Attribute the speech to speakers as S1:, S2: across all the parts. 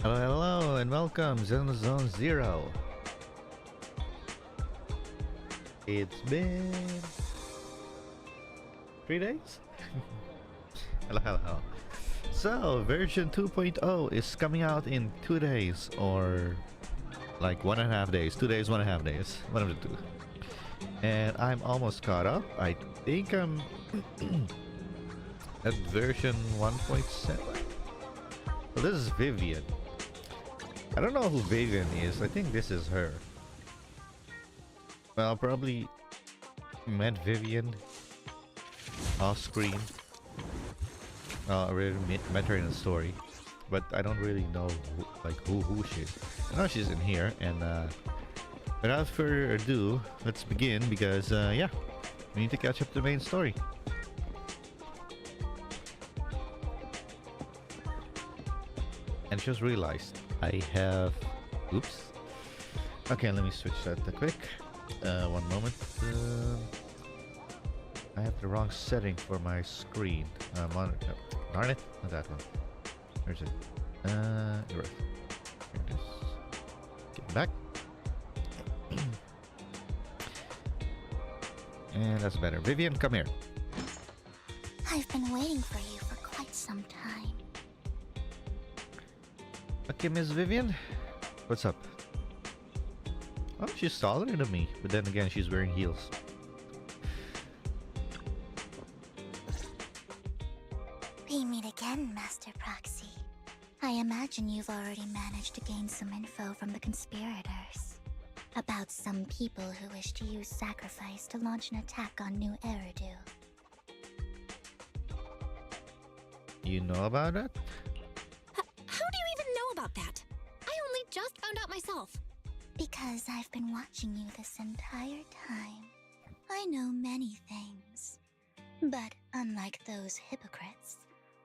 S1: Hello, hello, and welcome Zenless Zone Zero. It's been 3 days? Hello, hello. So, version 2.0 is coming out in 2 days, or like 1.5 days. 2 days, 1.5 days. One of the two. And I'm almost caught up. I think I'm at version 1.7. Well, this is Vivian. I don't know who Vivian is. I think this is her. Well, probably met Vivian off screen. I already met her in the story, but I don't really know who she is. I know she's in here, and without further ado, let's begin because yeah, we need to catch up to the main story. And just realized I have. Oops. Okay, let me switch that quick. One moment. I have the wrong setting for my screen. Monitor. Darn it! Not that one. Where's it? You're right. Here it is. Get back. And that's better. Vivian, come here.
S2: I've been waiting for you for quite some time.
S1: Okay, Miss Vivian. What's up? Oh, she's taller than me, but then again, she's wearing heels.
S2: We meet again, Master Proxy. I imagine you've already managed to gain some info from the conspirators about some people who wish to use sacrifice to launch an attack on New Eridu.
S1: You know about that?
S3: How do you even know about that? I only just found out myself.
S2: Because I've been watching you this entire time. I know many things. But unlike those hypocrites,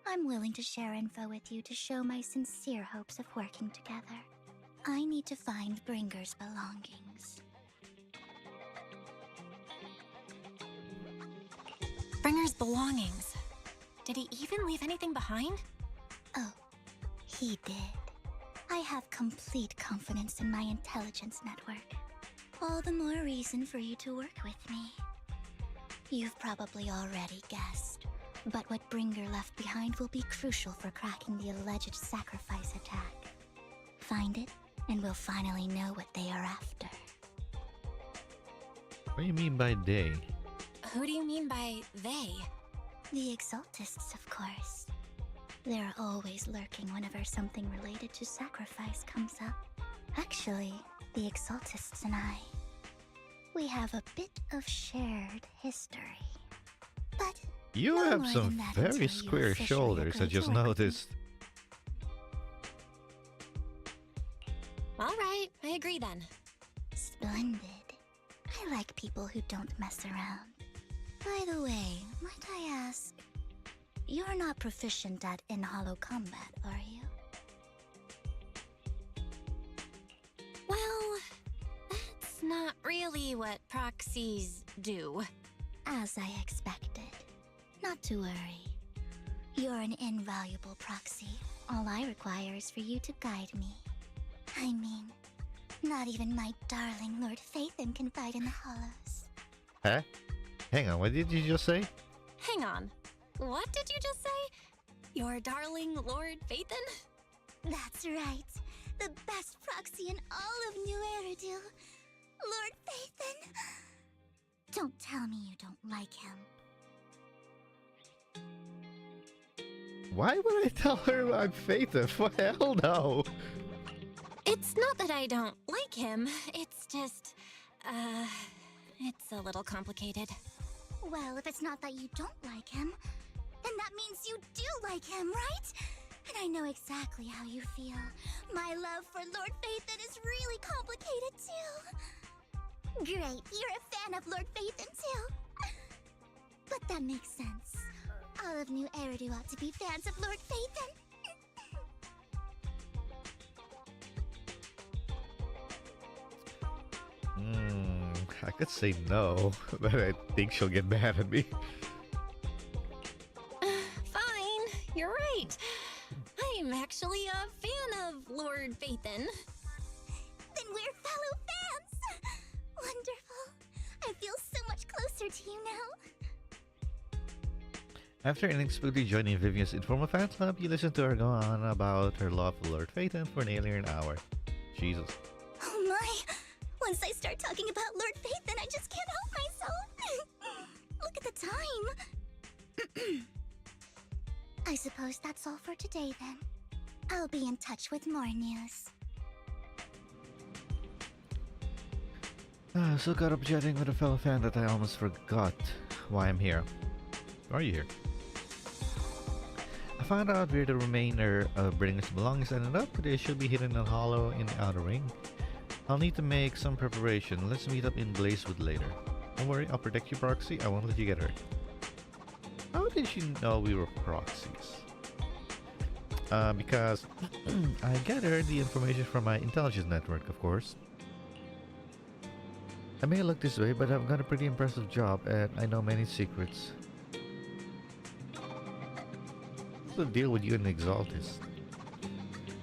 S2: I'm willing to share info with you to show my sincere hopes of working together. I need to find Bringer's belongings.
S3: Bringer's belongings. Did he even leave anything behind?
S2: Oh, he did. I have complete confidence in my intelligence network. All the more reason for you to work with me. You've probably already guessed, but what Bringer left behind will be crucial for cracking the alleged sacrifice attack. Find it, and we'll finally know what they are after.
S1: What do you mean by they?
S3: Who do you mean by they?
S2: The Exaltists, of course. They're always lurking whenever something related to sacrifice comes up. Actually, the Exaltists and I, we have a bit of shared history. But
S1: You
S2: no
S1: have
S2: more
S1: some
S2: than that
S1: very
S2: until you
S1: square
S2: officially
S1: shoulders, I
S2: agree to
S1: just
S2: work with me.
S1: noticed.
S3: All right, I agree then.
S2: Splendid. I like people who don't mess around. By the way, might I ask, you're not proficient at in-hollow combat, are you?
S3: Well, that's not really what proxies do.
S2: As I expected. Not to worry. You're an invaluable proxy. All I require is for you to guide me. I mean, not even my darling Lord Phaethon can fight in the hollows.
S1: Huh? Hang on, what did you just say?
S3: Hang on. What did you just say? Your darling Lord Phaethon?
S2: That's right. The best proxy in all of New Eridu. Lord Phaethon. Don't tell me you don't like him.
S1: Why would I tell her I'm Phaethon? What the hell no?
S3: It's not that I don't like him. It's just, it's a little complicated.
S2: Well, if it's not that you don't like him, then that means you do like him, right? And I know exactly how you feel. My love for Lord Phaethon is really complicated too. Great, you're a fan of Lord Phaethon too. But that makes sense. All of New Eridu ought to be fans of Lord Phaethon.
S1: I could say no, but I think she'll get mad at me.
S3: Fine, you're right. I I'm actually a fan of Lord Phaethon.
S2: Then we're fellow fans! Wonderful. I feel so much closer to you now.
S1: After inexplicably joining Vivian's informal fan club, you listen to her go on about her love for Lord Phaethon for nearly an hour. Jesus.
S2: Oh my! Once I start talking about Lord Phaethon, I just can't help myself! Look at the time! I suppose that's all for today then. I'll be in touch with more news.
S1: So caught up chatting with a fellow fan that I almost forgot why I'm here. Why are you here? I found out where the remainder of Britting's belongings ended up. They should be hidden in a hollow in the outer ring. I'll need to make some preparation. Let's meet up in Blazewood later. Don't worry, I'll protect you, Proxy. I won't let you get hurt. How did she know we were proxies? Because I gathered the information from my intelligence network, of course. I may look this way, but I've got a pretty impressive job and I know many secrets. What's the deal with you and Exaltis?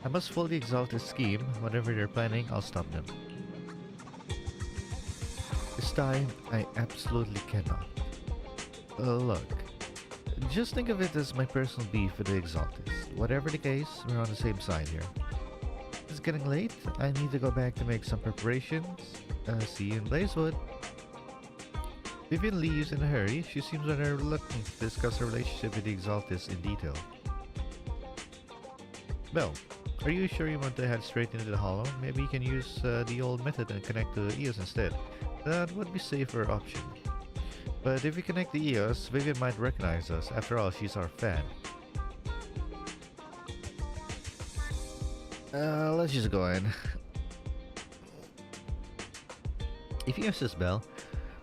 S1: I must fully exalt this scheme. Whatever they're planning, I'll stop them. This time, I absolutely cannot. Look, just think of it as my personal beef with the Exaltis. Whatever the case, we're on the same side here. It's getting late. I need to go back to make some preparations. See you in Blazewood. Vivian leaves in a hurry. She seems rather reluctant to discuss her relationship with the Exaltis in detail. Belle, are you sure you want to head straight into the hollow? Maybe you can use the old method and connect to Eos instead. That would be a safer option. But if we connect to Eos, Vivian might recognize us. After all, she's our fan. Let's just go in. If you insist, Belle.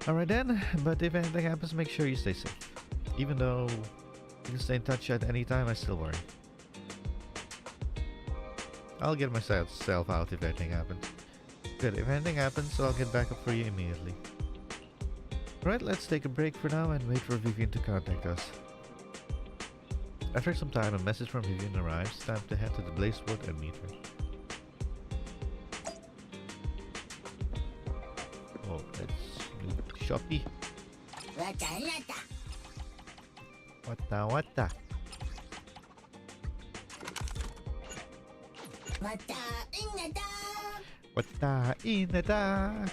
S1: Alright then, but if anything happens, make sure you stay safe. Even though you can stay in touch at any time, I still worry. I'll get myself out if anything happens. Good, if anything happens, I'll get back up for you immediately. Right, let's take a break for now and wait for Vivian to contact us. After some time, a message from Vivian arrives. Time to head to the Blazewood and meet her. Oh, let's do Shopee. Wata. Wata inada.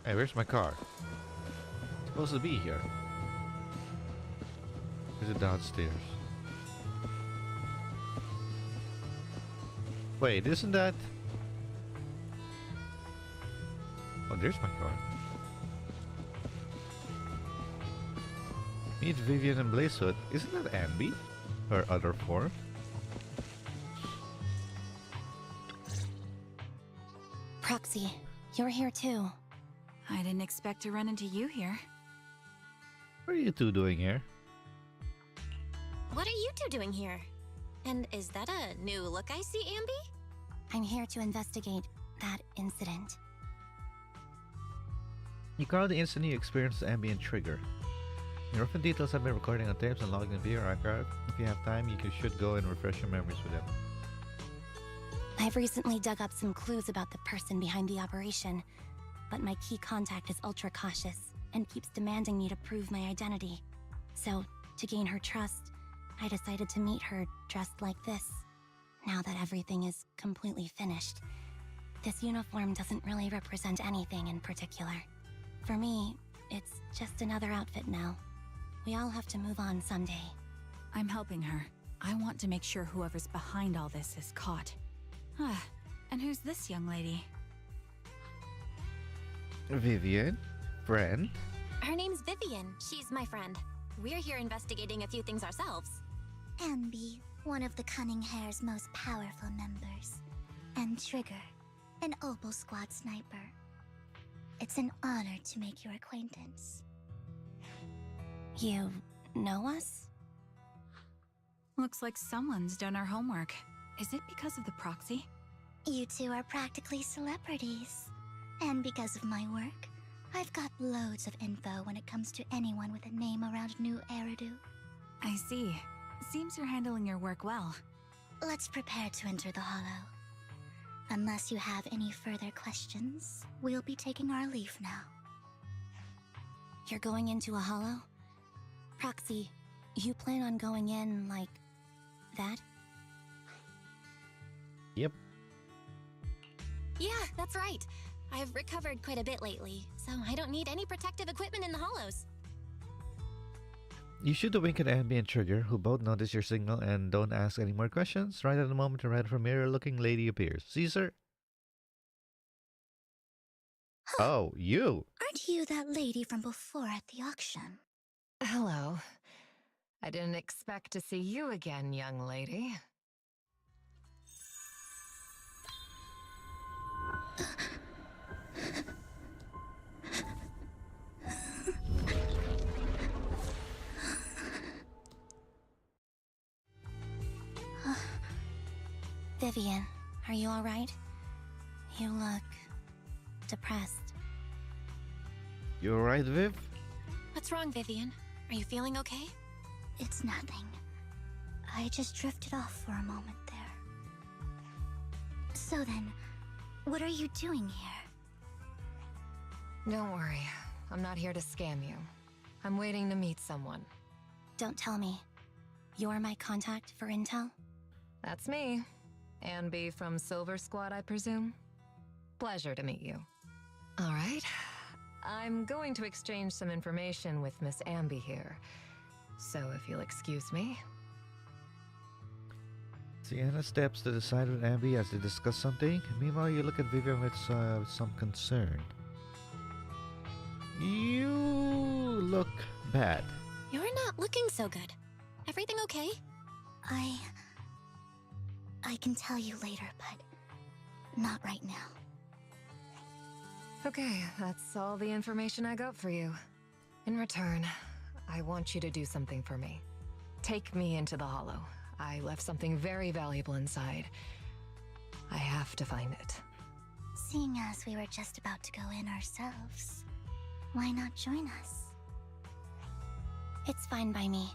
S1: Hey, where's my car? It's supposed to be here. Is it downstairs? Wait, isn't that... Oh, there's my car. Meet Vivian and Blazewood. Isn't that Ambi? Her other form?
S2: Proxy, you're here too.
S4: I didn't expect to run into you here.
S1: What are you two doing here?
S3: What are you two doing here? And is that a new look I see, Ambi?
S2: I'm here to investigate that incident.
S1: You call the instant you experienced the ambient trigger. The rough details have been recording on tapes and logged into your archive. If you have time, should go and refresh your memories with them.
S2: I've recently dug up some clues about the person behind the operation, but my key contact is ultra cautious and keeps demanding me to prove my identity. So, to gain her trust, I decided to meet her dressed like this. Now that everything is completely finished, this uniform doesn't really represent anything in particular. For me, it's just another outfit now. We all have to move on someday.
S4: I'm helping her. I want to make sure whoever's behind all this is caught. Ah, and who's this young lady?
S1: Vivian? Friend?
S3: Her name's Vivian. She's my friend. We're here investigating a few things ourselves.
S2: Ambi, one of the Cunning Hair's most powerful members. And Trigger, an Opal Squad sniper. It's an honor to make your acquaintance. You know us?
S4: Looks like someone's done our homework. Is it because of the proxy?
S2: You two are practically celebrities. And because of my work, I've got loads of info when it comes to anyone with a name around New Eridu.
S4: I see. Seems you're handling your work well.
S2: Let's prepare to enter the Hollow. Unless you have any further questions, we'll be taking our leave now. You're going into a Hollow? Proxy, you plan on going in like that?
S1: Yep.
S3: Yeah, that's right. I've recovered quite a bit lately, so I don't need any protective equipment in the hollows.
S1: You shoot a wink at Ambi and Trigger, who both notice your signal and don't ask any more questions. Right at the moment, a red familiar-looking lady appears. Caesar? Oh, you!
S2: Aren't you that lady from before at the auction?
S5: Hello. I didn't expect to see you again, young lady.
S2: Vivian, are you alright? You look depressed.
S1: You alright, Viv?
S3: What's wrong, Vivian? Are you feeling okay?
S2: It's nothing. I just drifted off for a moment there. So then, what are you doing here?
S5: Don't worry. I'm not here to scam you. I'm waiting to meet someone.
S2: Don't tell me. You're my contact for intel?
S5: That's me. Ambi from Silver Squad, I presume? Pleasure to meet you. All right. I'm going to exchange some information with Miss Ambi here. So if you'll excuse me.
S1: Sienna steps to the side with Ambi as they discuss something. Meanwhile, you look at Vivian with some concern. You look bad.
S3: You're not looking so good. Everything okay?
S2: I can tell you later, but not right now.
S5: Okay, that's all the information I got for you. In return, I want you to do something for me. Take me into the Hollow. I left something very valuable inside. I have to find it.
S2: Seeing as we were just about to go in ourselves, why not join us? It's fine by me.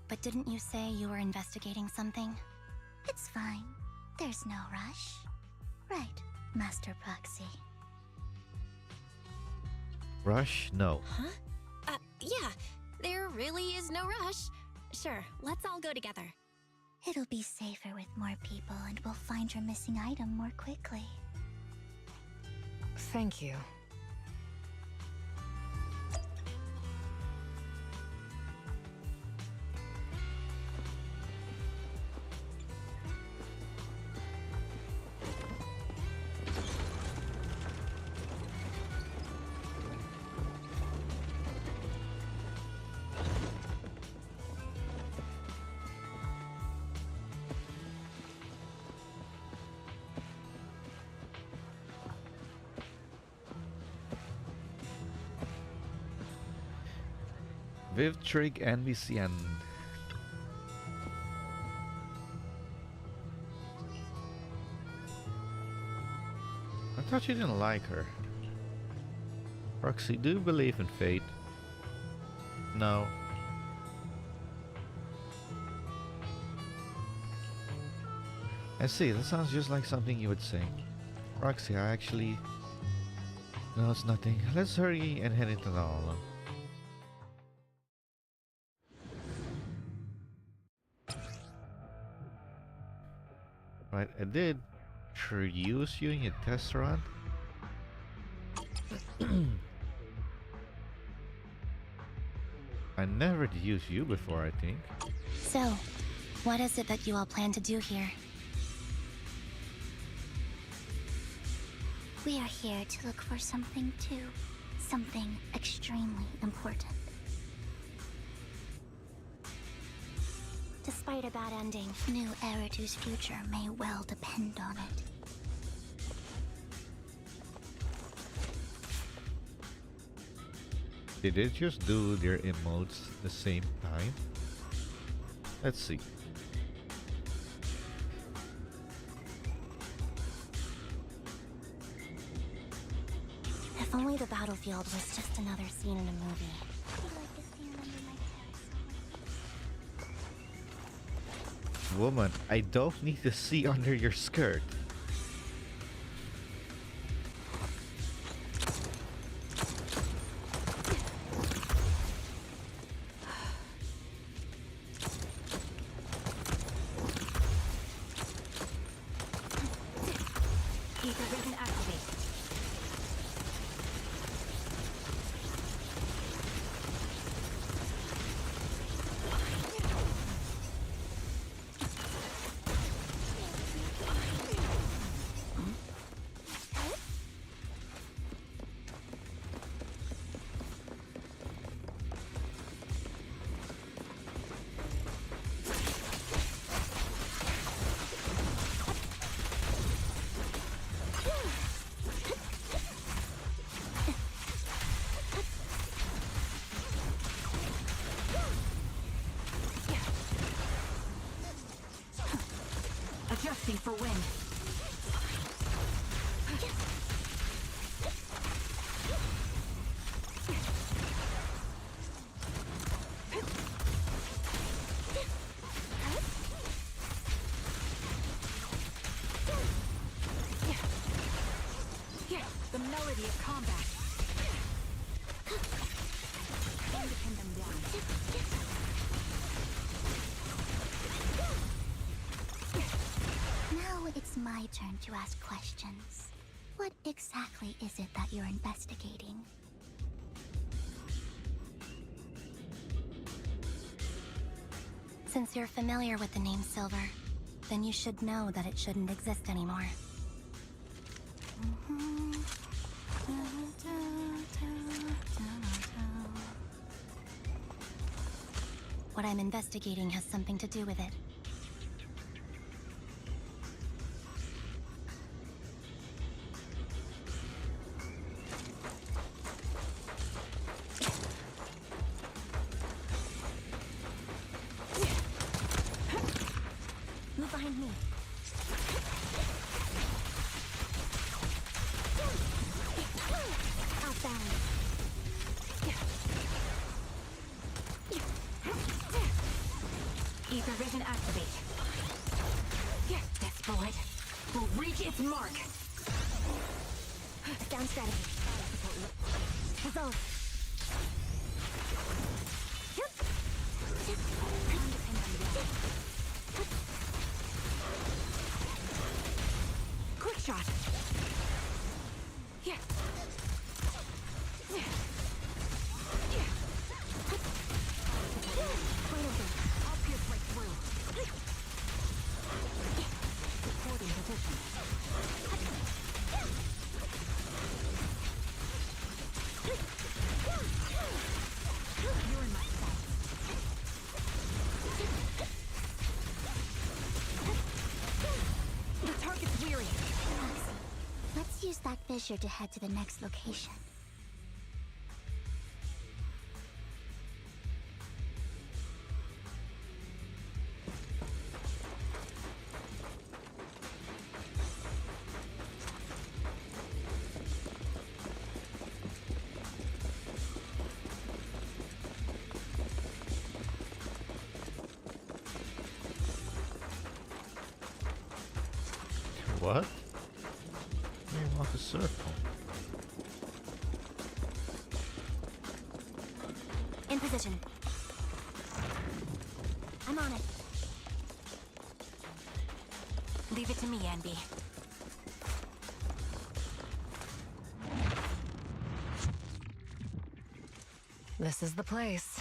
S2: But didn't you say you were investigating something? It's fine. There's no rush. Right, Master Proxy.
S1: Rush? No.
S3: Huh? Yeah. There really is no rush. Sure, let's all go together.
S2: It'll be safer with more people and we'll find your missing item more quickly.
S5: Thank you.
S1: Viv, Trig, and Vivian. I thought you didn't like her. Proxy, do you believe in fate? No. I see, that sounds just like something you would say. Roxy, I actually... No, it's nothing. Let's hurry and head into the Hollow. Right, I did introduce you in your test run. I never used you before, I think.
S2: So, what is it that you all plan to do here? We are here to look for something too. Something extremely important. Despite a bad ending, New Eridu's future may well depend on it.
S1: Did it just do their emotes the same time? Let's see.
S2: If only the battlefield was just another scene in a movie. I'd like to stand under my parasol.
S1: Woman, I don't need to see under your skirt.
S4: Ether vision activate. Adjusting for wind. The melody of combat. Time to pin them down.
S2: Now it's my turn to ask questions. What exactly is it that you're investigating? Since you're familiar with the name Silver, then you should know that it shouldn't exist anymore. What I'm investigating has something to do with it. Move behind me. Outbound.
S4: Ether vision activate. This bullet will reach its mark.
S2: Down strategy. Resolve.
S4: Quick shot. I'll pierce right through. Supporting position. You're in my sight. The target's weary.
S2: Let's use that fissure to head to the next location.
S1: What? You walk a circle.
S2: In position. I'm on it.
S4: Leave it to me, Anby.
S5: This is the place.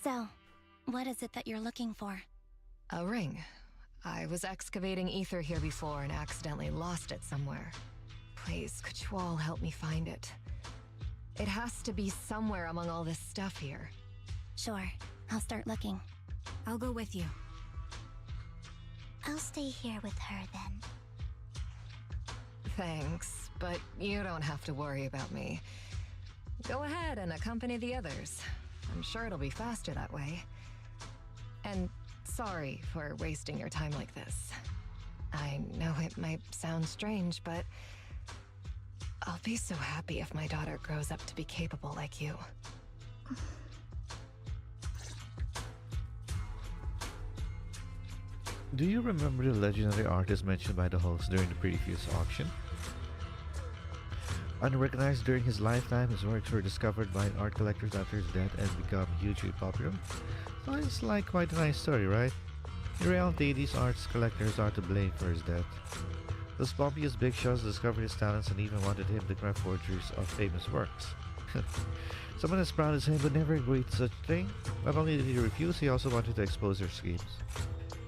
S2: So, what is it that you're looking for?
S5: A ring. I was excavating ether here before and accidentally lost it somewhere. Please, could you all help me find it? It has to be somewhere among all this stuff here.
S2: Sure, I'll start looking.
S4: I'll go with you.
S2: I'll stay here with her then.
S5: Thanks, but you don't have to worry about me. Go ahead and accompany the others. I'm sure it'll be faster that way. And sorry for wasting your time like this. I know it might sound strange, but I'll be so happy if my daughter grows up to be capable like you.
S1: Do you remember the legendary artist mentioned by the host during the previous auction? Unrecognized during his lifetime, his works were discovered by art collectors after his death and become hugely popular. Sounds like quite a nice story, right? In reality, these arts collectors are to blame for his death. Those pompous big shots discovered his talents and even wanted him to craft forgeries of famous works. Someone as proud as him would never agree to such a thing. Not only did he refuse, he also wanted to expose their schemes.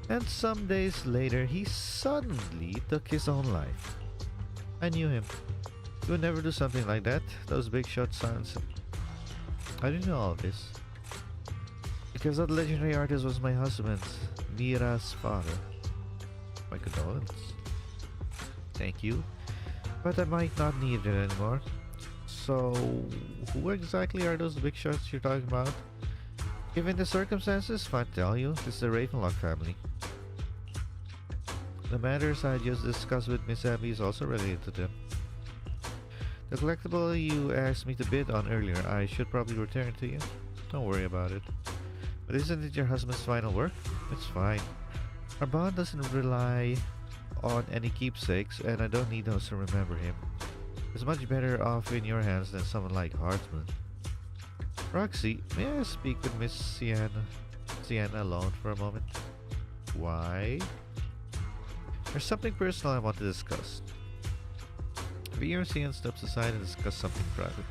S1: And some days later, he suddenly took his own life. I knew him. He would never do something like that. Those big shot sounds. How do you know all of this? Because that legendary artist was my husband, Mira's father. My condolences. Thank you. But I might not need it anymore. So, who exactly are those big shots you're talking about? Given the circumstances, fine to tell you, it's the Ravenlock family. The matters I just discussed with Miss Abby is also related to them. The collectible you asked me to bid on earlier, I should probably return to you. Don't worry about it. But isn't it your husband's final work? It's fine. Our bond doesn't rely on any keepsakes, and I don't need those to remember him. It's much better off in your hands than someone like Hartman. Roxy, may I speak with Miss Sienna alone for a moment? Why? There's something personal I want to discuss. Vivian steps aside and discuss something private.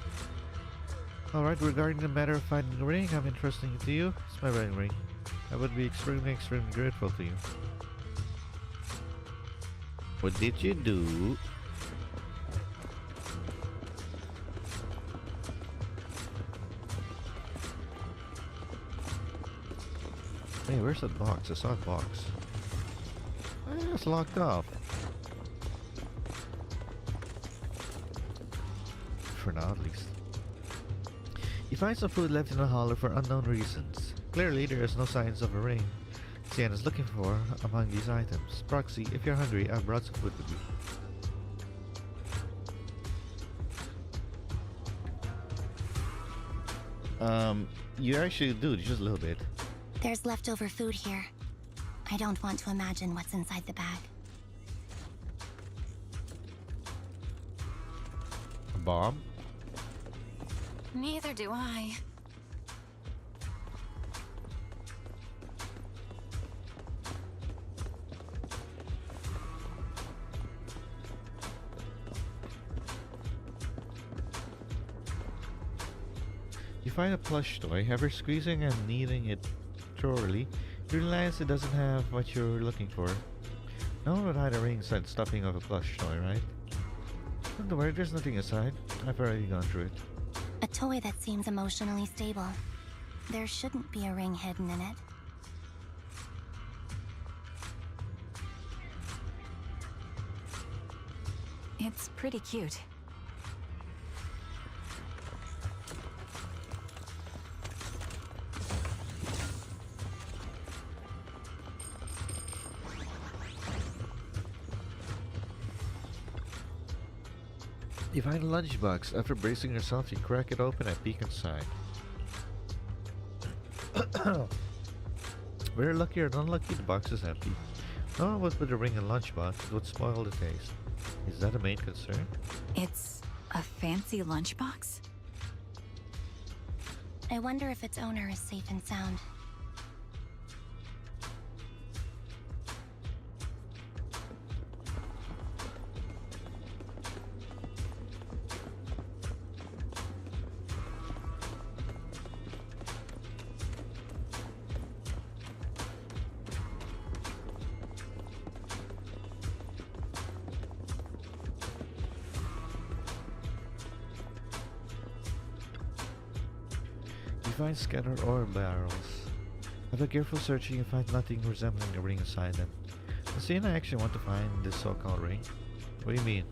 S1: Alright, regarding the matter of finding the ring, I'm entrusting it to you. It's my wedding ring. I would be extremely grateful to you. What did you do? Hey, where's that box? I saw a box. It's locked off. For now, at least. You find some food left in the hollow for unknown reasons. Clearly, there is no signs of a ring Sienna's looking for among these items. Proxy, if you're hungry, I've brought some food with me. You actually do, just a little bit.
S2: There's leftover food here. I don't want to imagine what's inside the bag.
S1: A bomb?
S3: Neither do I.
S1: You find a plush toy, ever squeezing and kneading it thoroughly, you realize it doesn't have what you're looking for. No one would hide a ring inside the stuffing of a plush toy, right? Don't worry, there's nothing inside. I've already gone through it.
S2: A toy that seems emotionally stable. There shouldn't be a ring hidden in it.
S4: It's pretty cute.
S1: You find a lunchbox. After bracing yourself, you crack it open and peek inside. Very lucky or unlucky, the box is empty. No one would put a ring in a lunchbox. It would spoil the taste. Is that a main concern?
S4: It's a fancy lunchbox?
S2: I wonder if its owner is safe and sound.
S1: You find scattered ore barrels. After careful searching, you find nothing resembling a ring inside them. Does Sienna actually want to find this so-called ring? What do you mean?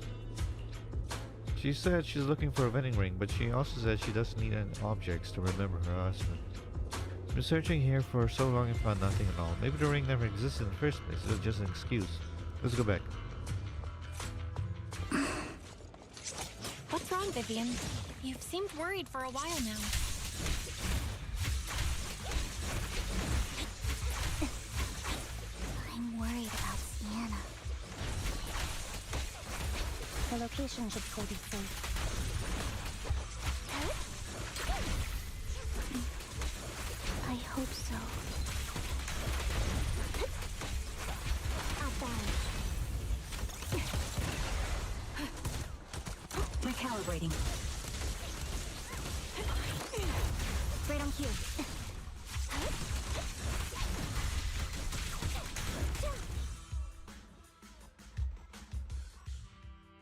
S1: She said she's looking for a wedding ring, but she also said she doesn't need any objects to remember her husband. Been searching here for so long and found nothing at all. Maybe the ring never existed in the first place. It was just an excuse. Let's go back.
S3: What's wrong, Vivian? You've seemed worried for a while now.
S2: I'm worried about Sienna. The location should still be safe. I hope so.
S4: Recalibrating.
S2: Right on cue.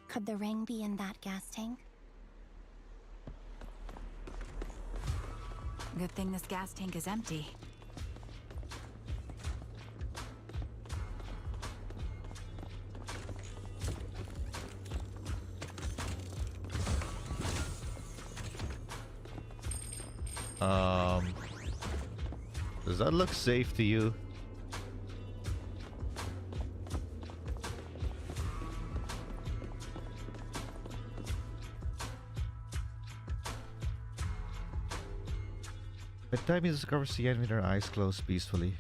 S2: Could the ring be in that gas tank?
S4: Good thing this gas tank is empty.
S1: Does that look safe to you? By the time you discover Sienna with her eyes closed peacefully.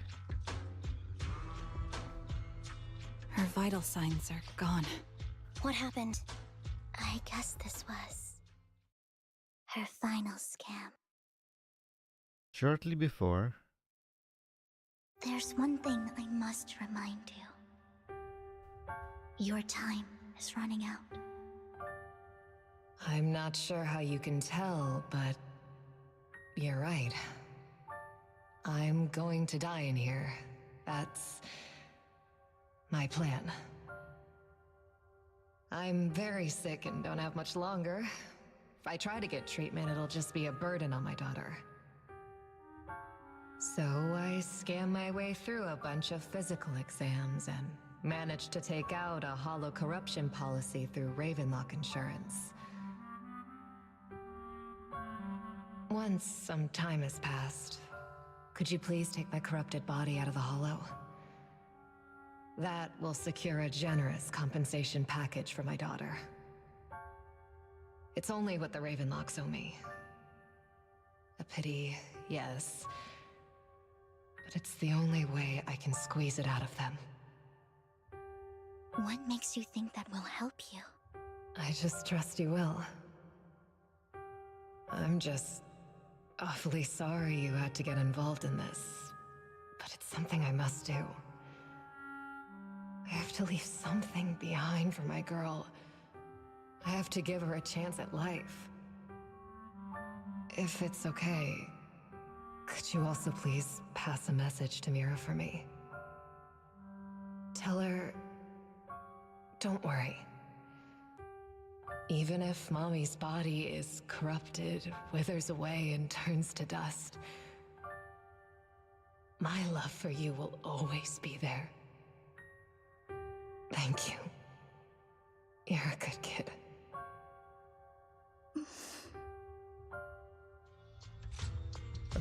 S4: Her vital signs are gone.
S2: What happened? I guess this was her final scam.
S1: Shortly before,
S2: There's one thing I must remind you. Your time is running out.
S5: I'm not sure how you can tell, but you're right. I'm going to die in here. That's my plan. I'm very sick and don't have much longer. If I try to get treatment, it'll just be a burden on my daughter. So I scam my way through a bunch of physical exams and managed to take out a hollow corruption policy through Ravenlock Insurance. Once some time has passed, could you please take my corrupted body out of the hollow? That will secure a generous compensation package for my daughter. It's only what the Ravenlocks owe me. A pity, yes. But it's the only way I can squeeze it out of them.
S2: What makes you think that will help you?
S5: I just trust you will. I'm just awfully sorry you had to get involved in this, but it's something I must do. I have to leave something behind for my girl. I have to give her a chance at life. If it's okay, could you also please pass a message to Mira for me? Tell her, don't worry. Even if Mommy's body is corrupted, withers away, and turns to dust, my love for you will always be there. Thank you. You're a good kid.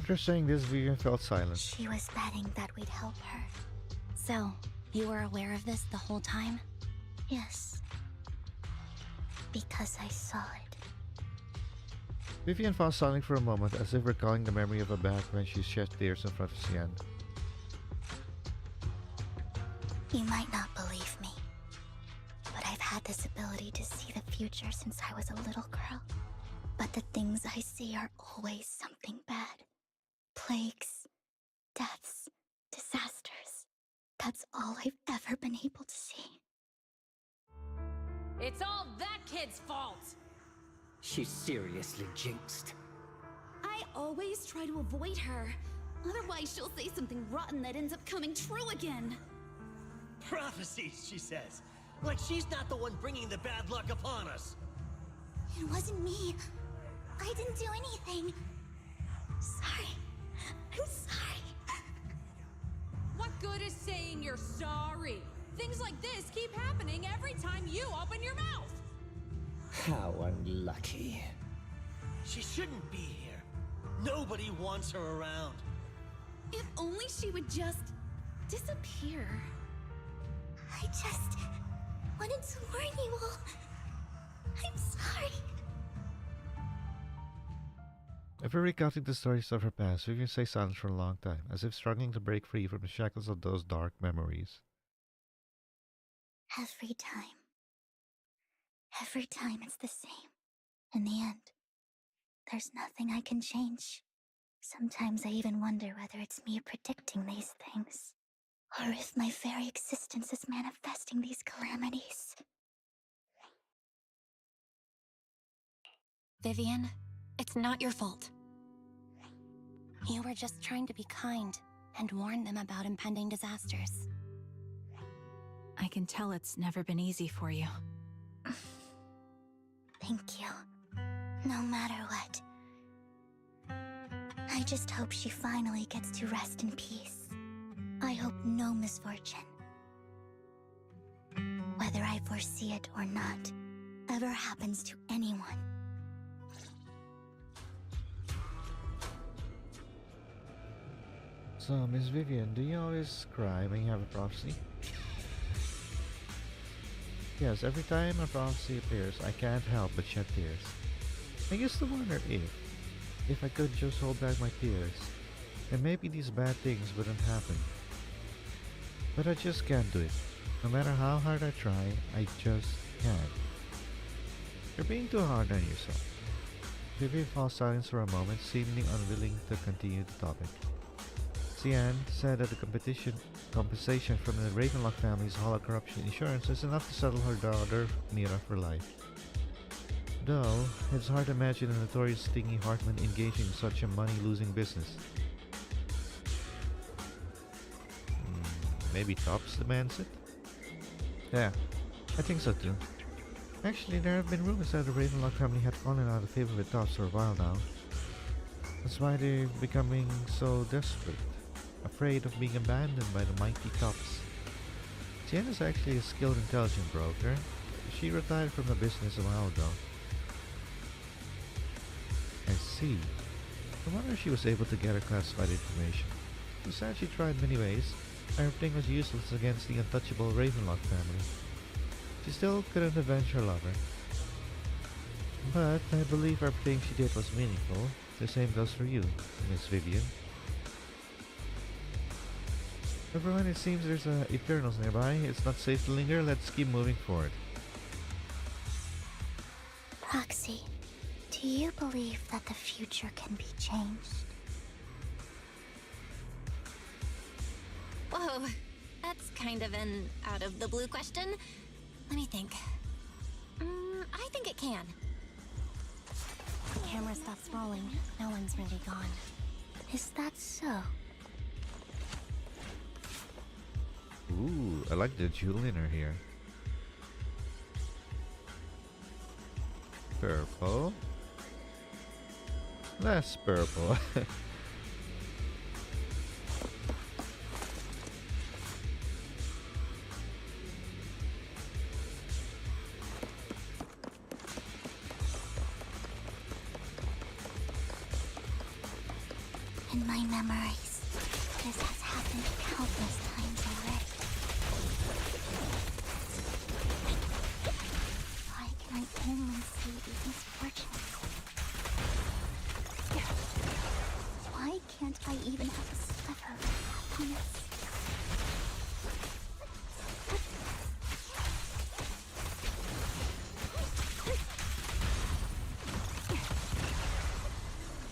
S1: after saying this, Vivian felt silent.
S2: She was betting that we'd help her. So, you were aware of this the whole time? Yes. Because I saw it.
S1: Vivian paused silently for a moment, as if recalling the memory of a back when she shed tears in front of Sian.
S2: You might not believe me, but I've had this ability to see the future since I was a little girl. But the things I see are always something bad. Plagues, deaths, disasters. That's all I've ever been able to see.
S6: It's all that kid's fault!
S7: She's seriously jinxed.
S8: I always try to avoid her. Otherwise, she'll say something rotten that ends up coming true again.
S7: Prophecies, she says. Like she's not the one bringing the bad luck upon us.
S2: It wasn't me. I didn't do anything. Sorry. I'm sorry.
S6: What good is saying you're sorry? Things like this keep happening every time you open your mouth!
S7: How unlucky.
S9: She shouldn't be here. Nobody wants her around.
S8: If only she would just disappear.
S2: I just wanted to warn you all. I'm sorry.
S1: After recounting the stories of her past, Vivian stays silent for a long time, as if struggling to break free from the shackles of those dark memories.
S2: Every time. Every time it's the same. In the end, there's nothing I can change. Sometimes I even wonder whether it's me predicting these things, or if my very existence is manifesting these calamities.
S3: Vivian, it's not your fault. You were just trying to be kind and warn them about impending disasters.
S4: I can tell it's never been easy for you.
S2: Thank you. No matter what. I just hope she finally gets to rest in peace. I hope no misfortune, whether I foresee it or not, ever happens to anyone.
S1: So, Miss Vivian, do you always cry when you have a prophecy? Yes, every time a prophecy appears, I can't help but shed tears. I used to wonder if I could just hold back my tears, then maybe these bad things wouldn't happen. But I just can't do it. No matter how hard I try, I just can't. You're being too hard on yourself. Vivian falls silent for a moment, seemingly unwilling to continue the topic. Cian said that the compensation from the Ravenlock family's Hall of Corruption insurance is enough to settle her daughter, Mira, for life. Though, it's hard to imagine a notorious Stingy Hartman engaging in such a money-losing business. Maybe Tops demands it? Yeah, I think so too. Actually, there have been rumors that the Ravenlock family had fallen out of favor with Tops for a while now. That's why they're becoming so desperate, afraid of being abandoned by the mighty Tops. Tian is actually a skilled intelligence broker. She retired from the business a while ago. I see. I wonder if she was able to get her classified information. She said she tried many ways. Everything was useless against the untouchable Ravenlock family. She still couldn't avenge her lover. But I believe everything she did was meaningful. The same goes for you, Miss Vivian. Everyone, it seems there's Eternals nearby. It's not safe to linger. Let's keep moving forward.
S2: Proxy, do you believe that the future can be changed?
S3: Whoa, that's kind of an out-of-the-blue question. Let me think. I think it can. The camera stops rolling. No one's really gone.
S2: Is that so?
S1: Ooh, I like the jewel in her hair. Purple. Less purple.
S2: In my memories, this has happened countless times already. Why can I only see these misfortunes? Why can't I even have a sliver of happiness?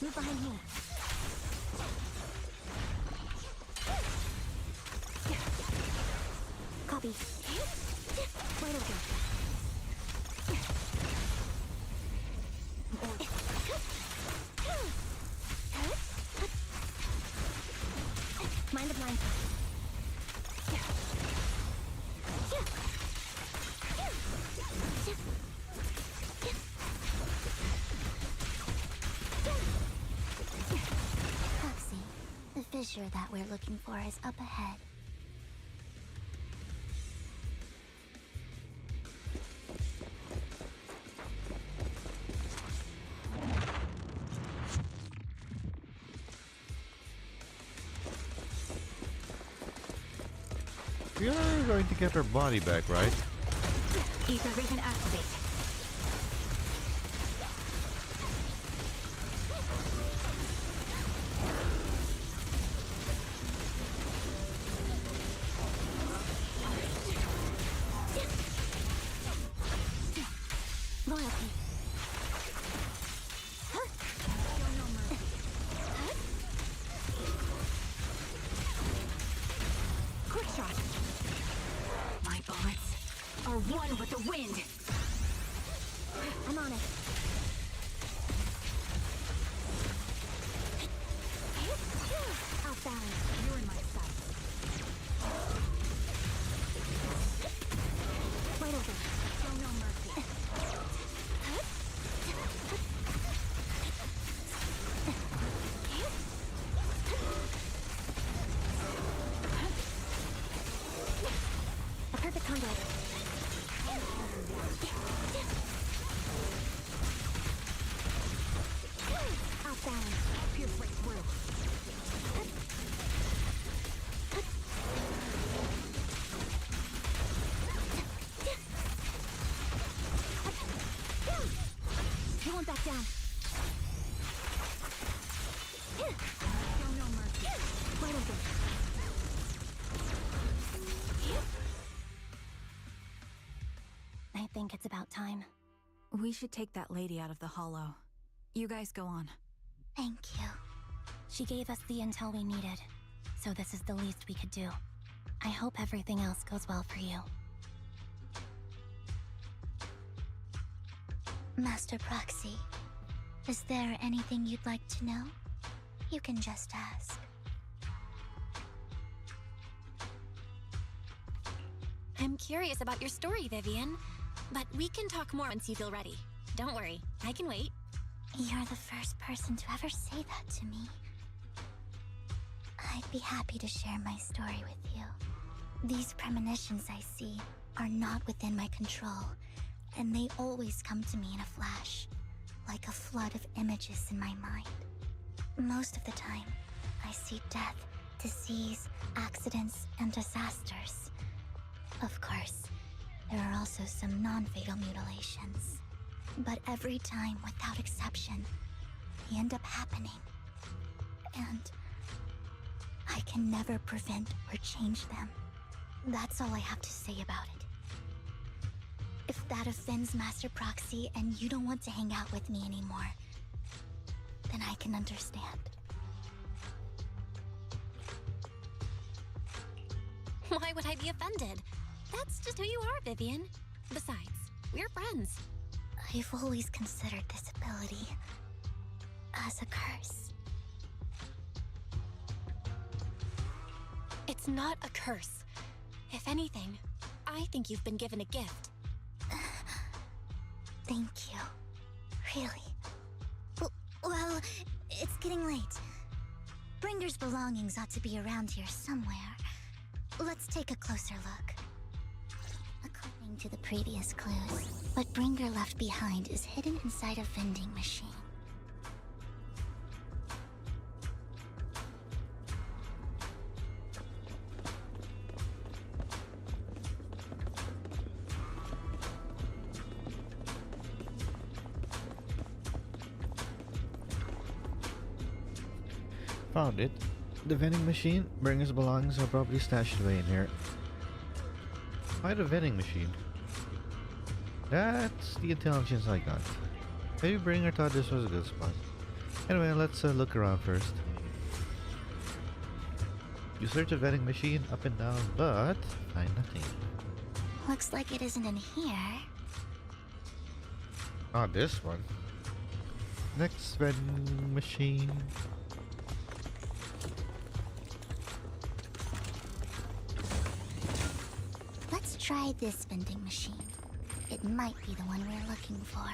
S3: Move behind me. Copy. Right over. Mind the blind spot.
S2: Proxy, the fissure that we're looking for is up ahead.
S1: We are going to get our body back, right?
S4: Ether vision activate.
S2: Loyalty.
S4: Quick shot. My bullets are one with the wind.
S2: I'm on it. Outbound.
S4: You're in my sight.
S2: Right over.
S4: Show no mercy.
S2: A perfect conduit. Outbound.
S4: Pierce right through.
S2: You won't back down.
S4: Show no mercy.
S2: Right over. I think it's about time.
S4: We should take that lady out of the hollow. You guys go on.
S2: Thank you. She gave us the intel we needed, so this is the least we could do. I hope everything else goes well for you. Master Proxy, is there anything you'd like to know? You can just ask.
S3: I'm curious about your story, Vivian. But we can talk more once you feel ready. Don't worry, I can wait.
S2: You're the first person to ever say that to me. I'd be happy to share my story with you. These premonitions I see are not within my control, and they always come to me in a flash, like a flood of images in my mind. Most of the time, I see death, disease, accidents, and disasters. Of course, there are also some non-fatal mutilations. But every time, without exception, they end up happening. And I can never prevent or change them. That's all I have to say about it. If that offends Master Proxy and you don't want to hang out with me anymore, then I can understand.
S3: Why would I be offended? That's just who you are, Vivian. Besides, we're friends.
S2: I've always considered this ability as a curse.
S3: It's not a curse. If anything, I think you've been given a gift.
S2: Thank you. Really. Well, it's getting late. Bringer's belongings ought to be around here somewhere. Let's take a closer look. According to the previous clues, what Bringer left behind is hidden inside a vending machine.
S1: Found it. The vending machine. Bringer's belongings are probably stashed away in here. Why the vending machine? That's the intelligence I got. Maybe Bringer thought this was a good spot. Anyway, let's look around first. You search the vending machine up and down, but find nothing.
S2: Looks like it isn't in here.
S1: Not this one. Next vending machine.
S2: Let's try this vending machine. It might be the one we're looking for.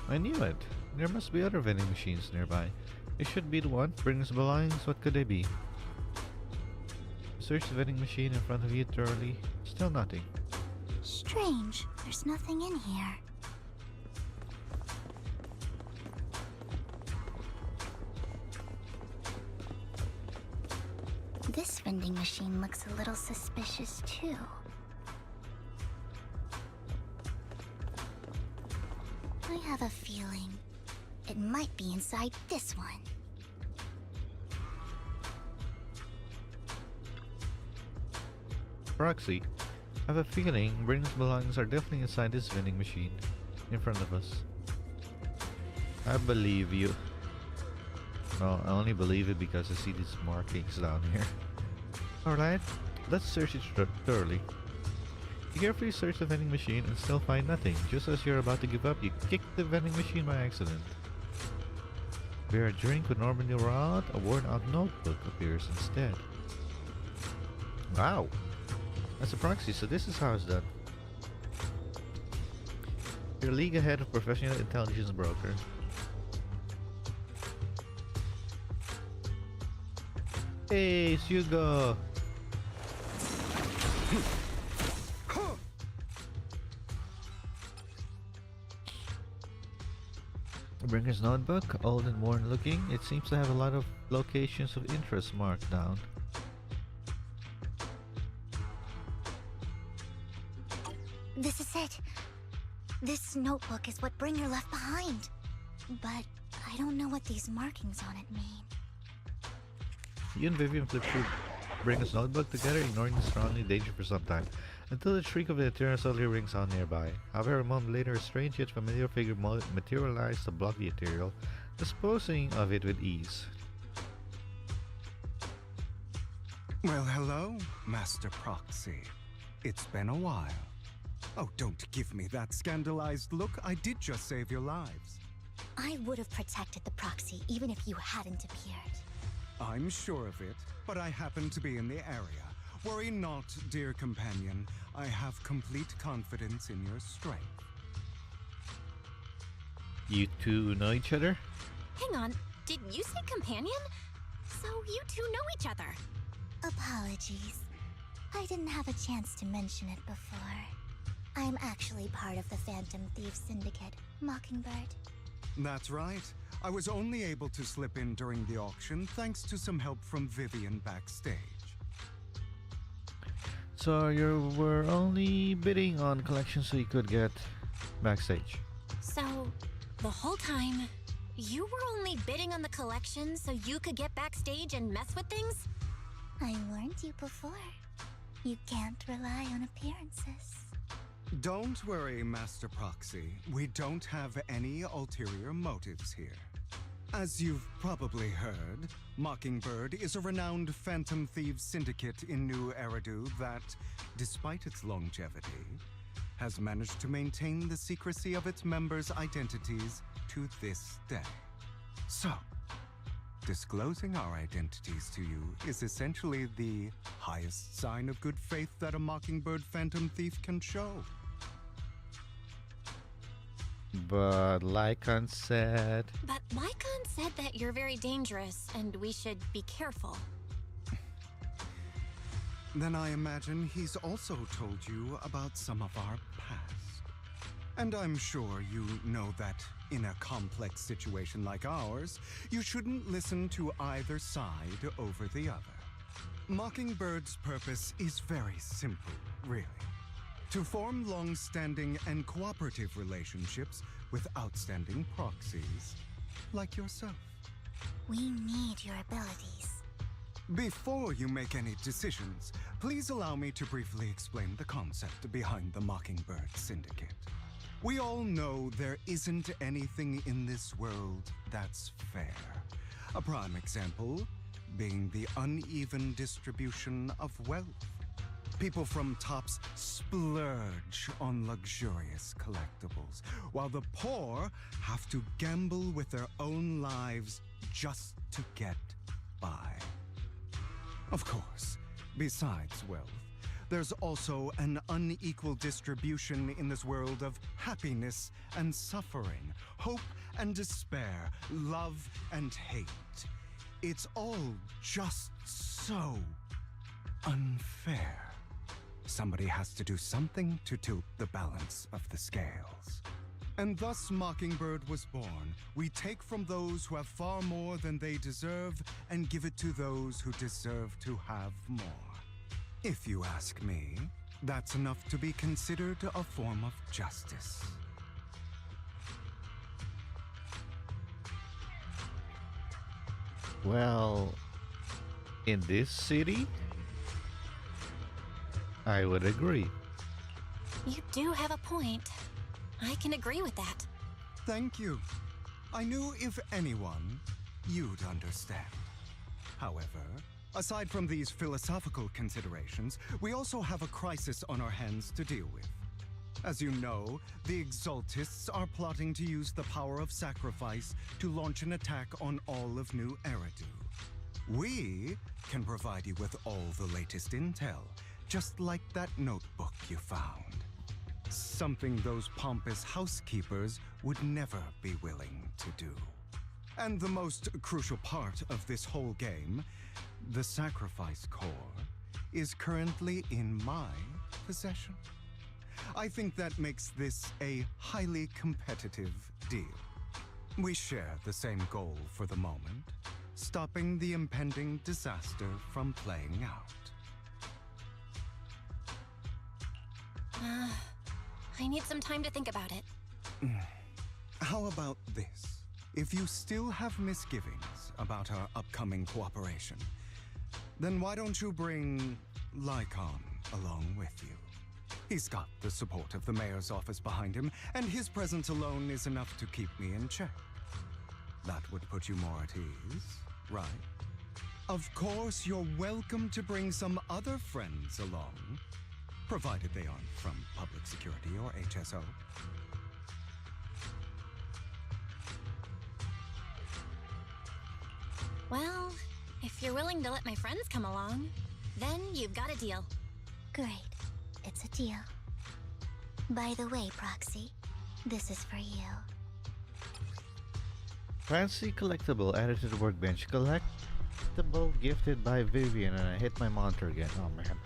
S1: I knew it. There must be other vending machines nearby. It should be the one. Brings belongings. What could they be? Search the vending machine in front of you thoroughly. Still nothing.
S2: Strange. There's nothing in here. This vending machine looks a little suspicious too. I have a feeling it might be inside this one.
S1: Proxy, I have a feeling Brandon's belongings are definitely inside this vending machine in front of us. I believe you. No, I only believe it because I see these markings down here. Alright, let's search it thoroughly. You carefully search the vending machine and still find nothing. Just as you're about to give up, you kick the vending machine by accident. Where a drink would normally rot, a worn-out notebook appears instead. Wow! That's a proxy, so this is how it's done. You're a league ahead of professional intelligence broker. Hey, it's Hugo! Bringer's notebook, old and worn looking. It seems to have a lot of locations of interest marked down.
S2: This is it. This notebook is what Bringer left behind. But I don't know what these markings on it mean.
S1: You and Vivian flip through Bringer's notebook together, ignoring the surrounding danger for some time, until the shriek of the Eternal suddenly rings out nearby. However, a moment later, a strange yet familiar figure materialized to block the Ethereal, disposing of it with ease.
S9: Well, hello, Master Proxy. It's been a while. Oh, don't give me that scandalized look. I did just save your lives.
S2: I would have protected the proxy even if you hadn't appeared.
S9: I'm sure of it, but I happen to be in the area. Worry not, dear companion. I have complete confidence in your strength.
S1: You two know each other?
S3: Hang on, did you say companion? So you two know each other.
S2: Apologies. I didn't have a chance to mention it before. I'm actually part of the Phantom Thieves Syndicate, Mockingbird.
S9: That's right. I was only able to slip in during the auction thanks to some help from Vivian backstage.
S1: So you were only bidding on collections so you could get backstage.
S3: So, the whole time, you were only bidding on the collection so you could get backstage and mess with things?
S2: I warned you before. You can't rely on appearances.
S9: Don't worry, Master Proxy. We don't have any ulterior motives here. As you've probably heard, Mockingbird is a renowned Phantom Thieves syndicate in New Eridu that, despite its longevity, has managed to maintain the secrecy of its members' identities to this day. So, disclosing our identities to you is essentially the highest sign of good faith that a Mockingbird Phantom Thief can show.
S1: But Lycon said...
S3: But Lycon said that you're very dangerous and we should be careful.
S9: Then I imagine he's also told you about some of our past. And I'm sure you know that in a complex situation like ours, you shouldn't listen to either side over the other. Mockingbird's purpose is very simple, really. To form long-standing and cooperative relationships with outstanding proxies like yourself.
S2: We need your abilities.
S9: Before you make any decisions, please allow me to briefly explain the concept behind the Mockingbird Syndicate. We all know there isn't anything in this world that's fair. A prime example being the uneven distribution of wealth. People from tops splurge on luxurious collectibles, while the poor have to gamble with their own lives just to get by. Of course, besides wealth, there's also an unequal distribution in this world of happiness and suffering, hope and despair, love and hate. It's all just so unfair. Somebody has to do something to tilt the balance of the scales. And thus Mockingbird was born. We take from those who have far more than they deserve and give it to those who deserve to have more. If you ask me, that's enough to be considered a form of justice.
S1: Well, in this city, I would agree.
S3: You do have a point. I can agree with that.
S9: Thank you. I knew if anyone, you'd understand. However, aside from these philosophical considerations, we also have a crisis on our hands to deal with. As you know, the Exaltists are plotting to use the power of sacrifice to launch an attack on all of New Eridu. We can provide you with all the latest intel, just like that notebook you found. Something those pompous housekeepers would never be willing to do. And the most crucial part of this whole game, the sacrifice core, is currently in my possession. I think that makes this a highly competitive deal. We share the same goal for the moment, stopping the impending disaster from playing out.
S3: I need some time to think about it.
S9: How about this? If you still have misgivings about our upcoming cooperation, then why don't you bring Lycon along with you? He's got the support of the mayor's office behind him, and his presence alone is enough to keep me in check. That would put you more at ease, right? Of course, you're welcome to bring some other friends along, provided they aren't from public security or HSO.
S3: Well, if you're willing to let my friends come along, then you've got a deal.
S2: Great. It's a deal. By the way, Proxy, this is for you.
S1: Fancy collectible added to the workbench. Collectible gifted by Vivian, and I hit my monitor again. Oh man.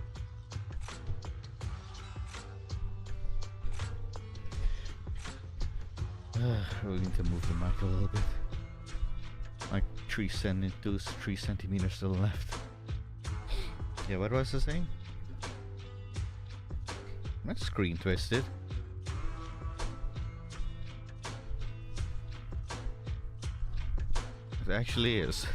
S1: We need to move the mic a little bit. Like 3 centimeters to the left. Yeah, what was I saying? My screen twisted. It actually is.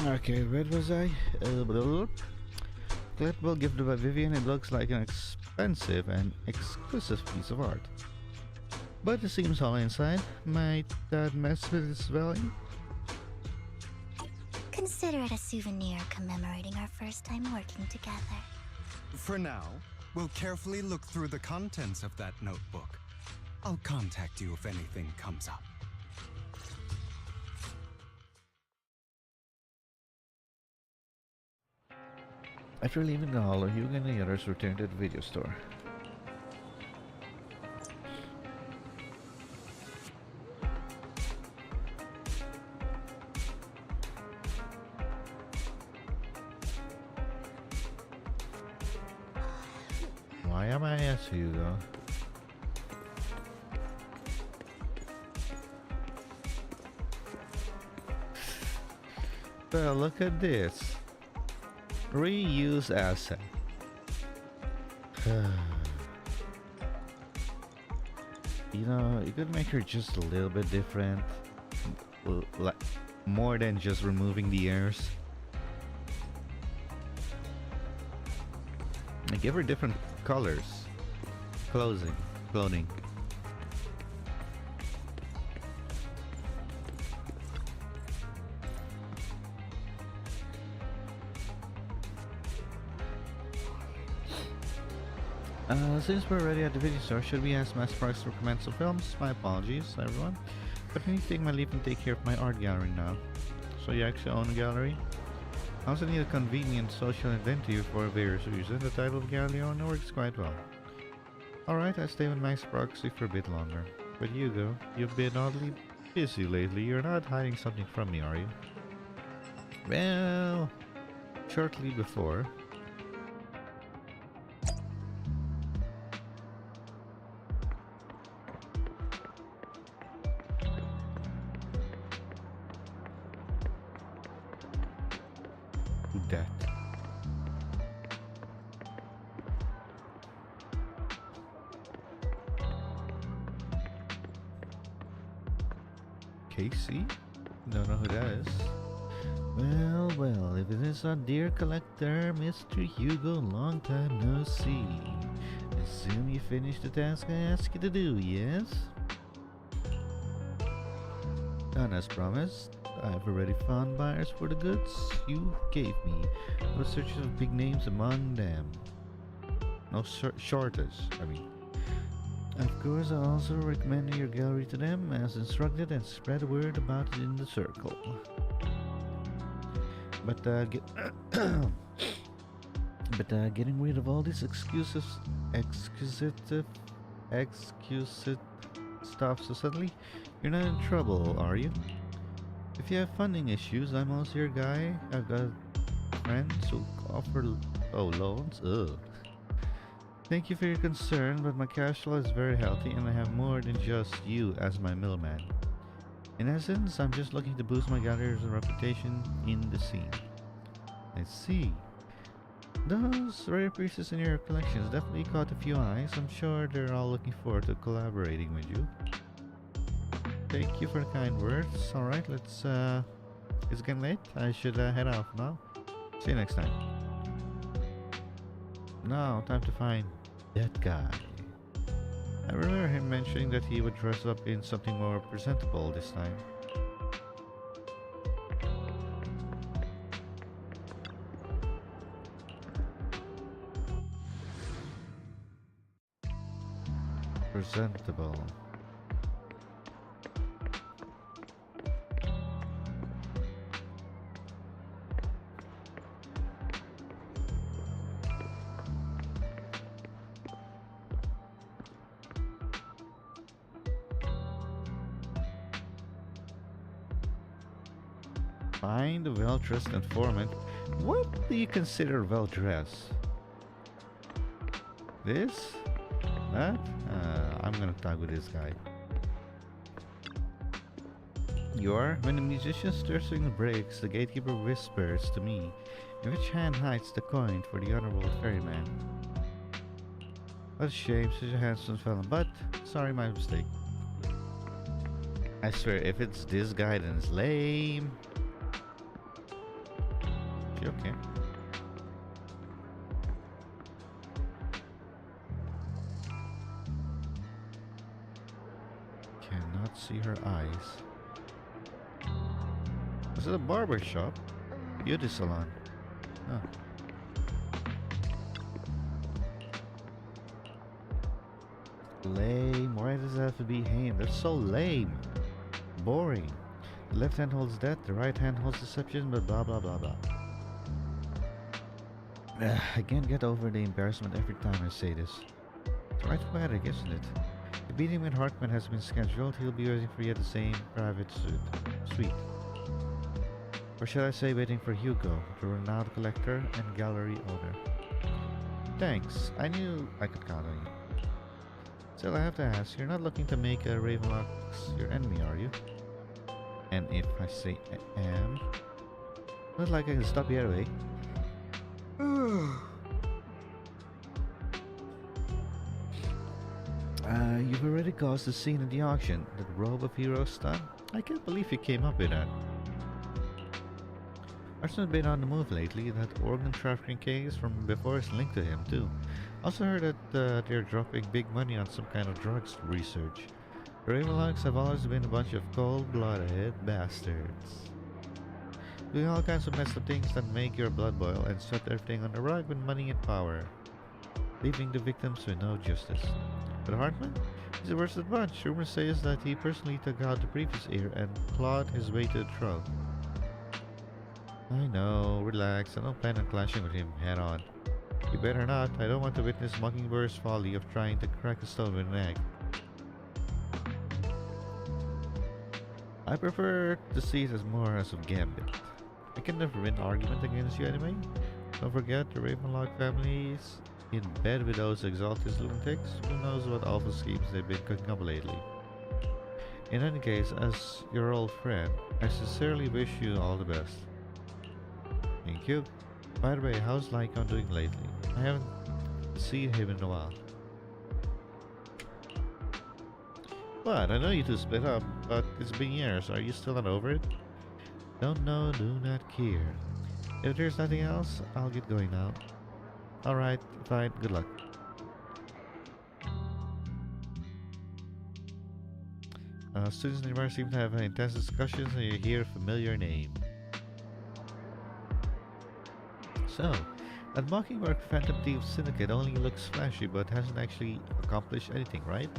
S1: Okay, where was I? Collectible gifted by Vivian. It looks like an expensive and exclusive piece of art, but it seems hollow inside. Might that mess with its value?
S2: Consider it a souvenir commemorating our first time working together.
S9: For now, we'll carefully look through the contents of that notebook. I'll contact you if anything comes up.
S1: After leaving the hall, Hugh and the others returned to the video store. Why am I as Hugo? Well, look at this. Reuse asset. You know, you could make her just a little bit different. Like, more than just removing the ears. And give her different colors. Clothing. Since we're already at the video store, should we ask Master Price to recommend some films? My apologies, everyone. But I need to take my leave and take care of my art gallery now. So you actually own a gallery? I also need a convenient social identity for various reasons. The title of gallery owner works quite well. Alright, I stay with Max Proxy for a bit longer. But Hugo, you've been oddly busy lately. You're not hiding something from me, are you? Well, shortly before. That. Casey? Don't know who that is. Well, well, if it is our dear collector, Mr. Hugo, long time no see. Assume you finished the task I asked you to do, yes? Done as promised. I've already found buyers for the goods you gave me. No searches of big names among them. No shortage, I mean. Of course, I also recommend your gallery to them as instructed and spread word about it in the circle. But getting rid of all these excusive stuff so suddenly, you're not in trouble, are you? If you have funding issues, I'm also your guy. I've got friends who offer loans. Ugh. Thank you for your concern, but my cash flow is very healthy and I have more than just you as my middleman. In essence, I'm just looking to boost my gallery's reputation in the scene. I see. Those rare pieces in your collections definitely caught a few eyes. I'm sure they're all looking forward to collaborating with you. Thank you for the kind words. Alright, let's it's getting late. I should head off now. See you next time. Now, time to find that guy. I remember him mentioning that he would dress up in something more presentable this time. Presentable. Find a well-dressed informant. What do you consider well-dressed? This? That? I'm gonna talk with this guy. You are? When the musician stirs in the breaks, the gatekeeper whispers to me, in which hand hides the coin for the underworld ferryman? What a shame, such a handsome fellow, but sorry, my mistake. I swear, if it's this guy, then it's lame. Okay. Cannot see her eyes. Is it a barber shop? Beauty salon. Huh. Lame. Why does it have to be him? That's so lame. Boring. The left hand holds that, the right hand holds deception, but blah blah blah blah. I can't get over the embarrassment every time I say this. It's right poetic, isn't it? The meeting with Hartman has been scheduled. He'll be waiting for you at the same private suite. Or should I say waiting for Hugo, the renowned collector and gallery owner. Thanks. I knew I could count on you. Still, I have to ask, you're not looking to make Ravenlock's your enemy, are you? And if I say I am... Not like I can stop you anyway. You've already caused a scene at the auction. That robe of hero stuff? I can't believe you came up with that. Arson's been on the move lately. That organ trafficking case from before is linked to him too. Also heard that they're dropping big money on some kind of drugs research. The Ravenlocks have always been a bunch of cold-blooded bastards, doing all kinds of messed up things that make your blood boil and swept everything on the rug with money and power, leaving the victims with no justice. But Hartman? He's the worst of the bunch. Rumors say that he personally took out the previous heir and clawed his way to the throne. I know, relax, I don't plan on clashing with him head on. You better not, I don't want to witness Mockingbird's folly of trying to crack a stone with an egg. I prefer to see it as more as a gambit. I can never win an argument against you anyway. Don't forget, the Ravenlock family is in bed with those exalted lunatics. Who knows what awful schemes they've been cooking up lately. In any case, as your old friend, I sincerely wish you all the best. Thank you. By the way, how's Lycon doing lately? I haven't seen him in a while. What? I know you two split up, but it's been years. Are you still not over it? Don't know, do not care. If there's nothing else, I'll get going now. Alright, fine, good luck. Students in the bar seem to have intense discussions and you hear a familiar name. So, that Mockingbird Phantom Thief Syndicate only looks flashy but hasn't actually accomplished anything, right?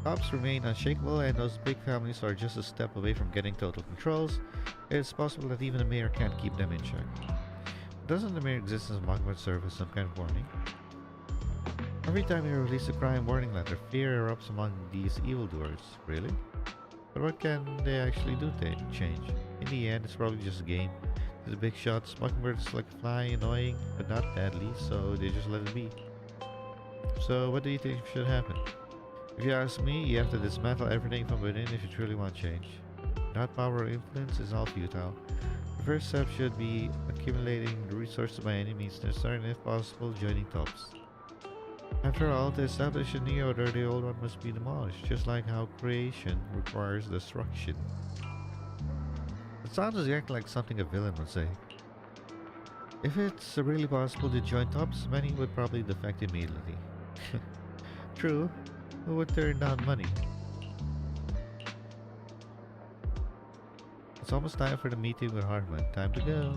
S1: Tops remain unshakable and those big families are just a step away from getting total controls. It's possible that even the mayor can't keep them in check. Doesn't the mere existence of Mockingbird serve as some kind of warning? Every time you release a crime warning letter, fear erupts among these evildoers. Really? But what can they actually do to change? In the end, it's probably just a game. To the big shots, Mockingbird is like a fly, annoying, but not deadly, so they just let it be. So what do you think should happen? If you ask me, you have to dismantle everything from within if you truly want change. Not power or influence is all futile. The first step should be accumulating the resources by any means necessary and if possible, joining tops. After all, to establish a new order, the old one must be demolished, just like how creation requires destruction. It sounds exactly like something a villain would say. If it's really possible to join tops, many would probably defect immediately. True, who would turn down money? It's almost time for the meeting with Hartman. Time to go.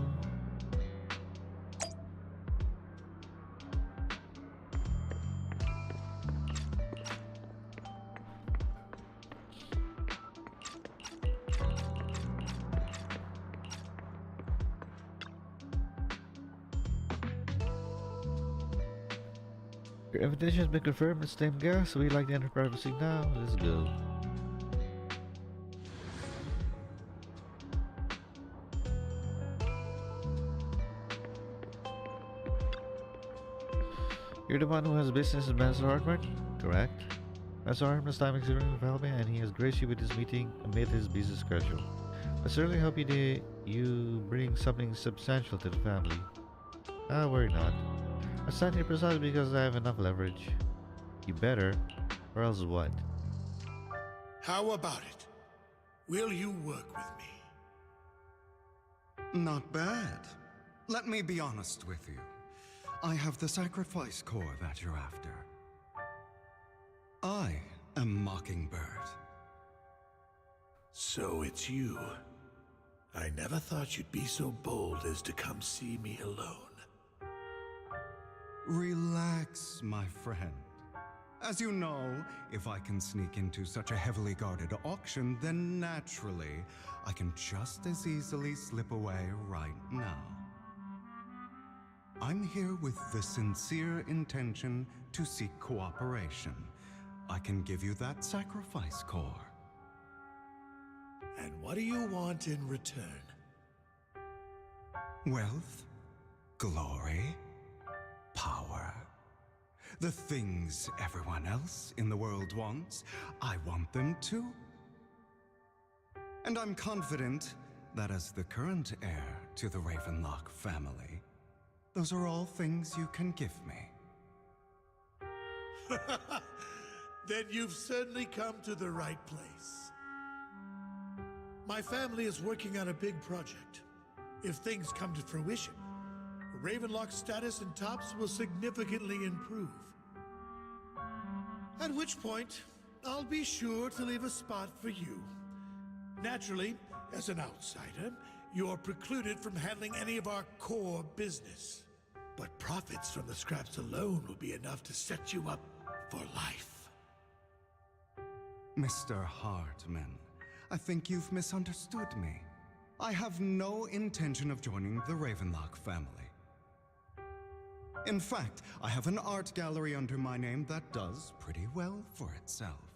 S1: Your invitation has been confirmed, Miss Stemga, so we'd like to enter privacy now. Let's go. You're the one who has business with Master Hartman? Correct. Master Hartman is time exhibiting the Valve and he has graced you with this meeting amid his busy schedule. I certainly hope you bring something substantial to the family. Worry not. I stand here precisely because I have enough leverage. You better, or else what?
S10: How about it? Will you work with me?
S9: Not bad. Let me be honest with you. I have the sacrifice core that you're after. I am Mockingbird.
S10: So it's you. I never thought you'd be so bold as to come see me alone.
S9: Relax, my friend. As you know, if I can sneak into such a heavily guarded auction, then naturally, I can just as easily slip away right now. I'm here with the sincere intention to seek cooperation. I can give you that sacrifice core.
S10: And what do you want in return?
S9: Wealth, glory, power. The things everyone else in the world wants, I want them too. And I'm confident that as the current heir to the Ravenlock family, those are all things you can give me.
S10: Then you've certainly come to the right place. My family is working on a big project. If things come to fruition, Ravenlock's status in tops will significantly improve. At which point, I'll be sure to leave a spot for you. Naturally, as an outsider, you're precluded from handling any of our core business. But profits from the scraps alone will be enough to set you up for life.
S9: Mr. Hartman, I think you've misunderstood me. I have no intention of joining the Ravenlock family. In fact, I have an art gallery under my name that does pretty well for itself.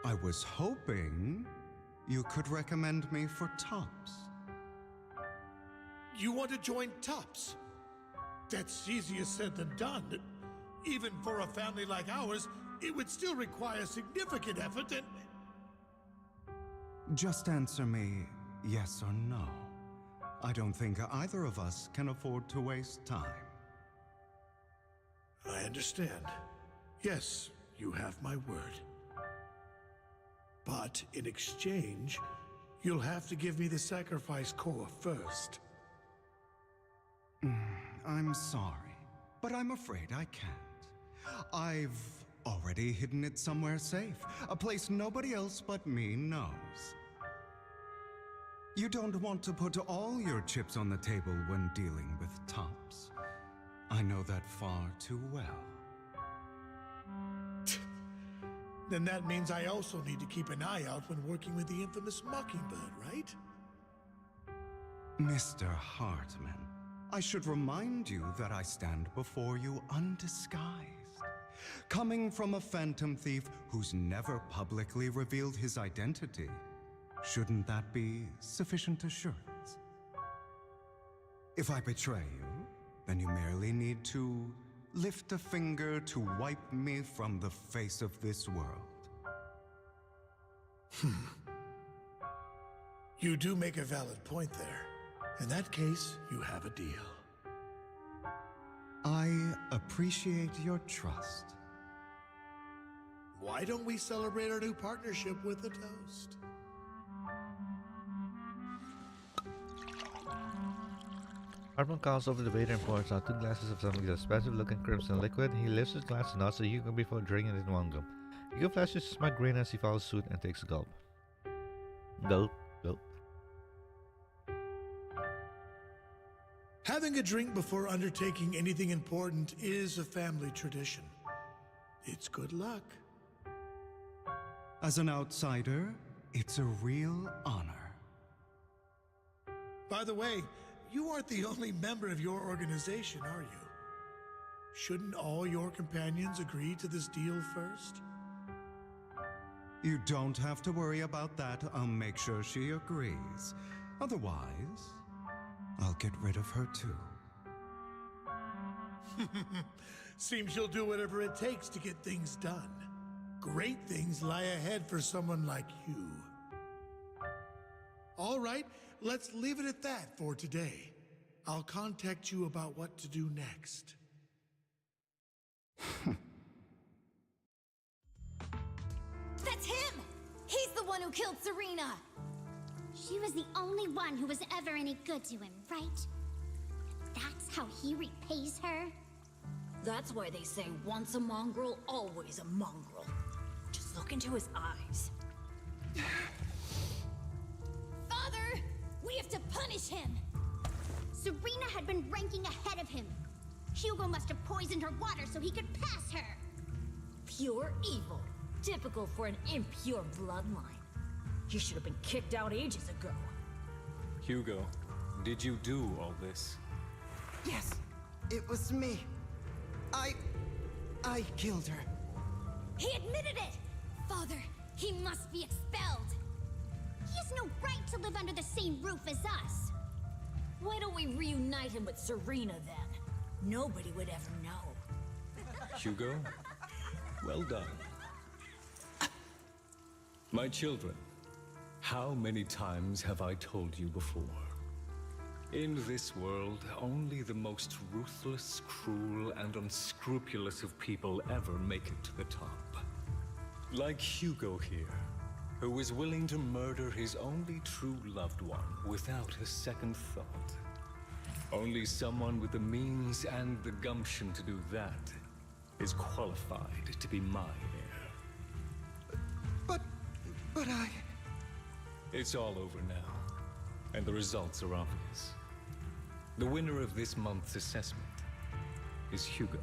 S9: I was hoping You could recommend me for tops.
S10: You want to join Tops? That's easier said than done. Even for a family like ours, it would still require significant effort and...
S9: Just answer me yes or no. I don't think either of us can afford to waste time.
S10: I understand. Yes, you have my word. But in exchange, you'll have to give me the sacrifice core first.
S9: I'm sorry, but I'm afraid I can't. I've already hidden it somewhere safe, a place nobody else but me knows. You don't want to put all your chips on the table when dealing with Tops. I know that far too well.
S10: Then that means I also need to keep an eye out when working with the infamous Mockingbird, right?
S9: Mr. Hartman, I should remind you that I stand before you undisguised. Coming from a phantom thief who's never publicly revealed his identity, shouldn't that be sufficient assurance? If I betray you, then you merely need to lift a finger to wipe me from the face of this world.
S10: You do make a valid point there. In that case, you have a deal.
S9: I appreciate your trust.
S10: Why don't we celebrate our new partnership with a toast?
S1: Hartman calls over the waiter and pours out 2 glasses of something expensive-looking crimson liquid. He lifts his glass and nods to Hugo before drinking it in one go. Hugo flashes a smug grin as he follows suit and takes a gulp. Gulp, gulp.
S10: Having a drink before undertaking anything important is a family tradition. It's good luck.
S9: As an outsider, it's a real honor.
S10: By the way, you aren't the only member of your organization, are you? Shouldn't all your companions agree to this deal first?
S9: You don't have to worry about that. I'll make sure she agrees. Otherwise, I'll get rid of her too.
S10: Seems you'll do whatever it takes to get things done. Great things lie ahead for someone like you. All right, let's leave it at that for today. I'll contact you about what to do next.
S8: That's him! He's the one who killed Serena!
S2: She was the only one who was ever any good to him, right? That's how he repays her?
S11: That's why they say once a mongrel, always a mongrel. Just look into his eyes.
S8: Father! We have to punish him!
S2: Serena had been ranking ahead of him. Hugo must have poisoned her water so he could pass her.
S11: Pure evil. Typical for an impure bloodline. You should have been kicked out ages ago.
S12: Hugo, did you do all this?
S13: Yes, it was me. I killed her.
S8: He admitted it! Father, he must be expelled!
S2: He has no right to live under the same roof as us.
S11: Why don't we reunite him with Serena then? Nobody would ever know.
S12: Hugo, well done. My children, how many times have I told you before? In this world, only the most ruthless, cruel, and unscrupulous of people ever make it to the top. Like Hugo here, who is willing to murder his only true loved one without a second thought. Only someone with the means and the gumption to do that is qualified to be my heir.
S13: But I...
S12: It's all over now, and the results are obvious. The winner of this month's assessment is Hugo.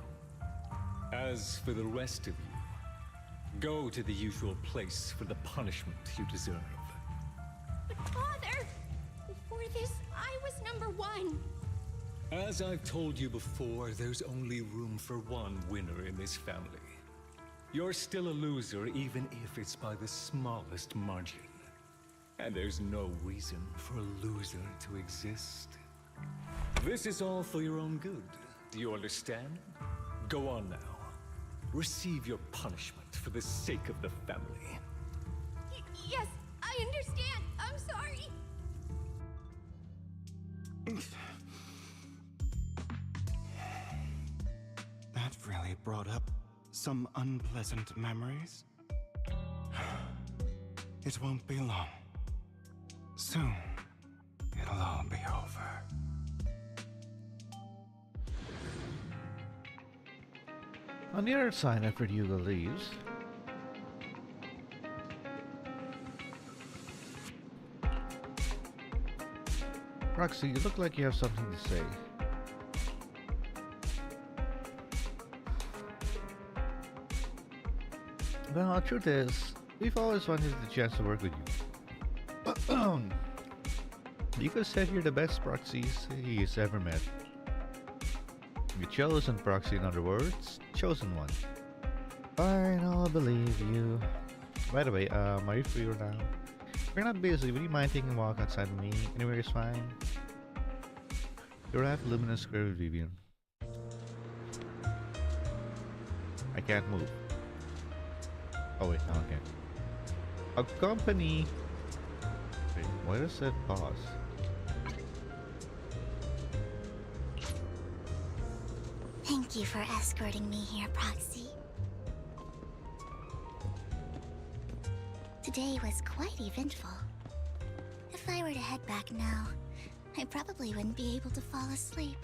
S12: As for the rest of you, go to the usual place for the punishment you deserve.
S2: But Father, before this, I was number 1.
S12: As I've told you before, there's only room for one winner in this family. You're still a loser, even if it's by the smallest margin. And there's no reason for a loser to exist. This is all for your own good. Do you understand? Go on now. Receive your punishment for the sake of the family.
S8: Yes, I understand. I'm sorry.
S9: That really brought up some unpleasant memories. It won't be long. Soon, it'll all be over.
S1: On the other side, after Hugo leaves, Roxy, you look like you have something to say. Well, the truth is, we've always wanted the chance to work with you. You said you're the best proxies he's ever met. You chosen proxy, in other words, chosen one. Fine, I'll believe you. By the way, are you free right now? If you're not busy, would you mind taking a walk outside with me? Anywhere is fine. You're at Luminous Square with Vivian. I can't move. Oh wait, now I can. Accompany. Wait, why does that pause?
S2: Thank you for escorting me here, Proxy. Today was quite eventful. If I were to head back now, I probably wouldn't be able to fall asleep.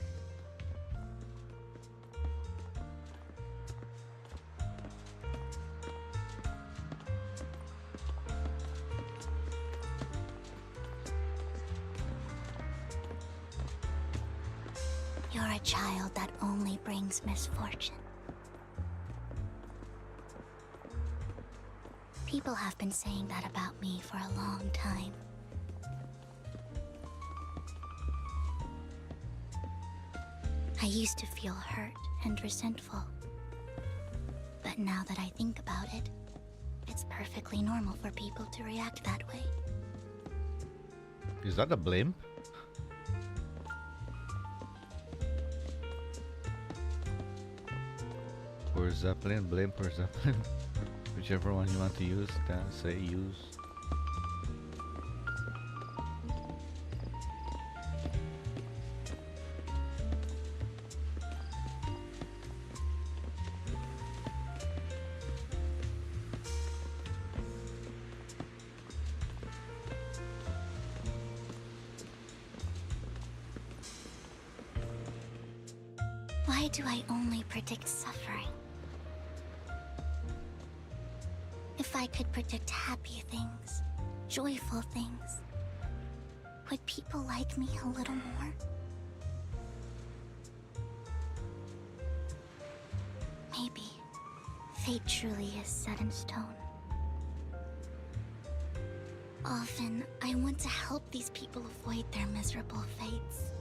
S2: You're a child that only brings misfortune. People have been saying that about me for a long time. I used to feel hurt and resentful. But now that I think about it, it's perfectly normal for people to react that way.
S1: Is that a blimp? Or Zeppelin, blimp or Zeppelin? Whichever one you want to use, say use.
S2: Why do I only predict suffering? If I could predict happy things, joyful things, would people like me a little more? Maybe fate truly is set in stone. Often, I want to help these people avoid their miserable fates.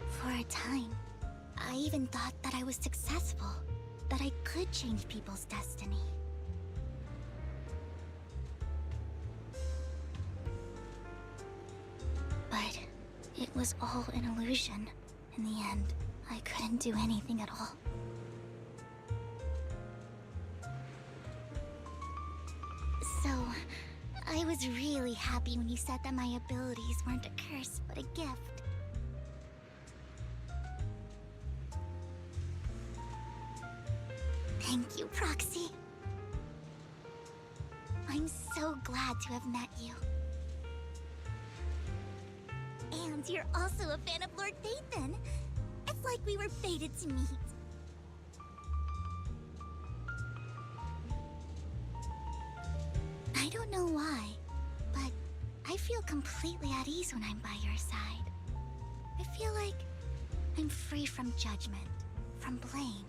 S2: For a time, I even thought that I was successful, that I could change people's destiny. But it was all an illusion. In the end, I couldn't do anything at all. So, I was really happy when you said that my abilities weren't a curse, but a gift. Thank you, Proxy. I'm so glad to have met you. And you're also a fan of Lord Phaethon. It's like we were fated to meet. I don't know why, but I feel completely at ease when I'm by your side. I feel like I'm free from judgment, from blame.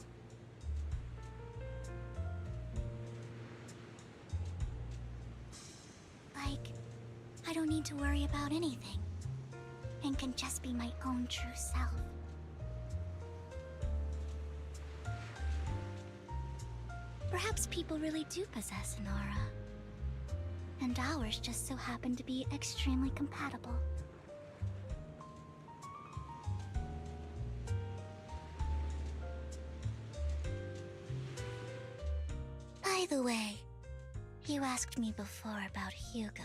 S2: Like, I don't need to worry about anything, and can just be my own true self. Perhaps people really do possess an aura. And ours just so happen to be extremely compatible. By the way, you asked me before about Hugo.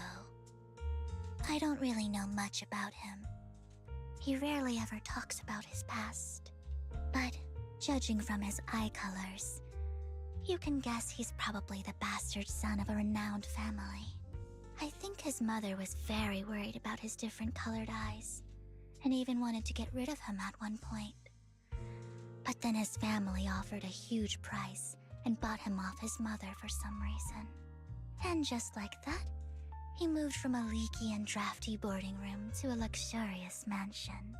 S2: I don't really know much about him. He rarely ever talks about his past. But judging from his eye colors, you can guess he's probably the bastard son of a renowned family. I think his mother was very worried about his different colored eyes, and even wanted to get rid of him at one point. But then his family offered a huge price and bought him off his mother for some reason. And just like that, he moved from a leaky and drafty boarding room to a luxurious mansion.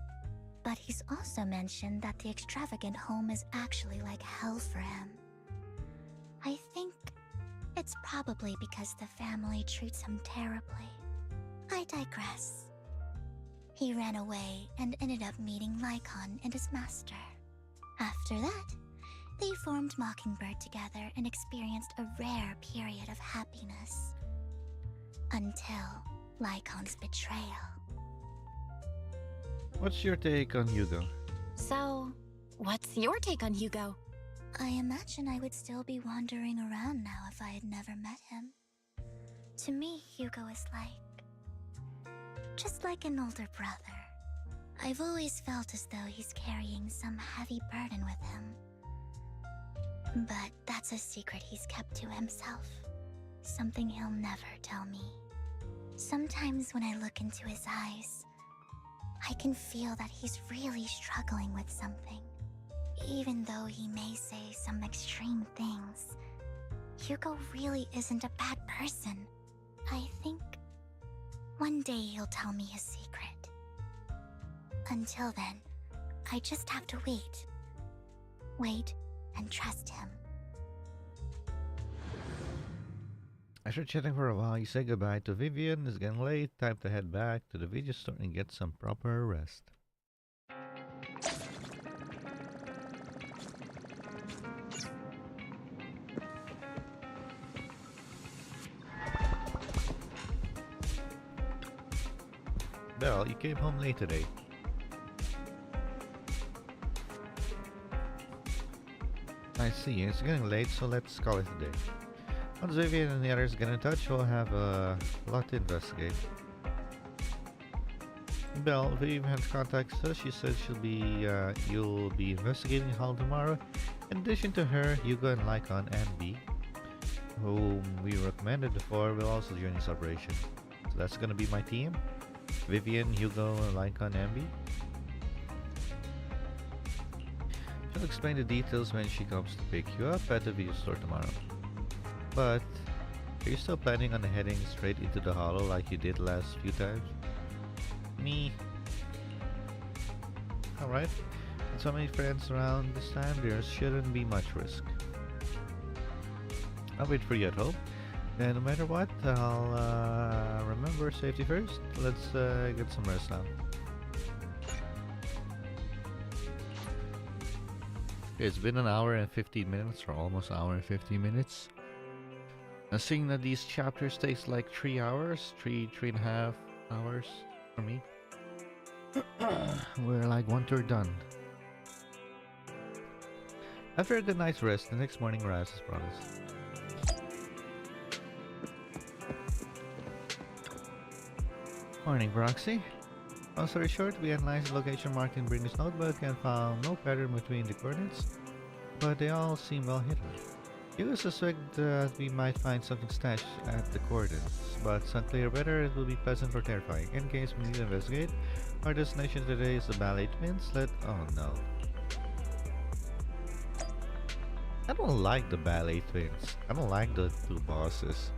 S2: But he's also mentioned that the extravagant home is actually like hell for him. I think it's probably because the family treats him terribly. I digress. He ran away and ended up meeting Lycon and his master. After that, they formed Mockingbird together and experienced a rare period of happiness. Until Lycon's betrayal.
S1: What's your take on Hugo?
S3: So, what's your take on Hugo?
S2: I imagine I would still be wandering around now if I had never met him. To me, Hugo is just like an older brother. I've always felt as though he's carrying some heavy burden with him. But that's a secret he's kept to himself. Something he'll never tell me. Sometimes when I look into his eyes, I can feel that he's really struggling with something. Even though he may say some extreme things, Hugo really isn't a bad person. I think one day he'll tell me his secret. Until then, I just have to wait. Wait and trust him.
S1: After chatting for a while, you say goodbye to Vivian. It's getting late. Time to head back to the video store and get some proper rest. Belle, you came home late today. I see, it's getting late, so let's call it a day. Once Vivian and the others get in touch, we'll have a lot to investigate. Belle, Vivian has contacted us. She said you'll be investigating Hall tomorrow. In addition to her, Hugo and Lycon and B, whom we recommended before, will also join this operation. So that's gonna be my team. Vivian, Hugo, Lycon, and B. She'll explain the details when she comes to pick you up at the video store tomorrow. But, are you still planning on heading straight into the hollow like you did last few times? Me. Alright, with so many friends around this time, there shouldn't be much risk. I'll wait for you at home. And no matter what, I'll remember safety first. Let's get some rest now. It's been an hour and 15 minutes, or almost an hour and 15 minutes. And seeing that these chapters takes like 3 hours, three and a half hours for me. We're like 1/3 done. After a good night's rest, the next morning arrives as promised. Morning, Proxy. Long story short, we analyzed the location marked in Britney's notebook and found no pattern between the coordinates, but they all seem well hidden. You suspect that we might find something stashed at the coordinates, but it's unclear whether it will be pleasant or terrifying. In case we need to investigate, our destination today is the Ballet Twins. Oh no. I don't like the Ballet Twins. I don't like the two bosses.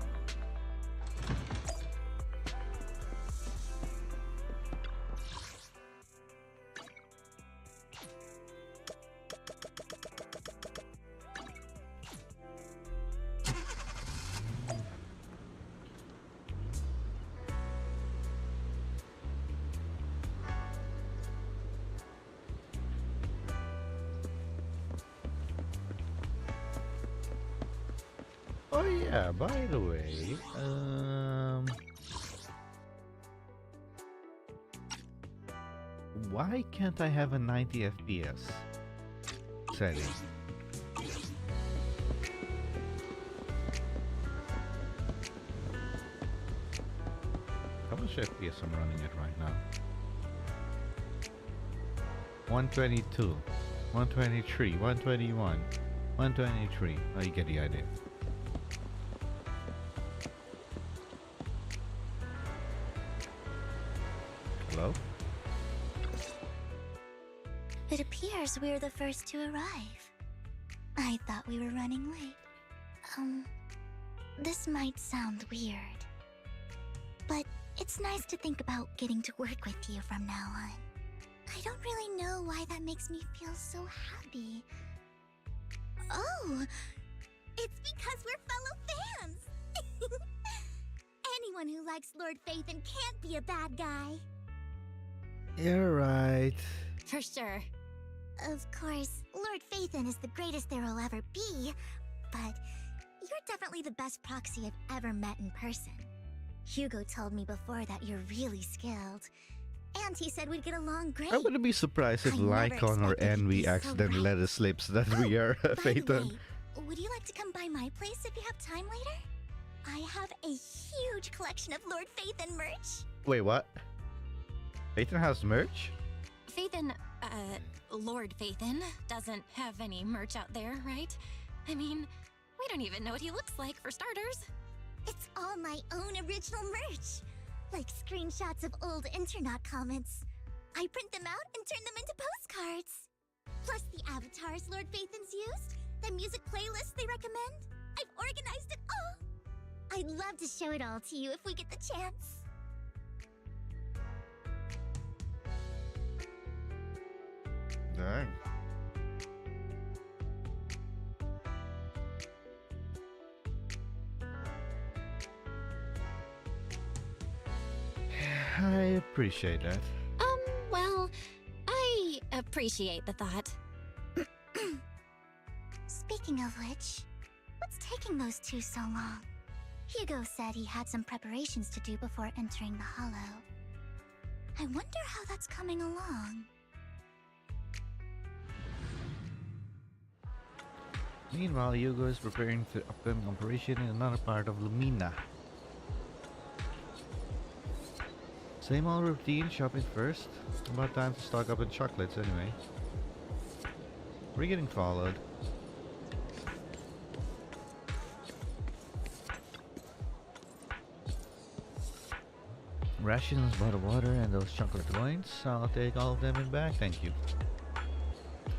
S1: Oh yeah, by the way, why can't I have a 90 FPS setting? How much FPS I'm running at right now? 122, 123, 121, 123. Oh, you get the idea. Hello?
S2: It appears we're the first to arrive. I thought we were running late. This might sound weird, but it's nice to think about getting to work with you from now on. I don't really know why that makes me feel so happy. Oh, it's because we're fellow fans! Anyone who likes Lord Phaethon can't be a bad guy.
S1: You're right.
S2: For sure. Of course, Lord Phaethon is the greatest there will ever be, but you're definitely the best proxy I've ever met in person. Hugo told me before that you're really skilled, and he said we'd get along great.
S1: I wouldn't be surprised if Lycon or Envy accidentally let us slip so that we are Phaethon.
S2: Would you like to come by my place if you have time later? I have a huge collection of Lord Phaethon merch.
S1: Wait, what? Phaethon has merch?
S3: Phaethon, Lord Phaethon doesn't have any merch out there, right? I mean, we don't even know what he looks like, for starters.
S2: It's all my own original merch. Like screenshots of old Internet comments. I print them out and turn them into postcards. Plus the avatars Lord Phaethon's used, the music playlists they recommend. I've organized it all. I'd love to show it all to you if we get the chance.
S1: Dang. I appreciate that.
S3: Well, I appreciate the thought.
S2: Speaking of which, what's taking those two so long? Hugo said he had some preparations to do before entering the Hollow. I wonder how that's coming along.
S1: Meanwhile, Hugo is preparing for the upcoming operation in another part of Lumina. Same old routine, shopping first. About time to stock up on chocolates anyway. We're getting followed. Rations, bottled water, and those chocolate coins. I'll take all of them in bag, thank you.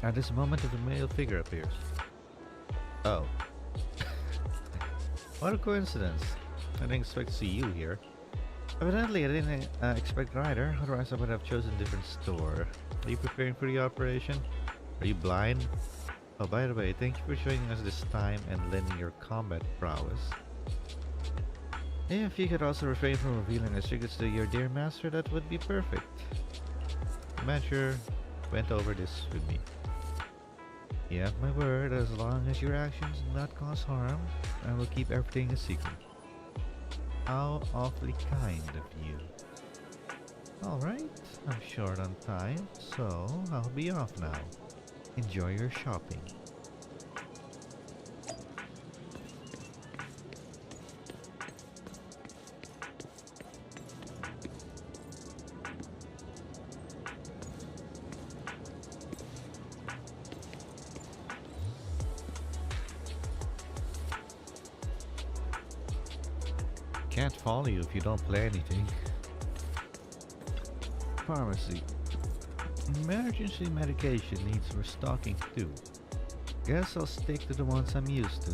S1: At this moment, the male figure appears. Oh. What a coincidence. I didn't expect to see you here. Evidently, I didn't expect Ryder, otherwise I would have chosen a different store. Are you preparing for the operation? Are you blind? Oh, by the way, thank you for joining us this time and lending your combat prowess. If you could also refrain from revealing the secrets to your dear master, that would be perfect. The manager went over this with me. You have my word, as long as your actions do not cause harm, I will keep everything a secret. How awfully kind of you. Alright, I'm short on time, so I'll be off now. Enjoy your shopping. Can't follow you if you don't play anything. Pharmacy. Emergency medication needs restocking too. Guess I'll stick to the ones I'm used to.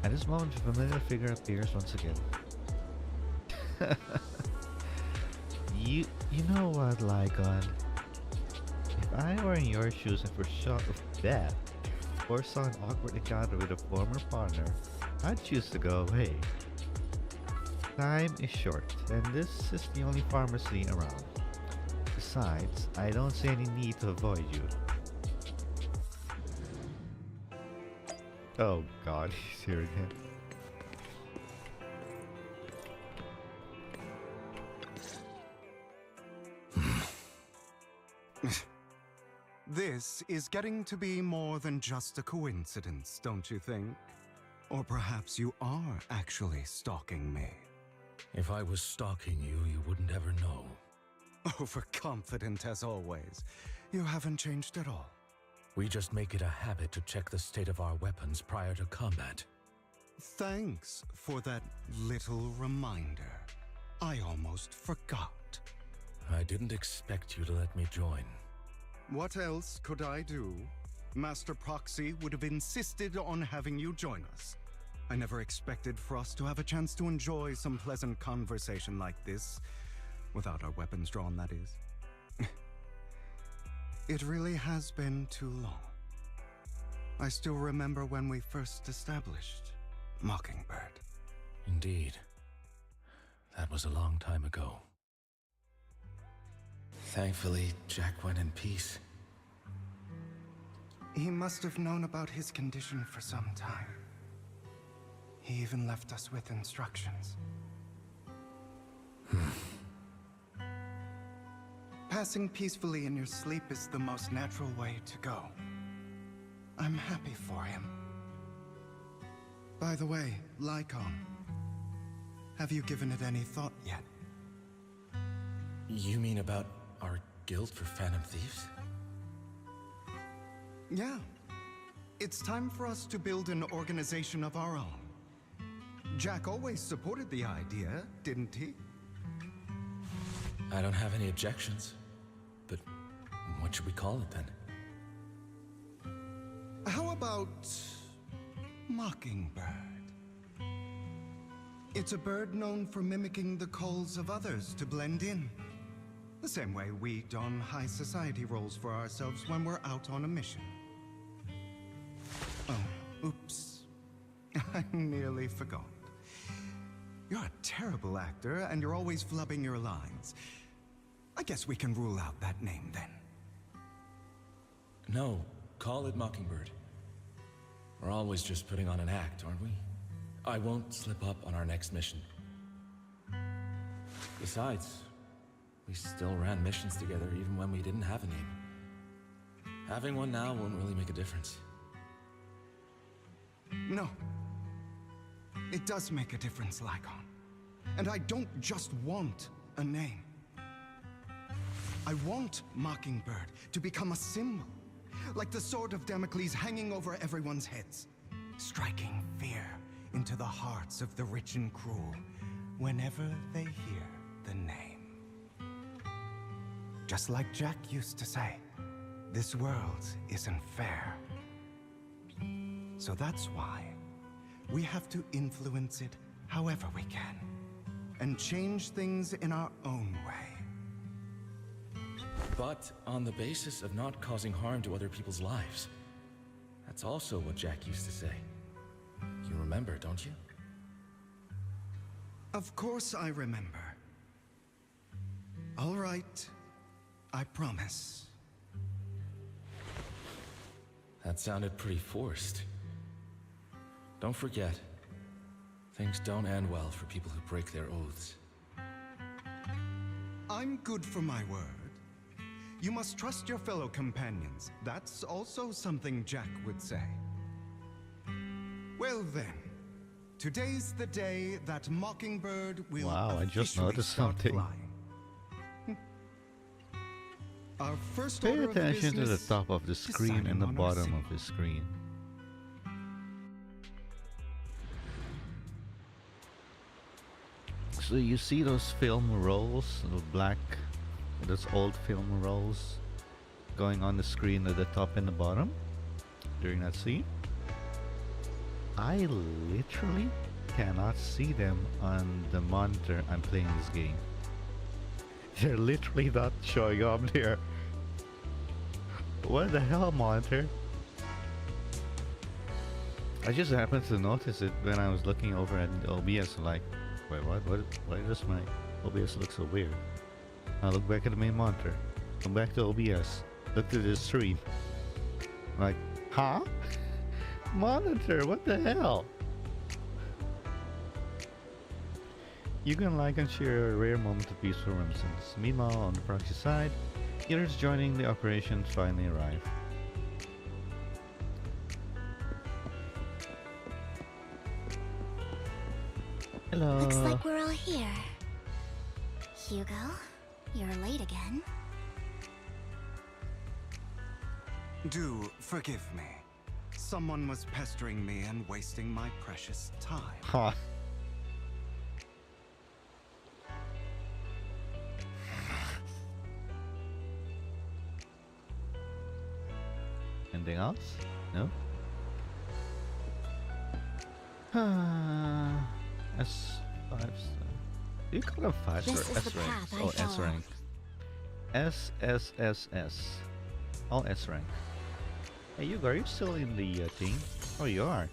S1: At this moment, a familiar figure appears once again. You know what, Lycon? If I were in your shoes and foresaw an awkward encounter with a former partner, I'd choose to go away. Time is short, and this is the only pharmacy around. Besides, I don't see any need to avoid you. Oh god, he's here again.
S9: This is getting to be more than just a coincidence, don't you think? Or perhaps you are actually stalking me.
S14: If I was stalking you, you wouldn't ever know.
S9: Overconfident as always. You haven't changed at all.
S14: We just make it a habit to check the state of our weapons prior to combat.
S9: Thanks for that little reminder. I almost forgot.
S14: I didn't expect you to let me join.
S9: What else could I do? Master Proxy would have insisted on having you join us. I never expected for us to have a chance to enjoy some pleasant conversation like this. Without our weapons drawn, that is. It really has been too long. I still remember when we first established Mockingbird.
S14: Indeed. That was a long time ago. Thankfully, Jack went in peace.
S9: He must have known about his condition for some time. He even left us with instructions. Passing peacefully in your sleep is the most natural way to go. I'm happy for him. By the way, Lycon, have you given it any thought yet?
S14: You mean about our guild for Phantom Thieves?
S9: Yeah. It's time for us to build an organization of our own. Jack always supported the idea, didn't he?
S14: I don't have any objections. But what should we call it then?
S9: How about Mockingbird? It's a bird known for mimicking the calls of others to blend in. The same way we don high society roles for ourselves when we're out on a mission. Oh, oops. I nearly forgot. You're a terrible actor, and you're always flubbing your lines. I guess we can rule out that name, then.
S14: No, call it Mockingbird. We're always just putting on an act, aren't we? I won't slip up on our next mission. Besides, we still ran missions together even when we didn't have a name. Having one now won't really make a difference.
S9: No. It does make a difference, Lycon. And I don't just want a name. I want Mockingbird to become a symbol, like the sword of Damocles hanging over everyone's heads, striking fear into the hearts of the rich and cruel whenever they hear the name. Just like Jack used to say, this world isn't fair. So that's why we have to influence it however we can, and change things in our own way.
S14: But on the basis of not causing harm to other people's lives. That's also what Jack used to say. You remember, don't you?
S9: Of course I remember. All right, I promise.
S14: That sounded pretty forced. Don't forget, things don't end well for people who break their oaths.
S9: I'm good for my word. You must trust your fellow companions. That's also something Jack would say. Well then, today's the day that Mockingbird will
S1: Wow, I just
S9: officially
S1: noticed
S9: start
S1: something.
S9: flying. Our first
S1: Pay
S9: order of
S1: attention to the
S9: business
S1: top of the
S9: is
S1: screen
S9: signing
S1: and the
S9: on our
S1: bottom
S9: symbol.
S1: of the screen. So you see those film rolls, those black, those old film rolls going on the screen at the top and the bottom during that scene? I literally cannot see them on the monitor I'm playing this game. They're literally not showing up there. What the hell, monitor? I just happened to notice it when I was looking over at the OBS, like, wait, what? Why does my OBS look so weird? I look back at the main monitor, come back to OBS, look to the stream, like, huh? monitor. What the hell? You can like and share a rare moment of peace for reminiscence. Meanwhile, on the proxy side, eaters joining the operation finally arrive. Hello.
S2: Looks like we're all here. Hugo, you're late again.
S9: Do forgive me. Someone was pestering me and wasting my precious time.
S1: Huh. Anything else? No? S5 star. Do you call them 5
S2: This
S1: or
S2: is the
S1: S rank?
S2: path I
S1: Oh, S
S2: follow.
S1: rank. S. All S rank. Hey, Hugo, are you still in the team? Oh, you are.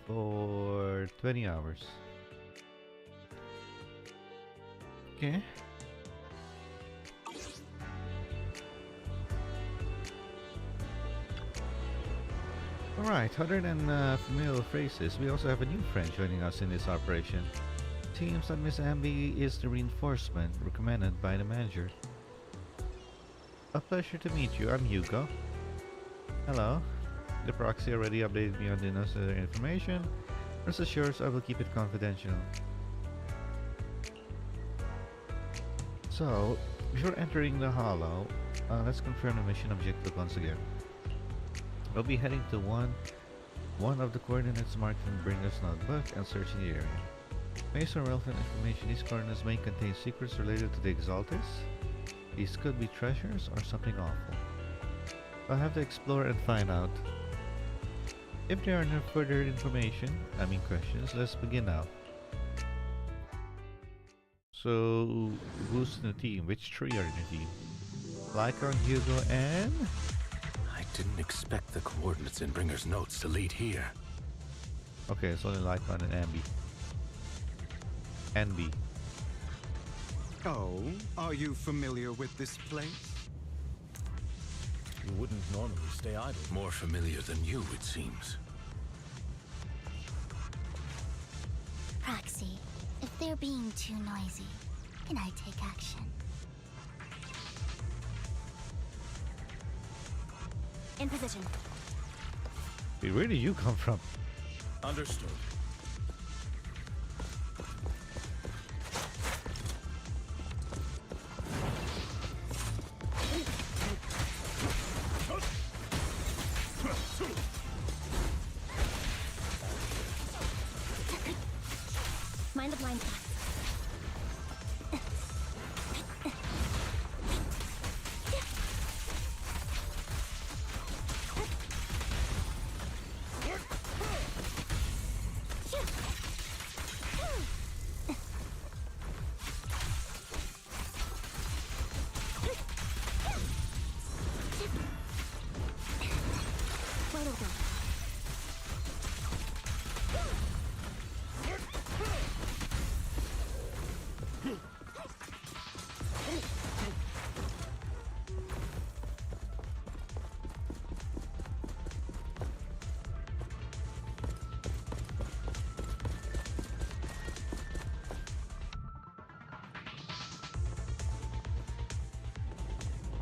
S1: For 20 hours. Okay. Alright, other than familiar faces, we also have a new friend joining us in this operation. Seems that Miss Ambi is the reinforcement recommended by the manager. A pleasure to meet you, I'm Hugo. Hello. The proxy already updated me on the necessary information. Rest assured, I will keep it confidential. So, before entering the Hollow, let's confirm the mission objective once again. We'll be heading to one of the coordinates marked in Bringer's notebook and searching the area. Based on relevant information, these coordinates may contain secrets related to the Exaltis. These could be treasures or something awful. I'll have to explore and find out. If there are no further questions, let's begin now. So, who's in the team? Which three are in the team? Lycon, Hugo, and...
S14: I didn't expect the coordinates in Bringer's notes to lead here.
S1: Okay, it's only Lycon and Ambi. Ambi.
S9: Oh, are you familiar with this place?
S14: You wouldn't normally stay idle. More familiar than you, it seems.
S2: Proxy, if they're being too noisy, can I take action? In position.
S1: Where did you come from?
S14: Understood.
S2: Mind the blind spot.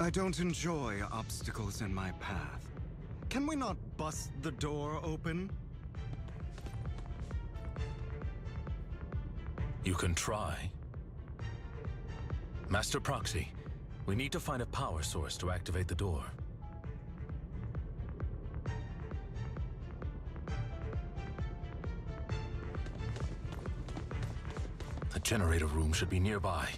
S9: I don't enjoy obstacles in my path. Can we not bust the door open?
S14: You can try. Master Proxy, we need to find a power source to activate the door. The generator room should be nearby.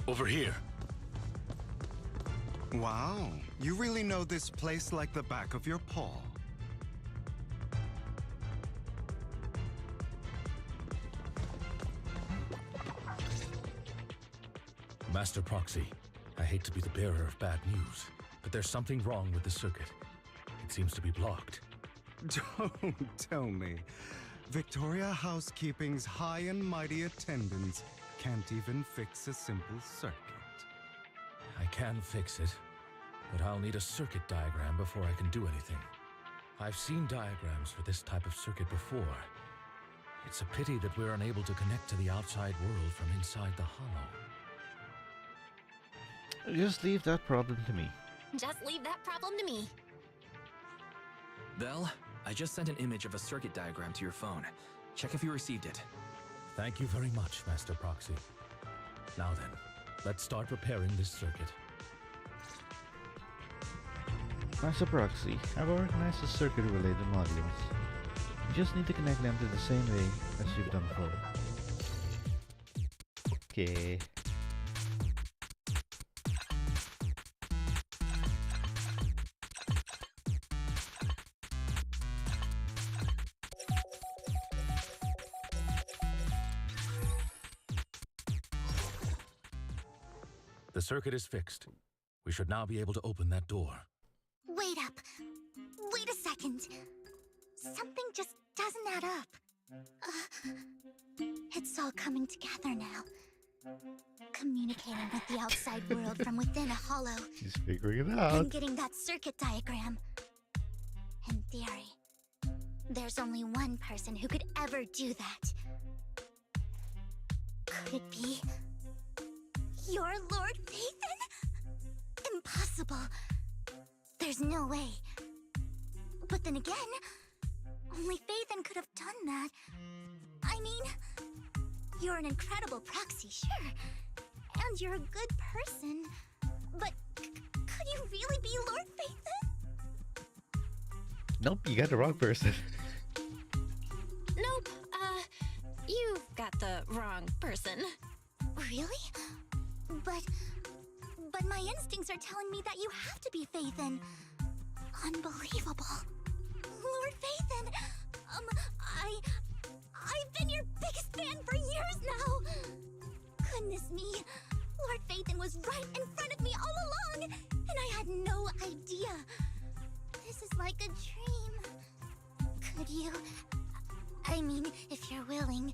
S14: Over here.
S9: Wow, you really know this place like the back of your paw.
S14: Master Proxy, I hate to be the bearer of bad news, but there's something wrong with the circuit. It seems to be blocked.
S9: Don't tell me. Victoria Housekeeping's high and mighty attendants can't even fix a simple circuit.
S14: I can fix it. but I'll need a circuit diagram before I can do anything. I've seen diagrams for this type of circuit before. It's a pity that we're unable to connect to the outside world from inside the hollow.
S1: Just leave that problem to me.
S3: Just leave that problem to me.
S15: Belle, I just sent an image of a circuit diagram to your phone. Check if you received it.
S14: Thank you very much, Master Proxy. Now then, let's start repairing this circuit.
S1: Master Proxy, I've organized the circuit-related modules. You just need to connect them to the same way as you've done before. Okay.
S14: The circuit is fixed. We should now be able to open that door.
S2: Wait up. Wait a second. Something just doesn't add up. It's all coming together now. Communicating with the outside world from within a hollow.
S1: She's figuring it out.
S2: And getting that circuit diagram. In theory, there's only one person who could ever do that. Could it be your Lord Phaethon? Impossible. There's no way. But then again, only Phaethon could have done that. I mean, you're an incredible proxy, sure. And you're a good person. But could you really be Lord Phaethon?
S1: Nope, you got the wrong person.
S3: Nope, you've got the wrong person.
S2: Really? But my instincts are telling me that you have to be Phaethon. Unbelievable. Lord Phaethon, I've been your biggest fan for years now. Goodness me, Lord Phaethon was right in front of me all along, and I had no idea. This is like a dream. Could you, I mean, if you're willing,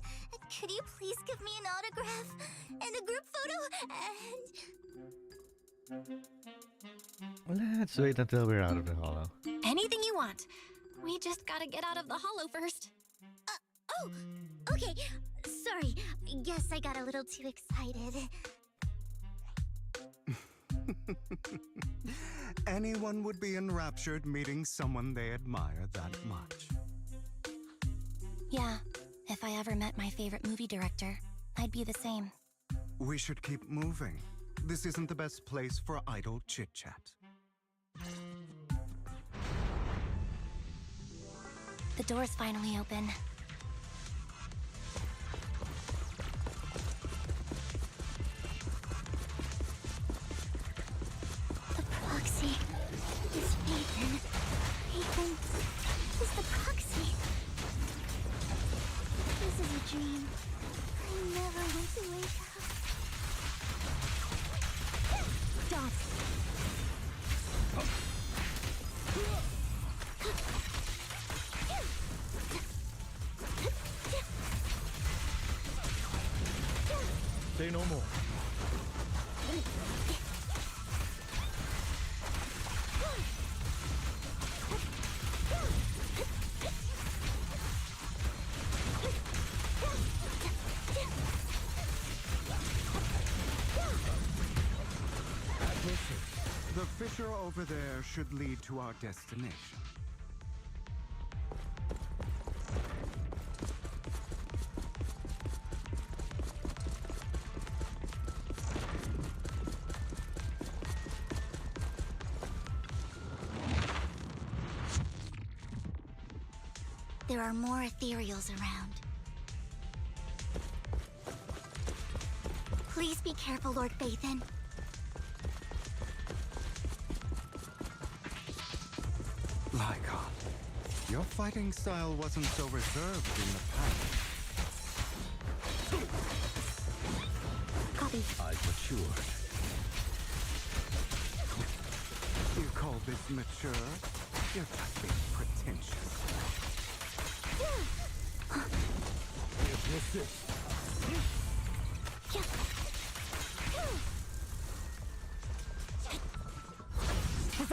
S2: could you please give me an autograph and a group photo and...
S1: Let's wait until we're out of the hollow.
S3: Anything you want. We just gotta get out of the hollow first.
S2: Oh, okay. Sorry, guess I got a little too excited.
S9: Anyone would be enraptured meeting someone they admire that much.
S3: Yeah, if I ever met my favorite movie director, I'd be the same.
S9: We should keep moving. This isn't the best place for idle chit-chat.
S3: The door's finally open.
S2: The proxy is Phaethon. Phaethon is the proxy. This is a dream. I never want to wake up. Stop.
S14: Say no more.
S9: The fissure over there should lead to our destination.
S2: There are more ethereals around. Please be careful, Lord Phaethon.
S9: Lycon, your fighting style wasn't so reserved in the past.
S2: Copy.
S14: I've matured.
S9: You call this mature? You're just being pretentious.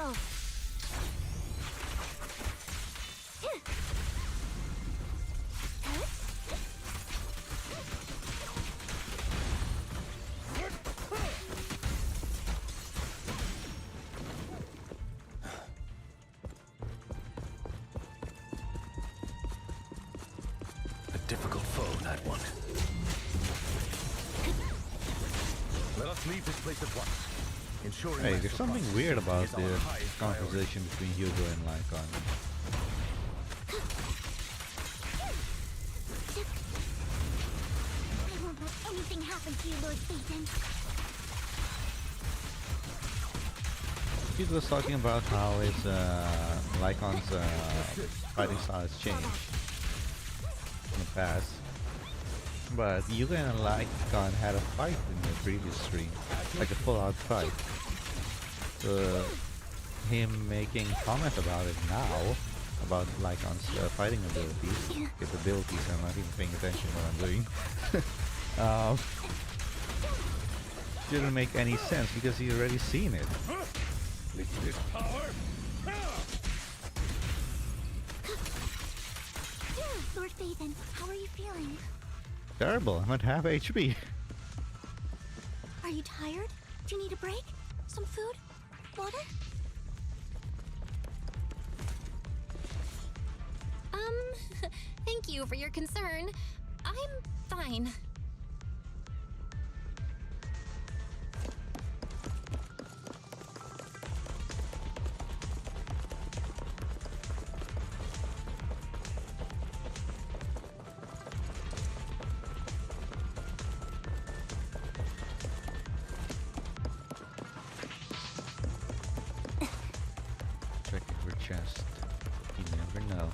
S2: Go.
S14: A difficult foe, that one. Let us leave this place at once. Ensuring
S1: Hey,
S14: Master
S1: there's something
S14: Proxy
S1: weird about
S14: is our
S1: the
S14: highest
S1: conversation between Hugo and Lycon.
S2: I won't let anything happen to you, Lord Satan.
S1: Hugo was talking about how his Lycon's fighting style has changed in the past. But Yuga and Lycon had a fight in the previous stream, like a full-out fight. So him making comment about it now, about Lycon's fighting abilities, capabilities, I'm not even paying attention to what I'm doing, didn't make any sense because he already seen it.
S14: This power.
S2: Lord Phaethon, how are you feeling?
S1: Terrible, I'm at half HP.
S2: Are you tired? Do you need a break? Some food? Water?
S3: Thank you for your concern. I'm fine.
S1: Checking her chest. You never know.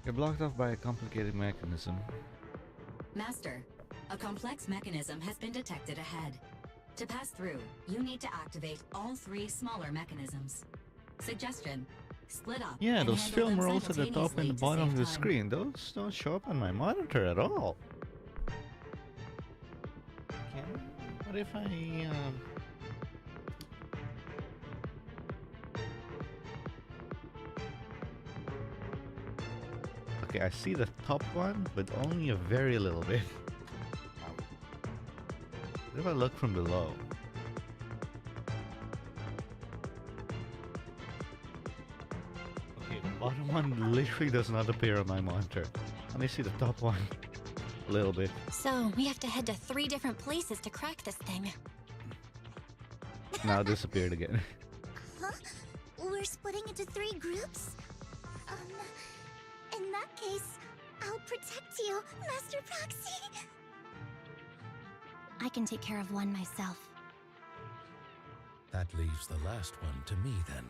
S1: You're blocked off by a complicated mechanism.
S16: Master, a complex mechanism has been detected ahead. To pass through, you need to activate all 3 smaller mechanisms. Suggestion: split up.
S1: Yeah,
S16: and
S1: those
S16: handle
S1: film
S16: them
S1: rolls at the top and the
S16: simultaneously to
S1: bottom of
S16: save
S1: the
S16: time.
S1: screen, those don't show up on my monitor at all. What if I Okay, I see the top one, but only a very little bit. What if I look from below? Okay, the bottom one literally does not appear on my monitor. Let me see the top one. A little bit.
S3: So, we have to head to 3 different places to crack this thing.
S1: Now it disappeared again.
S2: Huh? We're splitting into 3 groups? In that case, I'll protect you, Master Proxy. I can take care of one myself.
S14: That leaves the last one to me then.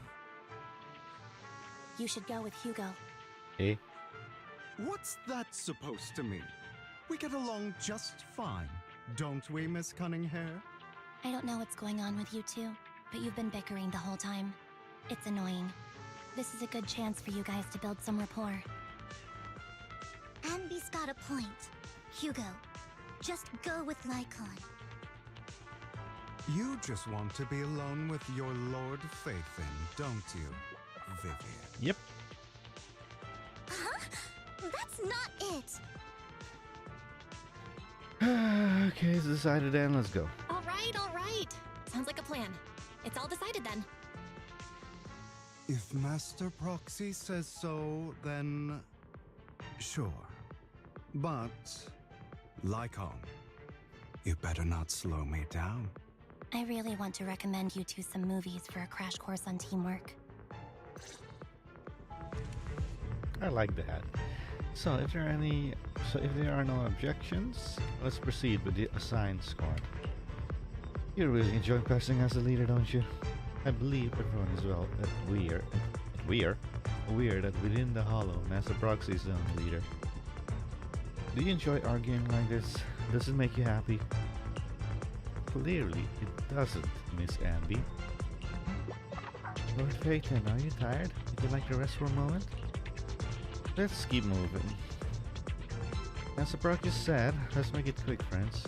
S2: You should go with Hugo.
S1: Eh?
S9: What's that supposed to mean? We get along just fine, don't we, Miss Cunninghair?
S2: I don't know what's going on with you two, but you've been bickering the whole time. It's annoying. This is a good chance for you guys to build some rapport. Anby's got a point. Hugo, just go with Lycon.
S9: You just want to be alone with your Lord Phaethon, don't you, Vivian?
S1: Yep.
S2: Huh? That's not it!
S1: Okay, it's decided then, let's go.
S3: All right. Sounds like a plan. It's all decided then.
S9: If Master Proxy says so, then sure. But, Lycon, you better not slow me down.
S2: I really want to recommend you two some movies for a crash course on teamwork.
S1: I like that. So if there are no objections, let's proceed with the assigned squad. You really enjoy passing as a leader, don't you? I believe everyone is well that we're aware that within the Hollow, Master Proxy is the only leader. Do you enjoy arguing like this? Does it make you happy? Clearly, it doesn't, Miss Amby. Lord Phaethon, are you tired? Would you like to rest for a moment? Let's keep moving. As the Brock just said, let's make it quick, friends.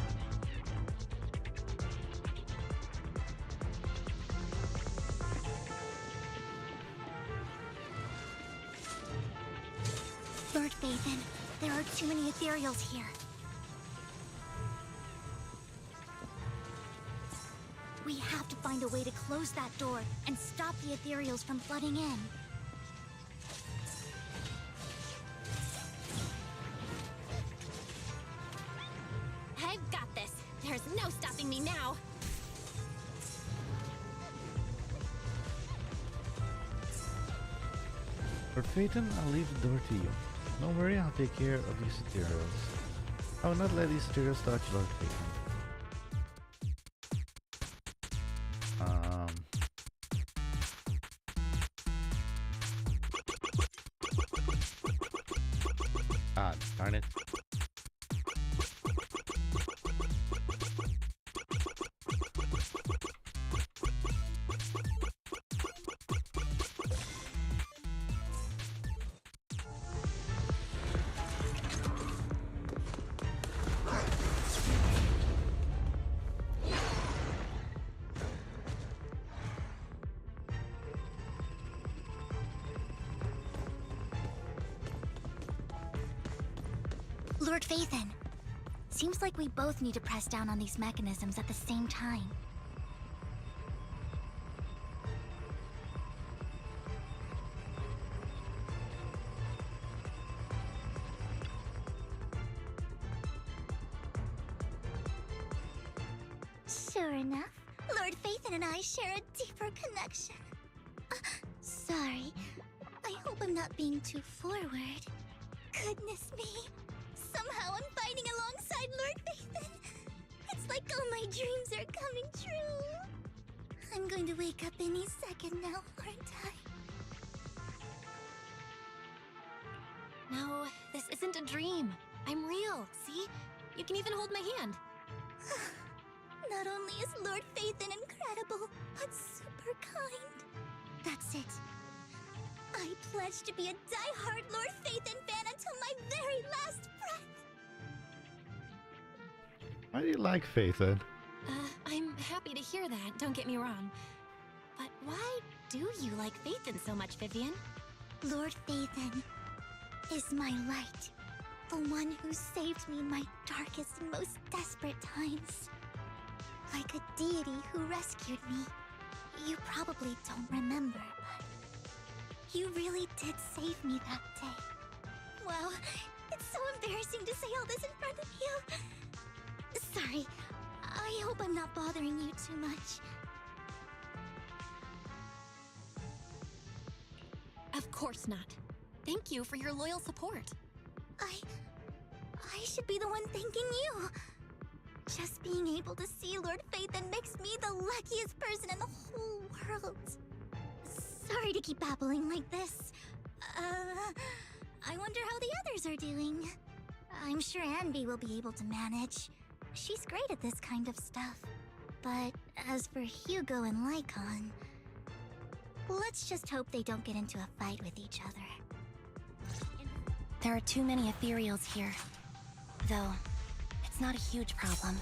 S2: Lord Phaethon, there are too many ethereals here. We have to find a way to close that door and stop the ethereals from flooding in.
S3: I've got this. There's no stopping me now.
S1: Lord Phaethon, I'll leave the door to you. Don't worry, I'll take care of these ethereals. I will not let these ethereals touch Lord Phaethon. Ah, darn it.
S2: Lord Phaethon, seems like we both need to press down on these mechanisms at the same time. Sure enough, Lord Phaethon and I share a deeper connection. Sorry, I hope I'm not being too forward. Goodness me. Somehow I'm fighting alongside Lord Phaethon. It's like all my dreams are coming true. I'm going to wake up any second now, aren't I?
S3: No, this isn't a dream. I'm real, see? You can even hold my hand.
S2: Not only is Lord Phaethon incredible, but super kind. That's it. I pledge to be a die-hard Lord Phaethon fan until my very last breath.
S1: Why do you like Phaethon?
S3: I'm happy to hear that, don't get me wrong. But why do you like Phaethon so much, Vivian?
S2: Lord Phaethon is my light. The one who saved me in my darkest and most desperate times. Like a deity who rescued me. You probably don't remember, but you really did save me that day. Wow, it's so embarrassing to say all this in front of you. Sorry, I hope I'm not bothering you too much.
S3: Of course not. Thank you for your loyal support.
S2: I should be the one thanking you. Just being able to see Lord Phaethon makes me the luckiest person in the whole world. Sorry to keep babbling like this. I wonder how the others are doing. I'm sure Anby will be able to manage. She's great at this kind of stuff. But as for Hugo and Lycon, let's just hope they don't get into a fight with each other.
S3: There are too many ethereals here. Though, it's not a huge problem.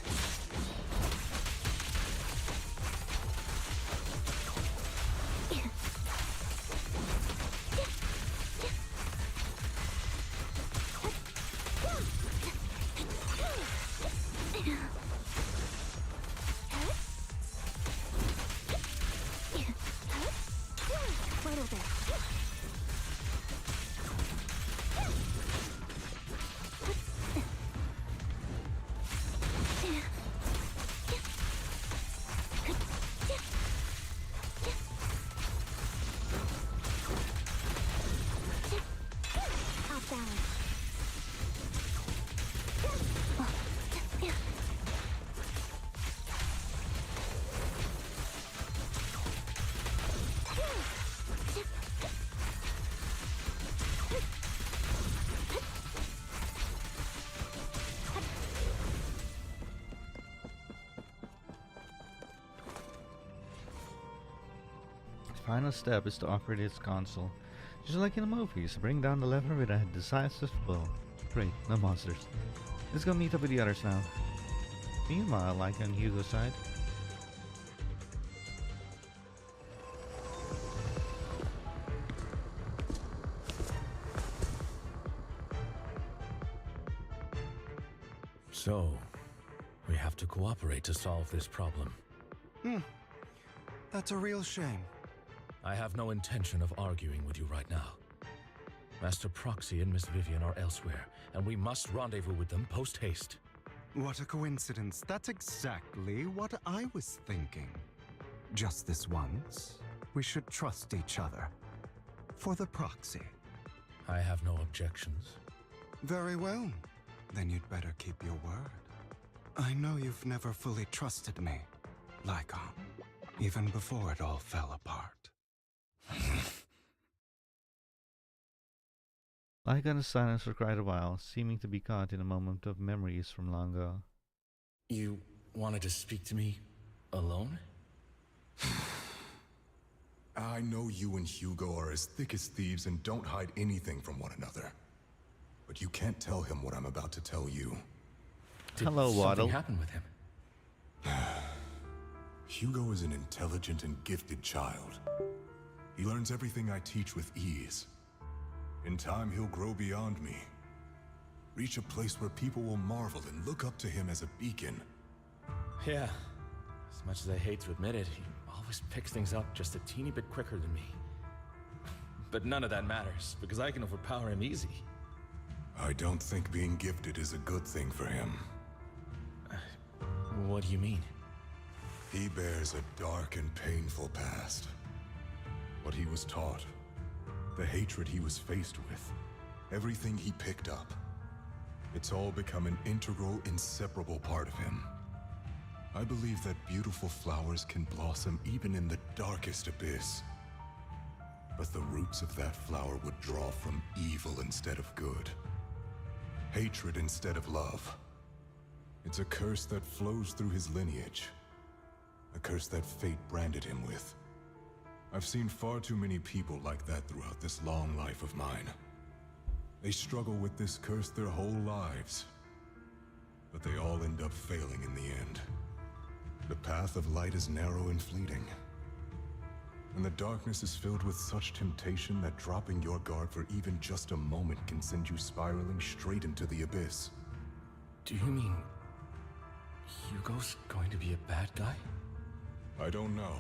S1: Final step is to operate its console. Just like in the movies, bring down the lever with a decisive blow. Great, no monsters. Let's go meet up with the others now. Meanwhile, like on Hugo's side.
S14: So, we have to cooperate to solve this problem.
S9: That's a real shame.
S14: I have no intention of arguing with you right now. Master Proxy and Miss Vivian are elsewhere, and we must rendezvous with them post-haste.
S9: What a coincidence. That's exactly what I was thinking. Just this once, we should trust each other. For the proxy.
S14: I have no objections.
S9: Very well. Then you'd better keep your word. I know you've never fully trusted me, Lycon, even before it all fell apart.
S1: Lycon is silent for quite a while, seeming to be caught in a moment of memories from long ago.
S14: You wanted to speak to me alone?
S17: I know you and Hugo are as thick as thieves and don't hide anything from one another. But you can't tell him what I'm about to tell you.
S1: Hello, Waddle.
S14: Something happened with him?
S17: Hugo is an intelligent and gifted child. He learns everything I teach with ease. In time, he'll grow beyond me. Reach a place where people will marvel and look up to him as a beacon.
S14: Yeah. As much as I hate to admit it, he always picks things up just a teeny bit quicker than me. But none of that matters, because I can overpower him easy.
S17: I don't think being gifted is a good thing for him.
S14: What do you mean?
S17: He bears a dark and painful past. What he was taught, the hatred he was faced with, everything he picked up. It's all become an integral, inseparable part of him. I believe that beautiful flowers can blossom even in the darkest abyss. But the roots of that flower would draw from evil instead of good. Hatred instead of love. It's a curse that flows through his lineage. A curse that fate branded him with. I've seen far too many people like that throughout this long life of mine. They struggle with this curse their whole lives. But they all end up failing in the end. The path of light is narrow and fleeting. And the darkness is filled with such temptation that dropping your guard for even just a moment can send you spiraling straight into the abyss.
S14: Do you mean Hugo's going to be a bad guy?
S17: I don't know.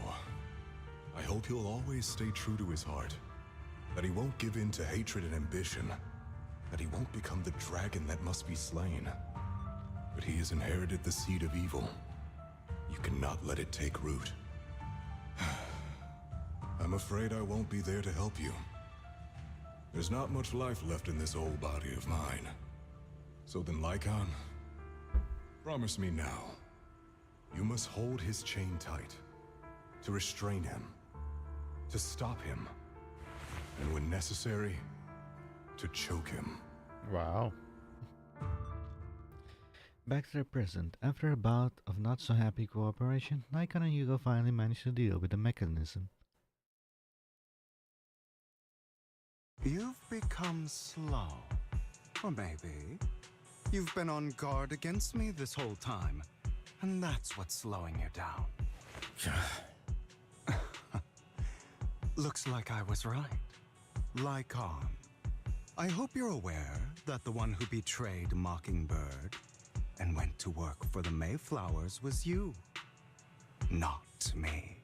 S17: I hope he'll always stay true to his heart. That he won't give in to hatred and ambition. That he won't become the dragon that must be slain. But he has inherited the seed of evil. You cannot let it take root. I'm afraid I won't be there to help you. There's not much life left in this old body of mine. So then, Lycon, promise me now. You must hold his chain tight. To restrain him. To stop him. And when necessary, to choke him.
S1: Wow. Back to the present. After a bout of not-so-happy cooperation, Lycon and Hugo finally managed to deal with the mechanism.
S9: You've become slow. Or maybe you've been on guard against me this whole time, and that's what's slowing you down. Looks like I was right. Lycon, I hope you're aware that the one who betrayed Mockingbird and went to work for the Mayflowers was you. Not me.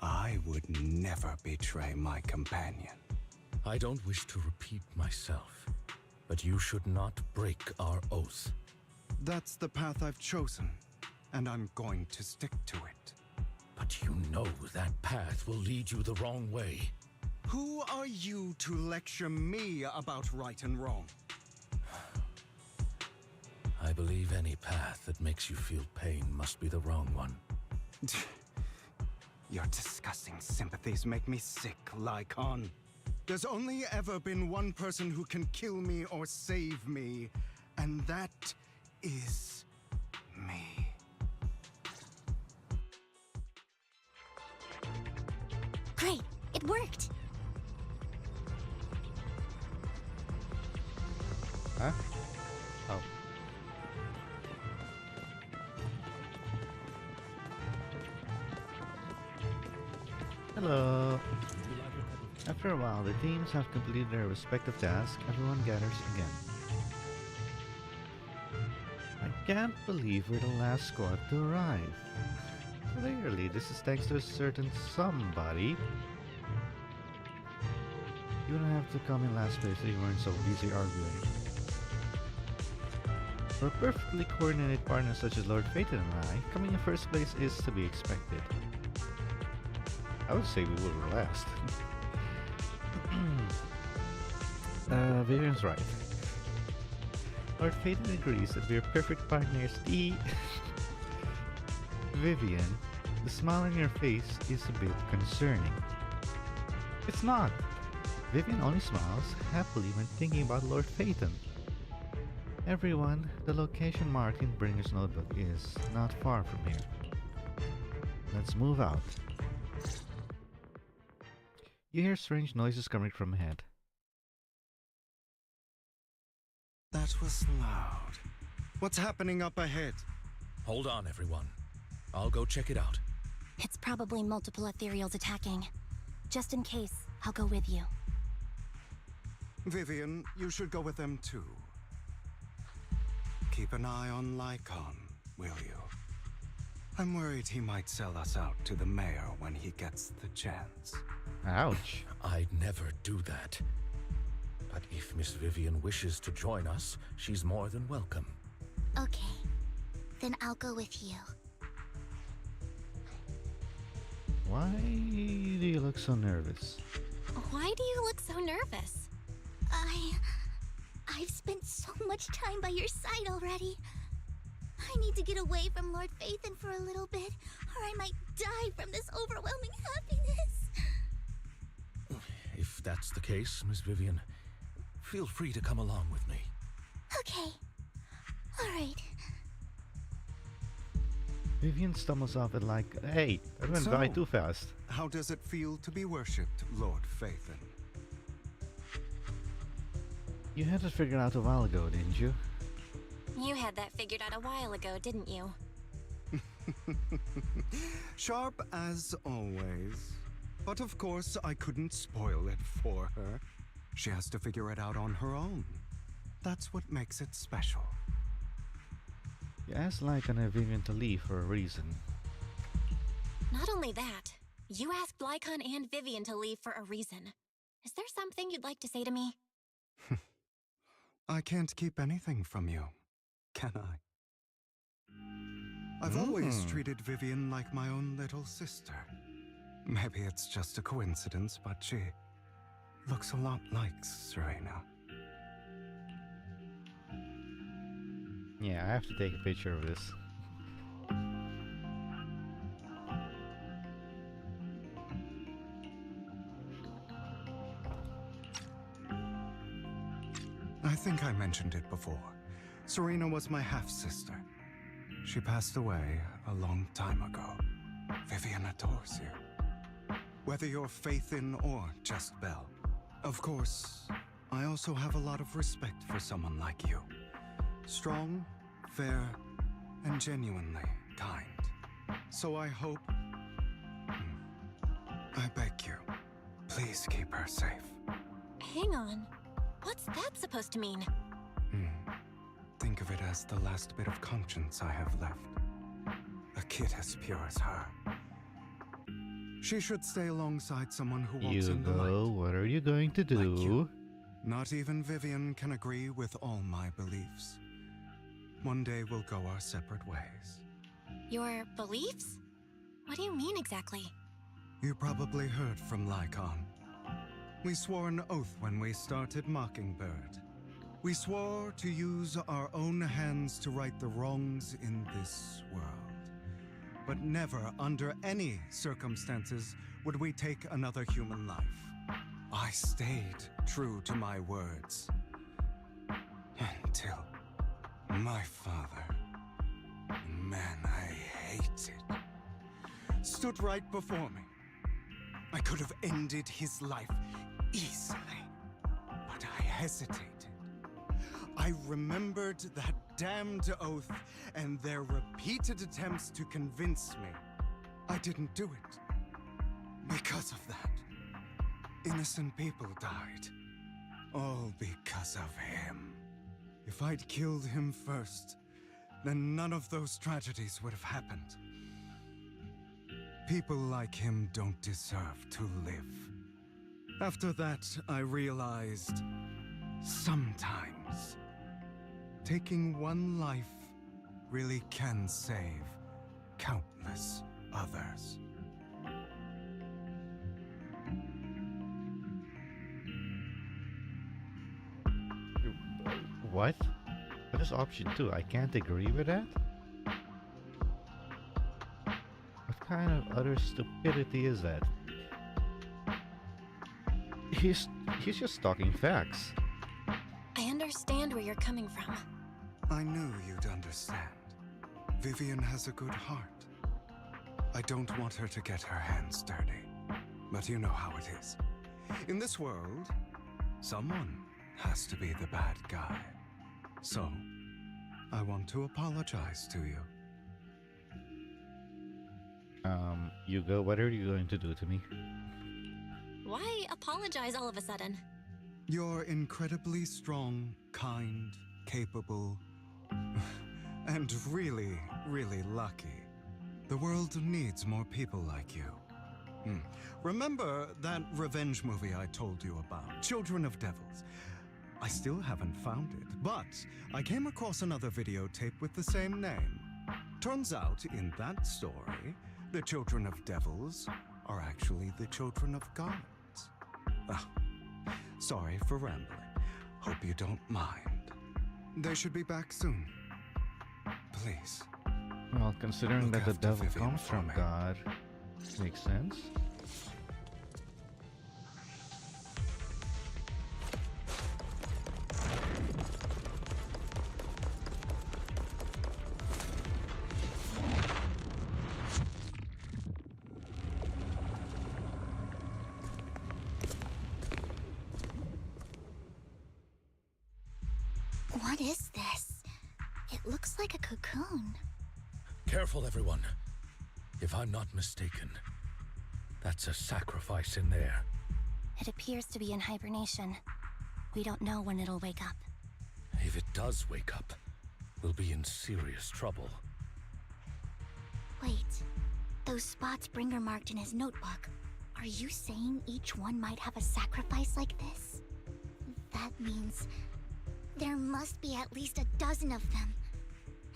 S9: I would never betray my companion.
S14: I don't wish to repeat myself, but you should not break our oath.
S9: That's the path I've chosen, and I'm going to stick to it.
S14: But you know that path will lead you the wrong way.
S9: Who are you to lecture me about right and wrong?
S14: I believe any path that makes you feel pain must be the wrong one.
S9: Your disgusting sympathies make me sick, Lycon. There's only ever been one person who can kill me or save me, and that is me.
S2: Great, it worked.
S1: Huh? Hello. After a while, the teams have completed their respective tasks. Everyone gathers again. I can't believe we're the last squad to arrive. Clearly, this is thanks to a certain somebody. You don't have to come in last place so you weren't so busy arguing. For a perfectly coordinated partner such as Lord Phaeton and I, coming in first place is to be expected. I would say we were last. Vivian's right. Lord Phaeton agrees that we're perfect partners. Vivian, the smile on your face is a bit concerning. It's not. Vivian only smiles happily when thinking about Lord Phaeton. Everyone, the location marked in Bringer's notebook is not far from here. Let's move out. You hear strange noises coming from ahead.
S9: That was loud. What's happening up ahead?
S14: Hold on, everyone. I'll go check it out.
S3: It's probably multiple ethereals attacking. Just in case, I'll go with you.
S9: Vivian, you should go with them too. Keep an eye on Lycon, will you? I'm worried he might sell us out to the mayor when he gets the chance.
S1: Ouch.
S14: I'd never do that. But if Miss Vivian wishes to join us, she's more than welcome.
S2: Okay, then I'll go with you.
S1: Why do you look so nervous?
S3: Why do you look so nervous?
S2: I've spent so much time by your side already. I need to get away from Lord Phaeton for a little bit, or I might die from this overwhelming happiness.
S14: If that's the case, Miss Vivian, feel free to come along with me.
S2: Okay. Alright.
S1: Vivian stumbles off and like, hey, I went by too fast.
S9: How does it feel to be worshipped, Lord Phaeton?
S1: You had it figured out a while ago, didn't you?
S3: You had that figured out a while ago, didn't you?
S9: Sharp as always. But of course, I couldn't spoil it for her. She has to figure it out on her own. That's what makes it special.
S1: You asked Lycon and Vivian to leave for a reason.
S3: Not only that, you asked Lycon and Vivian to leave for a reason. Is there something you'd like to say to me?
S9: I can't keep anything from you, can I? I've always treated Vivian like my own little sister. Maybe it's just a coincidence, but she looks a lot like Serena.
S1: Yeah, I have to take a picture of this.
S9: I think I mentioned it before. Serena was my half-sister. She passed away a long time ago. Vivian adores you. Whether you're Phaeton or just Belle. Of course, I also have a lot of respect for someone like you. Strong, fair, and genuinely kind. So I hope... I beg you, please keep her safe.
S3: Hang on. What's that supposed to mean?
S9: Think of it as the last bit of conscience I have left. A kid as pure as her. She should stay alongside someone who walks in the light.
S1: What are you going to do?
S9: Like you. Not even Vivian can agree with all my beliefs. One day we'll go our separate ways.
S3: Your beliefs? What do you mean exactly?
S9: You probably heard from Lycon. We swore an oath when we started Mockingbird. We swore to use our own hands to right the wrongs in this world. But never, under any circumstances, would we take another human life. I stayed true to my words. Until my father, the man I hated, stood right before me. I could have ended his life easily, but I hesitated. I remembered that damned oath and their repeated attempts to convince me I didn't do it. Because of that, innocent people died. All because of him. If I'd killed him first, then none of those tragedies would have happened. People like him don't deserve to live. After that, I realized sometimes taking one life really can save countless others.
S1: What? What is option 2? I can't agree with that? What kind of utter stupidity is that? He's just talking facts.
S3: I understand where you're coming from.
S9: I knew you'd understand. Vivian has a good heart. I don't want her to get her hands dirty. But you know how it is. In this world, someone has to be the bad guy. So, I want to apologize to you.
S1: Hugo, what are you going to do to me?
S3: Why apologize all of a sudden?
S9: You're incredibly strong, kind, capable, and really, really lucky. The world needs more people like you. Remember that revenge movie I told you about, Children of Devils? I still haven't found it, but I came across another videotape with the same name. Turns out, in that story, the Children of Devils are actually the children of gods. Oh, sorry for rambling. Hope you don't mind. They should be back soon. Please.
S1: Well, considering
S9: Look
S1: that the
S9: after
S1: devil
S9: Vivian
S1: comes
S9: for
S1: from
S9: me.
S1: God, makes sense.
S2: What is this? It looks like a cocoon.
S14: Careful, everyone. If I'm not mistaken, that's a sacrifice in there.
S3: It appears to be in hibernation. We don't know when it'll wake up.
S14: If it does wake up, we'll be in serious trouble.
S2: Wait, those spots Bringer marked in his notebook. Are you saying each one might have a sacrifice like this? That means there must be at least a dozen of them.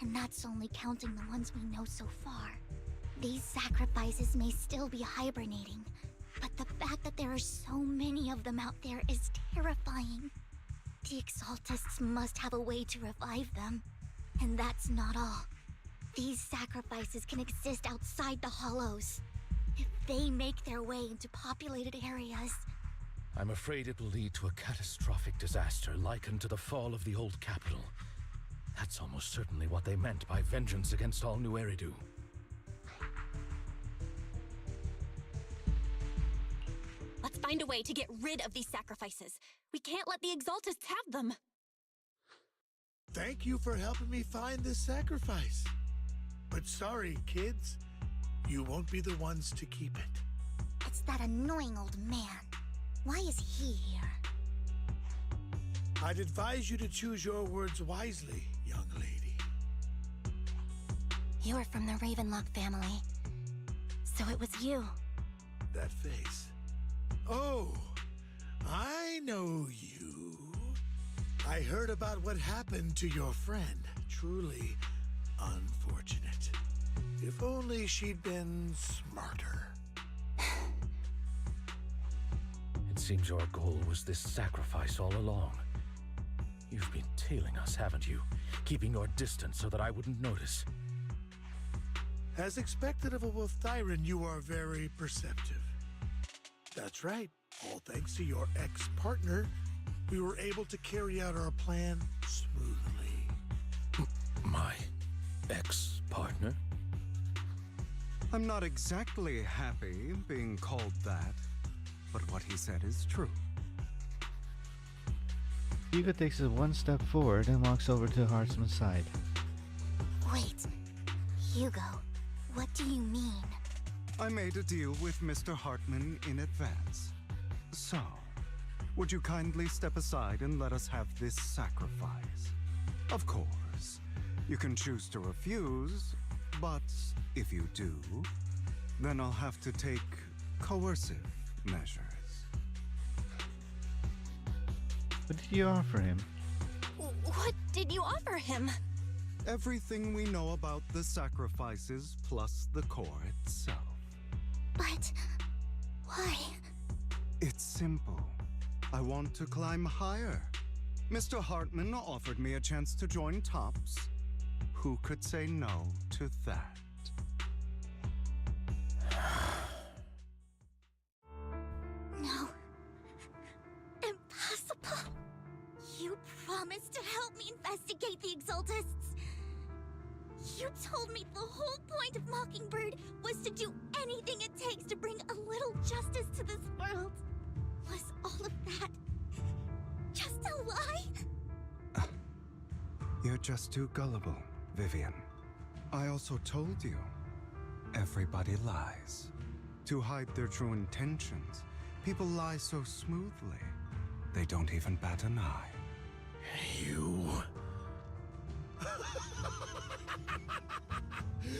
S2: And that's only counting the ones we know so far. These sacrifices may still be hibernating, but the fact that there are so many of them out there is terrifying. The Exaltists must have a way to revive them. And that's not all. These sacrifices can exist outside the Hollows. If they make their way into populated areas...
S14: I'm afraid it will lead to a catastrophic disaster likened to the fall of the old capital. That's almost certainly what they meant by vengeance against all New Eridu.
S3: Let's find a way to get rid of these sacrifices. We can't let the Exaltists have them.
S10: Thank you for helping me find this sacrifice. But sorry, kids. You won't be the ones to keep it.
S2: It's that annoying old man. Why is he here?
S10: I'd advise you to choose your words wisely, young lady.
S3: You were from the Ravenlock family. So it was you.
S10: That face. Oh, I know you. I heard about what happened to your friend. Truly unfortunate. If only she'd been smarter.
S14: It seems your goal was this sacrifice all along. You've been tailing us, haven't you? Keeping your distance so that I wouldn't notice.
S10: As expected of a Wolf Thyran, you are very perceptive. That's right. All thanks to your ex-partner, we were able to carry out our plan smoothly.
S14: My ex-partner?
S9: I'm not exactly happy being called that, but what he said is true.
S1: Hugo takes it one step forward and walks over to Hartzman's side.
S2: Wait, Hugo, what do you mean?
S9: I made a deal with Mr. Hartman in advance. So, would you kindly step aside and let us have this sacrifice? Of course, you can choose to refuse, but if you do, then I'll have to take coercive measures.
S1: What did you offer him?
S3: What did you offer him?
S9: Everything we know about the sacrifices plus the core itself.
S2: But why?
S9: It's simple. I want to climb higher. Mr. Hartman offered me a chance to join Tops. Who could say no to that?
S2: No. Impossible. You promised to help me investigate the Exaltists. You told me the whole point of Mockingbird was to do anything it takes to bring a little justice to this world. Was all of that just a lie?
S9: You're just too gullible, Vivian. I also told you, everybody lies. To hide their true intentions, people lie so smoothly, they don't even bat an eye.
S10: You...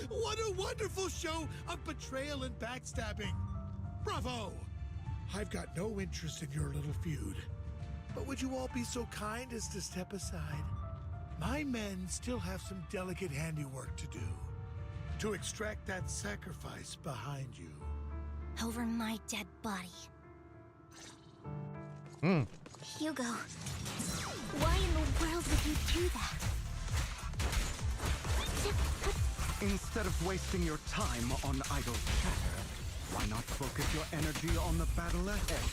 S10: What a wonderful show of betrayal and backstabbing! Bravo! I've got no interest in your little feud. But would you all be so kind as to step aside? My men still have some delicate handiwork to do. To extract that sacrifice behind you.
S2: Over my dead body. Hugo, why in the world would you do that?
S9: Instead of wasting your time on idle chatter, why not focus your energy on the battle ahead?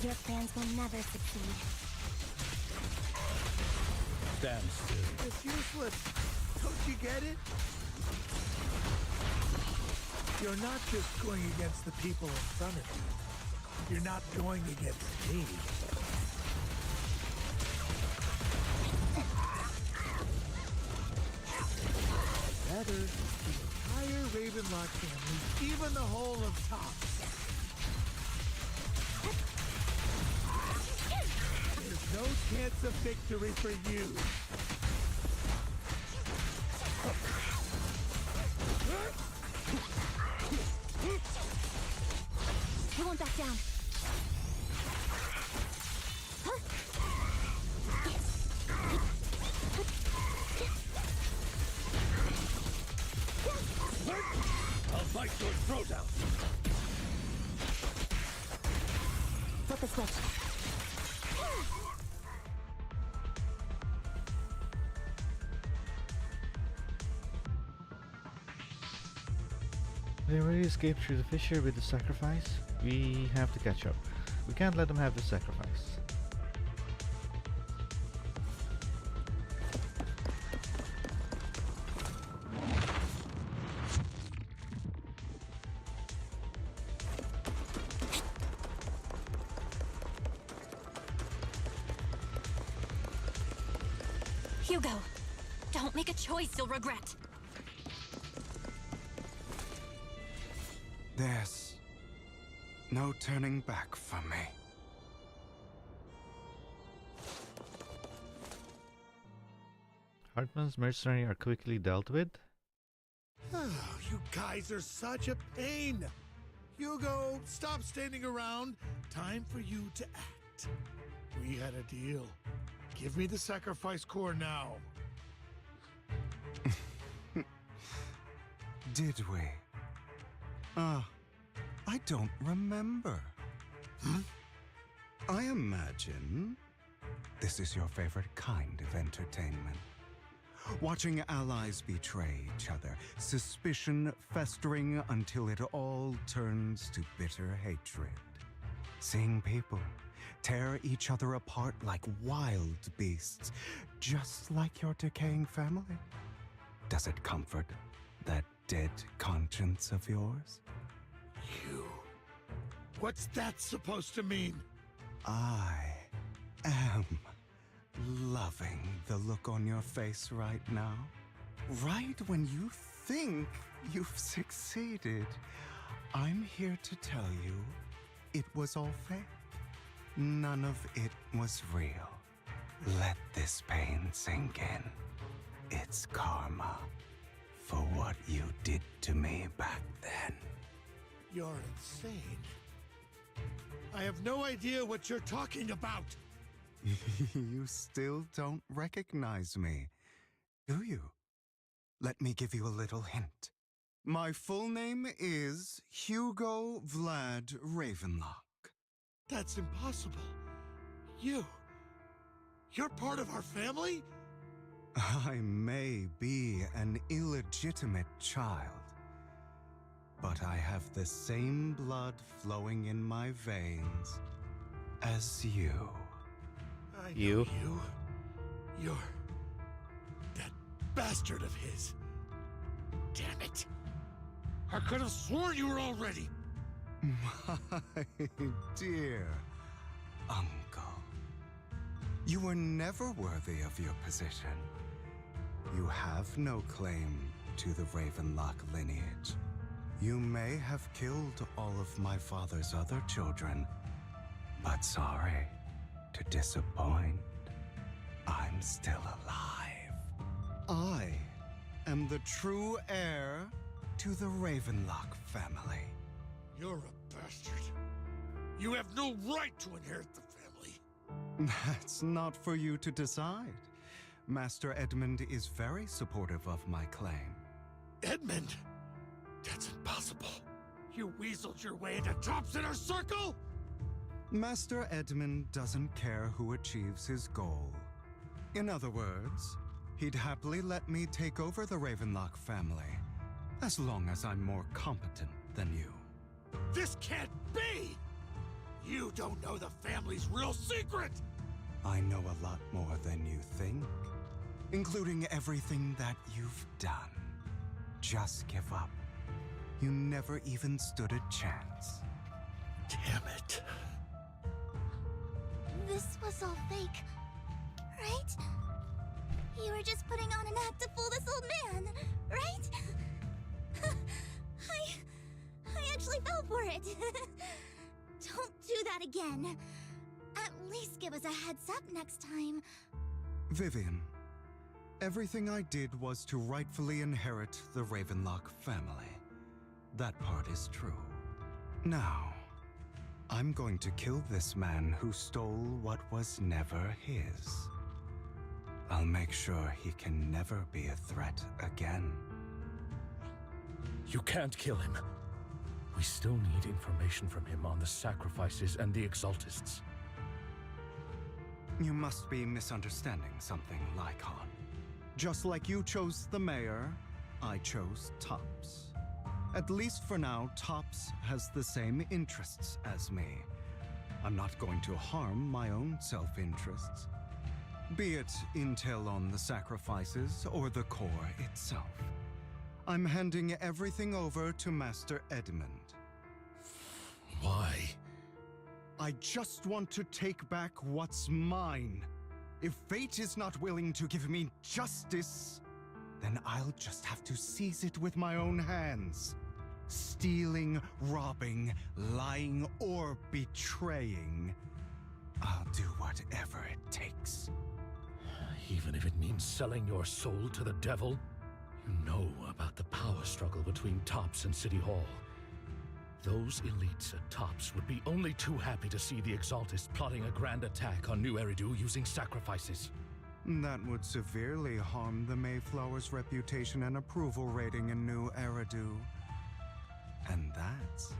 S2: Your plans will never succeed.
S14: Stand still.
S10: It's useless. Don't you get it? You're not just going against the people in front of you. You're not going against me. Better, the entire Ravenlock family, even the whole of Tops. There's no chance of victory for you.
S2: He won't back down.
S10: I'll bite your throat out.
S2: Flip the switch.
S1: They already escaped through the fissure with the sacrifice. We have to catch up. We can't let them have the sacrifice.
S3: Hugo, don't make a choice you'll regret.
S9: There's no turning back for me.
S1: Hartman's mercenary are quickly dealt with.
S10: Oh, you guys are such a pain. Hugo, stop standing around. Time for you to act. We had a deal. Give me the sacrifice core now.
S9: Did we? I don't remember. I imagine this is your favorite kind of entertainment. Watching allies betray each other, suspicion festering until it all turns to bitter hatred. Seeing people tear each other apart like wild beasts, just like your decaying family. Does it comfort that dead conscience of yours?
S10: You. What's that supposed to mean?
S9: I am loving the look on your face right now. Right when you think you've succeeded, I'm here to tell you it was all fake. None of it was real. Let this pain sink in. It's karma for what you did to me back then.
S10: You're insane. I have no idea what you're talking about.
S9: You still don't recognize me, do you? Let me give you a little hint. My full name is Hugo Vlad Ravenlock.
S10: That's impossible. You're part of our family?
S9: I may be an illegitimate child, but I have the same blood flowing in my veins as you.
S10: I know you. You're that bastard of his. Damn it. I could have sworn you were already.
S9: My dear uncle. You were never worthy of your position. You have no claim to the Ravenlock lineage. You may have killed all of my father's other children, but sorry to disappoint, I'm still alive. I am the true heir to the Ravenlock family.
S10: You're a bastard. You have no right to inherit the family.
S9: That's not for you to decide. Master Edmund is very supportive of my claim.
S10: Edmund? That's impossible. You weaseled your way into Top's inner circle?
S9: Master Edmund doesn't care who achieves his goal. In other words, he'd happily let me take over the Ravenlock family, as long as I'm more competent than you.
S10: This can't be! You don't know the family's real secret!
S9: I know a lot more than you think, including everything that you've done. Just give up. You never even stood a chance.
S10: Damn it.
S2: This was all fake, right? You were just putting on an act to fool this old man, right? I actually fell for it. Don't do that again. At least give us a heads up next time.
S9: Vivian, everything I did was to rightfully inherit the Ravenlock family. That part is true. Now, I'm going to kill this man who stole what was never his. I'll make sure he can never be a threat again.
S14: You can't kill him. We still need information from him on the sacrifices and the Exaltists.
S9: You must be misunderstanding something, Lycon. Just like you chose the mayor, I chose Tops. At least for now, Tops has the same interests as me. I'm not going to harm my own self-interests. Be it intel on the sacrifices or the core itself. I'm handing everything over to Master Edmund.
S14: Why?
S9: I just want to take back what's mine. If fate is not willing to give me justice, then I'll just have to seize it with my own hands. Stealing, robbing, lying, or betraying. I'll do whatever it takes.
S14: Even if it means selling your soul to the devil? You know about the power struggle between Tops and City Hall. Those elites at Tops would be only too happy to see the Exaltists plotting a grand attack on New Eridu using sacrifices.
S9: That would severely harm the Mayflower's reputation and approval rating in New Eridu. And that's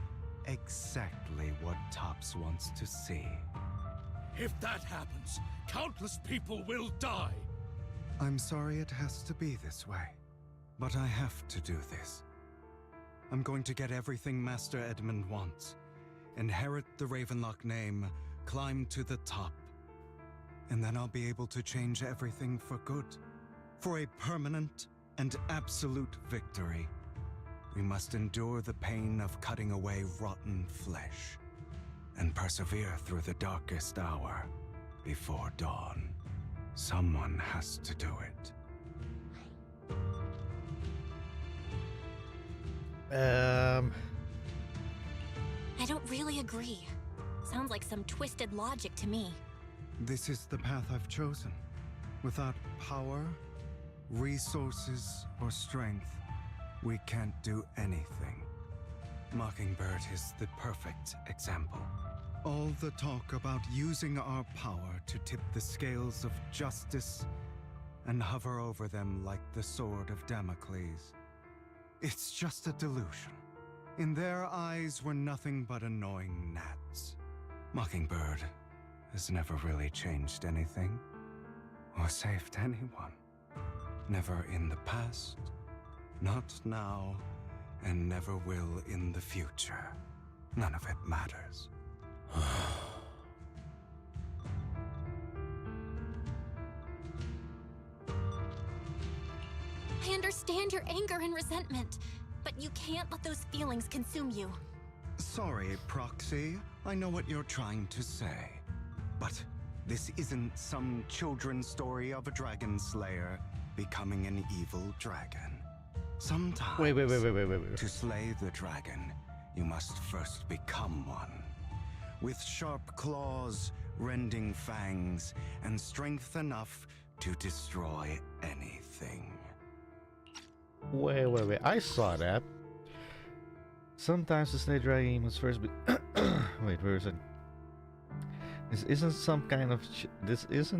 S9: exactly what Tops wants to see.
S10: If that happens, countless people will die.
S9: I'm sorry it has to be this way, but I have to do this. I'm going to get everything Master Edmund wants. Inherit the Ravenlock name, climb to the top. And then I'll be able to change everything for good. For a permanent and absolute victory. We must endure the pain of cutting away rotten flesh. And persevere through the darkest hour before dawn. Someone has to do it.
S3: I don't really agree. Sounds like some twisted logic to me.
S9: This is the path I've chosen. Without power, resources, or strength, we can't do anything. Mockingbird is the perfect example. All the talk about using our power to tip the scales of justice and hover over them like the sword of Damocles. It's just a delusion. In their eyes, we're nothing but annoying gnats. Mockingbird has never really changed anything or saved anyone. Never in the past, not now, and never will in the future. None of it matters.
S3: I understand your anger and resentment, but you can't let those feelings consume you.
S9: Sorry, Proxy. I know what you're trying to say. But this isn't some children's story of a dragon slayer becoming an evil dragon. Sometimes,
S1: Wait.
S9: to slay the dragon, you must first become one. With sharp claws, rending fangs, and strength enough to destroy anything.
S1: Wait. I saw that. Sometimes the snake dragon must first be. Wait, where is it? This isn't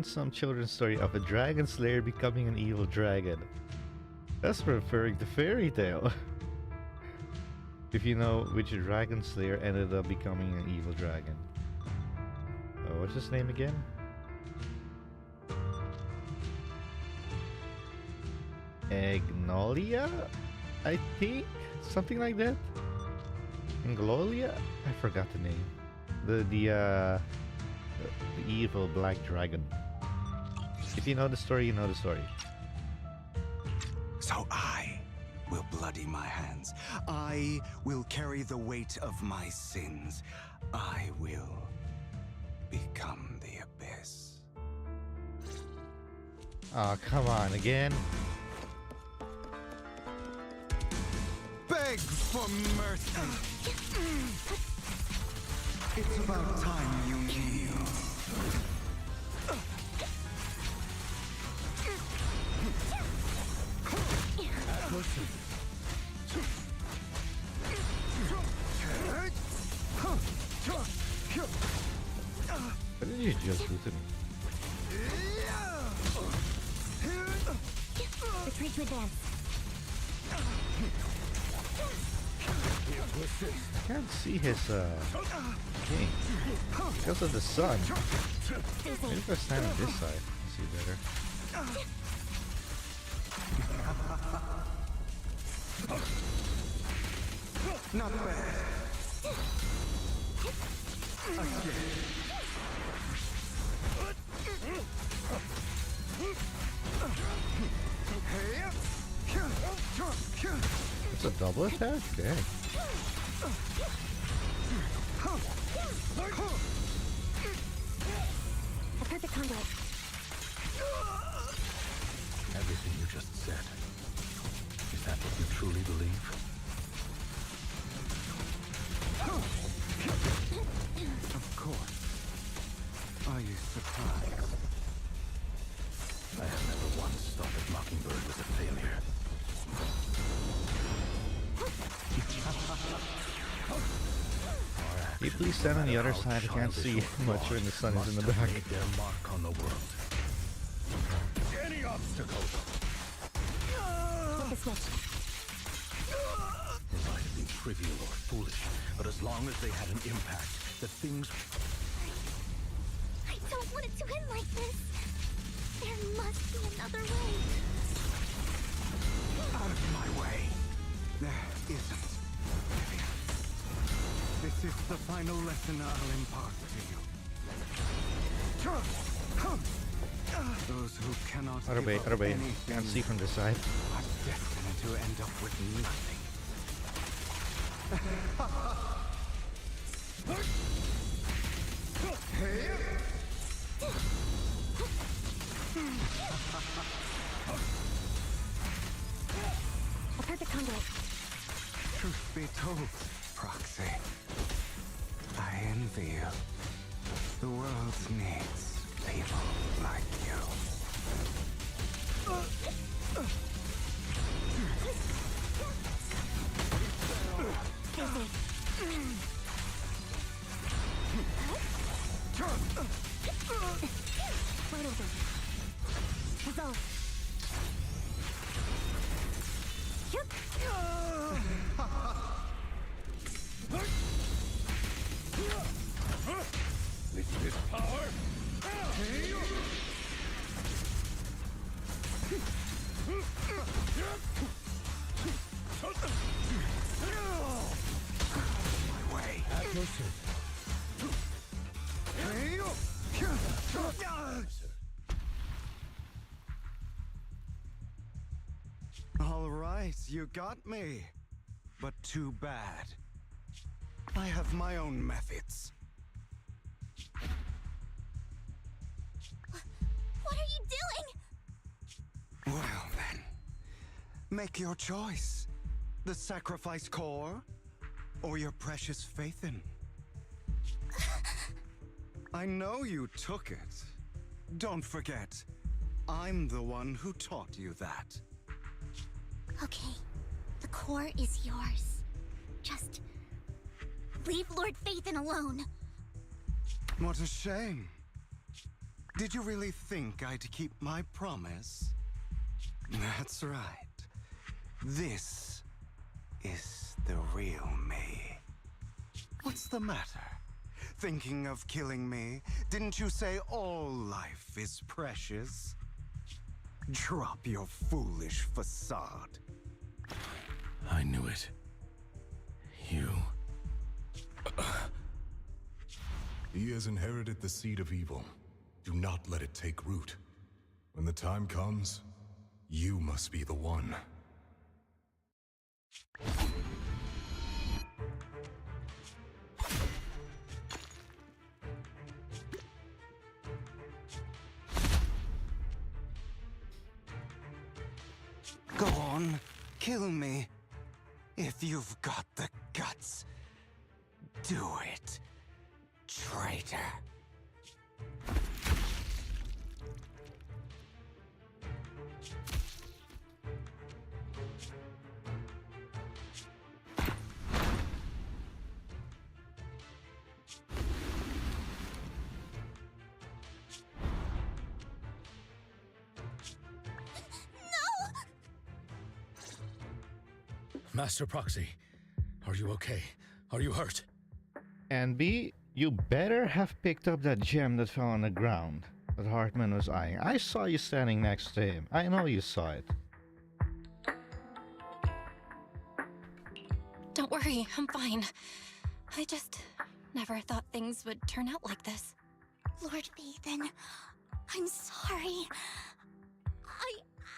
S1: some children's story of a dragon slayer becoming an evil dragon. That's referring to fairy tale. If you know which dragon slayer ended up becoming an evil dragon. What's his name again? Agnolia, I think, something like that. Anglolia, I forgot the name. The evil black dragon. If you know the story, you know the story.
S9: So I will bloody my hands. I will carry the weight of my sins. I will become the abyss.
S1: Oh, come on, again.
S9: Beg for mercy. It's about time you kneel.
S14: Listen.
S1: What did you just do to me?
S3: Retreat to advance.
S1: I can't see his king because of the sun. Maybe if I stand on this side, I see better.
S9: Not bad.
S1: It's a double attack? Dang.
S3: A perfect conduit.
S14: Everything you just said. Is that what you truly believe?
S9: Of course. Are you surprised?
S14: I have never once thought that Mockingbird was a failure.
S1: Can you please stand on the other side? I can't see much when the sun is in the back.
S14: Made their mark on the world. Any obstacles?
S3: Flip the switch.
S14: They might have been trivial or foolish, but as long as they had an impact, the things...
S2: I don't want it to end like this. There must be another way.
S9: Out of my way. There isn't. Vivian. This is the final lesson I'll impart to you. Those who cannot give up anything
S1: can't see from this side.
S9: are destined to end up with nothing.
S8: it.
S9: Truth be told, Proxy, I envy you. The world needs people like you.
S8: Wide open. Resolve.
S14: With this power,
S9: My way.
S14: at your service.
S9: All right, you got me. But too bad. I have my own methods.
S2: What are you doing?
S9: Well then, make your choice. The sacrifice core, or your precious faith in. I know you took it. Don't forget, I'm the one who taught you that.
S2: Okay, the core is yours. Just leave Lord Phaethon alone.
S9: What a shame. Did you really think I'd keep my promise? That's right. This is the real me. What's the matter? Thinking of killing me? Didn't you say all life is precious? Drop your foolish facade.
S14: I knew it. You.
S17: He has inherited the seed of evil. Do not let it take root. When the time comes, you must be the one.
S9: Go on, kill me. If you've got the guts, do it, traitor.
S14: Master Proxy, are you okay? Are you hurt?
S1: And B, you better have picked up that gem that fell on the ground that Hartman was eyeing. I saw you standing next to him. I know you saw it.
S3: Don't worry, I'm fine. I just never thought things would turn out like this.
S2: Lord Phaethon, I'm sorry.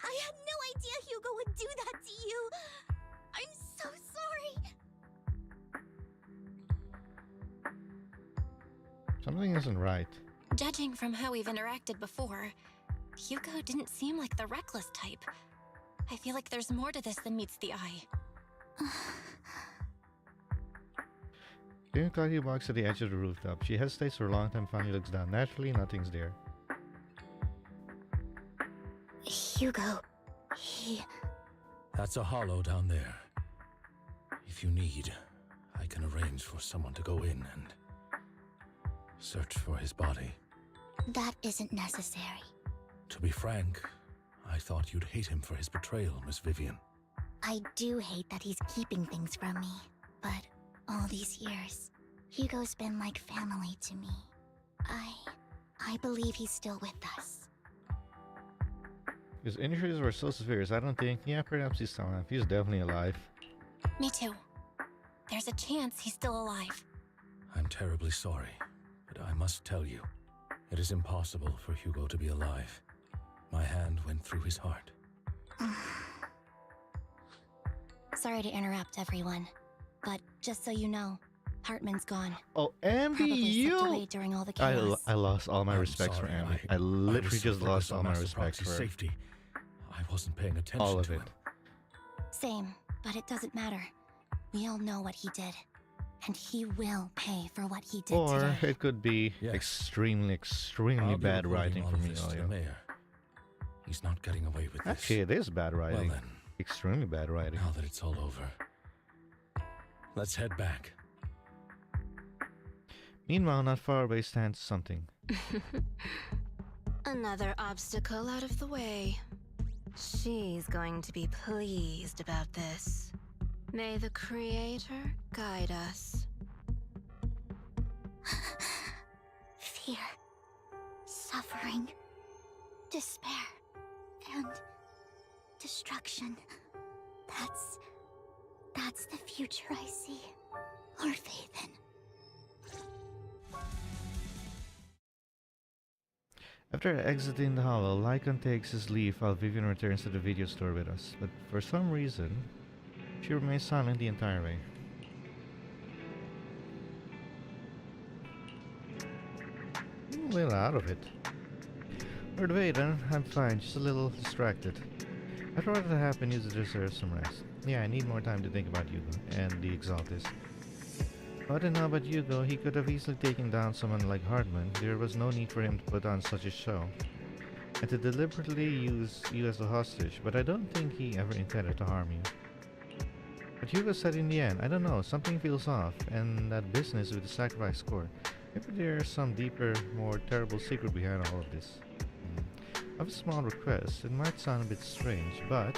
S2: I had no idea Hugo would do that to you. I'm so sorry.
S1: Something isn't right.
S3: Judging from how we've interacted before, Hugo didn't seem like the reckless type. I feel like there's more to this than meets the eye.
S1: Vivian Clarky walks to the edge of the rooftop. She hesitates for a long time, finally looks down. Naturally, nothing's there.
S2: Hugo, he...
S14: That's a hollow down there. If you need, I can arrange for someone to go in and search for his body.
S2: That isn't necessary.
S14: To be frank, I thought you'd hate him for his betrayal, Miss Vivian.
S2: I do hate that he's keeping things from me, but all these years, Hugo's been like family to me. I believe he's still with us.
S1: His injuries were so severe, I don't think. Yeah, perhaps he's still alive. He's definitely alive.
S3: Me too. There's a chance he's still alive.
S14: I'm terribly sorry, but I must tell you, it is impossible for Hugo to be alive. My hand went through his heart.
S2: Sorry to interrupt, everyone. But just so you know, Hartman's gone.
S1: Oh, Ambi,
S2: Probably slipped away during all the chaos.
S1: I lost all my respects for Ambi. I literally just lost all my respect for
S14: safety. I wasn't paying attention
S1: all of
S14: to
S1: it.
S14: him.
S2: Same. But it doesn't matter. We all know what he did. And he will pay for what he did
S1: Or
S2: today.
S1: it could be extremely
S14: I'll be
S1: bad
S14: reporting
S1: writing
S14: all
S1: from
S14: of this to the
S1: Mioyo.
S14: mayor. He's not getting away with this.
S1: Actually, it is bad writing.
S14: Well then,
S1: extremely bad writing.
S14: now that it's all over, let's head back.
S1: Meanwhile, not far away stands something.
S3: Another obstacle out of the way. She's going to be pleased about this. May the Creator guide us.
S2: Fear, suffering, despair, and destruction. That's the future I see. Lord Vathan.
S1: After exiting the hollow, Lycon takes his leave while Vivian returns to the video store with us, but for some reason, she remains silent the entire way. I'm a little out of it. Lord Vaden, I'm fine, just a little distracted. After what happened, you deserve some rest. Yeah, I need more time to think about Hugo and the Exaltis. I don't know about Hugo, he could have easily taken down someone like Hardman. There was no need for him to put on such a show. And to deliberately use you as a hostage, but I don't think he ever intended to harm you. But Hugo said in the end, I don't know, something feels off, and that business with the sacrifice score. Maybe there's some deeper, more terrible secret behind all of this. I have a small request. It might sound a bit strange, but...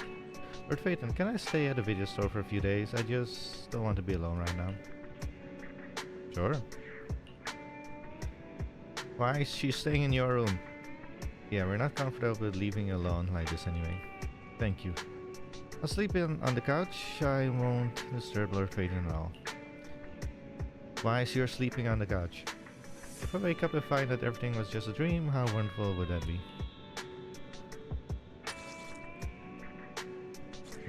S1: Lord Phaeton, can I stay at the video store for a few days? I just don't want to be alone right now. Sure. Why is she staying in your room? Yeah, we're not comfortable with leaving you alone like this anyway. Thank you. I'll sleep on the couch. I won't disturb Lord Phaeton at all. Why is you sleeping on the couch? If I wake up and find that everything was just a dream, how wonderful would that be?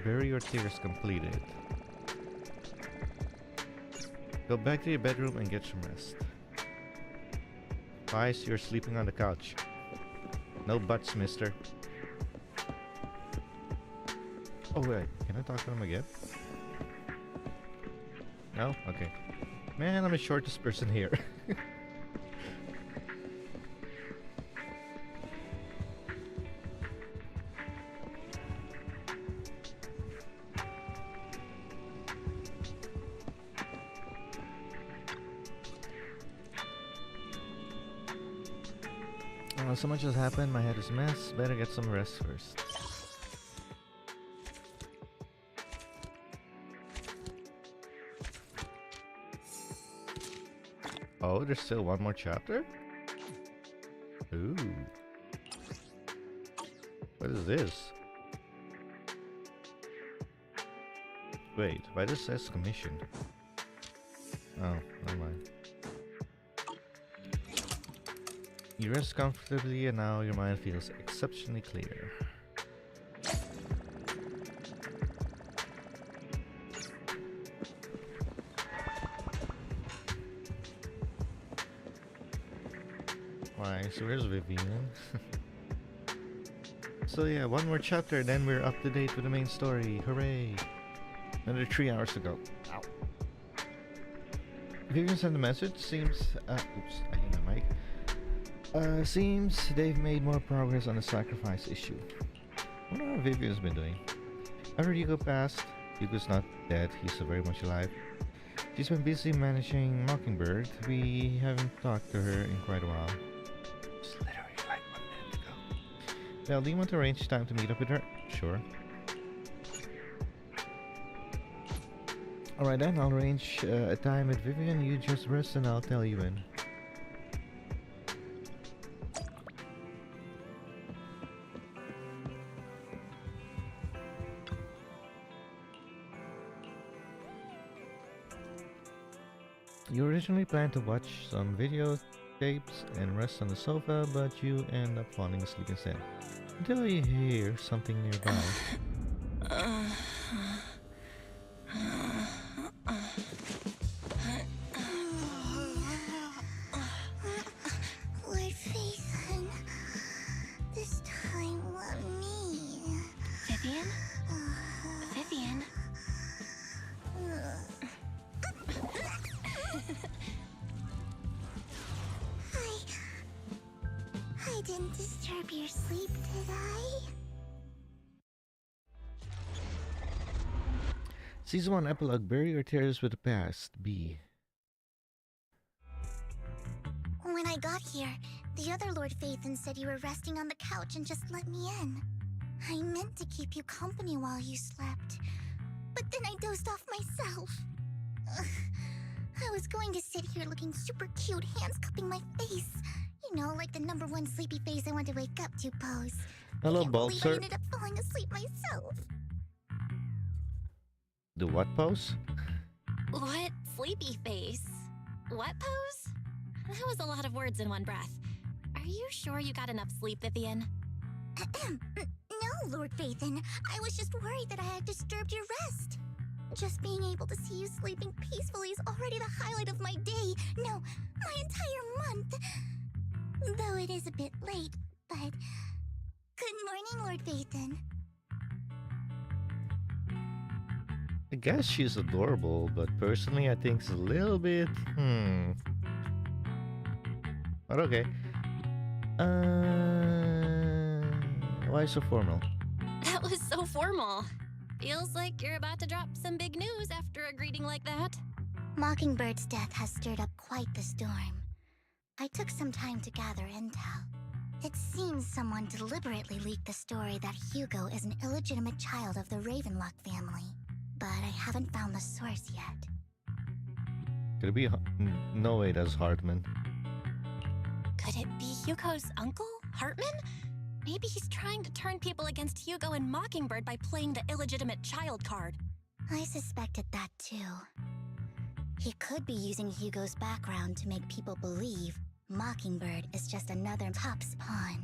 S1: Bury your tears completed. Go back to your bedroom and get some rest. Why is you sleeping on the couch? No buts, mister. Oh wait, can I talk to him again? No? Okay. Man, I'm the shortest person here. So much has happened, my head is a mess. Better get some rest first. Oh, there's still one more chapter? Ooh. What is this? Wait, why does it says commission? Oh, never mind. You rest comfortably and now your mind feels exceptionally clear. Why, so where's Vivian? So yeah, one more chapter, then we're up to date with the main story. Hooray! Another 3 hours to go. Ow. Vivian sent a message. Seems... oops, I hit my mic. Seems they've made more progress on the sacrifice issue. I wonder how Vivian's been doing. After Hugo passed, Hugo's not dead, he's still very much alive. She's been busy managing Mockingbird. We haven't talked to her in quite a while. It's literally like 1 minute ago. Well, do you want to arrange time to meet up with her? Sure. Alright then, I'll arrange a time with Vivian. You just rest and I'll tell you when. You originally planned to watch some video tapes and rest on the sofa, but you end up falling asleep instead. Until you hear something nearby.
S2: Lord Phaeton, this time let me.
S3: Vivian? Vivian?
S2: didn't disturb your sleep, did I?
S1: Season 1 Epilogue, Bury Your Tears with the Past, B.
S2: When I got here, the other Lord Phaethon said you were resting on the couch and just let me in. I meant to keep you company while you slept, but then I dozed off myself. Ugh. I was going to sit here looking super cute, hands cupping my face. You know, like the #1 sleepy face I want to wake up to pose.
S1: Hello,
S2: I can't believe I
S1: Balzer.
S2: ended up falling asleep myself.
S1: The what pose?
S3: What sleepy face? What pose? That was a lot of words in one breath. Are you sure you got enough sleep, Vivian?
S2: No, Lord Phaethon. I was just worried that I had disturbed your rest. Just being able to see you sleeping peacefully is already the highlight of my day. No, my entire month. Though it is a bit late, but... Good morning, Lord Phaethon.
S1: I guess she's adorable, but personally I think it's a little bit... But okay. Why so formal?
S3: That was so formal. Feels like you're about to drop some big news after a greeting like that.
S2: Mockingbird's death has stirred up quite the storm. I took some time to gather intel. It seems someone deliberately leaked the story that Hugo is an illegitimate child of the Ravenlock family, but I haven't found the source yet.
S1: Could it be... No way, that's Hartman.
S3: Could it be Hugo's uncle, Hartman? Maybe he's trying to turn people against Hugo and Mockingbird by playing the illegitimate child card.
S2: I suspected that too. He could be using Hugo's background to make people believe Mockingbird is just another Top's pawn.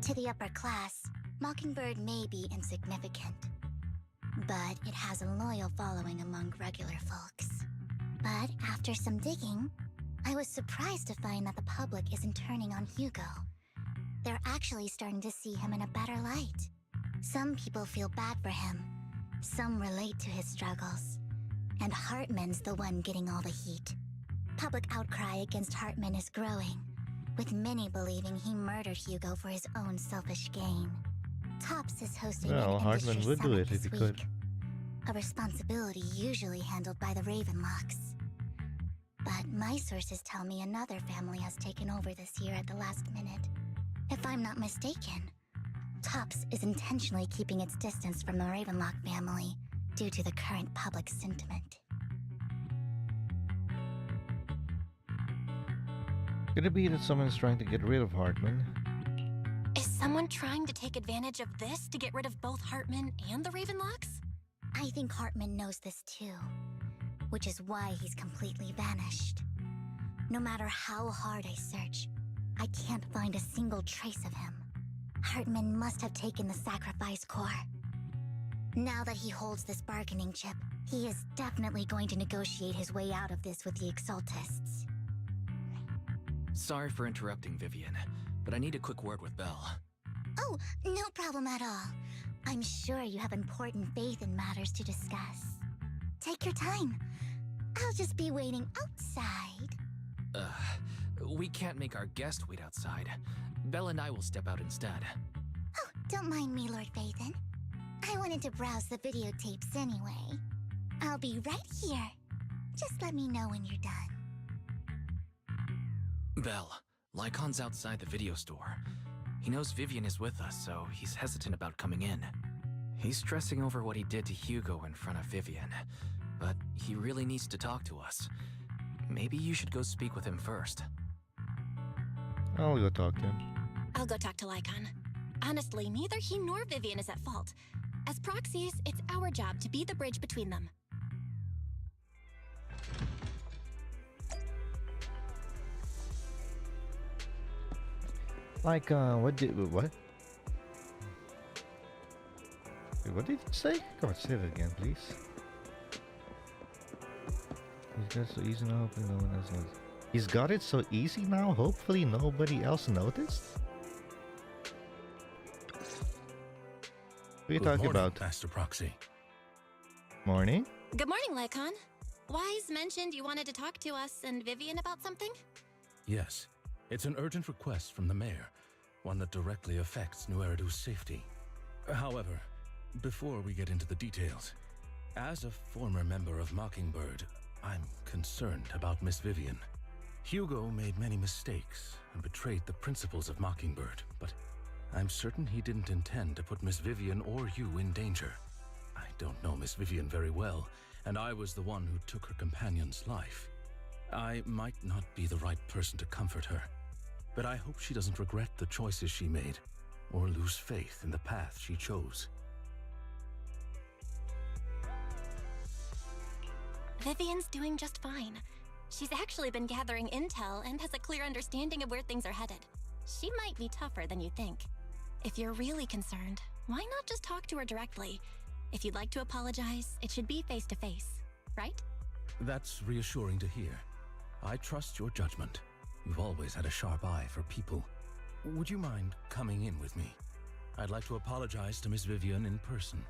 S2: To the upper class, Mockingbird may be insignificant, but it has a loyal following among regular folks. But after some digging, I was surprised to find that the public isn't turning on Hugo. They're actually starting to see him in a better light. Some people feel bad for him, some relate to his struggles, and Hartman's the one getting all the heat. Public outcry against Hartman is growing, with many believing he murdered Hugo for his own selfish gain. Tops is hosting an
S1: Hartman
S2: industry
S1: would do
S2: summit
S1: it if
S2: this
S1: he
S2: week,
S1: could.
S2: a responsibility usually handled by the Ravenlocks. But my sources tell me another family has taken over this year at the last minute. If I'm not mistaken, Tops is intentionally keeping its distance from the Ravenlock family due to the current public sentiment.
S1: Could it be that someone's trying to get rid of Hartman?
S3: Is someone trying to take advantage of this to get rid of both Hartman and the Ravenlocks?
S2: I think Hartman knows this too, which is why he's completely vanished. No matter how hard I search, I can't find a single trace of him. Hartman must have taken the sacrifice core. Now that he holds this bargaining chip, he is definitely going to negotiate his way out of this with the Exaltists.
S15: Sorry for interrupting, Vivian, but I need a quick word with Belle.
S2: Oh, no problem at all. I'm sure you have important faith in matters to discuss. Take your time. I'll just be waiting outside.
S15: We can't make our guest wait outside. Belle and I will step out instead.
S2: Oh, don't mind me, Lord Phaethon. I wanted to browse the videotapes anyway. I'll be right here. Just let me know when you're done.
S15: Belle, Lycon's outside the video store. He knows Vivian is with us, so he's hesitant about coming in. He's stressing over what he did to Hugo in front of Vivian, but he really needs to talk to us. Maybe you should go speak with him first.
S1: I'll go talk to him.
S3: I'll go talk to Lycon. Honestly, neither he nor Vivian is at fault. As proxies, it's our job to be the bridge between them.
S1: Like, what? Wait, what did you say? Come on, say that again, please. He's got it so easy now, hopefully no one else noticed. He's got it so easy now, hopefully nobody else noticed? What are you talking about?
S14: Master Proxy.
S1: Morning?
S3: Good morning, Lycon. Wise mentioned you wanted to talk to us and Vivian about something?
S14: Yes. It's an urgent request from the mayor, one that directly affects New Eridu's safety. However, before we get into the details, as a former member of Mockingbird, I'm concerned about Miss Vivian. Hugo made many mistakes and betrayed the principles of Mockingbird, but I'm certain he didn't intend to put Miss Vivian or you in danger. I don't know Miss Vivian very well, and I was the one who took her companion's life. I might not be the right person to comfort her, but I hope she doesn't regret the choices she made or lose faith in the path she chose.
S3: Vivian's doing just fine. She's actually been gathering intel and has a clear understanding of where things are headed. She might be tougher than you think. If you're really concerned, why not just talk to her directly? If you'd like to apologize, it should be face to face, right?
S14: That's reassuring to hear. I trust your judgment. You've always had a sharp eye for people. Would you mind coming in with me? I'd like to apologize to Miss Vivian in person.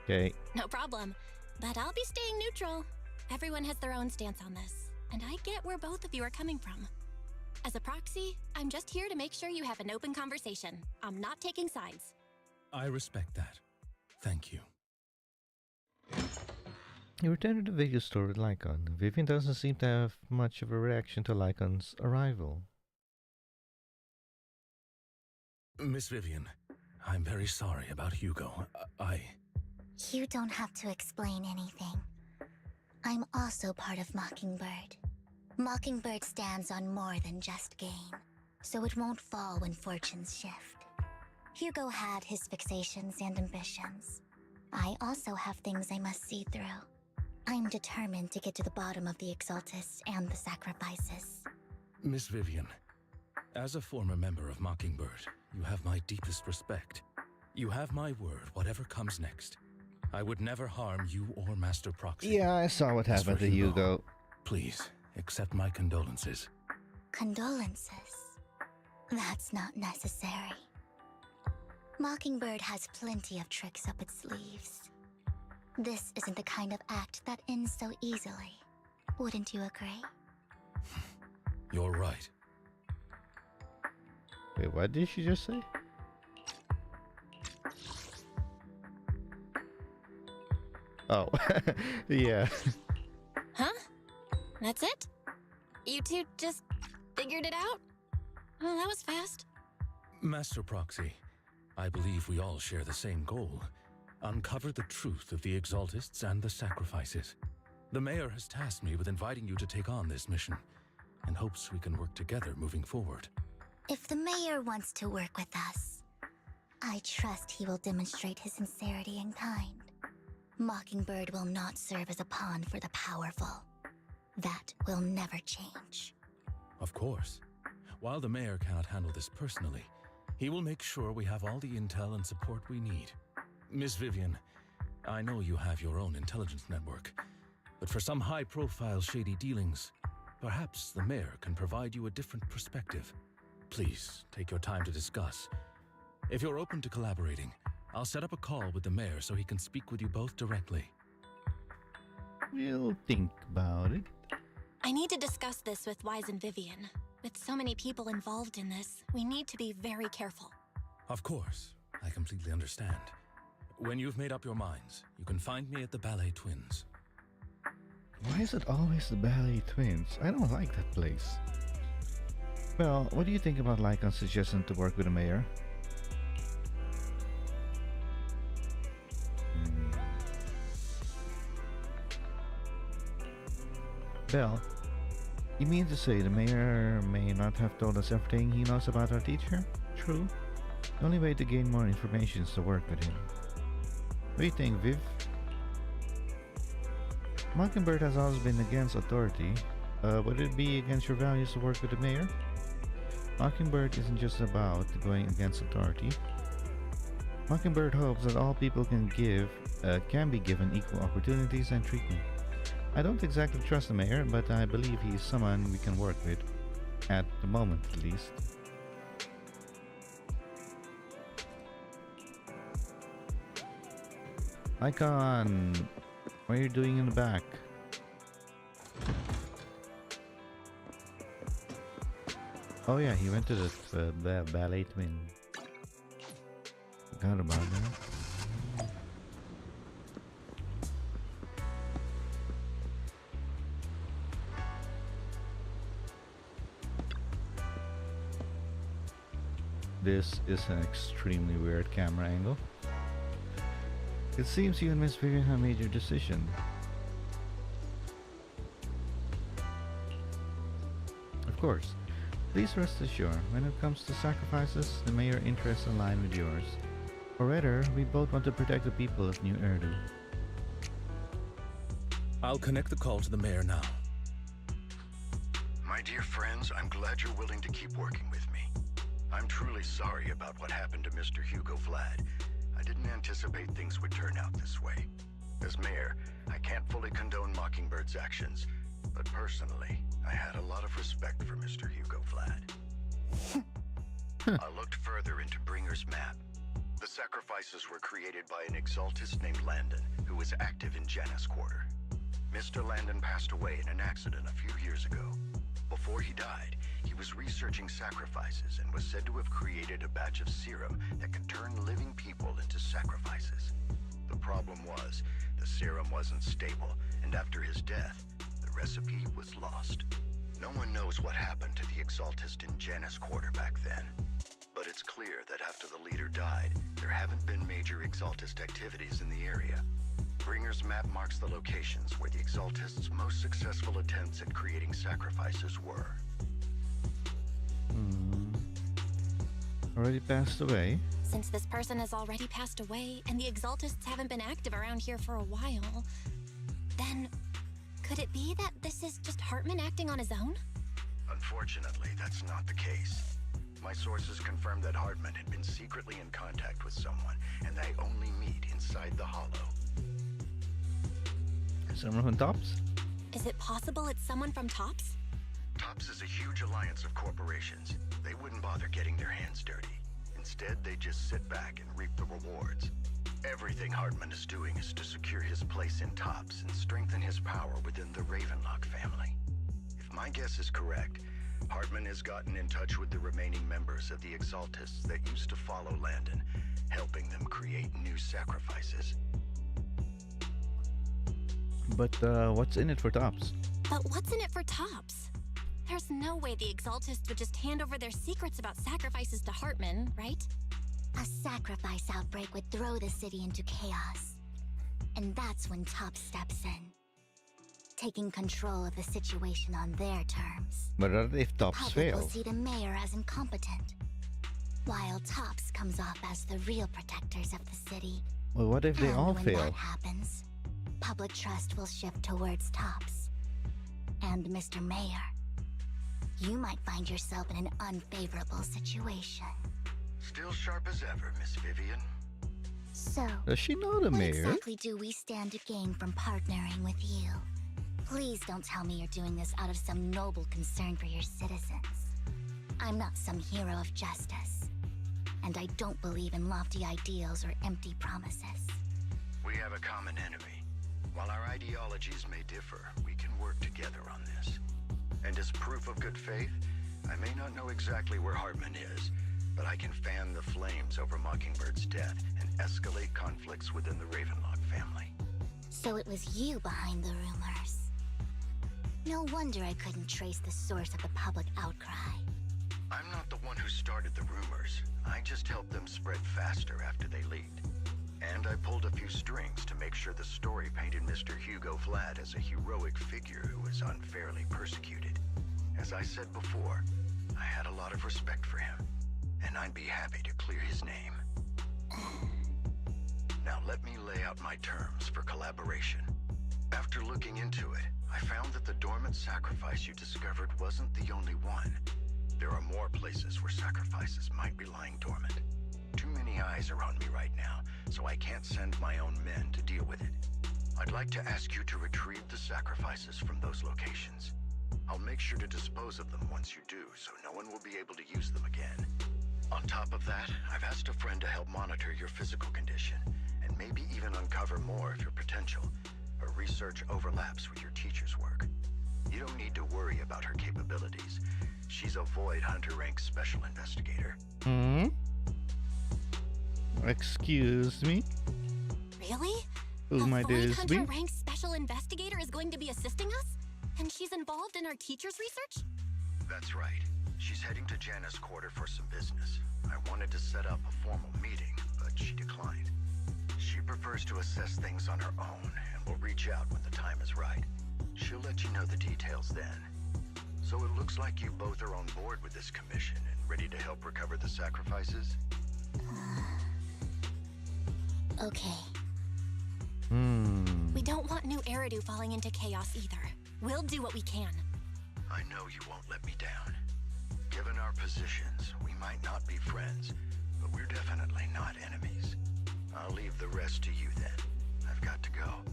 S1: Okay.
S3: No problem. But I'll be staying neutral. Everyone has their own stance on this, and I get where both of you are coming from. As a proxy, I'm just here to make sure you have an open conversation. I'm not taking sides.
S14: I respect that. Thank you.
S1: You return to the video store with Lycon. Vivian doesn't seem to have much of a reaction to Lycon's arrival.
S14: Miss Vivian, I'm very sorry about Hugo.
S2: You don't have to explain anything. I'm also part of Mockingbird. Mockingbird stands on more than just gain, so it won't fall when fortunes shift. Hugo had his fixations and ambitions. I also have things I must see through. I'm determined to get to the bottom of the Exaltists and the sacrifices.
S14: Miss Vivian, as a former member of Mockingbird, you have my deepest respect. You have my word, whatever comes next. I would never harm you or Master Proxy.
S1: Yeah, I saw what happened to Hugo.
S14: Please, accept my condolences.
S2: Condolences? That's not necessary. Mockingbird has plenty of tricks up its sleeves. This isn't the kind of act that ends so easily. Wouldn't you agree?
S14: You're right.
S1: Wait, what did she just say? Oh, yeah.
S3: Huh? That's it? You two just figured it out? Oh, that was fast.
S14: Master Proxy, I believe we all share the same goal. Uncover the truth of the Exaltists and the sacrifices. The mayor has tasked me with inviting you to take on this mission, and hopes we can work together moving forward.
S2: If the mayor wants to work with us, I trust he will demonstrate his sincerity in kind. Mockingbird will not serve as a pawn for the powerful. That will never change.
S14: Of course. While the mayor cannot handle this personally, he will make sure we have all the intel and support we need. Miss Vivian, I know you have your own intelligence network, but for some high-profile shady dealings, perhaps the mayor can provide you a different perspective. Please, take your time to discuss. If you're open to collaborating, I'll set up a call with the mayor so he can speak with you both directly.
S1: We'll think about it.
S3: I need to discuss this with Wise and Vivian. With so many people involved in this, we need to be very careful.
S14: Of course, I completely understand. When you've made up your minds, you can find me at the Ballet Twins.
S1: Why is it always the Ballet Twins? I don't like that place. Well, what do you think about Lycon's suggestion to work with the mayor? Belle, you mean to say the mayor may not have told us everything he knows about our teacher? True. The only way to gain more information is to work with him. What do you think, Viv? Mockingbird has always been against authority. Would it be against your values to work with the mayor? Mockingbird isn't just about going against authority. Mockingbird hopes that all people can be given equal opportunities and treatment. I don't exactly trust the mayor, but I believe he's someone we can work with. At the moment, at least. Icon, what are you doing in the back? Oh yeah, he went to the ballet twin. Forgot about that. This is an extremely weird camera angle. It seems you and Miss Vivian have made your decision. Of course. Please rest assured, when it comes to sacrifices, the mayor's interests align with yours. Or rather, we both want to protect the people of New Erdu.
S14: I'll connect the call to the mayor now.
S18: My dear friends, I'm glad you're willing to keep working with me. I'm truly sorry about what happened to Mr. Hugo Vlad. I didn't anticipate things would turn out this way. As mayor, I can't fully condone Mockingbird's actions, but personally, I had a lot of respect for Mr. Hugo Vlad. I looked further into Bringer's map. The sacrifices were created by an exaltist named Landon, who was active in Janus Quarter. Mr. Landon passed away in an accident a few years ago. Before he died, he was researching sacrifices and was said to have created a batch of serum that could turn living people into sacrifices. The problem was, the serum wasn't stable, and after his death, the recipe was lost. No one knows what happened to the exaltist in Janus Quarter back then. But it's clear that after the leader died, there haven't been major exaltist activities in the area. Bringer's map marks the locations where the exaltists' most successful attempts at creating sacrifices were.
S1: Already passed away?
S3: Since this person has already passed away, and the exaltists haven't been active around here for a while, then could it be that this is just Hartman acting on his own?
S18: Unfortunately, that's not the case. My sources confirmed that Hartman had been secretly in contact with someone, and they only meet inside the Hollow.
S1: Someone from Tops?
S3: Is it possible it's someone from Tops?
S18: Tops is a huge alliance of corporations. They wouldn't bother getting their hands dirty. Instead, they just sit back and reap the rewards. Everything Hartman is doing is to secure his place in Tops and strengthen his power within the Ravenlock family. If my guess is correct, Hartman has gotten in touch with the remaining members of the Exaltists that used to follow Landon, helping them create new sacrifices.
S1: But what's in it for Tops?
S3: But what's in it for Tops? There's no way the Exaltists would just hand over their secrets about sacrifices to Hartman, right?
S2: A sacrifice outbreak would throw the city into chaos. And that's when Tops steps in, taking control of the situation on their terms.
S1: But what if Tops
S2: Public
S1: fail?
S2: will see the mayor as incompetent, while Tops comes off as the real protectors of the city.
S1: Well, what if they
S2: And
S1: all
S2: when
S1: fail?
S2: that happens, public trust will shift towards Tops. And Mr. Mayor, you might find yourself in an unfavorable situation.
S18: Still sharp as ever, Miss Vivian.
S2: So,
S1: Does she know the
S2: what
S1: mayor?
S2: exactly do we stand to gain from partnering with you? Please don't tell me you're doing this out of some noble concern for your citizens. I'm not some hero of justice, and I don't believe in lofty ideals or empty promises.
S18: We have a common enemy. While our ideologies may differ, we can work together on this. And as proof of good faith, I may not know exactly where Hartman is, but I can fan the flames over Mockingbird's death and escalate conflicts within the Ravenlock family.
S2: So it was you behind the rumors. No wonder I couldn't trace the source of the public outcry.
S18: I'm not the one who started the rumors. I just helped them spread faster after they leaked. And I pulled a few strings to make sure the story painted Mr. Hugo Vlad as a heroic figure who was unfairly persecuted. As I said before, I had a lot of respect for him, and I'd be happy to clear his name. Now let me lay out my terms for collaboration. After looking into it, I found that the dormant sacrifice you discovered wasn't the only one. There are more places where sacrifices might be lying dormant. Too many eyes are on me right now, so I can't send my own men to deal with it. I'd like to ask you to retrieve the sacrifices from those locations. I'll make sure to dispose of them once you do, so no one will be able to use them again. On top of that, I've asked a friend to help monitor your physical condition, and maybe even uncover more of your potential. Her research overlaps with your teacher's work. You don't need to worry about her capabilities. She's a Void Hunter rank special investigator.
S1: Hmm? Excuse me?
S3: Really?
S1: Who might
S3: Void
S1: this
S3: Hunter
S1: be?
S3: ranked special investigator is going to be assisting us? And she's involved in our teacher's research?
S18: That's right. She's heading to Janna's quarter for some business. I wanted to set up a formal meeting, but she declined. She prefers to assess things on her own, and will reach out when the time is right. She'll let you know the details then. So it looks like you both are on board with this commission and ready to help recover the sacrifices?
S2: Okay.
S3: We don't want New Eridu falling into chaos either. We'll do what we can.
S18: I know you won't let me down. Given our positions, we might not be friends, but we're definitely not enemies. I'll leave the rest to you then. I've got to go.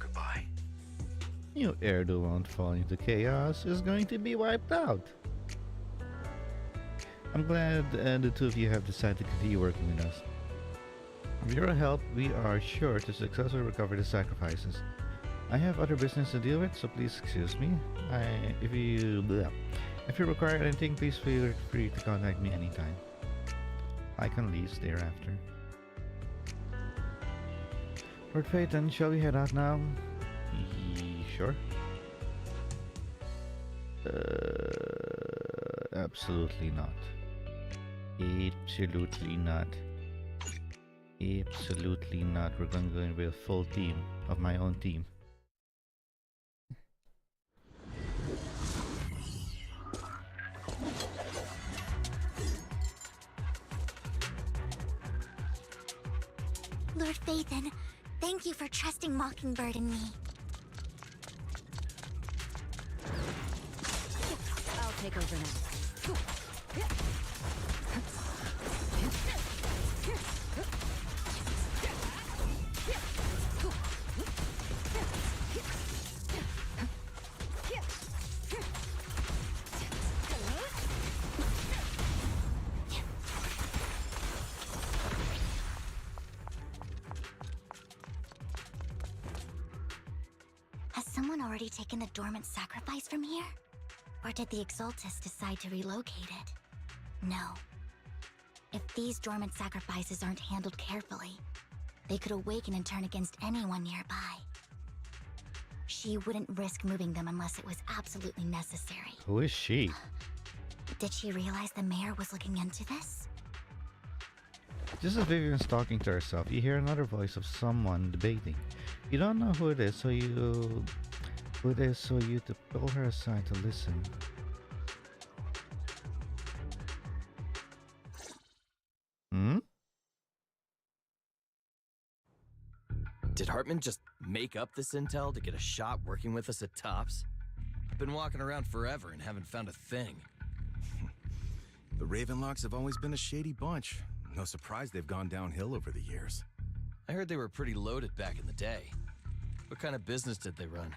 S18: Goodbye.
S1: New Erdo won't fall into chaos, is going to be wiped out. I'm glad the two of you have decided to continue working with us. With your help, we are sure to successfully recover the sacrifices. I have other business to deal with, so please excuse me. If you require anything, please feel free to contact me anytime. I can leave thereafter. Lord Phaeton, shall we head out now? Sure. Absolutely not. Absolutely not. Absolutely not. We're going to go in with a full team of my own team.
S2: Lord Phaeton, thank you for trusting Mockingbird and me.
S16: I'll take over now.
S2: Has someone already taken the dormant sacrifice from here? Or did the Exaltus decide to relocate it? No. If these dormant sacrifices aren't handled carefully, they could awaken and turn against anyone nearby. She wouldn't risk moving them unless it was absolutely necessary.
S1: Who is she?
S2: Did she realize the mayor was looking into this?
S1: Just as Vivian's talking to herself, you hear another voice of someone debating. You don't know who it is, so you to pull her aside to listen. Hmm?
S15: Did Hartman just make up this intel to get a shot working with us at Tops? I've been walking around forever and haven't found a thing.
S19: The Ravenlocks have always been a shady bunch. No surprise they've gone downhill over the years.
S15: I heard they were pretty loaded back in the day. What kind of business did they run?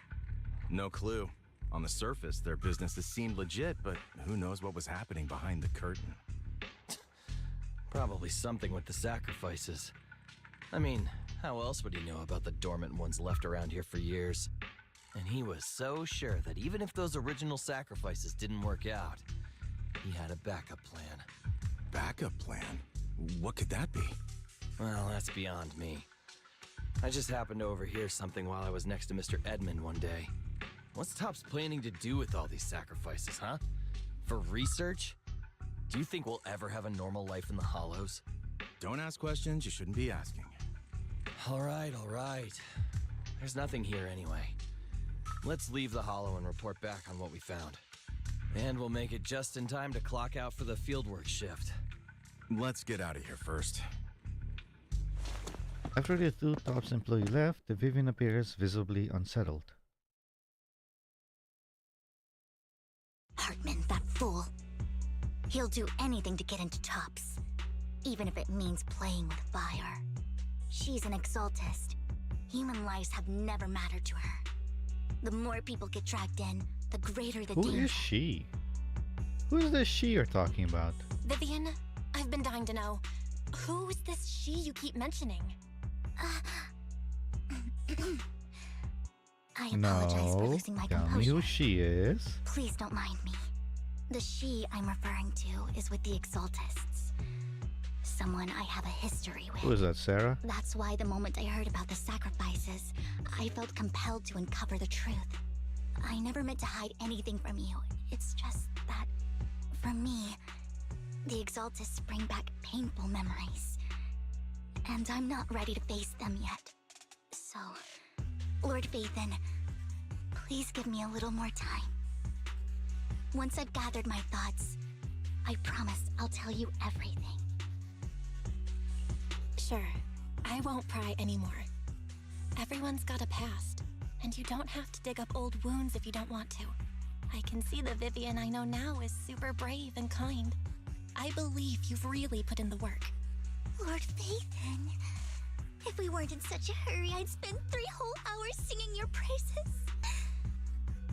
S19: No clue. On the surface, their businesses seemed legit, but who knows what was happening behind the curtain.
S15: Probably something with the sacrifices. I mean, how else would he know about the dormant ones left around here for years? And he was so sure that even if those original sacrifices didn't work out, he had a backup plan.
S19: Backup plan? What could that be?
S15: Well, that's beyond me. I just happened to overhear something while I was next to Mr. Edmund one day. What's Topps planning to do with all these sacrifices, huh? For research? Do you think we'll ever have a normal life in the Hollows?
S19: Don't ask questions you shouldn't be asking.
S15: All right. There's nothing here anyway. Let's leave the Hollow and report back on what we found. And we'll make it just in time to clock out for the fieldwork shift.
S19: Let's get out of here first.
S1: After the two Tops employees left, the Vivian appears visibly unsettled.
S2: Hartman, that fool. He'll do anything to get into Tops, even if it means playing with fire. She's an Exaltist. Human lives have never mattered to her. The more people get dragged in, the greater the danger.
S1: Who is she? Who is this she you're talking about?
S3: Vivian, I've been dying to know. Who is this she you keep mentioning?
S2: I apologize for losing my
S1: tell
S2: composure.
S1: me who she is.
S2: Please don't mind me. The she I'm referring to is with the Exaltists. Someone I have a history with.
S1: Who is that, Sarah?
S2: That's why the moment I heard about the sacrifices, I felt compelled to uncover the truth. I never meant to hide anything from you. It's just that, for me, the Exaltists bring back painful memories. And I'm not ready to face them yet. So, Lord Vathan, please give me a little more time. Once I've gathered my thoughts, I promise I'll tell you everything.
S3: Sure, I won't pry anymore. Everyone's got a past, and you don't have to dig up old wounds if you don't want to. I can see the Vivian I know now is super brave and kind. I believe you've really put in the work.
S2: Lord Vathan, if we weren't in such a hurry, I'd spend 3 whole hours singing your praises.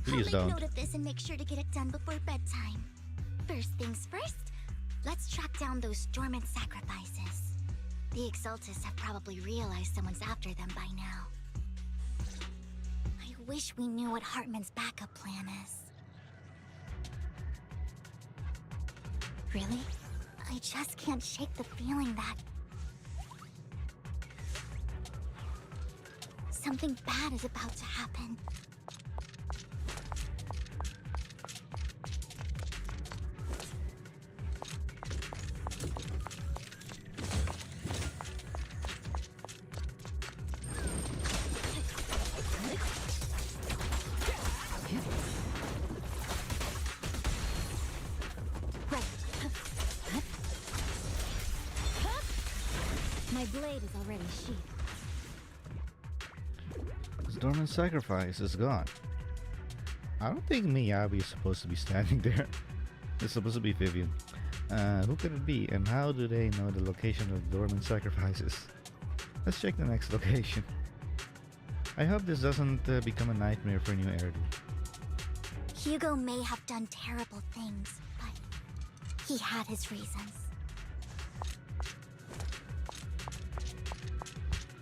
S1: Please
S2: I'll
S1: don't.
S2: make note of this and make sure to get it done before bedtime. First things first, let's track down those dormant sacrifices. The Exaltists have probably realized someone's after them by now. I wish we knew what Hartman's backup plan is. Really? I just can't shake the feeling that something bad is about to happen.
S8: My blade is already sheathed.
S1: This dormant sacrifice is gone. I don't think Miyabi is supposed to be standing there. It's supposed to be Vivian. Who could it be, and how do they know the location of dormant sacrifices? Let's check the next location. I hope this doesn't become a nightmare for new Erdu.
S2: Hugo may have done terrible things, but he had his reasons.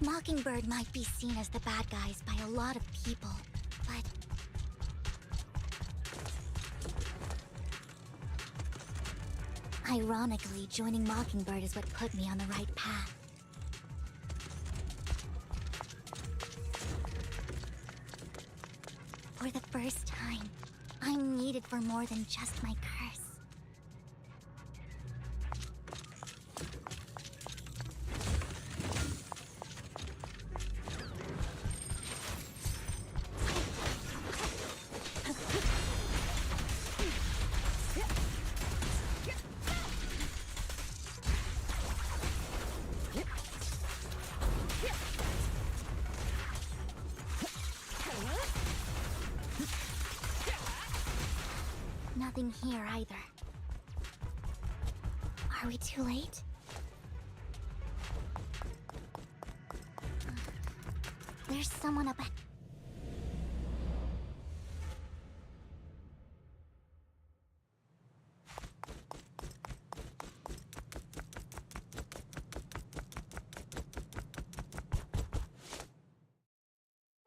S2: Mockingbird might be seen as the bad guys by a lot of people, but ironically, joining Mockingbird is what put me on the right path. For the first time, I'm needed for more than just my curse. Nothing here either. Are we too late? There's someone up at...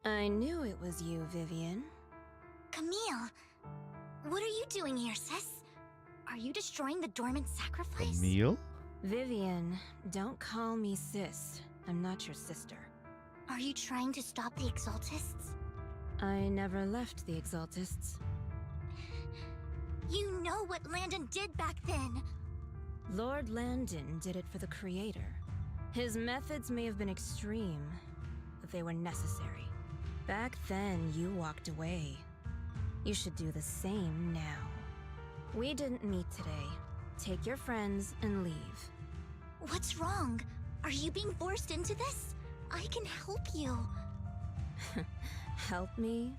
S20: I knew it was you, Vivian.
S2: Camille! What are you doing here, sis? Are you destroying the dormant sacrifice?
S1: Camille?
S20: Vivian, don't call me sis. I'm not your sister.
S2: Are you trying to stop the Exaltists?
S20: I never left the Exaltists.
S2: You know what Landon did back then!
S20: Lord Landon did it for the Creator. His methods may have been extreme, but they were necessary. Back then, you walked away. You should do the same now. We didn't meet today. Take your friends and leave.
S2: What's wrong? Are you being forced into this? I can help you.
S20: Help me?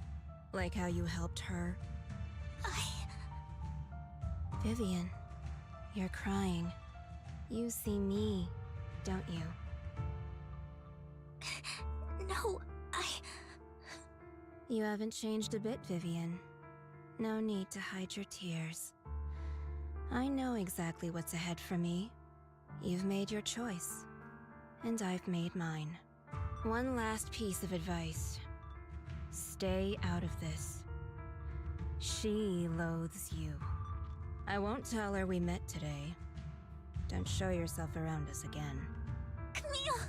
S20: Like how you helped her? Vivian, you're crying. You see me, don't you?
S2: No,
S20: You haven't changed a bit, Vivian. No need to hide your tears. I know exactly what's ahead for me. You've made your choice, and I've made mine. One last piece of advice. Stay out of this. She loathes you. I won't tell her we met today. Don't show yourself around us again.
S2: Camille!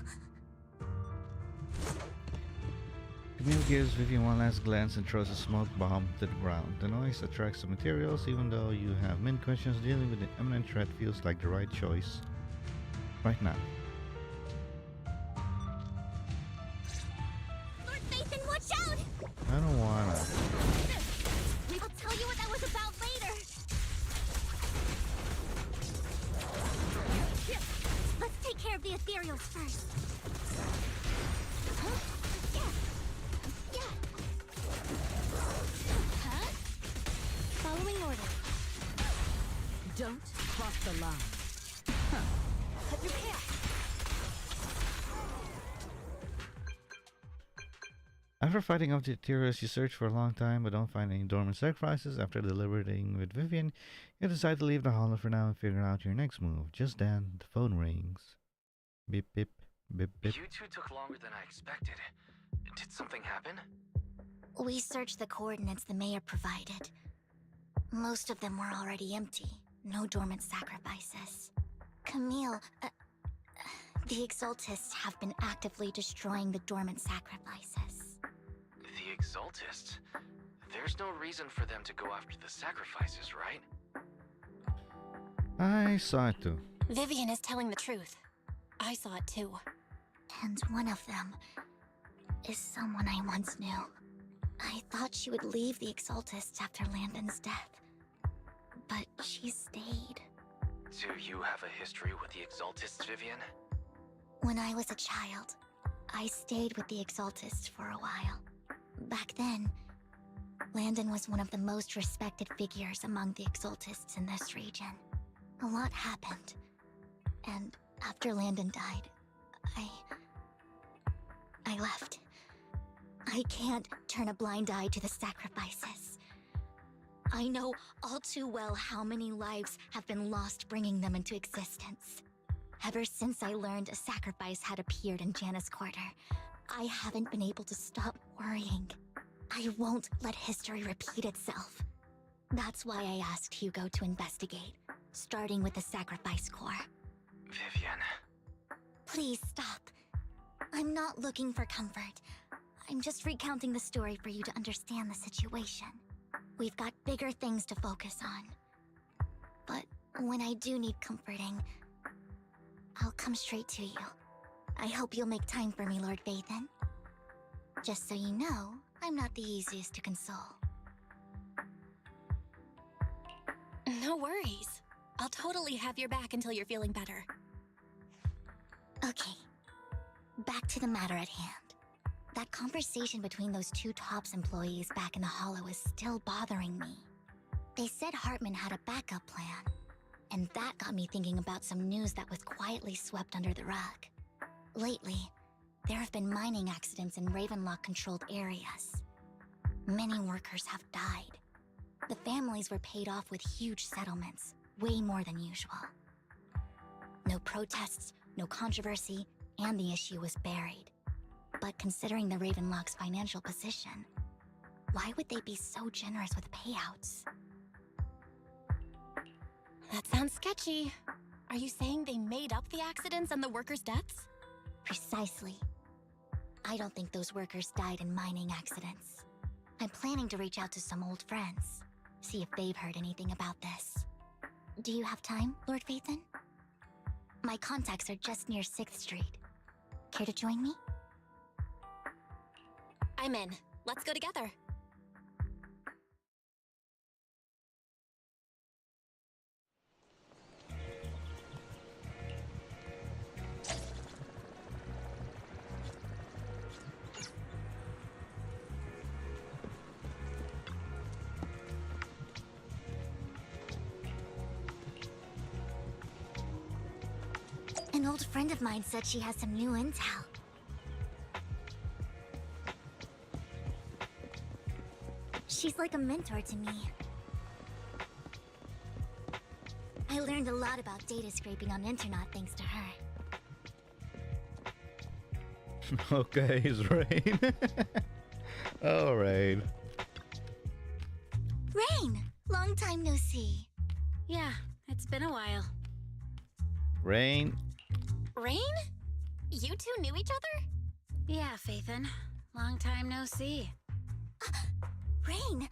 S1: Camille gives Vivian one last glance and throws a smoke bomb to the ground. The noise attracts the materials. Even though you have many questions, dealing with the imminent threat feels like the right choice right now.
S2: Lord Nathan, watch out!
S1: I don't wanna.
S2: I'll tell you what that was about later. Let's take care of the ethereals first. Huh? Yeah. Huh? Following order.
S11: Don't cross the line.
S2: Cut your hair.
S1: After fighting off the terrorists, you search for a long time but don't find any dormant sacrifices. After deliberating with Vivian, you decide to leave the hollow for now and figure out your next move. Just then, the phone rings. Beep, beep, beep, beep.
S15: You two took longer than I expected. Did something happen?
S2: We searched the coordinates the mayor provided. Most of them were already empty. No dormant sacrifices. Camille, the Exaltists have been actively destroying the dormant sacrifices.
S15: The Exaltists? There's no reason for them to go after the sacrifices, right?
S1: I saw it too.
S3: Vivian is telling the truth. I saw it too.
S2: And one of them is someone I once knew. I thought she would leave the Exaltists after Landon's death. But she stayed.
S15: Do you have a history with the Exaltists, Vivian?
S2: When I was a child, I stayed with the Exaltists for a while. Back then, Landon was one of the most respected figures among the Exaltists in this region. A lot happened. And after Landon died, I left. I can't turn a blind eye to the sacrifices. I know all too well how many lives have been lost bringing them into existence. Ever since I learned a sacrifice had appeared in Janus Quarter, I haven't been able to stop worrying. I won't let history repeat itself. That's why I asked Hugo to investigate, starting with the Sacrifice Corps.
S15: Vivian.
S2: Please stop. I'm not looking for comfort. I'm just recounting the story for you to understand the situation. We've got bigger things to focus on. But when I do need comforting, I'll come straight to you. I hope you'll make time for me, Lord Vathan. Just so you know, I'm not the easiest to console.
S3: No worries. I'll totally have your back until you're feeling better.
S2: Okay. Back to the matter at hand. That conversation between those two TOPS employees back in the Hollow is still bothering me. They said Hartman had a backup plan, and that got me thinking about some news that was quietly swept under the rug. Lately, there have been mining accidents in Ravenlock-controlled areas. Many workers have died. The families were paid off with huge settlements, way more than usual. No protests, no controversy, and the issue was buried. But considering the Ravenlock's financial position, why would they be so generous with payouts?
S3: That sounds sketchy. Are you saying they made up the accidents and the workers' deaths?
S2: Precisely. I don't think those workers died in mining accidents. I'm planning to reach out to some old friends, see if they've heard anything about this. Do you have time, Lord Vathan? My contacts are just near 6th Street. Care to join me?
S3: I'm in. Let's go together.
S2: An old friend of mine said she has some new intel. She's like a mentor to me. I learned a lot about data scraping on Internet thanks to her.
S1: Okay, it's Rain. Alright.
S2: Rain! Long time no see.
S20: Yeah, it's been a while.
S1: Rain.
S3: Rain? You two knew each other?
S20: Yeah, Phaethon. Long time no see.
S2: Rain,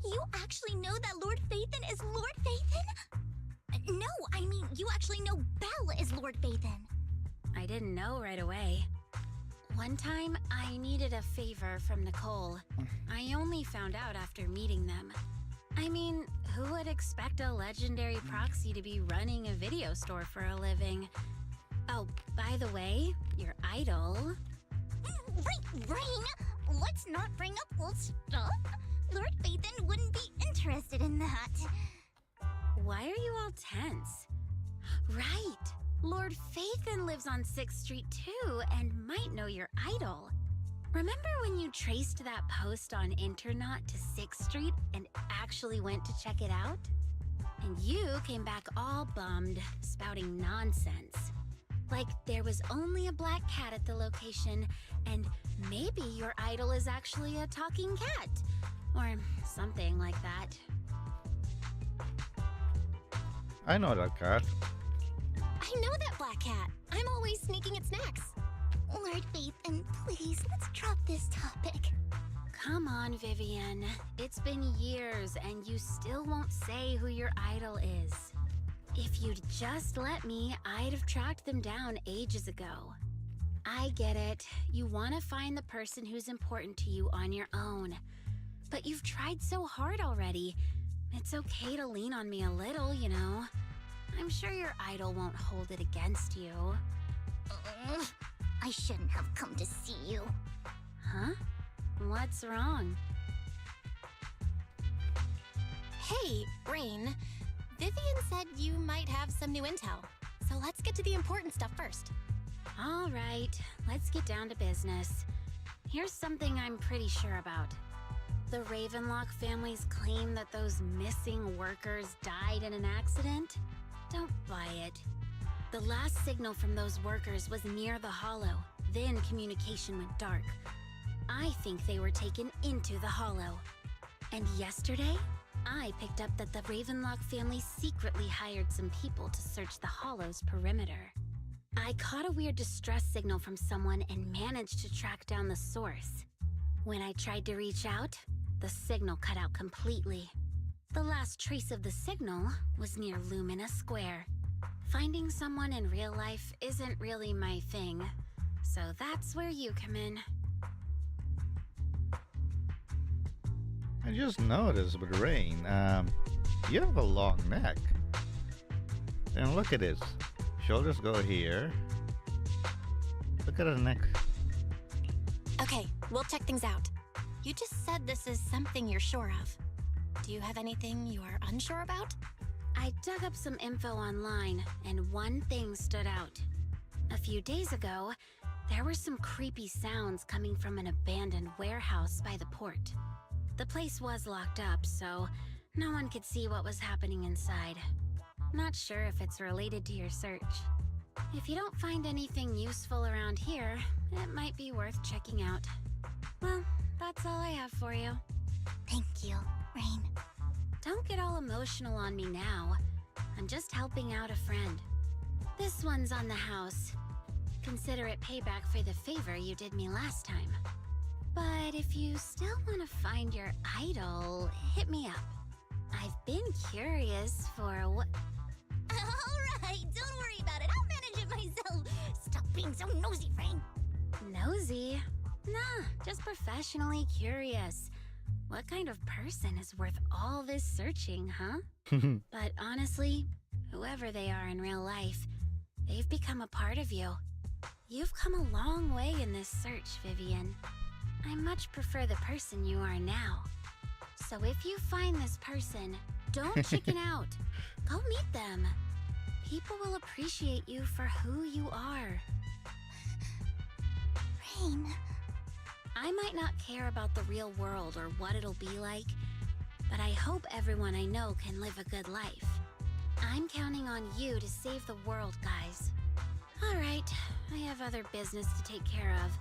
S2: you actually know that Lord Phaethon is Lord Phaethon? No, I mean, you actually know Belle is Lord Phaethon.
S20: I didn't know right away. One time, I needed a favor from Nicole. I only found out after meeting them. I mean, who would expect a legendary proxy to be running a video store for a living? Oh, by the way, your idol...
S2: Rain, let's not bring up old stuff. Lord Phaethon wouldn't be interested in that.
S20: Why are you all tense? Right! Lord Phaethon lives on 6th Street too, and might know your idol. Remember when you traced that post on Internaut to 6th Street and actually went to check it out? And you came back all bummed, spouting nonsense. Like there was only a black cat at the location, and maybe your idol is actually a talking cat. Or something like that.
S1: I know that cat.
S3: I know that black cat. I'm always sneaking at snacks.
S2: Lord Phaethon, please, let's drop this topic.
S20: Come on, Vivian. It's been years and you still won't say who your idol is. If you'd just let me, I'd have tracked them down ages ago. I get it. You want to find the person who's important to you on your own. But you've tried so hard already. It's okay to lean on me a little, you know. I'm sure your idol won't hold it against you.
S2: I shouldn't have come to see you.
S20: Huh? What's wrong?
S3: Hey, Rain. Vivian said you might have some new intel. So let's get to the important stuff first.
S20: All right, let's get down to business. Here's something I'm pretty sure about. The Ravenlock family's claim that those missing workers died in an accident? Don't buy it. The last signal from those workers was near the Hollow. Then communication went dark. I think they were taken into the Hollow. And yesterday, I picked up that the Ravenlock family secretly hired some people to search the Hollow's perimeter. I caught a weird distress signal from someone and managed to track down the source. When I tried to reach out, the signal cut out completely. The last trace of the signal was near Lumina Square. Finding someone in real life isn't really my thing, so that's where you come in.
S1: I just noticed with Rain, you have a long neck. And look at this. Shoulders go here. Look at the neck.
S3: Okay, we'll check things out. You just said this is something you're sure of. Do you have anything you're unsure about?
S20: I dug up some info online, and one thing stood out. A few days ago, there were some creepy sounds coming from an abandoned warehouse by the port. The place was locked up, so no one could see what was happening inside. Not sure if it's related to your search. If you don't find anything useful around here, it might be worth checking out. Well, that's all I have for you.
S2: Thank you, Rain.
S20: Don't get all emotional on me now. I'm just helping out a friend. This one's on the house. Consider it payback for the favor you did me last time. But if you still want to find your idol, hit me up. I've been curious for what...
S2: Alright, don't worry about it. I'll manage it myself. Stop being so nosy, Rain.
S20: Nosy? Nah, just professionally curious. What kind of person is worth all this searching, huh? But honestly, whoever they are in real life, they've become a part of you. You've come a long way in this search, Vivian. I much prefer the person you are now. So if you find this person, don't chicken out. Go meet them. People will appreciate you for who you are.
S2: Rain.
S20: I might not care about the real world or what it'll be like, but I hope everyone I know can live a good life. I'm counting on you to save the world, guys. All right, I have other business to take care of,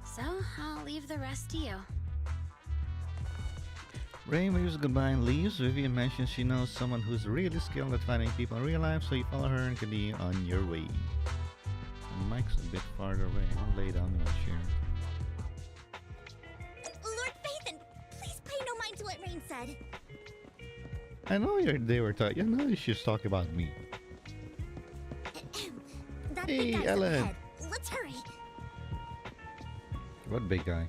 S20: so I'll leave the rest to you.
S1: Ray waves goodbye and leaves. Vivian mentions she knows someone who's really skilled at finding people in real life, so you follow her and continue on your way. The mic's a bit farther away. I'll lay down in my chair.
S2: Lord Phaethon, please pay no mind to what Rain said.
S1: I know they were talking. You know she's talking about me.
S2: That
S1: Hey,
S2: big guy's up
S1: Ellen.
S2: ahead. Let's hurry.
S1: What big guy?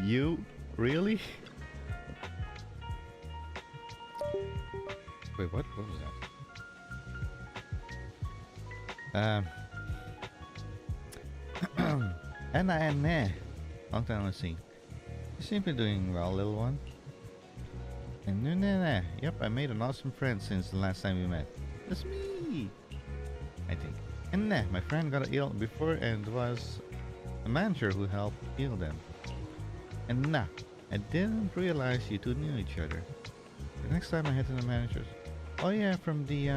S1: You? Really? Wait, what? What was that? Anna and Ne. Long time no see. You seem to be doing well, little one. And Nuna. Yep, I made an awesome friend since the last time we met. That's me! I think. And Nah, my friend got ill before and was a manager who helped heal them. And Nah, I didn't realize you two knew each other. The next time I head to the managers. Oh yeah, from the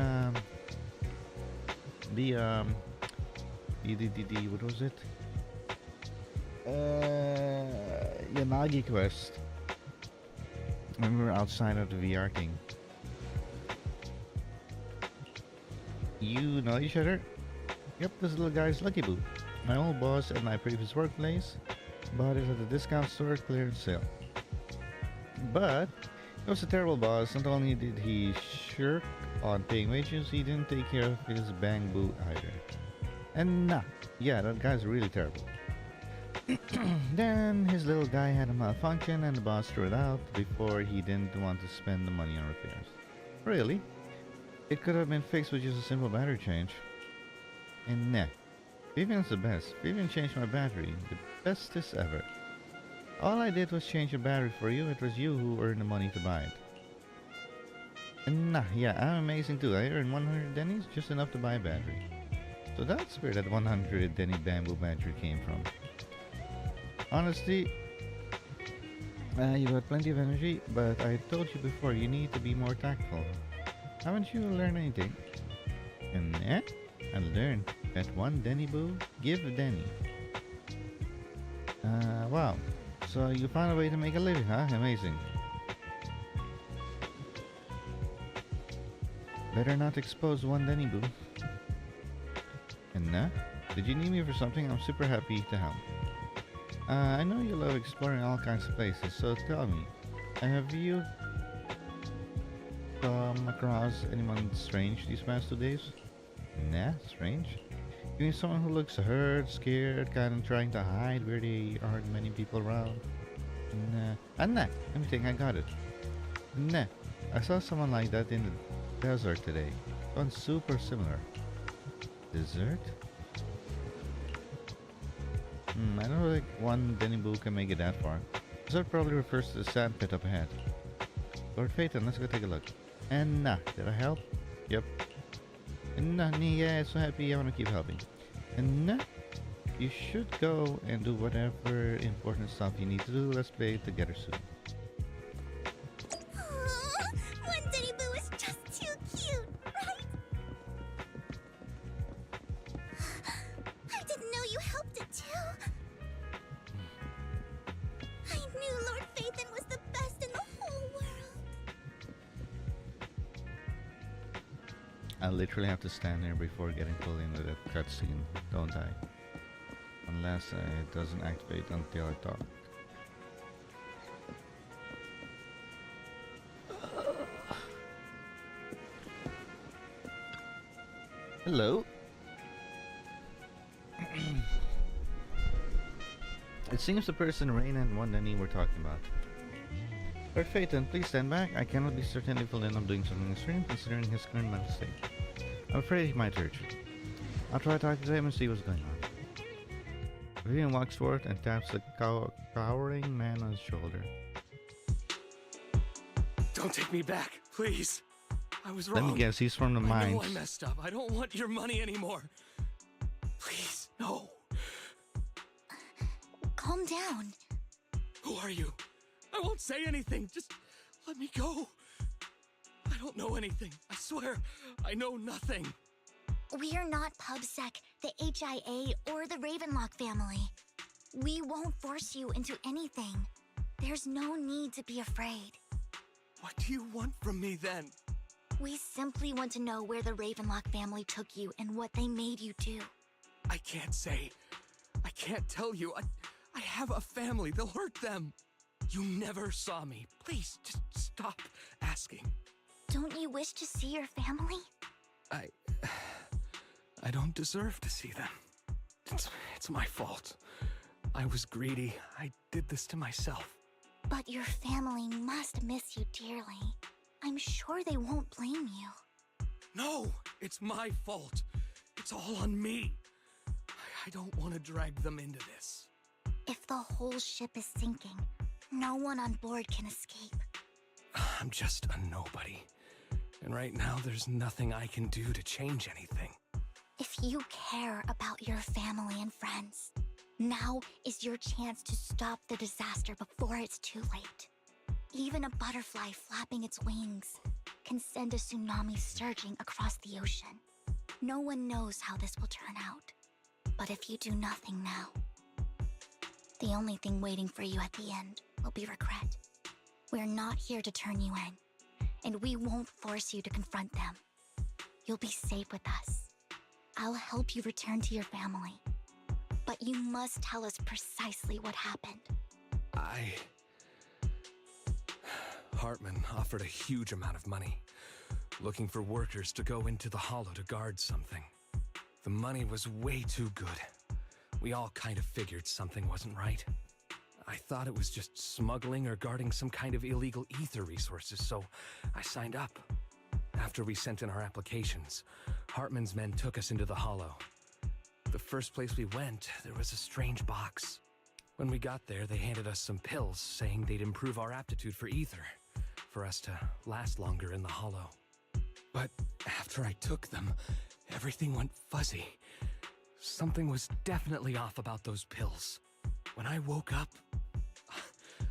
S1: what was it? Yanagi quest. When we were outside of the VR King. You know each other? Yep, this little guy's Lucky Boo. My old boss at my previous workplace bought it at the discount store clearance sale. But he was a terrible boss. Not only did he shirk on paying wages, he didn't take care of his bang boo either. And nah, yeah, that guy's really terrible. Then his little guy had a malfunction and the boss threw it out before he didn't want to spend the money on repairs. Really? It could have been fixed with just a simple battery change. And nah, Vivian's the best. Vivian changed my battery, the bestest ever. All I did was change the battery for you. It was you who earned the money to buy it. And nah, yeah, I'm amazing too. I earned 100 dennies, just enough to buy a battery. So that's where that 100 denny bamboo battery came from. Honestly, you got plenty of energy, but I told you before, you need to be more tactful. Haven't you learned anything? And eh? I learned that one Denny Boo, give a Denny. Wow. So you found a way to make a living, huh? Amazing. Better not expose one Denny Boo. And did you need me for something? I'm super happy to help. I know you love exploring all kinds of places, so tell me, have you come across anyone strange these past 2 days? Nah, strange? You mean someone who looks hurt, scared, kind of trying to hide where there aren't many people around? Nah. Nah, let me think, I got it. Nah, I saw someone like that in the desert today. One super similar. Desert? I don't think one Denny Boo can make it that far. Desert probably refers to the sand pit up ahead. Lord Phaethon, let's go take a look. And nah, did I help? Yep. And nah, yeah, so happy I want to keep helping. And nah, you should go and do whatever important stuff you need to do. Let's play it together soon.
S2: One Denny Boo is just too cute, right? I didn't know you helped it too. I knew Lord Phaethon was the best in the whole world.
S1: I literally have to stand there before getting pulled into that cutscene, don't I? Unless it doesn't activate until I talk. Hello. It seems the person Rain and one Denny were talking about. Lord Phaethon, please stand back. I cannot be certain if he'll end up doing something extreme considering his current mental state. I'm afraid he might hurt you. I'll try to talk to him and see what's going on. Vivian walks forward and taps the cowering man on his shoulder.
S21: Don't take me back, please. I was wrong.
S1: Let me guess, he's from the
S21: I know
S1: mines.
S21: I messed up. I don't want your money anymore. Please, no.
S2: Calm down.
S21: Who are you? I won't say anything. Just let me go. I don't know anything. I swear, I know nothing.
S2: We're not PubSec, the HIA, or the Ravenlock family. We won't force you into anything. There's no need to be afraid.
S21: What do you want from me then?
S2: We simply want to know where the Ravenlock family took you and what they made you do.
S21: I can't say. I can't tell you. I have a family. They'll hurt them. You never saw me. Please, just stop asking.
S2: Don't you wish to see your family?
S21: I don't deserve to see them. It's my fault. I was greedy. I did this to myself.
S2: But your family must miss you dearly. I'm sure they won't blame you.
S21: No, it's my fault. It's all on me. I don't want to drag them into this.
S2: If the whole ship is sinking, no one on board can escape.
S21: I'm just a nobody. And right now, there's nothing I can do to change anything.
S2: If you care about your family and friends, now is your chance to stop the disaster before it's too late. Even a butterfly flapping its wings can send a tsunami surging across the ocean. No one knows how this will turn out. But if you do nothing now, the only thing waiting for you at the end will be regret. We're not here to turn you in, and we won't force you to confront them. You'll be safe with us. I'll help you return to your family. But you must tell us precisely what happened.
S21: Hartman offered a huge amount of money, looking for workers to go into the hollow to guard something. The money was way too good. We all kind of figured something wasn't right. I thought it was just smuggling or guarding some kind of illegal ether resources, so I signed up. After we sent in our applications, Hartman's men took us into the hollow. The first place we went, there was a strange box. When we got there, they handed us some pills, saying they'd improve our aptitude for ether, for us to last longer in the hollow. But after I took them, everything went fuzzy. Something was definitely off about those pills. When I woke up,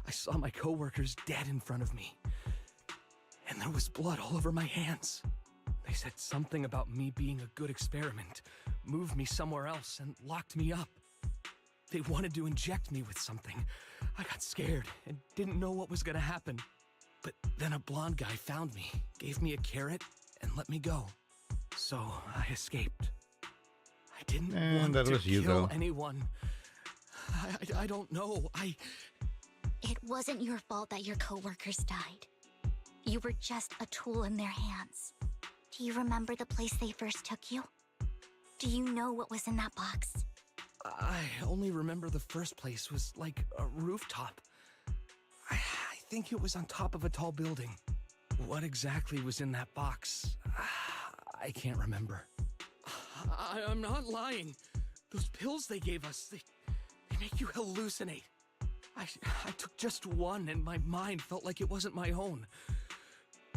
S21: I saw my coworkers dead in front of me. And there was blood all over my hands. They said something about me being a good experiment, moved me somewhere else, and locked me up. They wanted to inject me with something. I got scared and didn't know what was gonna happen. But then a blonde guy found me, gave me a carrot, and let me go. So I escaped. I didn't want
S1: that
S21: to
S1: was you,
S21: kill
S1: though.
S21: anyone. I don't know.
S2: It wasn't your fault that your coworkers died. You were just a tool in their hands. Do you remember the place they first took you? Do you know what was in that box?
S21: I only remember the first place was like a rooftop. I think it was on top of a tall building. What exactly was in that box? I can't remember. I'm not lying. Those pills they gave us, they make you hallucinate. I took just one and my mind felt like it wasn't my own.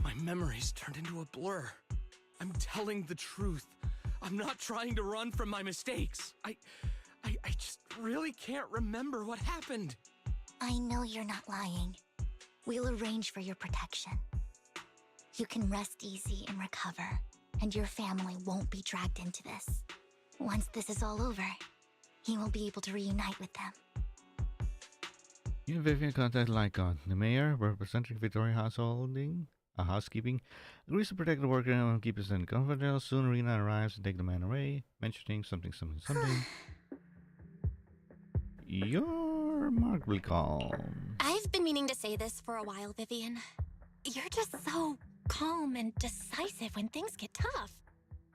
S21: My memories turned into a blur. I'm telling the truth. I'm not trying to run from my mistakes. I just really can't remember what happened.
S2: I know you're not lying. We'll arrange for your protection. You can rest easy and recover, and your family won't be dragged into this. Once this is all over, you will be able to reunite with them.
S1: You and Vivian contact Lycon. The mayor, representing Victoria Housekeeping, agrees to protect the worker and keep his son confidential. Soon Rena arrives and take the man away, mentioning something. You're remarkably calm.
S3: I've been meaning to say this for a while, Vivian. You're just so calm and decisive when things get tough.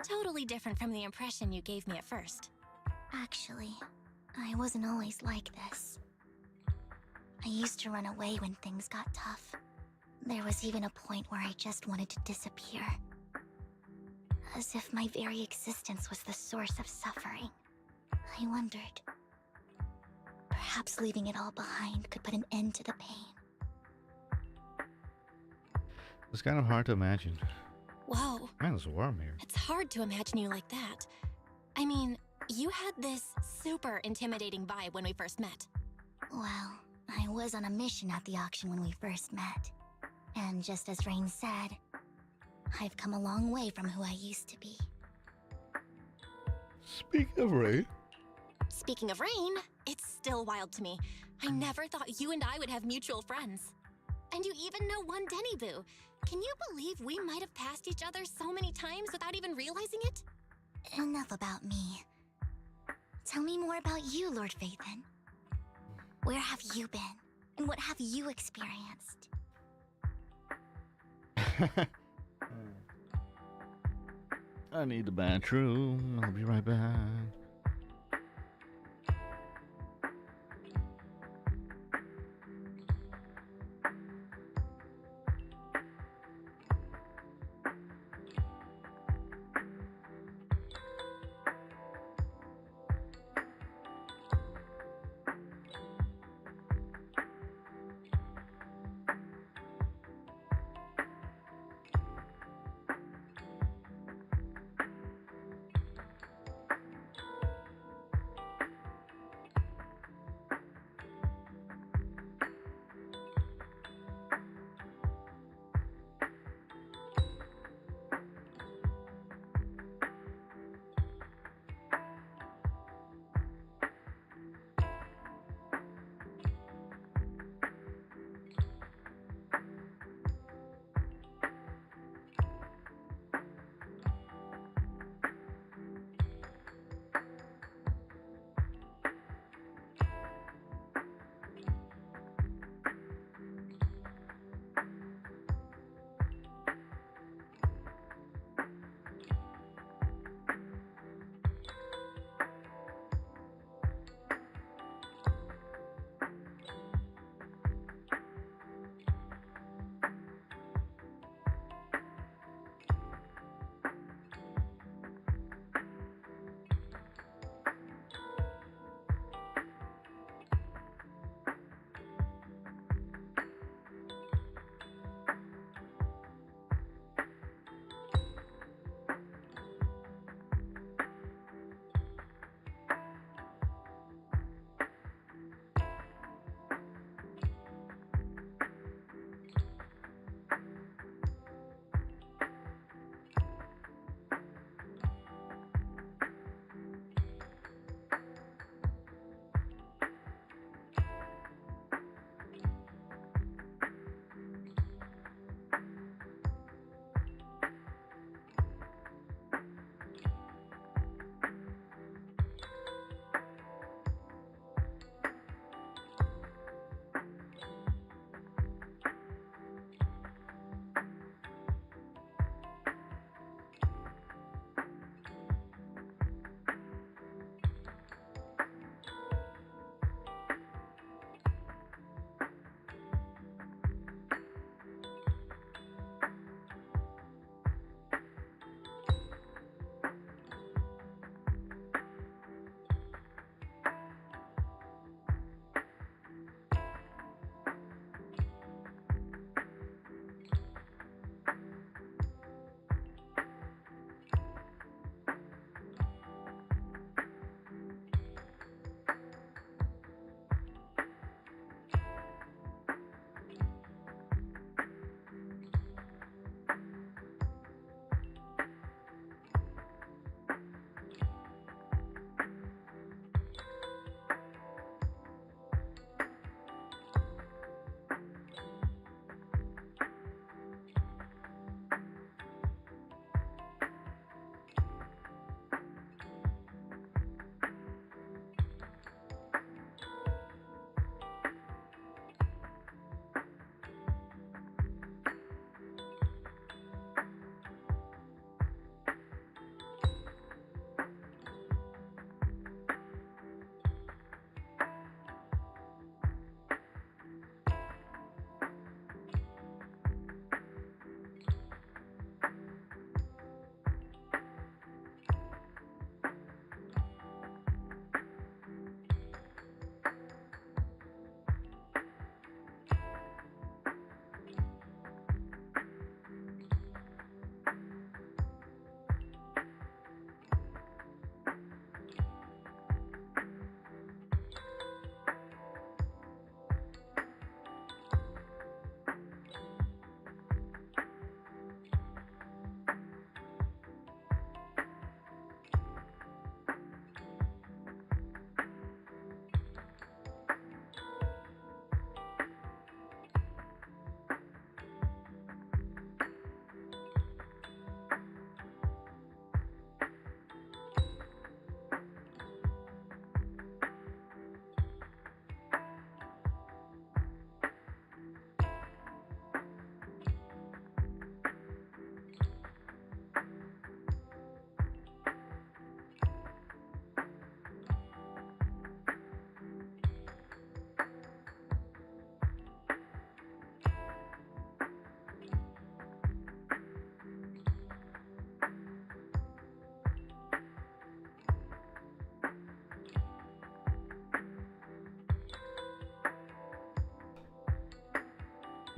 S3: Totally different from the impression you gave me at first.
S2: Actually, I wasn't always like this. I used to run away when things got tough. There was even a point where I just wanted to disappear. As if my very existence was the source of suffering. I wondered. Perhaps leaving it all behind could put an end to the pain.
S1: It's kind of hard to imagine.
S3: Whoa.
S1: Man, it's warm here.
S3: It's hard to imagine you like that. I mean, you had this super intimidating vibe when we first met.
S2: Well, I was on a mission at the auction when we first met. And just as Rain said, I've come a long way from who I used to be.
S1: Speaking of Rain.
S3: Speaking of Rain, it's still wild to me. I never thought you and I would have mutual friends. And you even know one Denny Boo. Can you believe we might have passed each other so many times without even realizing it?
S2: Enough about me. Tell me more about you, Lord Phaethon. Where have you been? And what have you experienced?
S1: I need the bathroom. I'll be right back.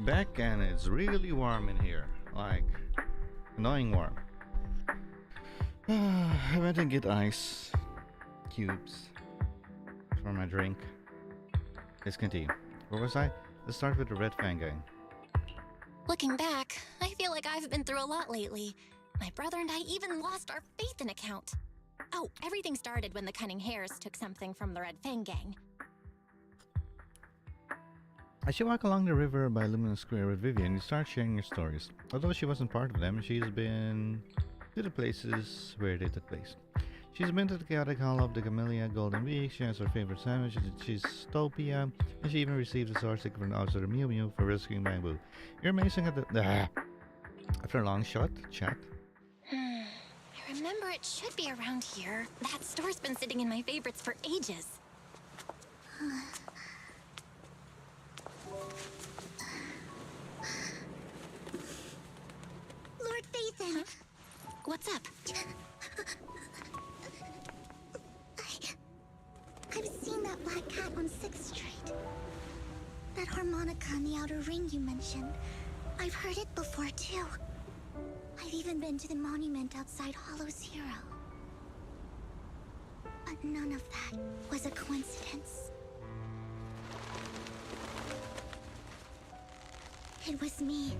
S1: back and it's really warm in here. Like, annoying warm. I went and get ice cubes for my drink. Let's continue. Where was I? Let's start with the Red Fang gang.
S3: Looking back, I feel like I've been through a lot lately. My brother and I even lost our faith in account. Oh, everything started when the Cunning Hares took something from the Red Fang gang.
S1: As you walk along the river by Luminous Square with Vivian, you start sharing your stories. Although she wasn't part of them, she's been to the places where they took place. She's been to the chaotic Hall of the Camellia Golden Week, she has her favorite sandwich, she's Stopia, and she even received a sword stick from an officer Mew Mew for rescuing Bamboo. You're amazing at the... After a long chat.
S3: I remember it should be around here. That store's been sitting in my favorites for ages.
S2: Lord Phaethon!
S3: Huh? What's up?
S2: I've seen that black cat on 6th Street. That harmonica in the outer ring you mentioned. I've heard it before, too. I've even been to the monument outside Hollow's Hero. But none of that was a coincidence. It was me.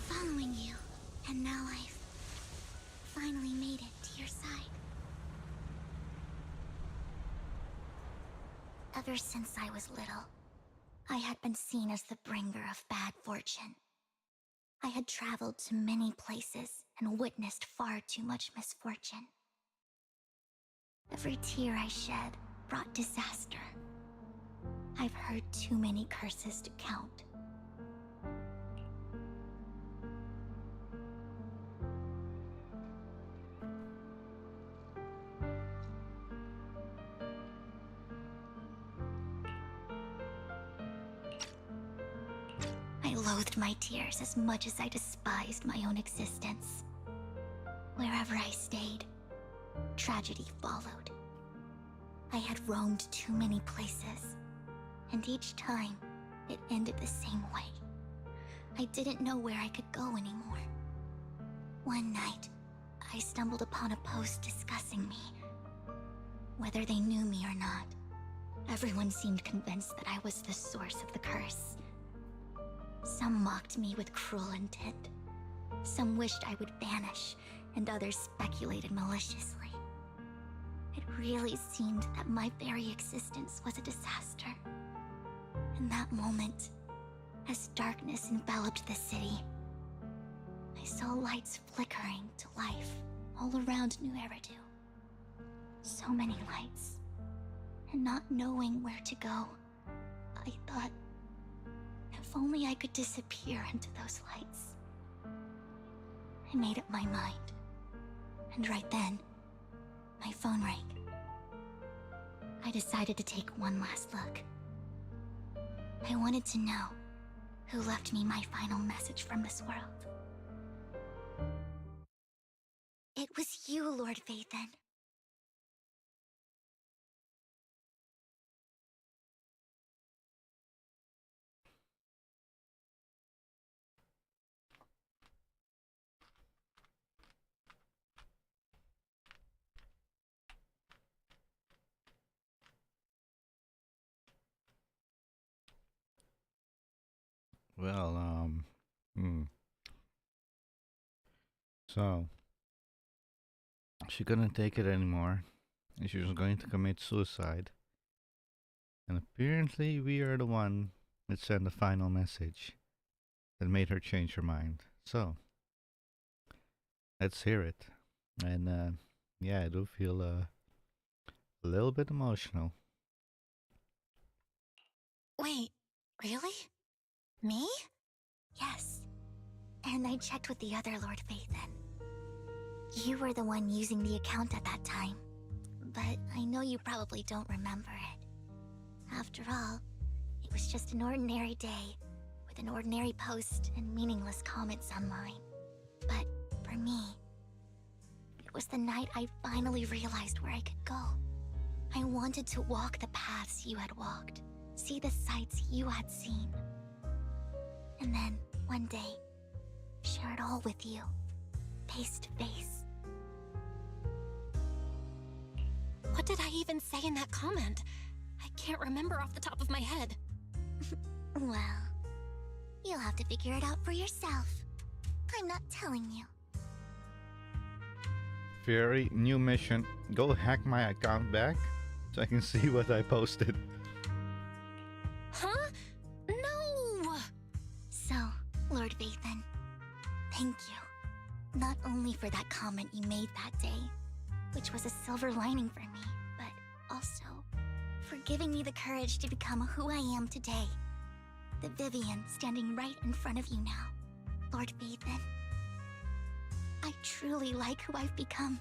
S2: Following you, and now I've finally made it to your side. Ever since I was little, I had been seen as the bringer of bad fortune. I had traveled to many places and witnessed far too much misfortune. Every tear I shed brought disaster. I've heard too many curses to count. I loathed my tears as much as I despised my own existence. Wherever I stayed, tragedy followed. I had roamed too many places, and each time, it ended the same way. I didn't know where I could go anymore. One night, I stumbled upon a post discussing me. Whether they knew me or not, everyone seemed convinced that I was the source of the curse. Some mocked me with cruel intent. Some wished I would vanish, and others speculated maliciously. It really seemed that my very existence was a disaster. In that moment, as darkness enveloped the city, I saw lights flickering to life all around New Eridu. So many lights, and not knowing where to go, I thought, if only I could disappear into those lights. I made up my mind, and right then, my phone rang. I decided to take one last look. I wanted to know who left me my final message from this world. It was you, Lord Phaethon.
S1: Well, So, she couldn't take it anymore, and she was going to commit suicide. And apparently, we are the one that sent the final message that made her change her mind. So, let's hear it. And, yeah, I do feel a little bit emotional.
S3: Wait, really? Me?
S2: Yes. And I checked with the other Lord Phaethon. You were the one using the account at that time, but I know you probably don't remember it. After all, it was just an ordinary day, with an ordinary post and meaningless comments online. But for me, it was the night I finally realized where I could go. I wanted to walk the paths you had walked, see the sights you had seen. And then, one day, share it all with you, face to face.
S3: What did I even say in that comment? I can't remember off the top of my head.
S2: Well, you'll have to figure it out for yourself. I'm not telling you.
S1: Fury, new mission. Go hack my account back so I can see what I posted.
S3: Huh? No!
S2: So, Lord Vathan, thank you. Not only for that comment you made that day, which was a silver lining for me, but also for giving me the courage to become who I am today. The Vivian standing right in front of you now. Lord Vathan, I truly like who I've become.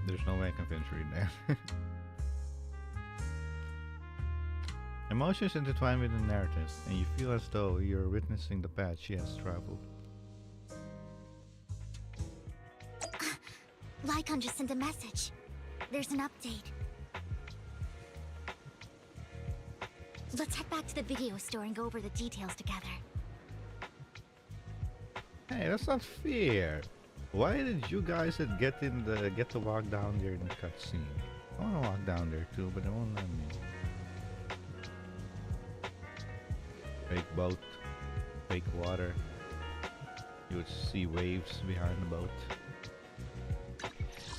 S1: There's no way I can finish reading that. Emotions intertwine with the narrative, and you feel as though you're witnessing the path she has traveled.
S2: Lycon just sent a message. There's an update. Let's head back to the video store and go over the details together.
S1: Hey, that's not fair. Why did you guys get to walk down there in the cutscene? I want to walk down there too, but they won't let me. Fake boat, fake water. You would see waves behind the boat.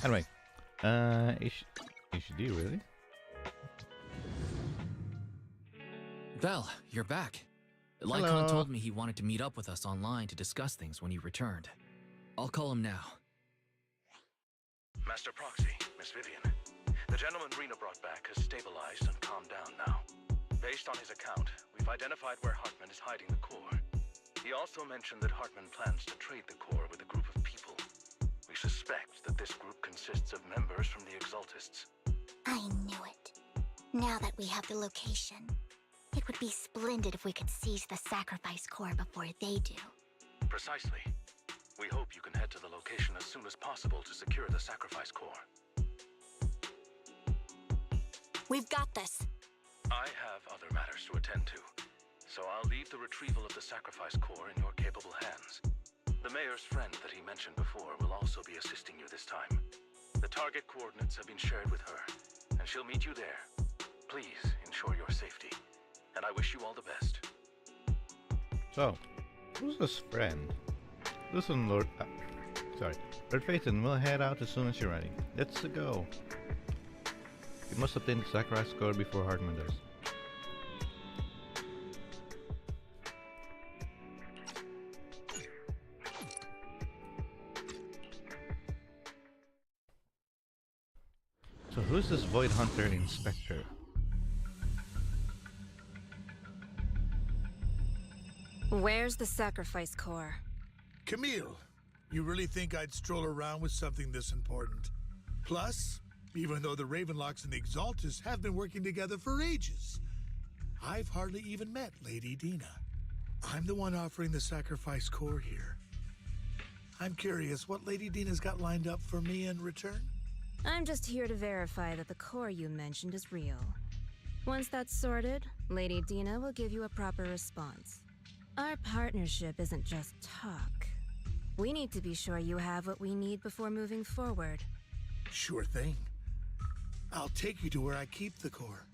S1: Anyway, HD really?
S15: Val, you're back. Lycon
S1: Hello.
S15: told me he wanted to meet up with us online to discuss things when he returned. I'll call him now.
S5: Master Proxy, Miss Vivian. The gentleman Rena brought back has stabilized and calmed down now. Based on his account, we've identified where Hartman is hiding the core. He also mentioned that Hartman plans to trade the core with a group of people. We suspect that this group consists of members from the Exaltists.
S2: I knew it. Now that we have the location, it would be splendid if we could seize the sacrifice core before they do.
S5: Precisely. We hope you can head to the location as soon as possible to secure the sacrifice core.
S3: We've got this.
S5: I have other matters to attend to, so I'll leave the retrieval of the sacrifice core in your capable hands. The mayor's friend that he mentioned before will also be assisting you this time. The target coordinates have been shared with her, and she'll meet you there. Please ensure your safety, and I wish you all the best.
S1: So, who's this friend? Listen, Lord Phaeton, we'll head out as soon as you're ready. Let's go. You must obtain the sacrifice core before Hartman does. So who's this Void Hunter Inspector?
S20: Where's the sacrifice core?
S10: Camille, you really think I'd stroll around with something this important? Plus, even though the Ravenlocks and the Exaltists have been working together for ages, I've hardly even met Lady Dina. I'm the one offering the sacrifice core here. I'm curious what Lady Dina's got lined up for me in return?
S20: I'm just here to verify that the core you mentioned is real. Once that's sorted, Lady Dina will give you a proper response. Our partnership isn't just talk. We need to be sure you have what we need before moving forward.
S10: Sure thing. I'll take you to where I keep the core.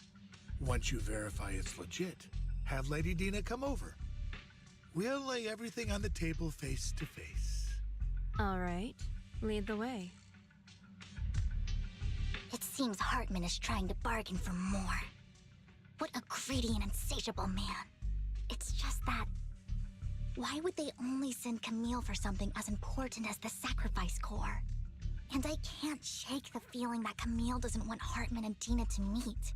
S10: Once you verify it's legit, have Lady Dina come over. We'll lay everything on the table face to face.
S20: All right, lead the way.
S2: It seems Hartman is trying to bargain for more. What a greedy and insatiable man. It's just that... why would they only send Camille for something as important as the sacrifice core? And I can't shake the feeling that Camille doesn't want Hartman and Dina to meet.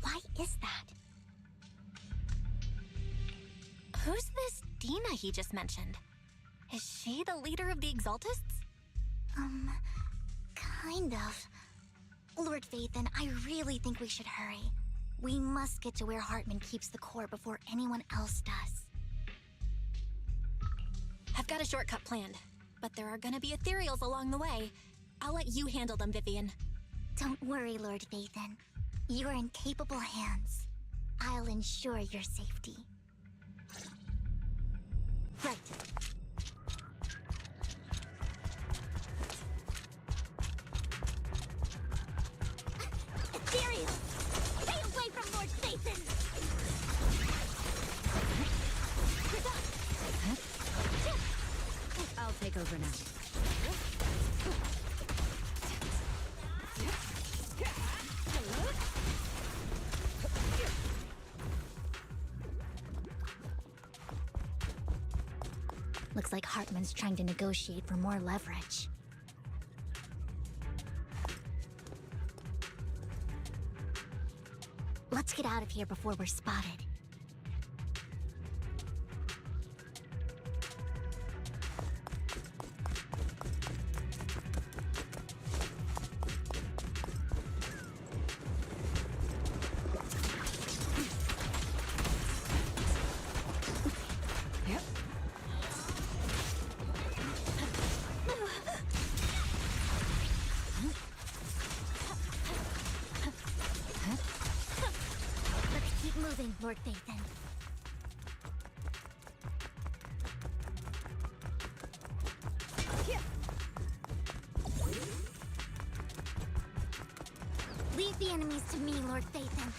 S2: Why is that?
S3: Who's this Dina he just mentioned? Is she the leader of the Exaltists?
S2: Kind of. Lord Vathan, I really think we should hurry. We must get to where Hartman keeps the core before anyone else does.
S3: got a shortcut planned, but there are gonna be ethereals along the way. I'll let you handle them, Vivian.
S2: Don't worry, Lord Vathan. You're in capable hands. I'll ensure your safety. Right. Ethereal! Stay away from Lord Vathan!
S16: I'll take over now.
S2: Looks like Hartman's trying to negotiate for more leverage. Let's get out of here before we're spotted. Let's keep moving, Lord Vathan. Leave the enemies to me, Lord Vathan.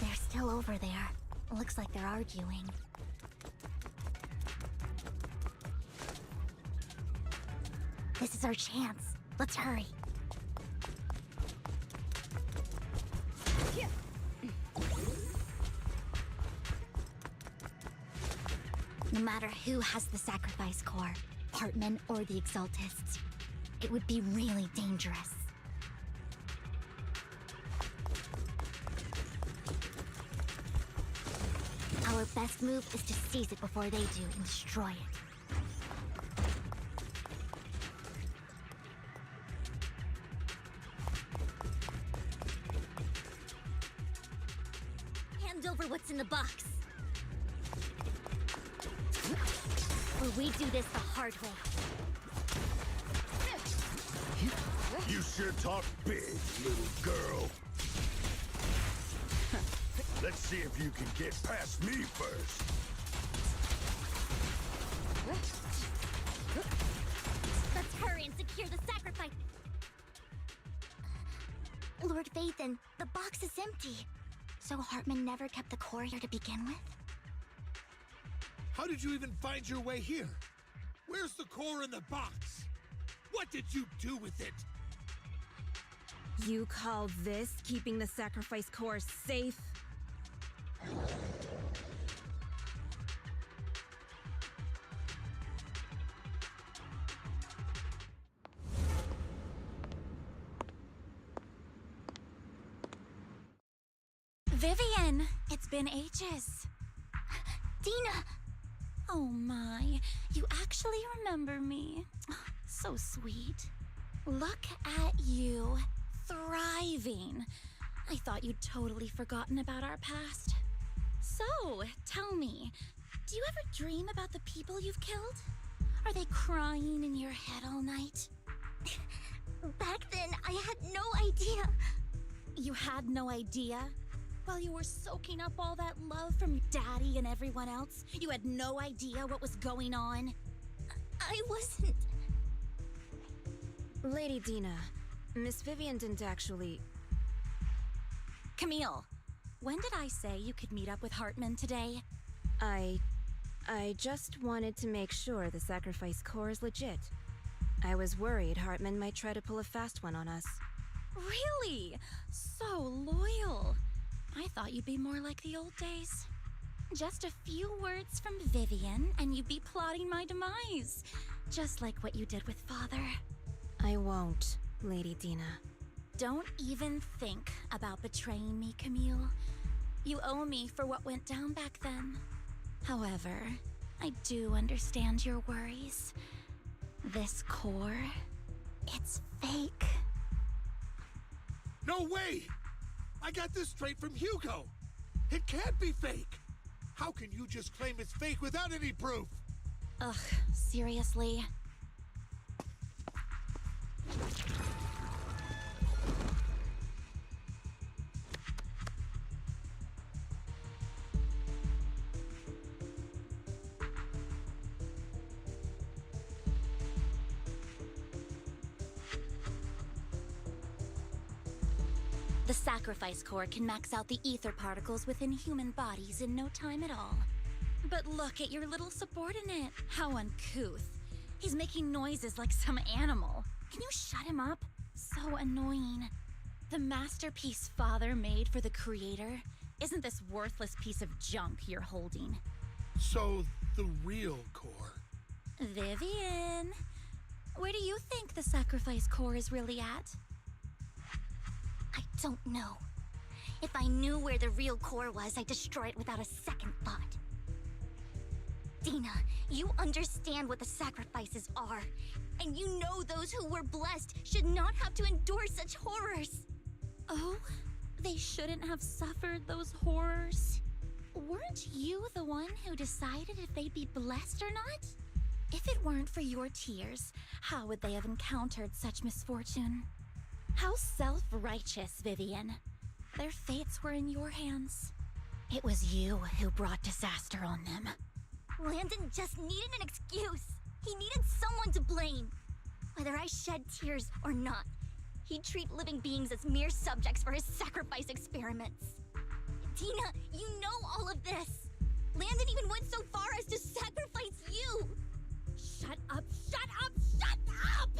S2: They're still over there. Looks like they're arguing. This is our chance. Let's hurry. No matter who has the sacrifice core, Hartman or the Exaltists, it would be really dangerous. Our best move is to seize it before they do and destroy it. Hand over what's in the box. Or we do this the hard way.
S6: You sure talk big, little girl. Let's see if you can get past me first.
S2: Let's hurry and secure the sacrifice. Lord Vathan, the box is empty. So Hartman never kept the core here to begin with?
S10: How did you even find your way here? Where's the core in the box? What did you do with it?
S20: You call this keeping the sacrifice core safe?
S4: Vivian, it's been ages.
S2: Dina!
S4: Oh my, you actually remember me. So sweet. Look at you, thriving. I thought you'd totally forgotten about our past. So, tell me, do you ever dream about the people you've killed? Are they crying in your head all night?
S2: Back then, I had no idea.
S4: You had no idea? While you were soaking up all that love from Daddy and everyone else, you had no idea what was going on?
S2: I wasn't...
S20: Lady Dina, Miss Vivian didn't actually...
S4: Camille, when did I say you could meet up with Hartman today?
S20: I just wanted to make sure the sacrifice core is legit. I was worried Hartman might try to pull a fast one on us.
S4: Really? So loyal. I thought you'd be more like the old days. Just a few words from Vivian, and you'd be plotting my demise. Just like what you did with Father.
S20: I won't, Lady Dina.
S4: Don't even think about betraying me, Camille. You owe me for what went down back then. However, I do understand your worries. This core, it's fake.
S10: No way! I got this straight from Hugo! It can't be fake! How can you just claim it's fake without any proof?
S4: Ugh, seriously? The sacrifice core can max out the ether particles within human bodies in no time at all. But look at your little subordinate. How uncouth. He's making noises like some animal. Can you shut him up? So annoying. The masterpiece Father made for the Creator isn't this worthless piece of junk you're holding.
S10: So, the real core.
S4: Vivian, where do you think the sacrifice core is really at?
S2: I don't know. If I knew where the real core was, I'd destroy it without a second thought. Dina, you understand what the sacrifices are. And you know those who were blessed should not have to endure such horrors.
S4: Oh, they shouldn't have suffered those horrors. Weren't you the one who decided if they'd be blessed or not? If it weren't for your tears, how would they have encountered such misfortune? How self-righteous, Vivian. Their fates were in your hands. It was you who brought disaster on them.
S2: Landon just needed an excuse. He needed someone to blame. Whether I shed tears or not, he'd treat living beings as mere subjects for his sacrifice experiments. Dina, you know all of this. Landon even went so far as to sacrifice you.
S4: Shut up, shut up, shut up!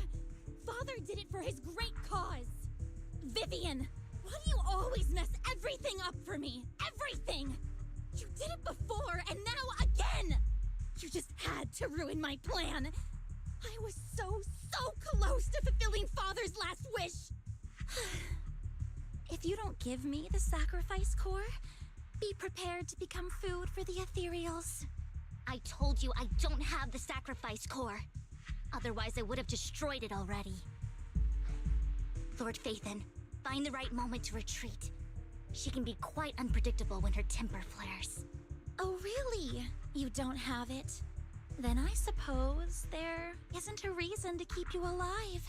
S4: Father did it for his great cause. Vivian, why do you always mess everything up for me? Everything! You did it before, and now again! You just had to ruin my plan. I was so close to fulfilling Father's last wish. If you don't give me the sacrifice core, be prepared to become food for the ethereals.
S2: I told you I don't have the sacrifice core. Otherwise, I would have destroyed it already. Lord Phaethon, find the right moment to retreat. She can be quite unpredictable when her temper flares.
S4: Oh, really? You don't have it? Then I suppose there isn't a reason to keep you alive.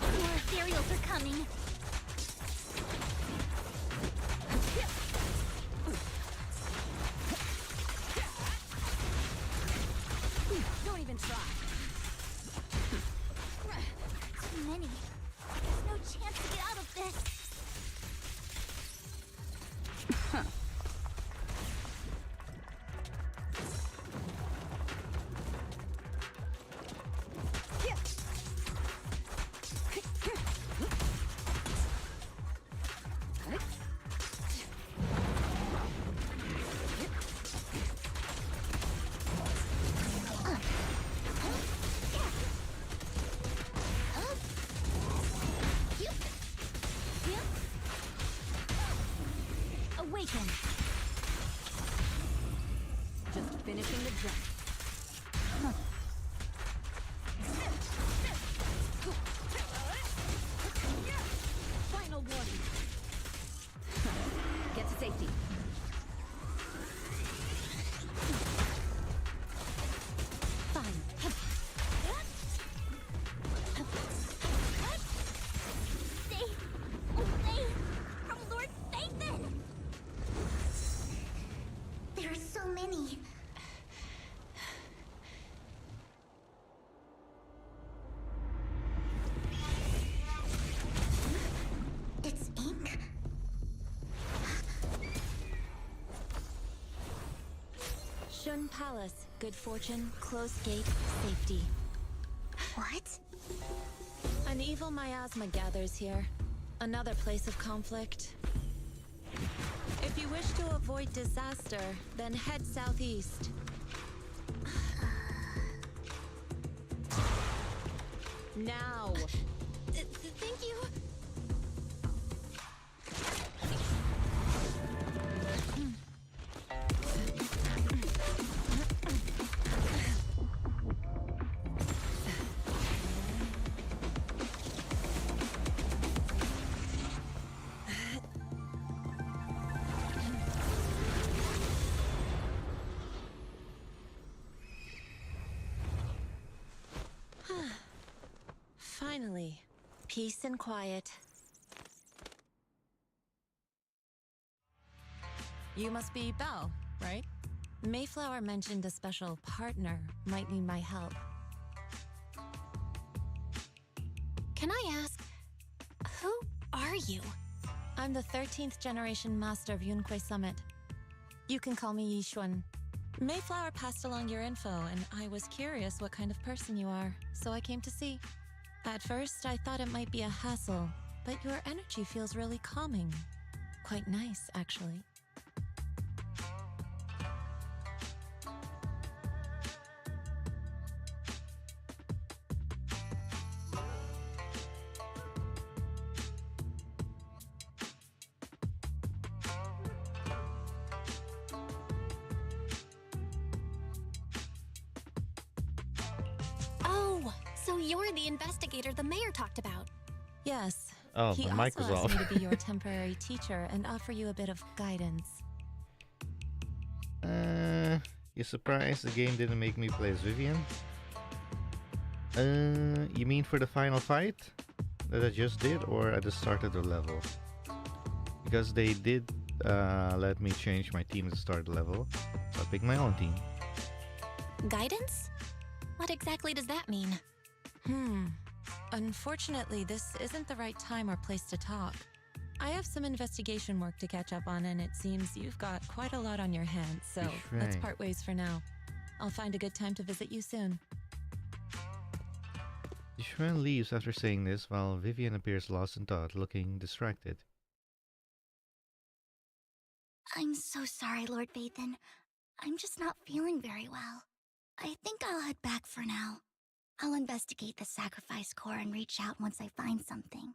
S2: More ethereals are coming.
S4: Don't even try.
S2: Too many. There's no chance to get out of this.
S4: Awaken. Just finishing the job. Final warning. Get to safety. Fine.
S2: Stay away from Lord Phaethon! There are so many. It's ink.
S4: Shun Palace. Good fortune, closed gate, safety.
S2: What?
S4: An evil miasma gathers here. Another place of conflict. If you wish to avoid disaster, then head southeast. Now!
S3: Thank you!
S4: Finally, peace and quiet. You must be Belle, right? Mayflower mentioned a special partner might need my help.
S3: Can I ask, who are you?
S4: I'm the 13th generation master of Yunque Summit. You can call me Yishuan. Mayflower passed along your info, and I was curious what kind of person you are, so I came to see. At first, I thought it might be a hassle, but your energy feels really calming. Quite nice, actually.
S3: So you're the investigator the mayor talked about.
S4: Yes.
S1: Oh,
S4: he
S1: my
S4: also
S1: mic was
S4: asked
S1: off.
S4: me to be your temporary teacher and offer you a bit of guidance.
S1: You surprised the game didn't make me play as Vivian? You mean for the final fight that I just did, or at the start of the level? Because they did let me change my team at the start of the level, so I picked my own team.
S3: Guidance? What exactly does that mean?
S4: Unfortunately, this isn't the right time or place to talk. I have some investigation work to catch up on, and it seems you've got quite a lot on your hands, so let's part ways for now. I'll find a good time to visit you soon.
S1: Yishuan leaves after saying this, while Vivian appears lost in thought, looking distracted.
S2: I'm so sorry, Lord Vathan. I'm just not feeling very well. I think I'll head back for now. I'll investigate the sacrifice core and reach out once I find something.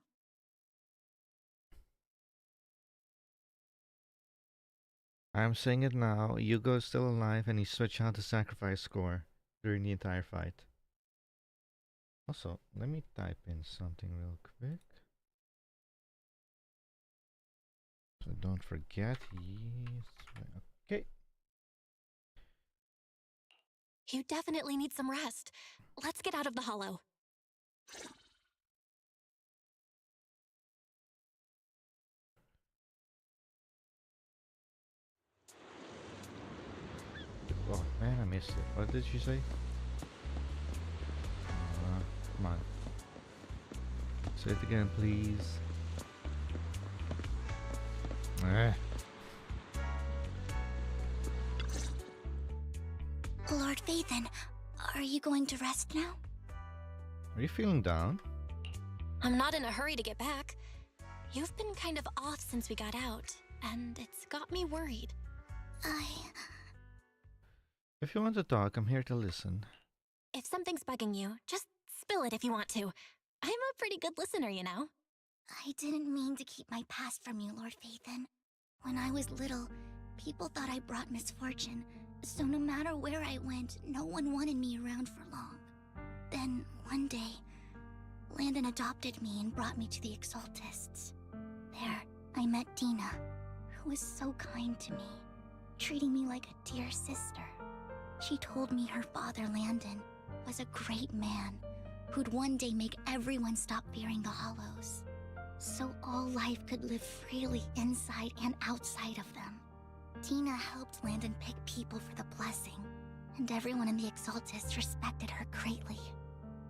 S1: I'm saying it now, Hugo's still alive and he switched out the sacrifice score during the entire fight. Also, let me type in something real quick. So don't forget he's... Okay.
S3: You definitely need some rest. Let's get out of the hollow.
S1: Oh man, I missed it. What did she say? Come on. Say it again, please.
S2: Lord Vathan, are you going to rest now?
S1: Are you feeling down?
S3: I'm not in a hurry to get back. You've been kind of off since we got out, and it's got me worried.
S1: If you want to talk, I'm here to listen.
S3: If something's bugging you, just spill it if you want to. I'm a pretty good listener, you know.
S2: I didn't mean to keep my past from you, Lord Vathan. When I was little, people thought I brought misfortune, so no matter where I went, no one wanted me around for long. Then, one day, Landon adopted me and brought me to the Exaltists. There, I met Dina, who was so kind to me, treating me like a dear sister. She told me her father, Landon, was a great man who'd one day make everyone stop fearing the Hollows, so all life could live freely inside and outside of them. Tina helped Landon pick people for the blessing, and everyone in the Exaltists respected her greatly.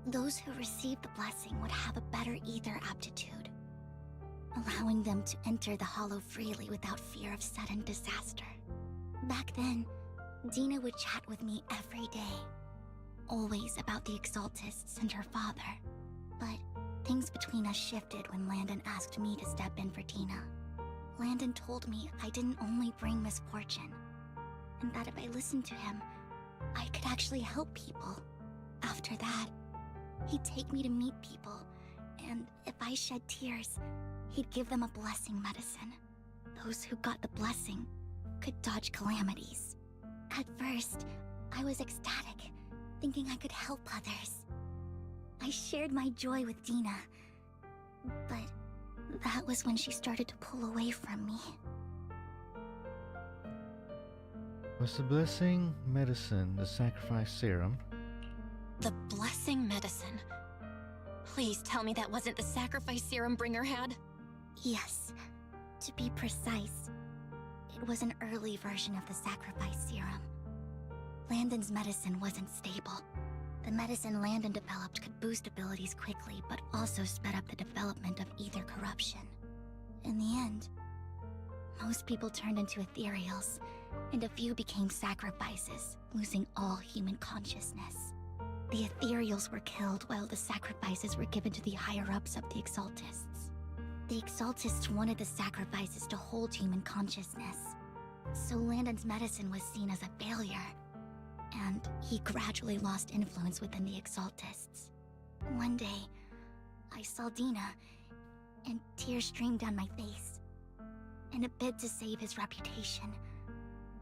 S2: Those who received the blessing would have a better ether aptitude, allowing them to enter the Hollow freely without fear of sudden disaster. Back then, Dina would chat with me every day, always about the Exaltists and her father. But things between us shifted when Landon asked me to step in for Dina. Landon told me I didn't only bring misfortune, and that if I listened to him, I could actually help people. After that, he'd take me to meet people, and if I shed tears, he'd give them a blessing medicine. Those who got the blessing could dodge calamities. At first, I was ecstatic, thinking I could help others. I shared my joy with Dina, but that was when she started to pull away from me.
S1: Was the blessing medicine the sacrifice serum?
S3: The blessing medicine. Please tell me that wasn't the sacrifice serum Bringer had?
S2: Yes. To be precise, it was an early version of the sacrifice serum. Landon's medicine wasn't stable. The medicine Landon developed could boost abilities quickly, but also sped up the development of ether corruption. In the end, most people turned into ethereals, and a few became sacrifices, losing all human consciousness. The ethereals were killed while the sacrifices were given to the higher-ups of the Exaltists. The Exaltists wanted the sacrifices to hold human consciousness, so Landon's medicine was seen as a failure, and he gradually lost influence within the Exaltists. One day, I saw Dina, and tears streamed down my face. In a bid to save his reputation,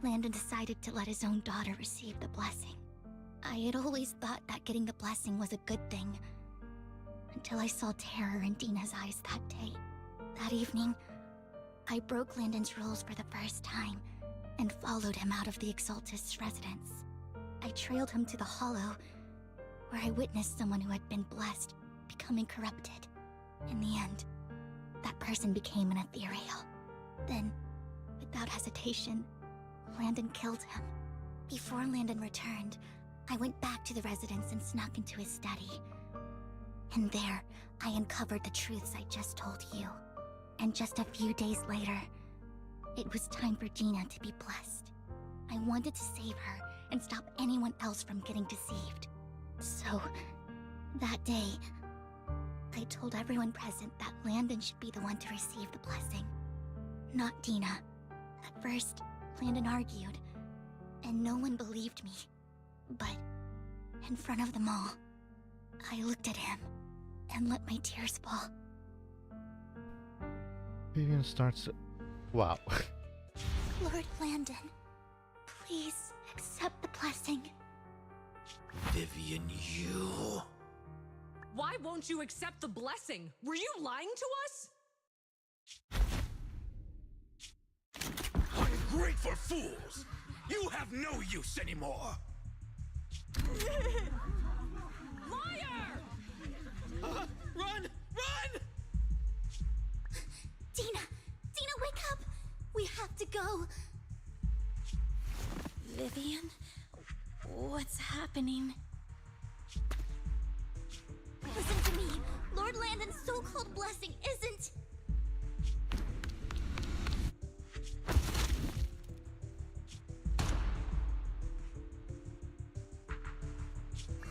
S2: Landon decided to let his own daughter receive the blessing. I had always thought that getting the blessing was a good thing, until I saw terror in Dina's eyes that day. That evening, I broke Landon's rules for the first time, and followed him out of the Exaltist's residence. I trailed him to the Hollow, where I witnessed someone who had been blessed becoming corrupted. In the end, that person became an ethereal. Then, without hesitation, Landon killed him. Before Landon returned, I went back to the residence and snuck into his study. And there, I uncovered the truths I just told you. And just a few days later, it was time for Dina to be blessed. I wanted to save her and stop anyone else from getting deceived. So, that day, I told everyone present that Landon should be the one to receive the blessing, not Dina. At first, Landon argued, and no one believed me. But, in front of them all, I looked at him and let my tears fall.
S1: Vivian starts... Wow.
S2: Lord Landon, please accept the blessing.
S7: Vivian, you...
S22: Why won't you accept the blessing? Were you lying to us?
S6: Ungrateful fools! You have no use anymore!
S22: Liar!
S7: Run! Run!
S2: Dina! Dina, wake up! We have to go!
S4: Vivian? What's happening?
S2: Listen to me! Lord Landon's so-called blessing isn't...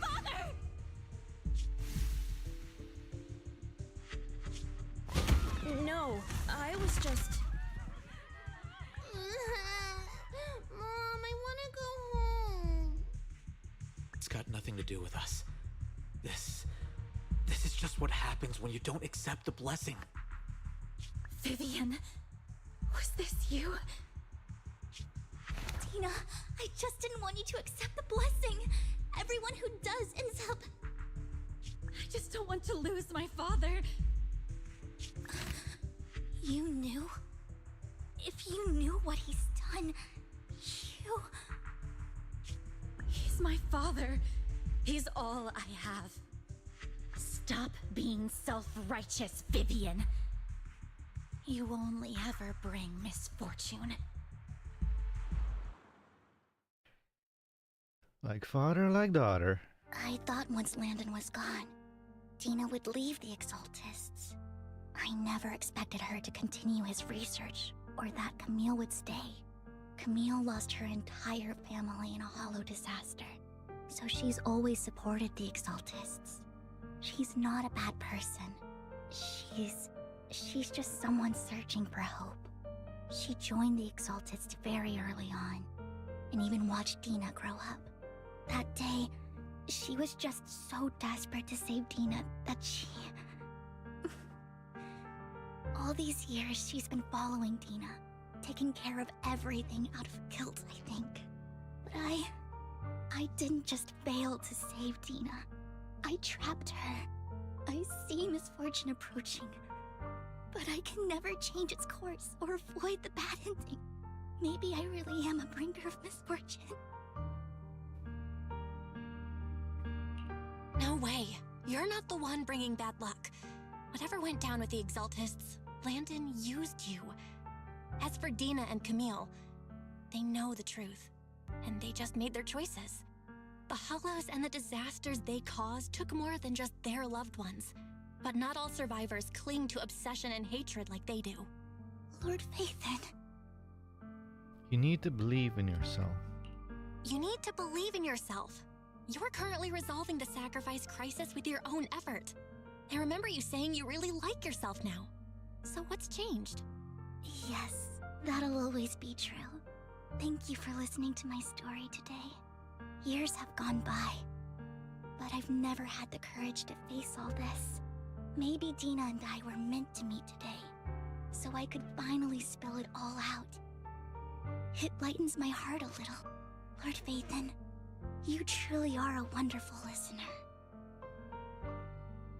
S2: Father!
S20: No, I was just...
S11: Mom, I want to go home.
S7: It's got nothing to do with us. This is just what happens when you don't accept the blessing.
S4: Vivian, was this you?
S2: Dina, I just didn't want you to accept the blessing. Everyone who does ends up...
S4: I just don't want to lose my father.
S2: You knew? If you knew what he's done, you...
S4: He's my father. He's all I have. Stop being self-righteous, Vivian. You only ever bring misfortune.
S1: Like father, like daughter.
S2: I thought once Landon was gone, Dina would leave the Exaltists. I never expected her to continue his research, or that Camille would stay. Camille lost her entire family in a hollow disaster, so she's always supported the Exaltists. She's not a bad person. She's just someone searching for hope. She joined the Exaltists very early on, and even watched Dina grow up. That day, she was just so desperate to save Dina that she... All these years, she's been following Dina, taking care of everything out of guilt, I think. But I didn't just fail to save Dina. I trapped her. I see misfortune approaching, but I can never change its course or avoid the bad ending. Maybe I really am a bringer of misfortune.
S3: No way. You're not the one bringing bad luck. Whatever went down with the Exaltists, Landon used you. As for Dina and Camille, they know the truth, and they just made their choices. The Hollows and the disasters they caused took more than just their loved ones. But not all survivors cling to obsession and hatred like they do.
S2: Lord Phaethon.
S1: You need to believe in yourself.
S3: You need to believe in yourself. You're currently resolving the sacrifice crisis with your own effort. I remember you saying you really like yourself now. So what's changed?
S2: Yes, that'll always be true. Thank you for listening to my story today. Years have gone by, but I've never had the courage to face all this. Maybe Dina and I were meant to meet today, so I could finally spill it all out. It lightens my heart a little. Lord Phaethon, you truly are a wonderful listener.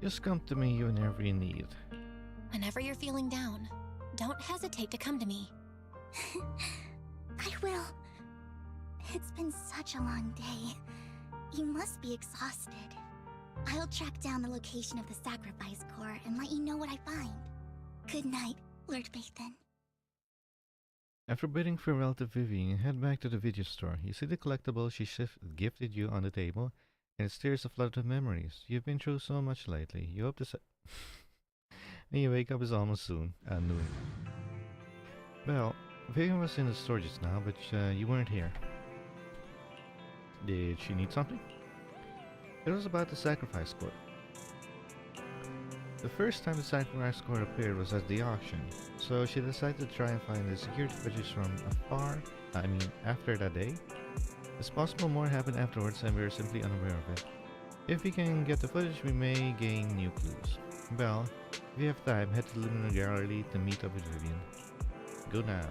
S1: Just come to me whenever you need.
S3: Whenever you're feeling down, don't hesitate to come to me.
S2: I will. It's been such a long day. You must be exhausted. I'll track down the location of the sacrifice core and let you know what I find. Good night, Lord Phaethon.
S1: After bidding farewell to Vivian, you head back to the video store. You see the collectible she gifted you on the table, and it stirs a flood of memories. You've been through so much lately. You hope to and you wake up is almost noon. Well, Vivian was in the store just now, but you weren't here. Did she need something? It was about the sacrifice core. The first time the sacrifice core appeared was at the auction, so she decided to try and find the security footage from after that day. It's possible more happened afterwards and we are simply unaware of it. If we can get the footage, we may gain new clues. Well, if you have time, head to the Lunar Gallery to meet up with Vivian. Go now.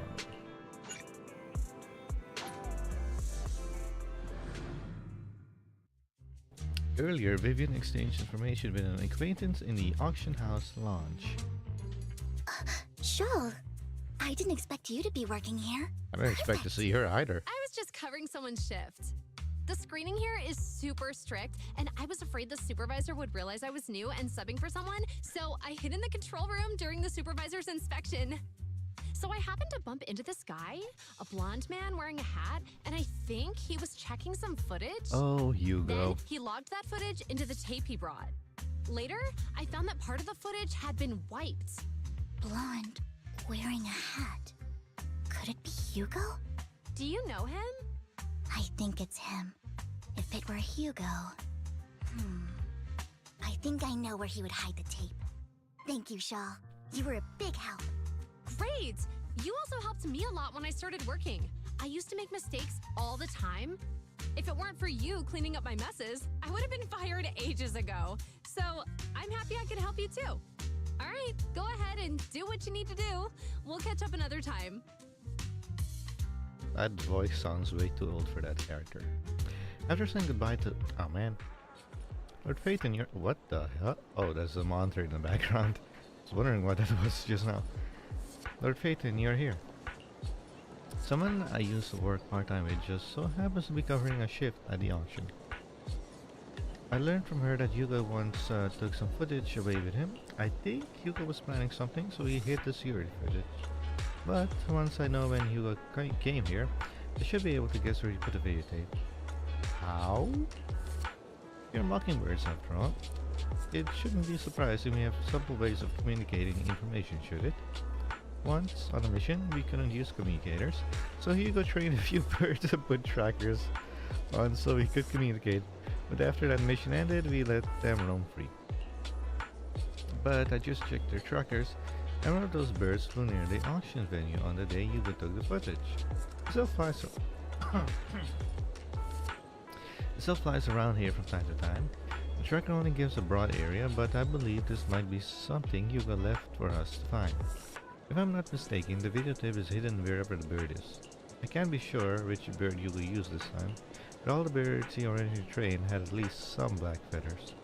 S1: Earlier, Vivian exchanged information with an acquaintance in the auction house lounge.
S2: Sure. I didn't expect you to be working here.
S1: I didn't expect to see her either.
S22: I was just covering someone's shift. The screening here is super strict, and I was afraid the supervisor would realize I was new and subbing for someone, so I hid in the control room during the supervisor's inspection. So I happened to bump into this guy, a blonde man wearing a hat, and I think he was checking some footage.
S1: Oh, Hugo.
S22: Then he logged that footage into the tape he brought. Later, I found that part of the footage had been wiped.
S2: Blonde, wearing a hat. Could it be Hugo?
S22: Do you know him?
S2: I think it's him. If it were Hugo... I think I know where he would hide the tape. Thank you, Shaw. You were a big help.
S22: Great! You also helped me a lot when I started working. I used to make mistakes all the time. If it weren't for you cleaning up my messes, I would have been fired ages ago. So I'm happy I could help you too. All right, go ahead and do what you need to do. We'll catch up another time.
S1: That voice sounds way too old for that character. After saying goodbye to... Oh man. Lord Phaethon, you're... What the hell? Oh, there's a monitor in the background. I was wondering what that was just now. Lord Phaethon, you're here. Someone I used to work part-time with just so happens to be covering a shift at the auction. I learned from her that Hugo once took some footage away with him. I think Hugo was planning something, so he hid the security footage. But once I know when Hugo came here, I should be able to guess where he put the videotape. How? You're mockingbirds after all. It shouldn't be surprising we have simple ways of communicating information, should it? Once, on a mission, we couldn't use communicators, so Hugo trained a few birds to put trackers on so we could communicate. But after that mission ended, we let them roam free. But I just checked their trackers, and one of those birds flew near the auction venue on the day Hugo took the footage. It still flies around here from time to time. The tracker only gives a broad area, but I believe this might be something Hugo left for us to find. If I'm not mistaken, the videotape is hidden wherever the bird is. I can't be sure which bird Hugo used this time, but all the birds he already trained had at least some black feathers.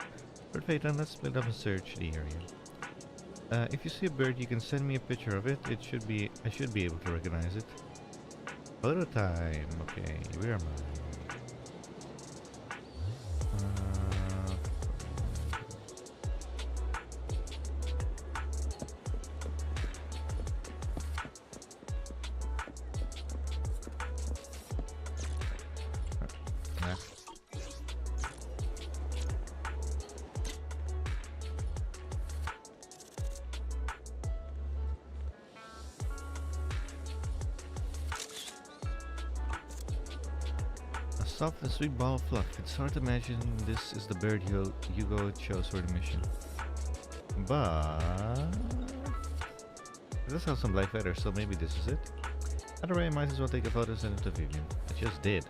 S1: For Phaeton, let's split up and search the area. If you see a bird, you can send me a picture of it. I should be able to recognize it. Photo time. Okay, where am I? Soft and sweet ball of fluff. It's hard to imagine this is the bird Hugo chose for the mission. But it does have some black feathers, so maybe this is it. Either way, I might as well take a photo and send it to Vivian. I just did.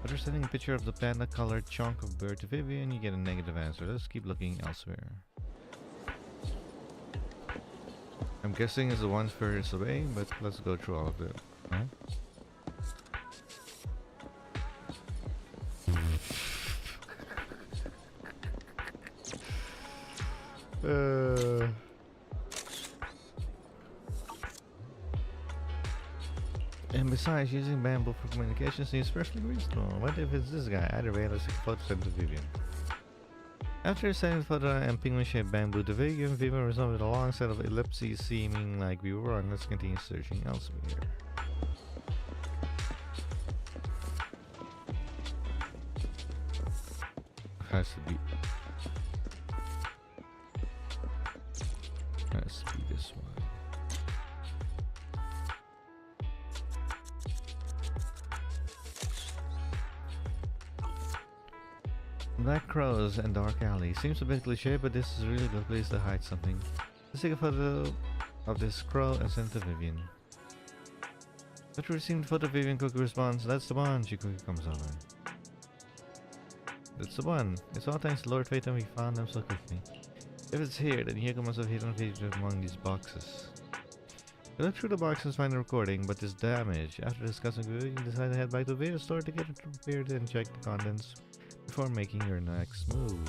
S1: After sending a picture of the panda-colored chunk of bird to Vivian, you get a negative answer. Let's keep looking elsewhere. I'm guessing it's the one furthest away, but let's go through all of them. Huh? And besides, using bamboo for communication seems perfectly reasonable. What if it's this guy? Either way, let's take a photo sent to Vivian. After sending the photo and penguin-shaped bamboo to Vivian, Vivian responded with a long set of ellipses seeming like we were wrong. Let's continue searching elsewhere. Has to be this one. Black crows and dark alley. Seems a bit cliche, but this is a really good place to hide something. Let's take a photo of this crow and send it to Vivian. After receiving the photo, Vivian quickly responds, "That's the one." She quickly comes over. That's the one. It's all thanks to Lord Phaeton we found them so quickly. If it's here, then Hugo must have hidden it among these boxes. We look through the box and find the recording, but it's damaged. After discussing with Vivian, you decide to head back to the video store to get it repaired and check the contents before making your next move.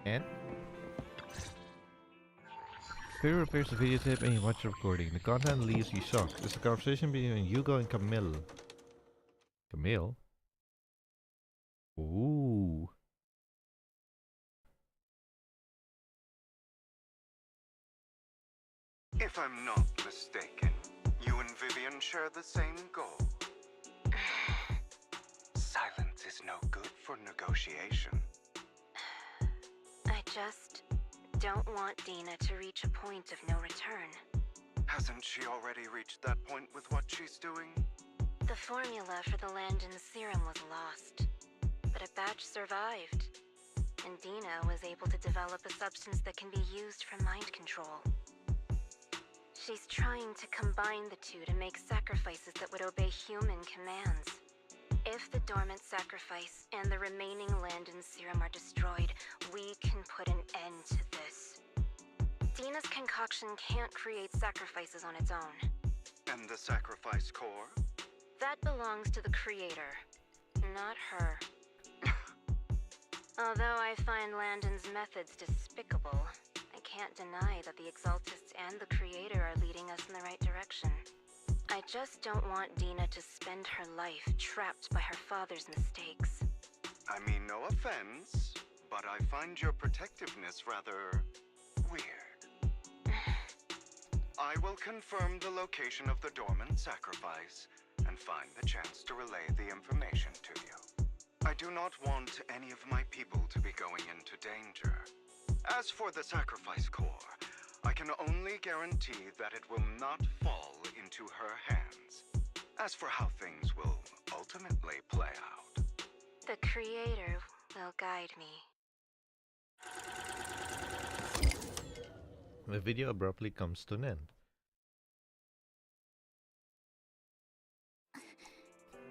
S1: And Peter repairs the videotape and you watch the recording. The content leaves you shocked. It's a conversation between Hugo and Camille. Camille? Ooh.
S9: If I'm not mistaken, you and Vivian share the same goal. Silence is no good for negotiation.
S20: I just don't want Dina to reach a point of no return.
S9: Hasn't she already reached that point with what she's doing?
S20: The formula for the Landon serum was lost, but a batch survived, and Dina was able to develop a substance that can be used for mind control. She's trying to combine the two to make sacrifices that would obey human commands. If the dormant sacrifice and the remaining Landon serum are destroyed, we can put an end to this. Dina's concoction can't create sacrifices on its own.
S9: And the sacrifice core?
S20: That belongs to the creator, not her. Although I find Landon's methods despicable, I can't deny that the Exaltists and the creator are leading us in the right direction. I just don't want Dina to spend her life trapped by her father's mistakes.
S9: I mean, no offense, but I find your protectiveness rather weird. I will confirm the location of the dormant sacrifice and find the chance to relay the information to you. I do not want any of my people to be going into danger. As for the sacrifice core, I can only guarantee that it will not fall into her hands. As for how things will ultimately play out,
S20: The Creator will guide me.
S1: The video abruptly comes to an end.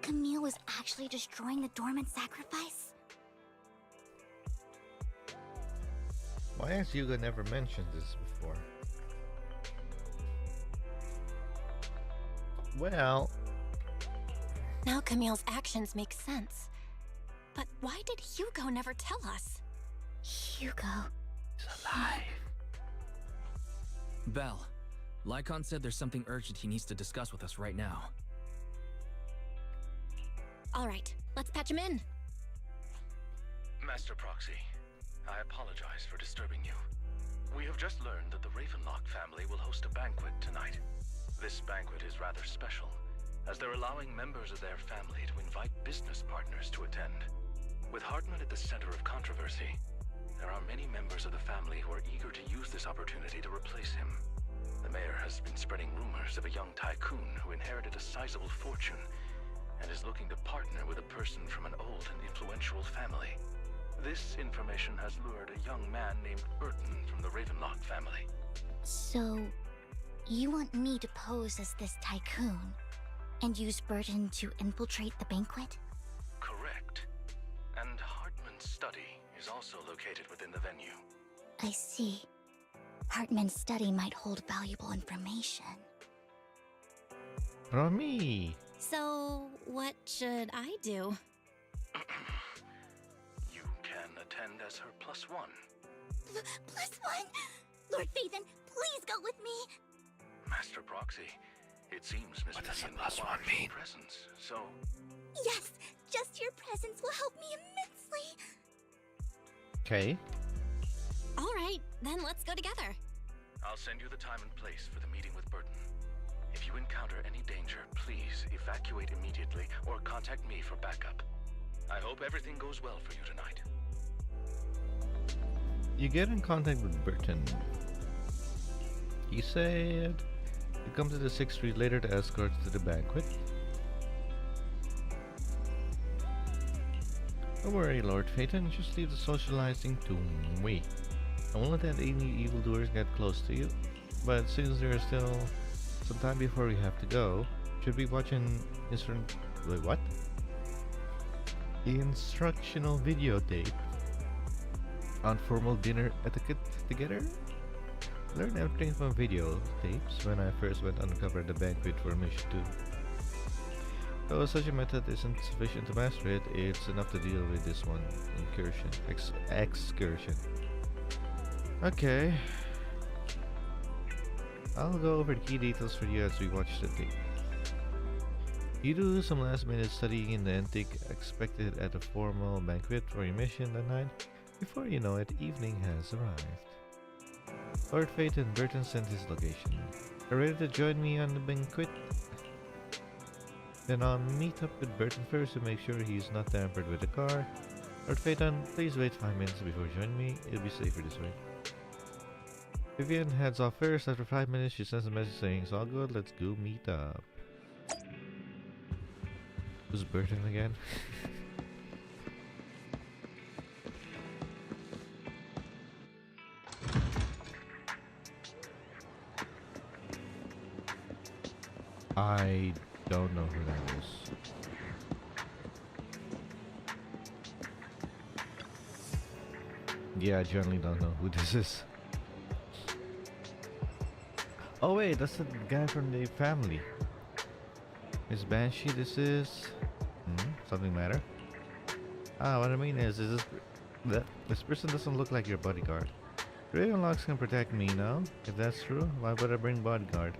S2: Camille was actually destroying the dormant sacrifice?
S1: Why has Hugo never mentioned this before? Well...
S3: Now Camille's actions make sense. But why did Hugo never tell us?
S2: Hugo...
S1: He's alive.
S15: Belle, Lycon said there's something urgent he needs to discuss with us right now.
S3: All right, let's patch him in.
S5: Master Proxy, I apologize for disturbing you. We have just learned that the Ravenlock family will host a banquet tonight. This banquet is rather special, as they're allowing members of their family to invite business partners to attend. With Hartman at the center of controversy, there are many members of the family who are eager to use this opportunity to replace him. The mayor has been spreading rumors of a young tycoon who inherited a sizable fortune and is looking to partner with a person from an old and influential family. This information has lured a young man named Burton from the Ravenlock family.
S2: So, you want me to pose as this tycoon and use Burton to infiltrate the banquet?
S5: Correct. And Hartman's study is also located within the venue.
S2: I see. Hartman's study might hold valuable information.
S1: From me.
S3: So, what should I do?
S5: You can attend as her +1.
S2: +1? Lord Phaethon, please go with me!
S5: Master Proxy, it seems Miss Vivian requires your presence, so...
S2: Yes, just your presence will help me immensely!
S1: Okay.
S3: All right, then let's go together.
S5: I'll send you the time and place for the meeting with Burton. If you encounter any danger, please evacuate immediately or contact me for backup. I hope everything goes well for you tonight.
S1: You get in contact with Burton. He said you come to the 6th Street later to escort to the banquet. Don't worry, Lord Phaethon, just leave the socializing to me. I won't let any evildoers get close to you, but since there is still some time before we have to go, should be watching instructional videotape on formal dinner etiquette together? Learn everything from video tapes when I first went undercover at the banquet for Mission 2. Though such a method isn't sufficient to master it, it's enough to deal with this one excursion. Okay. I'll go over the key details for you as we watch the tape. You do some last minute studying in the antique expected at a formal banquet for your mission that night. Before you know it, evening has arrived. Lord Phaethon Burton sent his location. Are you ready to join me on the banquet? Then I'll meet up with Burton first to make sure he's not tampered with the car. Lord Phaethon, please wait 5 minutes before joining me. It'll be safer this way. Vivian heads off first. After 5 minutes, she sends a message saying, "It's all good, let's go meet up." Who's Burton again? I don't know who that is. Yeah, I generally don't know who this is. Oh wait, that's the guy from the family. Miss Banshee, this is... something matter? Ah, what I mean is this person doesn't look like your bodyguard. Ravenlocks can protect me now. If that's true, why would I bring bodyguard?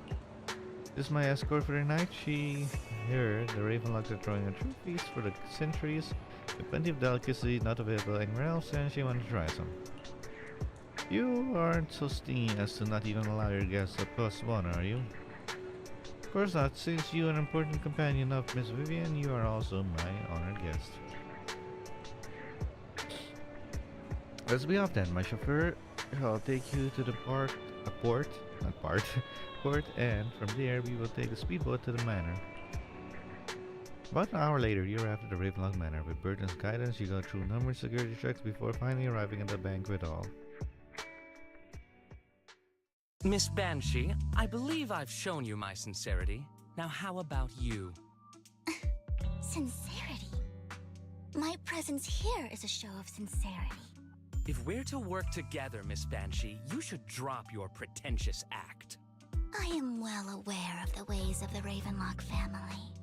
S1: This is my escort for the night. She heard the Ravenlocks are throwing a true feast for the centuries with plenty of delicacy not available anywhere else, and she wanted to try some. You aren't so stingy as to not even allow your guests a +1, are you? Of course not, since you are an important companion of Miss Vivian, you are also my honored guest. Let's be off then, my chauffeur. I'll take you to the port, and from there we will take a speedboat to the manor. About an hour later, you arrive at the Ravenlock Manor. With Burton's guidance, you go through numerous security checks before finally arriving at the banquet hall.
S12: Miss Banshee, I believe I've shown you my sincerity. Now how about you?
S2: Sincerity? My presence here is a show of sincerity.
S12: If we're to work together, Miss Banshee, you should drop your pretentious act.
S2: I am well aware of the ways of the Ravenlock family.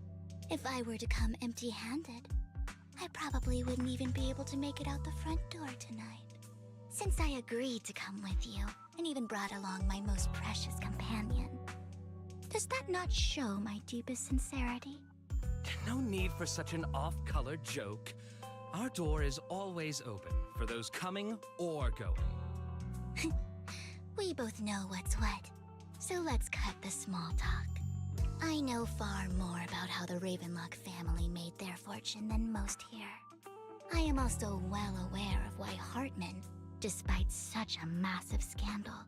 S2: If I were to come empty-handed, I probably wouldn't even be able to make it out the front door tonight. Since I agreed to come with you, and even brought along my most precious companion, does that not show my deepest sincerity?
S12: No need for such an off-color joke. Our door is always open for those coming or going.
S2: We both know what's what, so let's cut the small talk. I know far more about how the Ravenlock family made their fortune than most here. I am also well aware of why Hartman, despite such a massive scandal,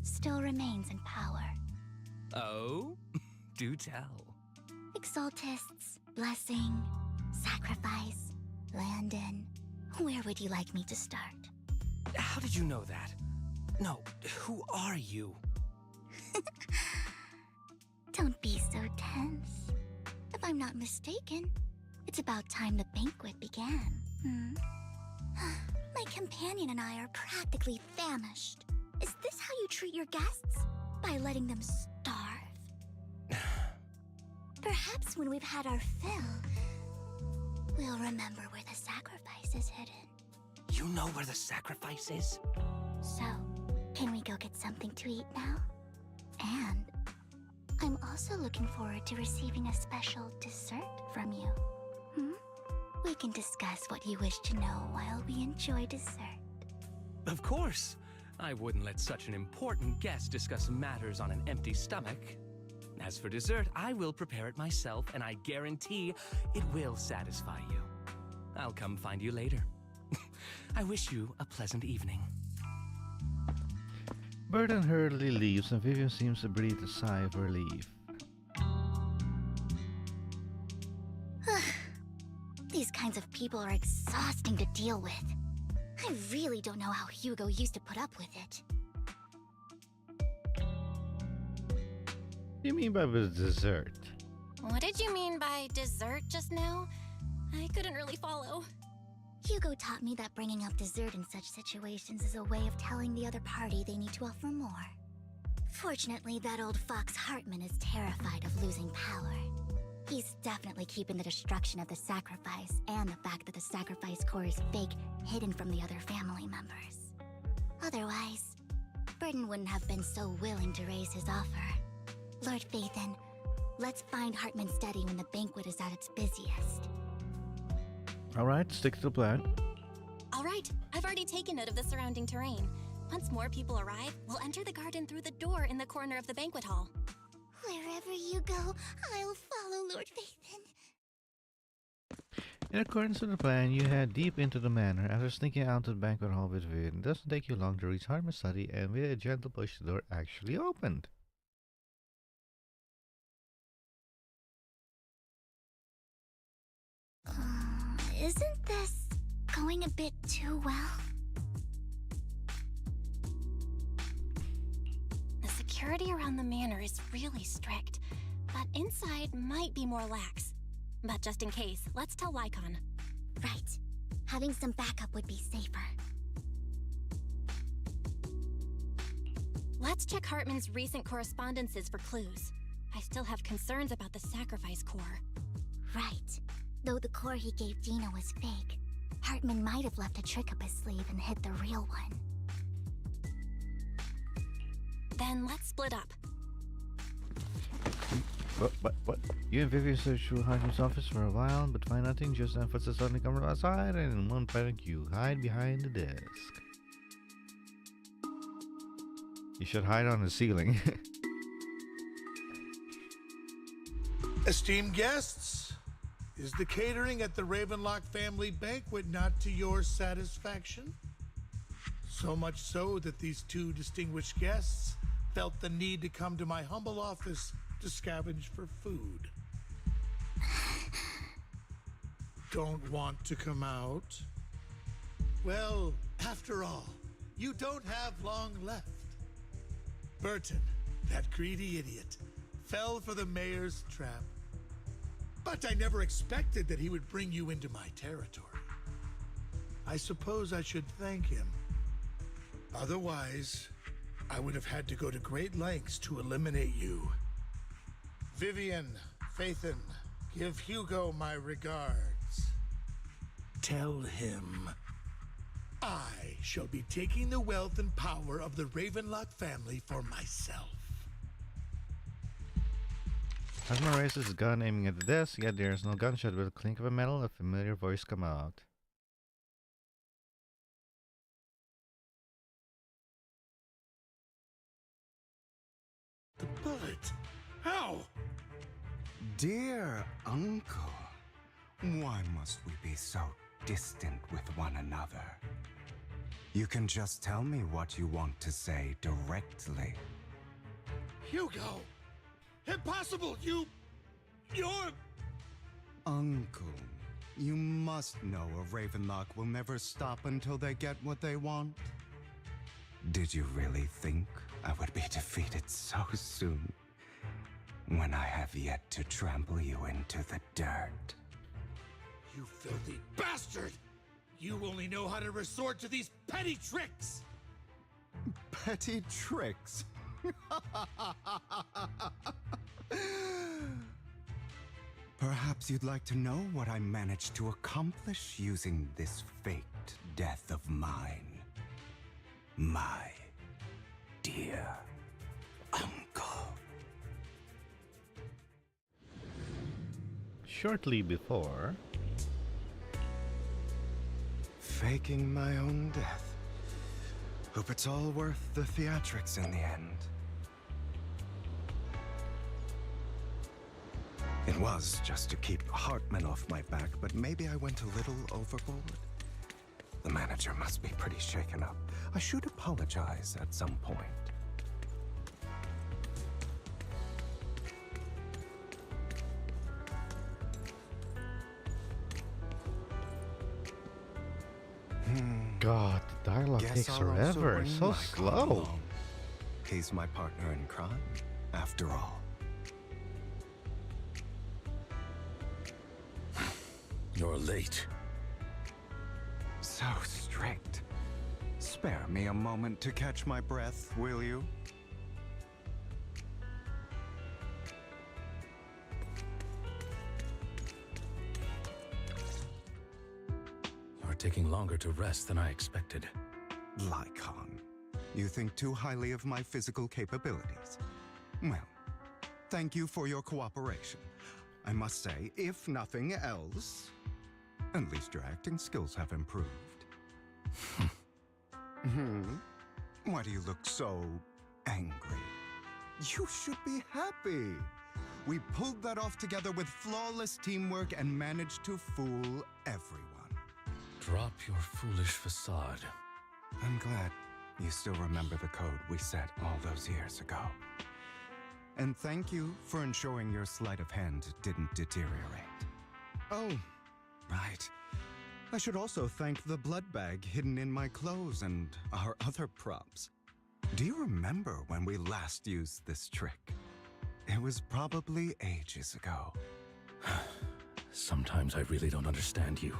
S2: still remains in power.
S12: Oh? Do tell.
S2: Exaltists, blessing, sacrifice, Landon. Where would you like me to start?
S12: How did you know that? No, who are you?
S2: Don't be so tense. If I'm not mistaken, it's about time the banquet began. My companion and I are practically famished. Is this how you treat your guests? By letting them starve? Perhaps when we've had our fill, we'll remember where the sacrifice is hidden.
S12: You know where the sacrifice is?
S2: So, can we go get something to eat now? And I'm also looking forward to receiving a special dessert from you. We can discuss what you wish to know while we enjoy dessert.
S12: Of course. I wouldn't let such an important guest discuss matters on an empty stomach. As for dessert, I will prepare it myself, and I guarantee it will satisfy you. I'll come find you later. I wish you a pleasant evening.
S1: Burton hurriedly leaves, and Vivian seems to breathe a sigh of relief.
S2: These kinds of people are exhausting to deal with. I really don't know how Hugo used to put up with it.
S1: What do you mean by dessert?
S3: What did you mean by dessert just now? I couldn't really follow.
S2: Hugo taught me that bringing up dessert in such situations is a way of telling the other party they need to offer more. Fortunately, that old fox Hartman is terrified of losing power. He's definitely keeping the destruction of the sacrifice and the fact that the sacrifice core is fake hidden from the other family members. Otherwise, Burton wouldn't have been so willing to raise his offer. Lord Phaethon, let's find Hartman's study when the banquet is at its busiest.
S1: Alright, stick to the plan.
S3: All right, I've already taken note of the surrounding terrain. Once more people arrive, we'll enter the garden through the door in the corner of the banquet hall.
S2: Wherever you go, I'll follow, Lord Phaethon.
S1: In accordance with the plan, you head deep into the manor. After sneaking out to the banquet hall with Vivian, it doesn't take you long to reach Hartman's study, and with a gentle push, the door actually opened.
S2: Isn't this going a bit too well?
S3: The security around the manor is really strict, but inside might be more lax. But just in case, let's tell Lycon.
S2: Right. Having some backup would be safer.
S3: Let's check Hartman's recent correspondences for clues. I still have concerns about the sacrifice core.
S2: Right. Though the core he gave Dina was fake, Hartman might have left a trick up his sleeve and hid the real one.
S3: Then let's split up.
S1: What? You and Vivian search through Hartman's office for a while, but find nothing. Just then footsteps suddenly come from outside, and in one panic you hide behind the desk. You should hide on the ceiling.
S10: Esteemed guests, is the catering at the Ravenlock family banquet not to your satisfaction? So much so that these two distinguished guests felt the need to come to my humble office to scavenge for food. Don't want to come out? Well, after all, you don't have long left. Burton, that greedy idiot, fell for the mayor's trap. But I never expected that he would bring you into my territory. I suppose I should thank him. Otherwise, I would have had to go to great lengths to eliminate you. Vivian, Phaethon, give Hugo my regards. Tell him I shall be taking the wealth and power of the Ravenlock family for myself.
S1: Asma raises his gun, aiming at the desk, yet there is no gunshot. With a clink of a metal, a familiar voice comes out.
S10: The bullet? How?
S9: Dear uncle, why must we be so distant with one another? You can just tell me what you want to say directly.
S10: Hugo! Impossible! You're...
S9: Uncle, you must know a Ravenlock will never stop until they get what they want. Did you really think I would be defeated so soon, when I have yet to trample you into the dirt?
S10: You filthy bastard! You only know how to resort to these petty tricks!
S9: Petty tricks? Perhaps you'd like to know what I managed to accomplish using this faked death of mine. My dear uncle.
S1: Shortly before...
S9: Faking my own death. Hope it's all worth the theatrics in the end. It was just to keep Hartman off my back, but maybe I went a little overboard. The manager must be pretty shaken up. I should apologize at some point.
S1: God, the dialogue
S9: Guess
S1: takes
S9: I'll also
S1: forever.
S9: bring
S1: So
S9: my card
S1: slow.
S9: along. He's my partner in crime, after all.
S14: You're late.
S9: So strict. Spare me a moment to catch my breath, will you?
S14: You're taking longer to rest than I expected.
S9: Lycon, you think too highly of my physical capabilities. Well, thank you for your cooperation. I must say, if nothing else, at least your acting skills have improved. Why do you look so angry? You should be happy. We pulled that off together with flawless teamwork and managed to fool everyone.
S14: Drop your foolish facade.
S9: I'm glad you still remember the code we set all those years ago. And thank you for ensuring your sleight of hand didn't deteriorate. Oh, right. I should also thank the blood bag hidden in my clothes and our other props. Do you remember when we last used this trick? It was probably ages ago.
S14: Sometimes I really don't understand you.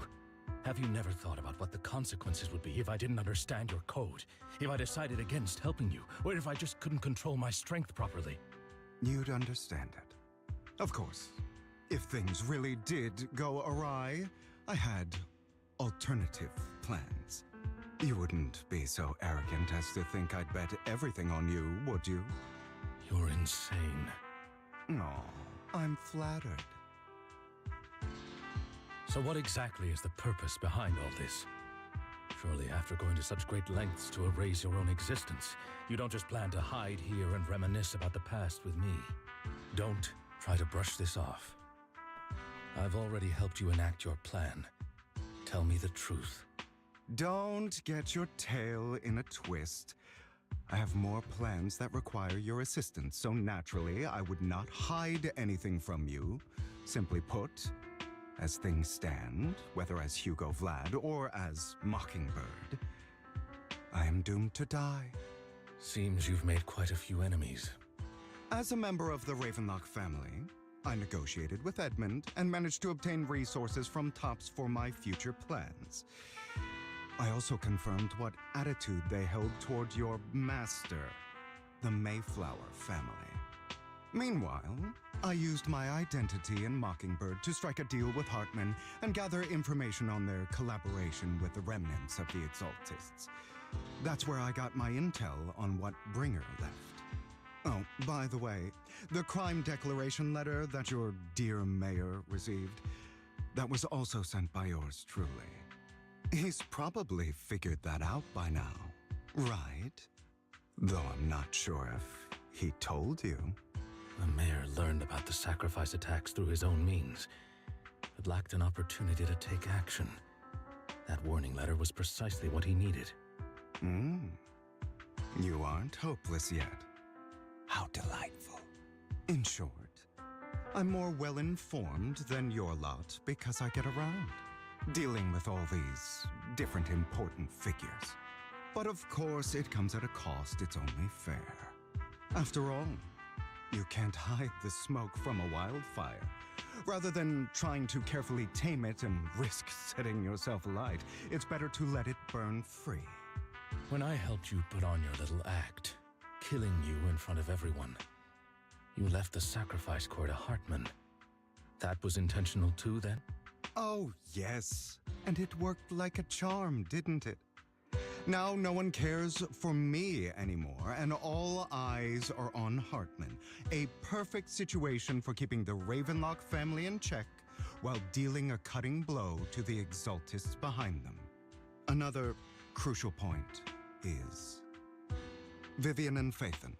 S14: Have you never thought about what the consequences would be if I didn't understand your code? If I decided against helping you? Or if I just couldn't control my strength properly?
S9: You'd understand it. Of course, if things really did go awry, I had alternative plans. You wouldn't be so arrogant as to think I'd bet everything on you, would you?
S14: You're insane.
S9: No, I'm flattered.
S14: So what exactly is the purpose behind all this? Surely after going to such great lengths to erase your own existence, you don't just plan to hide here and reminisce about the past with me. Don't try to brush this off. I've already helped you enact your plan. Tell me the truth.
S9: Don't get your tail in a twist. I have more plans that require your assistance, so naturally I would not hide anything from you. Simply put, as things stand, whether as Hugo Vlad or as Mockingbird, I am doomed to die.
S14: Seems you've made quite a few enemies.
S9: As a member of the Ravenlock family, I negotiated with Edmund and managed to obtain resources from Tops for my future plans. I also confirmed what attitude they held toward your master, the Mayflower family. Meanwhile, I used my identity in Mockingbird to strike a deal with Hartman and gather information on their collaboration with the remnants of the Exaltists. That's where I got my intel on what Bringer left. Oh, by the way, the crime declaration letter that your dear mayor received, that was also sent by yours truly. He's probably figured that out by now, right? Though I'm not sure if he told you.
S14: The mayor learned about the sacrifice attacks through his own means, but lacked an opportunity to take action. That warning letter was precisely what he needed.
S9: You aren't hopeless yet. How delightful. In short, I'm more well-informed than your lot because I get around, dealing with all these different important figures. But of course, it comes at a cost. It's only fair. After all, you can't hide the smoke from a wildfire. Rather than trying to carefully tame it and risk setting yourself alight, it's better to let it burn free.
S14: When I helped you put on your little act, killing you in front of everyone, you left the sacrifice core to Hartman. That was intentional too, then?
S9: Oh, yes. And it worked like a charm, didn't it? Now no one cares for me anymore, and all eyes are on Hartman. A perfect situation for keeping the Ravenlock family in check while dealing a cutting blow to the Exaltists behind them. Another crucial point is Vivian and Phaethon.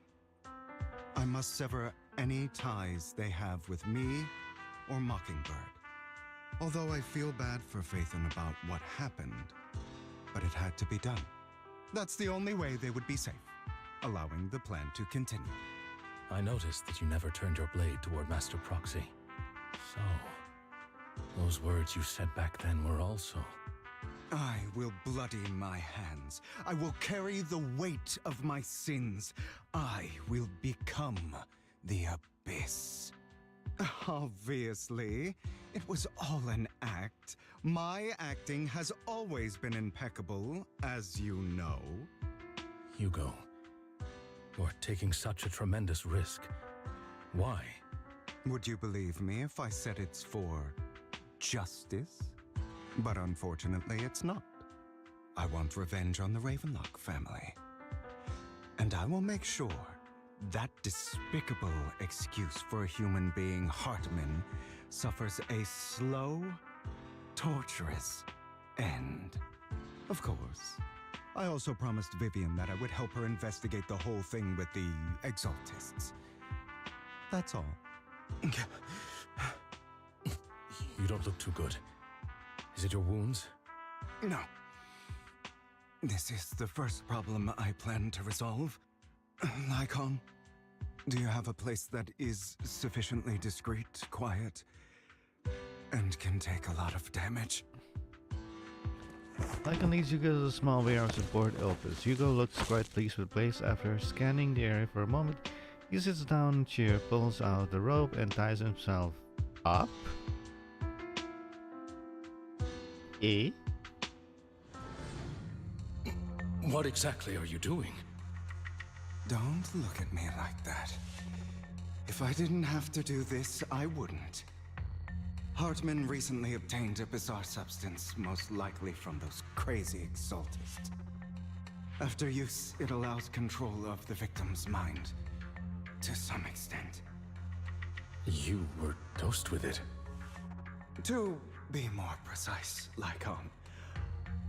S9: I must sever any ties they have with me or Mockingbird. Although I feel bad for Phaethon about what happened, but it had to be done. That's the only way they would be safe, allowing the plan to continue.
S14: I noticed that you never turned your blade toward Master Proxy. So, those words you said back then were also...
S9: I will bloody my hands. I will carry the weight of my sins. I will become the Abyss. Obviously, it was all an act. My acting has always been impeccable, as you know.
S14: Hugo, you're taking such a tremendous risk. Why?
S9: Would you believe me if I said it's for justice? But unfortunately, it's not. I want revenge on the Ravenlock family. And I will make sure that despicable excuse for a human being, Hartman, suffers a slow, torturous end. Of course, I also promised Vivian that I would help her investigate the whole thing with the Exaltists. That's all.
S14: You don't look too good. Is it your wounds?
S9: No. This is the first problem I plan to resolve. Lycon, do you have a place that is sufficiently discreet, quiet, and can take a lot of damage?
S1: Lycon leads Hugo to the small warehouse aboard Elpis. Hugo looks quite pleased with the place. After scanning the area for a moment, he sits down in a chair, pulls out the rope, and ties himself up.
S14: What exactly are you doing?
S9: Don't look at me like that. If I didn't have to do this, I wouldn't. Hartman recently obtained a bizarre substance, most likely from those crazy Exaltists. After use, it allows control of the victim's mind, to some extent.
S14: You were dosed with it.
S9: To be more precise, Lycon,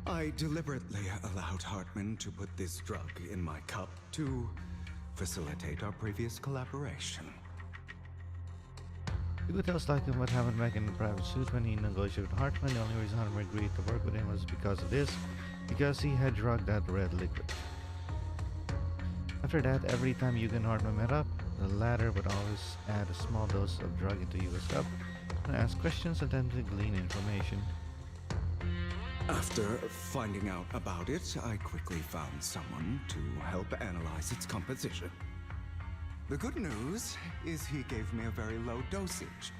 S9: I deliberately allowed Hartman to put this drug in my cup to facilitate our previous collaboration.
S1: Hugo tells Lycan what happened back in the private suit when he negotiated with Hartman. The only reason Hartman agreed to work with him was because of this, because he had drugged that red liquid. After that, every time Hugo and Hartman met up, the latter would always add a small dose of drug into Hugo's cup and ask questions attempting to glean information.
S9: After finding out about it, I quickly found someone to help analyze its composition. The good news is he gave me a very low dosage,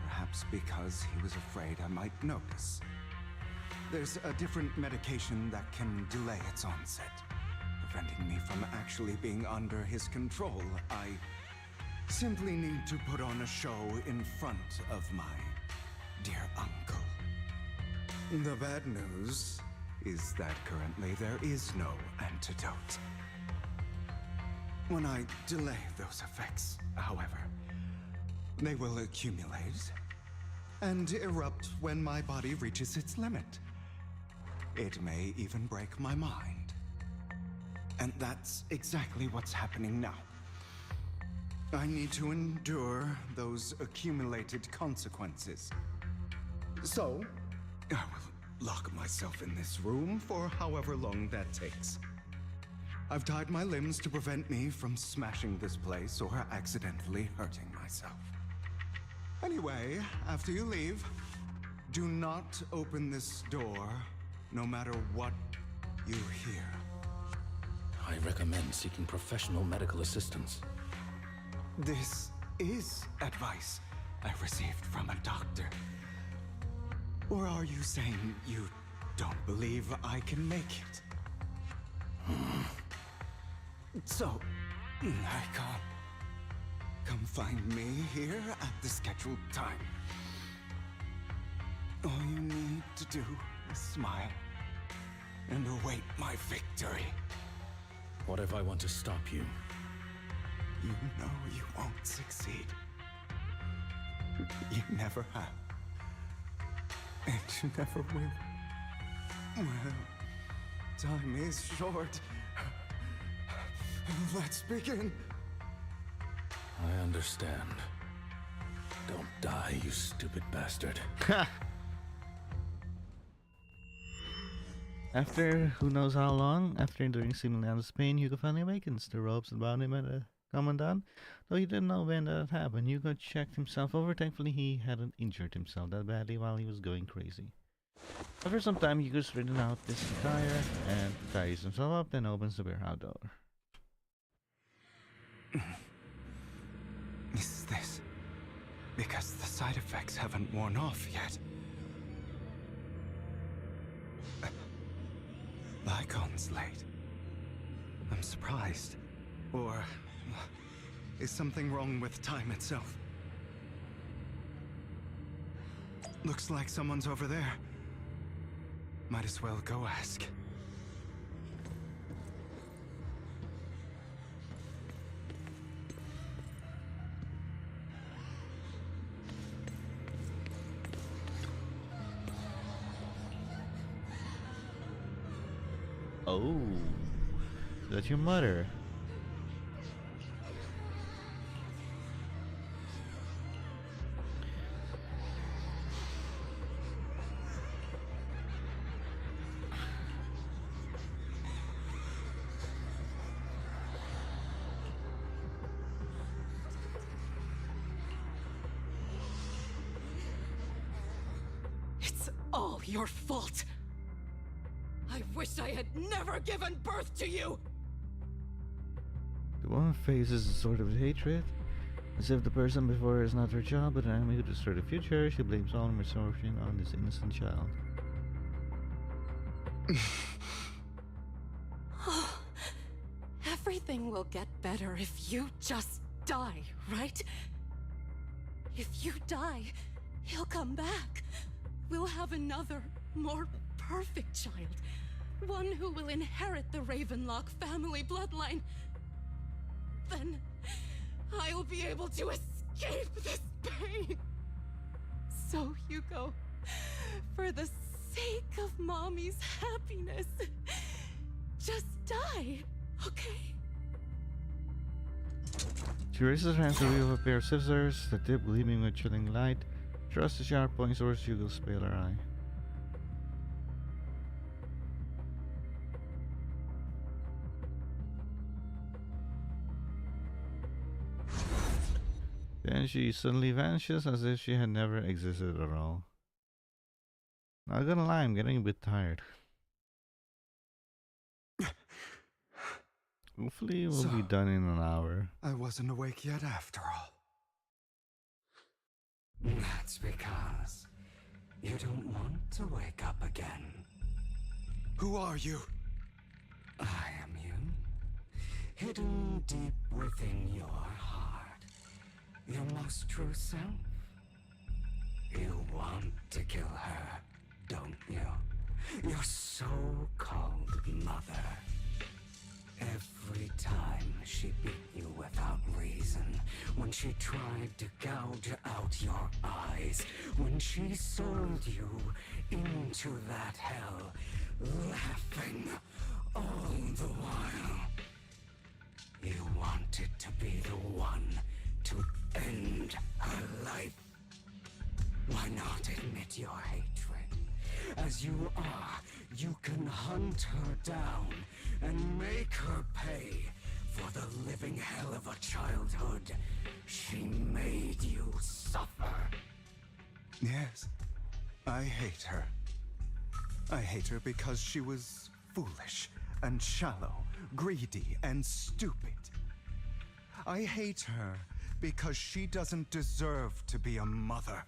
S9: perhaps because he was afraid I might notice. There's a different medication that can delay its onset, preventing me from actually being under his control. I simply need to put on a show in front of my dear uncle. The bad news is that currently there is no antidote. When I delay those effects, however, they will accumulate and erupt when my body reaches its limit. It may even break my mind. And that's exactly what's happening now. I need to endure those accumulated consequences. So, I will lock myself in this room for however long that takes. I've tied my limbs to prevent me from smashing this place or accidentally hurting myself. Anyway, after you leave, do not open this door, no matter what you hear.
S14: I recommend seeking professional medical assistance.
S9: This is advice I received from a doctor. Or are you saying you don't believe I can make it? So, Icon, come find me here at the scheduled time. All you need to do is smile and await my victory.
S14: What if I want to stop you?
S9: You know you won't succeed. You never have. And you never will. Well, time is short. Let's begin.
S14: I understand. Don't die, you stupid bastard.
S1: After who knows how long, after enduring seemingly endless pain, Hugo finally awakens. The ropes that bound him at a commandant, though he didn't know when that happened. Hugo checked himself over. Thankfully, he hadn't injured himself that badly while he was going crazy. After some time, Hugo's written out this attire and ties himself up, then opens the warehouse door.
S9: Is this because the side effects haven't worn off yet? Lycon's late. I'm surprised. Or is something wrong with time itself? Looks like someone's over there. Might as well go ask.
S1: Oh, that's your mother.
S13: It's all your fault. I wish I had never given birth to you!
S1: The woman faces a sort of hatred, as if the person before her is not her child, but an enemy who destroyed the future. She blames all misfortune on this innocent child.
S13: Everything will get better if you just die, right? If you die, he'll come back. We'll have another, more perfect child. One who will inherit the Ravenlock family bloodline. Then I'll be able to escape this pain. So, Hugo, for the sake of Mommy's happiness. Just die, okay?
S1: She raises her hands to reveal a pair of scissors, the tip gleaming with chilling light. Thrusts the sharp points towards Hugo's paler eye. Then she suddenly vanishes as if she had never existed at all. Not gonna lie, I'm getting a bit tired. Hopefully we'll be done in an hour.
S9: I wasn't awake yet after all.
S17: That's because you don't want to wake up again.
S9: Who are you?
S17: I am you. Hidden deep within your heart. Your most true self. You want to kill her, don't you? Your so-called mother. Every time she beat you without reason, when she tried to gouge out your eyes, when she sold you into that hell, laughing all the while. You wanted to be the one to end her life. Why not admit your hatred? As you are, you can hunt her down and make her pay for the living hell of a childhood she made you suffer.
S9: Yes, I hate her. I hate her because she was foolish and shallow, greedy and stupid. I hate her because she doesn't deserve to be a mother.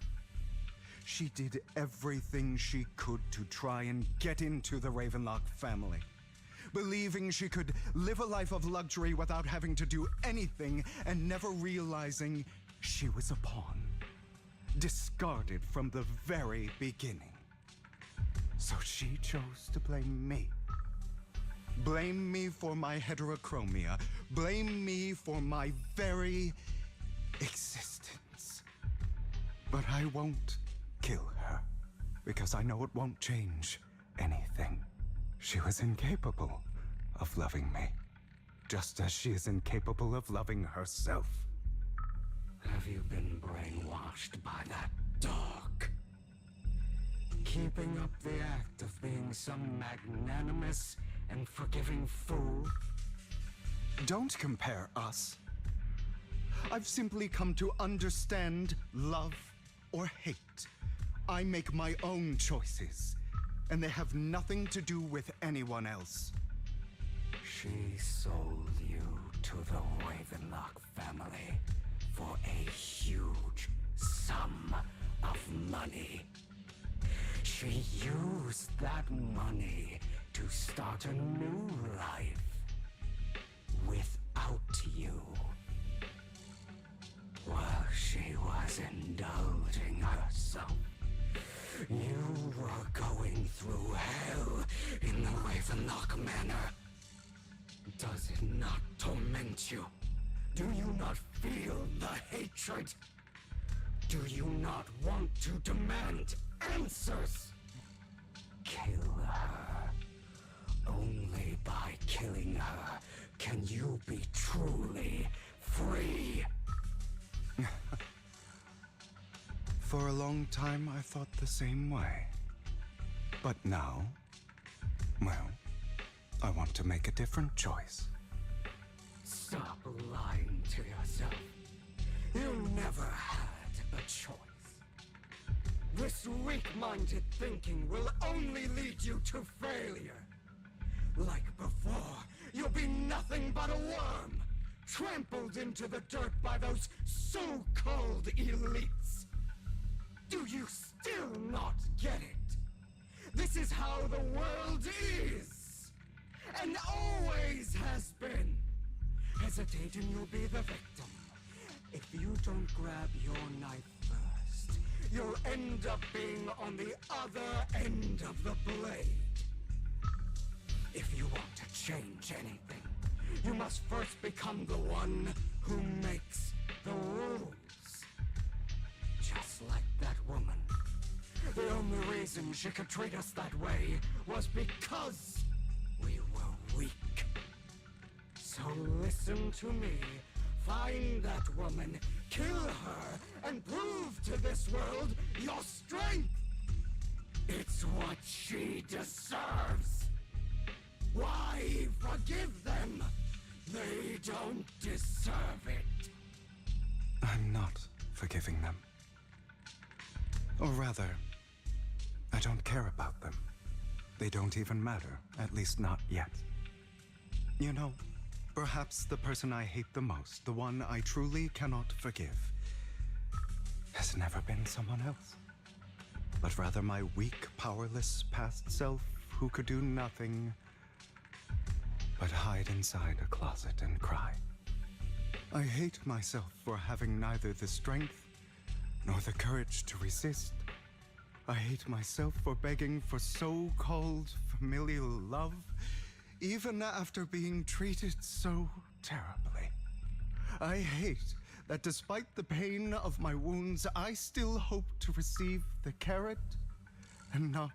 S9: She did everything she could to try and get into the Ravenlock family, believing she could live a life of luxury without having to do anything and never realizing she was a pawn, discarded from the very beginning. So she chose to blame me. Blame me for my heterochromia. Blame me for my very existence. But I won't kill her, because I know it won't change anything. She was incapable of loving me, just as she is incapable of loving herself.
S17: Have you been brainwashed by that dog? Keeping up the act of being some magnanimous and forgiving fool?
S9: Don't compare us. I've simply come to understand love or hate. I make my own choices, and they have nothing to do with anyone else.
S17: She sold you to the Ravenlock family for a huge sum of money. She used that money to start a new life without you. While she was indulging herself, you were going through hell in the Ravenlock Manor. Does it not torment you? Do you not feel the hatred? Do you not want to demand answers? Kill her. Only by killing her can you be truly free.
S9: For a long time, I thought the same way. But now, well, I want to make a different choice.
S17: Stop lying to yourself. You never had a choice. This weak-minded thinking will only lead you to failure. Like before, you'll be nothing but a worm, trampled into the dirt by those so-called elites. Do you still not get it? This is how the world is, and always has been. Hesitate and you'll be the victim. If you don't grab your knife first, you'll end up being on the other end of the blade. If you want to change anything, you must first become the one who makes the rules. Just like that woman. The only reason she could treat us that way was because we were weak. So listen to me. Find that woman, kill her, and prove to this world your strength! It's what she deserves! Why forgive them? They don't deserve it!
S9: I'm not forgiving them. Or rather, I don't care about them. They don't even matter, at least not yet. You know, perhaps the person I hate the most, the one I truly cannot forgive, has never been someone else, but rather my weak, powerless past self who could do nothing but hide inside a closet and cry. I hate myself for having neither the strength nor the courage to resist. I hate myself for begging for so-called familial love, even after being treated so terribly. I hate that despite the pain of my wounds, I still hope to receive the carrot and not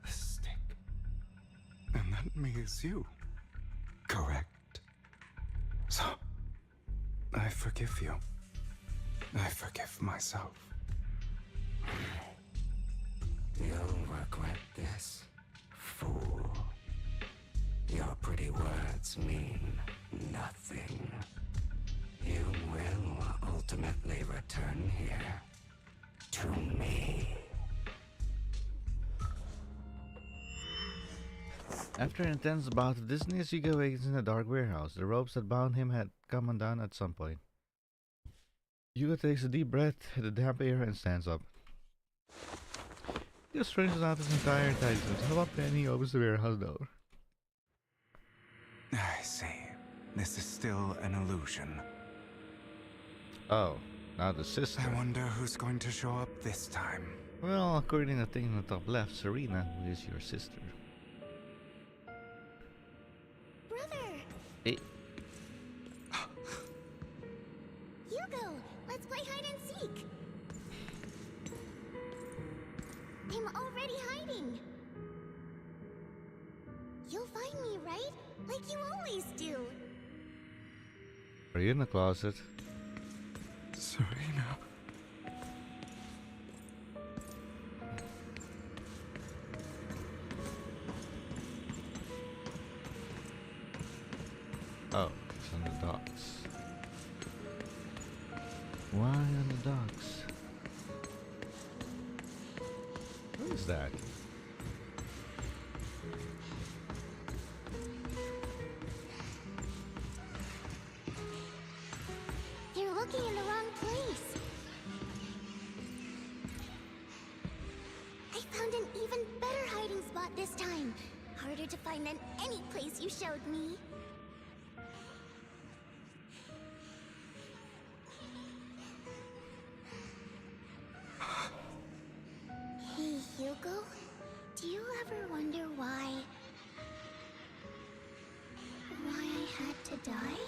S9: the stick. And that means you, correct? So, I forgive you. I forgive myself.
S17: You'll regret this, fool. Your pretty words mean nothing. You will ultimately return here to me.
S1: After an intense bout, Disney's Hugo awakens in a dark warehouse. The ropes that bound him had come undone at some point. Hugo takes a deep breath in the damp air and stands up. He stretches out his entire intelligence. How about Penny opens the warehouse door?
S9: I see. This is still an illusion.
S1: Oh, now the sister.
S9: I wonder who's going to show up this time.
S1: Well, according to the thing in the top left, Serena, who is your sister.
S2: Brother!
S1: Hey.
S2: Hugo, let's play hide and seek! I'm already hiding! You'll find me, right? Like you always do!
S1: Are you in the closet?
S9: Serena.
S1: Oh, it's on the docks. Why on the docks? What is that?
S2: You're looking in the wrong place. I found an even better hiding spot this time. Harder to find than any place you showed me. Hey, Hugo. Do you ever wonder why I had to die?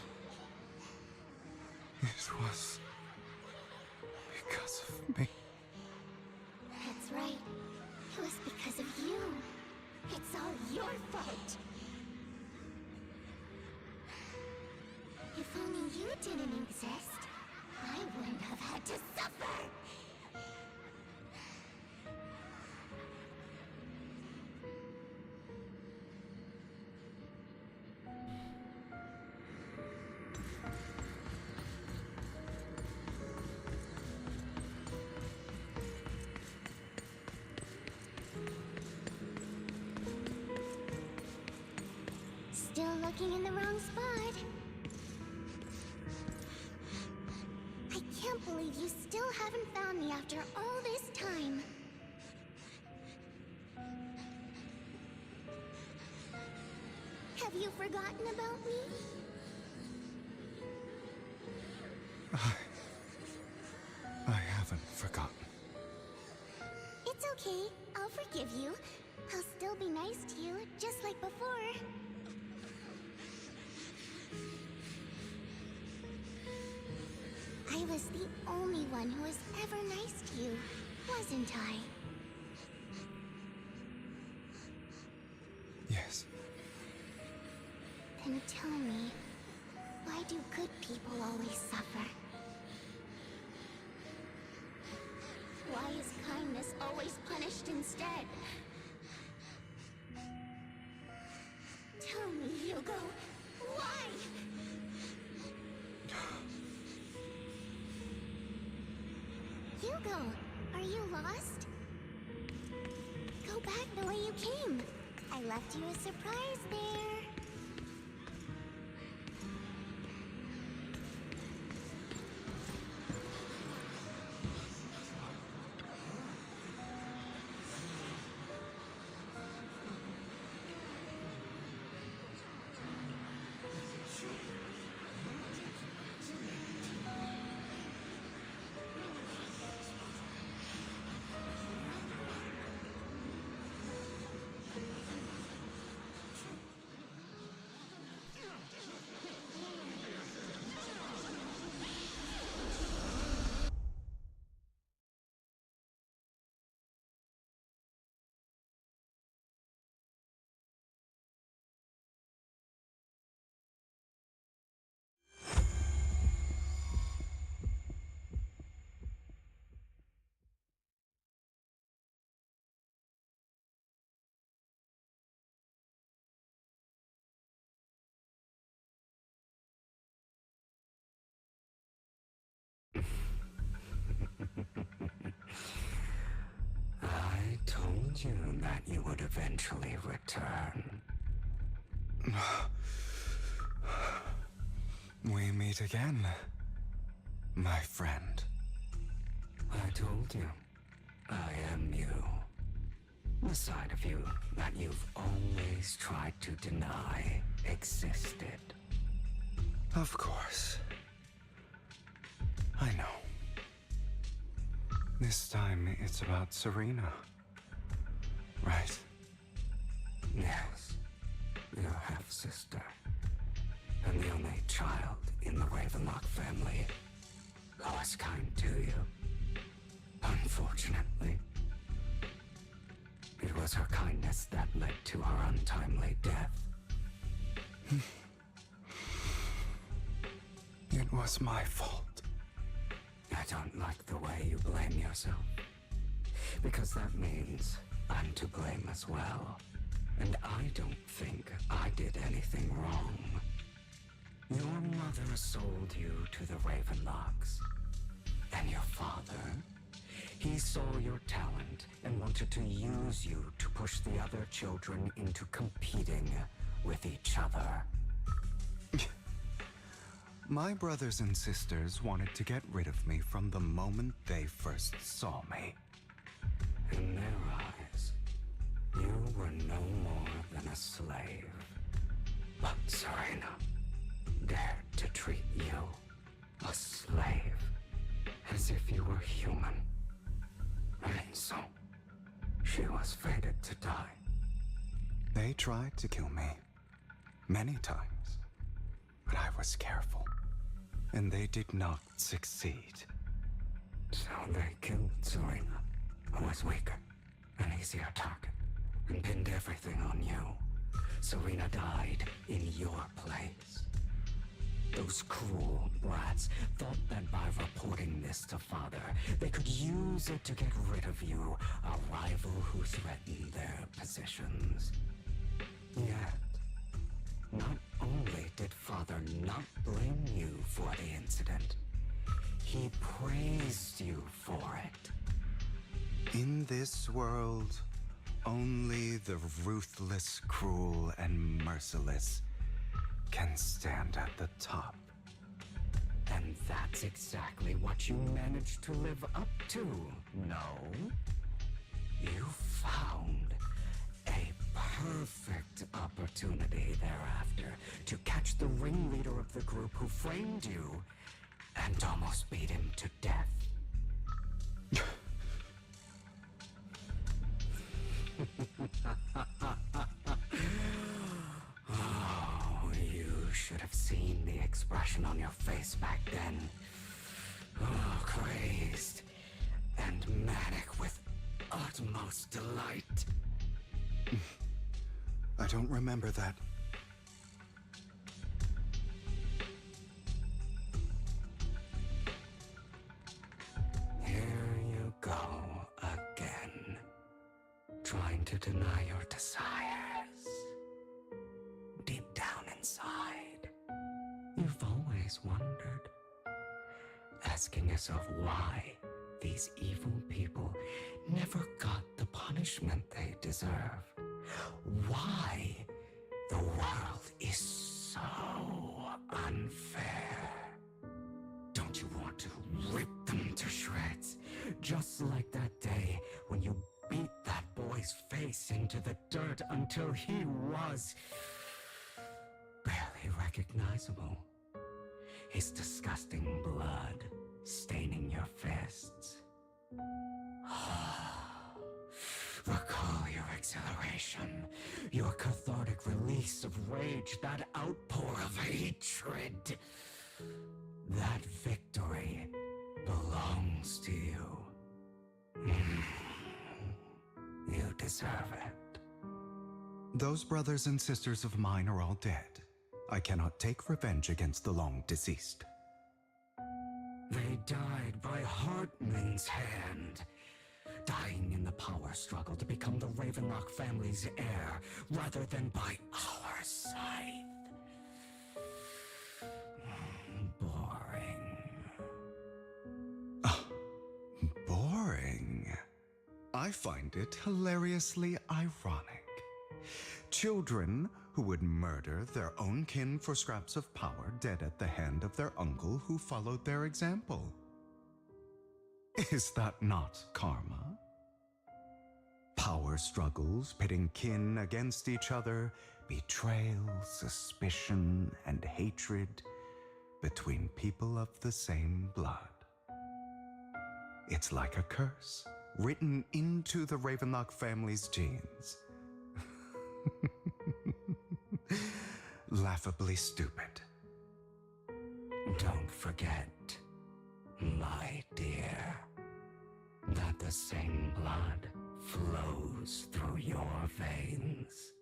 S9: It was because of me.
S2: That's right. It was because of you. It's all your fault. If only you didn't exist, I wouldn't have had to suffer. Still looking in the wrong spot. I can't believe you still haven't found me after all this time. Have you forgotten about me?
S9: I haven't forgotten.
S2: It's okay. I'll forgive you. I'll still be nice to you, just like before. I was the only one who was ever nice to you, wasn't I? Then tell me, why do good people always suffer? Why is kindness always punished instead? Tell me, Hugo, why? Hugo, are you lost? Go back the way you came. I left you a surprise there.
S17: I told you that you would eventually return.
S9: We meet again, my friend.
S17: I told you, I am you. The side of you that you've always tried to deny existed.
S9: Of course. I know. This time it's about Serena. Right?
S17: Yes. Your half-sister. And the only child in the Ravenlock family who was kind to you. Unfortunately, it was her kindness that led to her untimely death.
S9: It was my fault.
S17: I don't like the way you blame yourself. Because that means I'm to blame as well. And I don't think I did anything wrong. Your mother sold you to the Ravenlocks. And your father, he saw your talent and wanted to use you to push the other children into competing with each other.
S9: My brothers and sisters wanted to get rid of me from the moment they first saw me.
S17: In their eyes, you were no more than a slave. But Serena dared to treat you, a slave, as if you were human. And so, she was fated to die.
S9: They tried to kill me many times, but I was careful, and they did not succeed.
S17: So they killed Serena, who was weaker, an easier target, and pinned everything on you. Serena died in your place. Those cruel brats thought that by reporting this to Father, they could use it to get rid of you, a rival who threatened their positions. Yet, not only did Father not blame you for the incident, he praised you for it.
S9: In this world, only the ruthless, cruel, and merciless can stand at the top.
S17: And that's exactly what you managed to live up to, no? You found a perfect opportunity thereafter to catch the ringleader of the group who framed you and almost beat him to death. Oh, you should have seen the expression on your face back then. Oh, crazed and manic with utmost delight.
S9: I don't remember that.
S17: trying to deny your desires. Deep down inside, you've always wondered, asking yourself why these evil people never got the punishment they deserve. Why the world is so unfair. Don't you want to rip them to shreds? Just like that day when you beat that boy's face into the dirt until he was barely recognizable. His disgusting blood staining your fists. Recall your exhilaration, your cathartic release of rage, that outpour of hatred. That victory belongs to you. You deserve it.
S9: Those brothers and sisters of mine are all dead. I cannot take revenge against the long deceased.
S17: They died by Hartman's hand, dying in the power struggle to become the Ravenlock family's heir, rather than by our scythe. Boring.
S9: Boring. I find it hilariously ironic. Children who would murder their own kin for scraps of power dead at the hand of their uncle who followed their example. Is that not karma? Power struggles pitting kin against each other, betrayal, suspicion, and hatred between people of the same blood. It's like a curse written into the Ravenlock family's genes. Laughably stupid.
S17: Don't forget, my dear, that the same blood flows through your veins.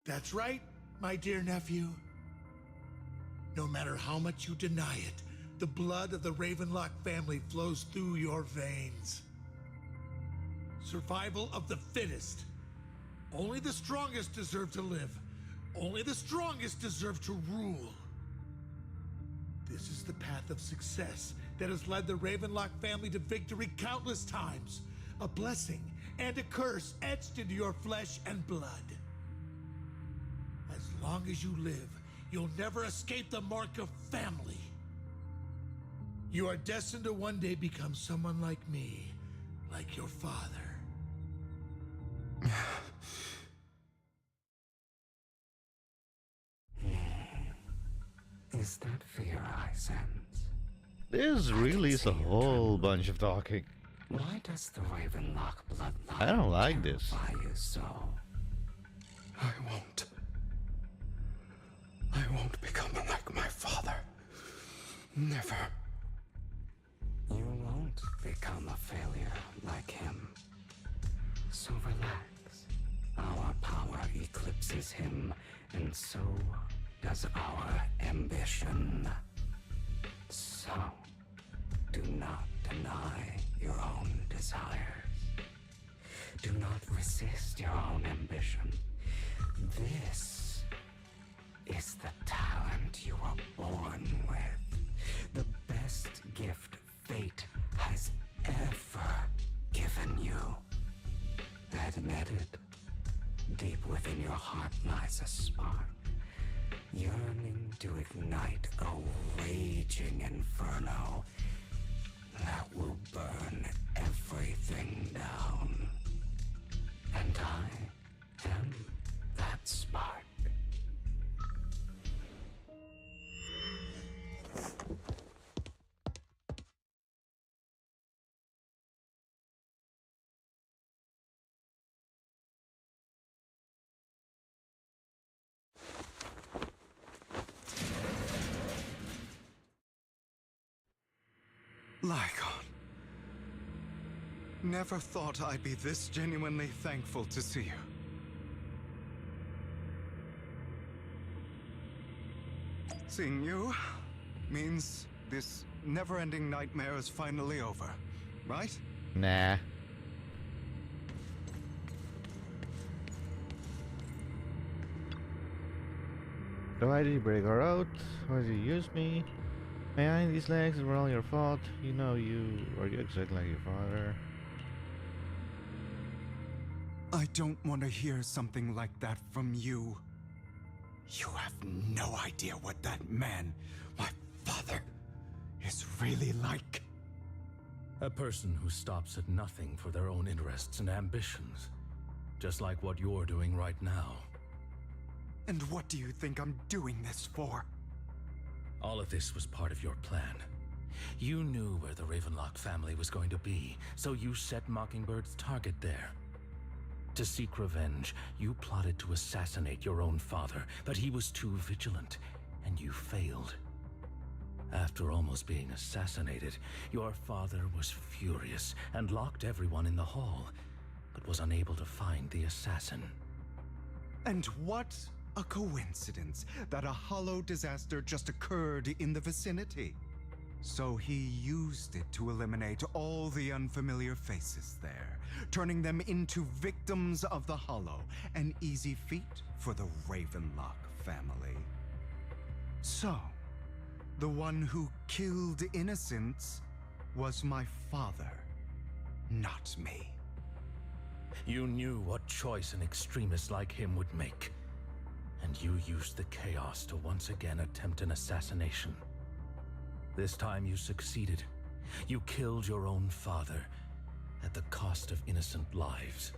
S10: That's right, my dear nephew. No matter how much you deny it, the blood of the Ravenlock family flows through your veins. Survival of the fittest. Only the strongest deserve to live. Only the strongest deserve to rule. This is the path of success that has led the Ravenlock family to victory countless times. A blessing and a curse etched into your flesh and blood. As long as you live, you'll never escape the mark of family. You are destined to one day become someone like me, like your father.
S17: Is that fear I sense?
S1: This really is a whole bunch of talking.
S17: Why does the Ravenlock bloodline
S1: I don't like this.
S17: terrify you so?
S9: I won't become like my father. Never.
S17: You won't become a failure like him. So relax. Our power eclipses him, and so does our ambition. So, do not deny your own desires. Do not resist your own ambition. This is the talent you were born with. The best gift fate has ever given you. Admit it. Deep within your heart lies a spark, yearning to ignite a raging inferno that will burn everything down. And I am that spark.
S9: Lycon. Never thought I'd be this genuinely thankful to see you. Seeing you means this never-ending nightmare is finally over, right?
S1: Nah. So why did you break her out? Why did you use me? Behind these legs were all your fault. You know you exactly like your father.
S9: I don't want to hear something like that from you. You have no idea what that man, my father, is really like.
S14: A person who stops at nothing for their own interests and ambitions. Just like what you're doing right now.
S9: And what do you think I'm doing this for?
S14: All of this was part of your plan. You knew where the Ravenlock family was going to be, so you set Mockingbird's target there. To seek revenge, you plotted to assassinate your own father, but he was too vigilant, and you failed. After almost being assassinated, your father was furious and locked everyone in the hall, but was unable to find the assassin.
S9: And what a coincidence that a hollow disaster just occurred in the vicinity. So he used it to eliminate all the unfamiliar faces there, turning them into victims of the hollow, an easy feat for the Ravenlock family. So, the one who killed innocents was my father, not me.
S14: You knew what choice an extremist like him would make. And you used the chaos to once again attempt an assassination. This time you succeeded. You killed your own father at the cost of innocent lives.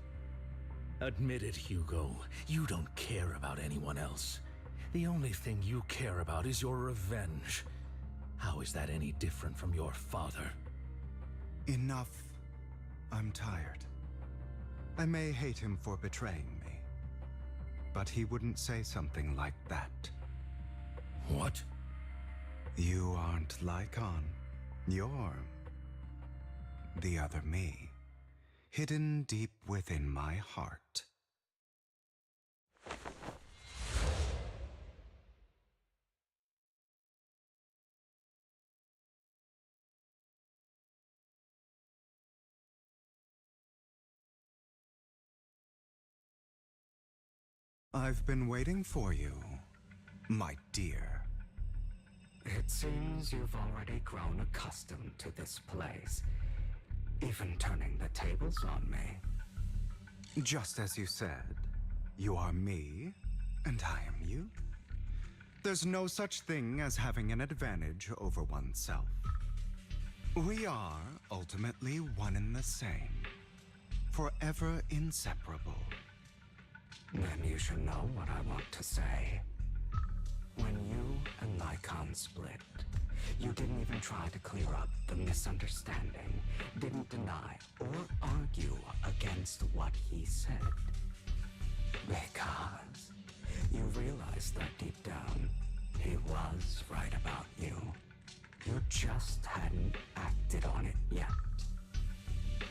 S14: Admit it, Hugo. You don't care about anyone else. The only thing you care about is your revenge. How is that any different from your father?
S9: Enough. I'm tired. I may hate him for betraying me, but he wouldn't say something like that.
S14: What?
S9: You aren't Lycon. You're the other me, hidden deep within my heart. I've been waiting for you, my dear.
S17: It seems you've already grown accustomed to this place, even turning the tables on me.
S9: Just as you said, you are me, and I am you. There's no such thing as having an advantage over oneself. We are ultimately one and the same, forever inseparable.
S17: Then you should know what I want to say. When you and Lycon split, you didn't even try to clear up the misunderstanding, didn't deny or argue against what he said. Because you realized that deep down, he was right about you. You just hadn't acted on it yet.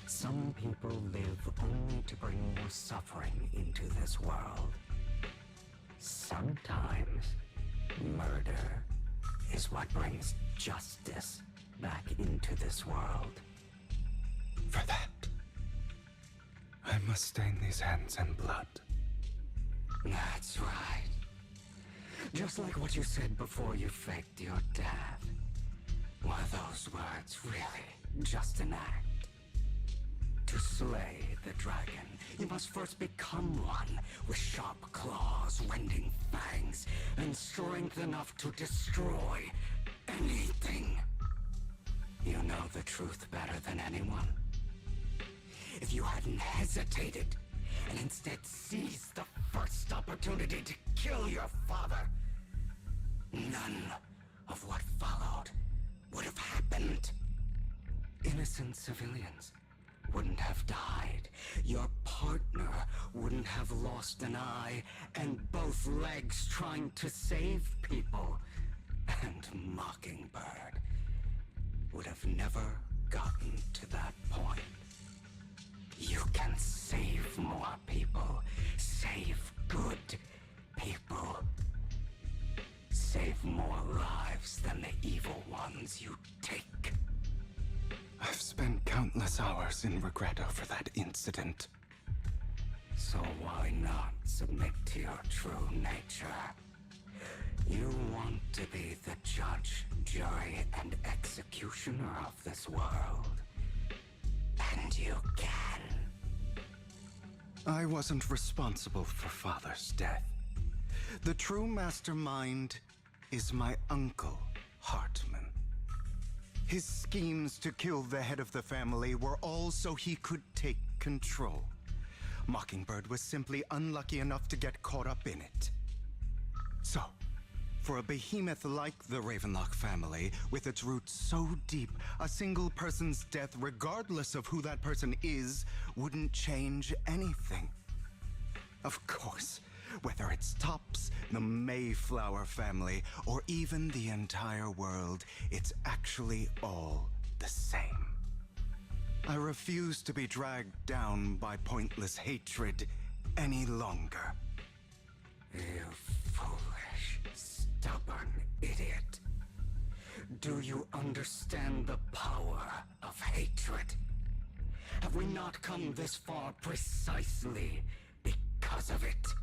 S17: Some people live only to bring more suffering into this world. Sometimes, murder is what brings justice back into this world.
S9: For that, I must stain these hands in blood.
S17: That's right. Just like what you said before you faked your death. Were those words really just an act? To slay the dragon, you must first become one with sharp claws, rending fangs, and strength enough to destroy anything. You know the truth better than anyone. If you hadn't hesitated, and instead seized the first opportunity to kill your father, none of what followed would have happened. Innocent civilians wouldn't have died. Your partner wouldn't have lost an eye and both legs trying to save people. And Mockingbird would have never gotten to that point. save more people. Save good people. Save more lives than the evil ones you take.
S9: I've spent countless hours in regret over that incident.
S17: So why not submit to your true nature? You want to be the judge, jury, and executioner of this world. And you can.
S9: I wasn't responsible for Father's death. The true mastermind is my uncle, Hartman. His schemes to kill the head of the family were all so he could take control. Mockingbird was simply unlucky enough to get caught up in it. So, for a behemoth like the Ravenlock family, with its roots so deep, a single person's death, regardless of who that person is, wouldn't change anything. Of course, whether it's Tops, the Mayflower family, or even the entire world, it's actually all the same. I refuse to be dragged down by pointless hatred any longer.
S17: You foolish, stubborn idiot. Do you understand the power of hatred? Have we not come this far precisely because of it?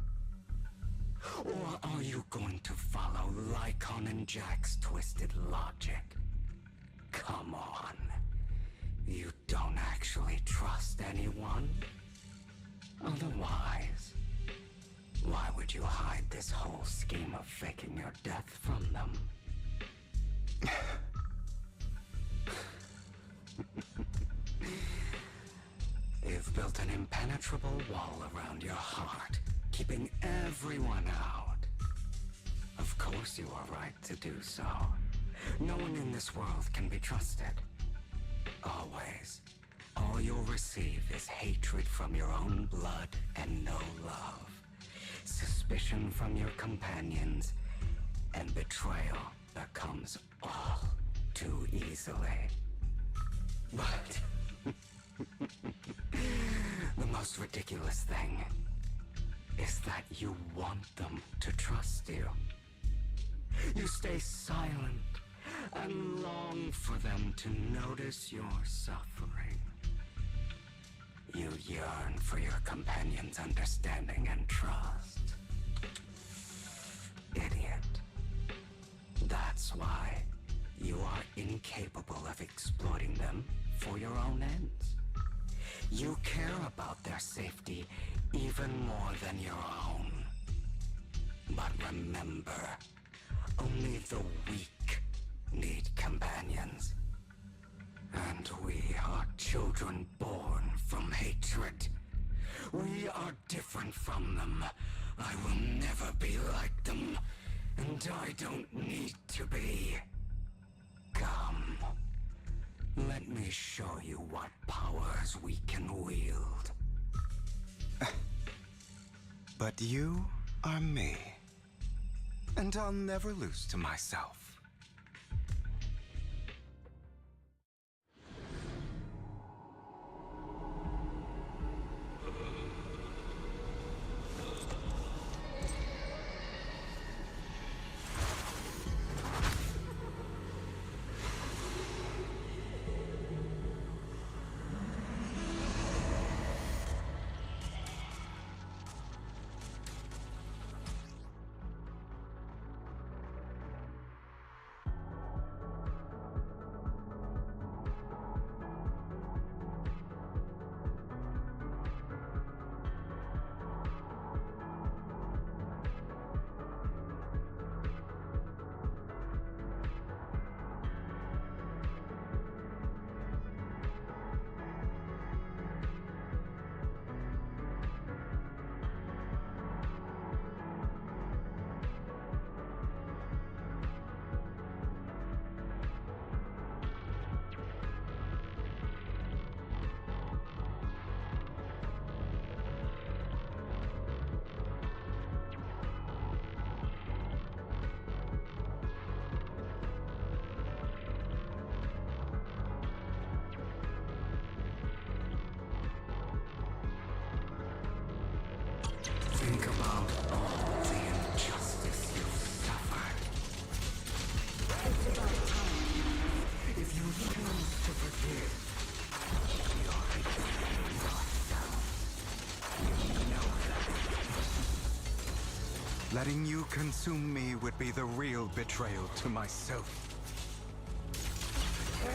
S17: Or are you going to follow Lycon and Jack's twisted logic? Come on. You don't actually trust anyone? Otherwise, why would you hide this whole scheme of faking your death from them? You've built an impenetrable wall around your heart, keeping everyone out. Of course you are right to do so. No one in this world can be trusted. Always. All you'll receive is hatred from your own blood and no love. Suspicion from your companions, and betrayal that comes all too easily. But the most ridiculous thing is that you want them to trust you. You stay silent and long for them to notice your suffering. You yearn for your companion's understanding and trust. Idiot. That's why you are incapable of exploiting them for your own ends. You care about their safety even more than your own. But remember, only the weak need companions. And we are children born from hatred. We are different from them. I will never be like them, and I don't need to be. Come, let me show you what powers we can wield.
S9: But you are me, and I'll never lose to myself.
S17: think about all the injustice you've suffered. It's about time. If you choose to forgive, you're betraying yourself. You know that.
S9: Letting you consume me would be the real betrayal to myself.
S17: You're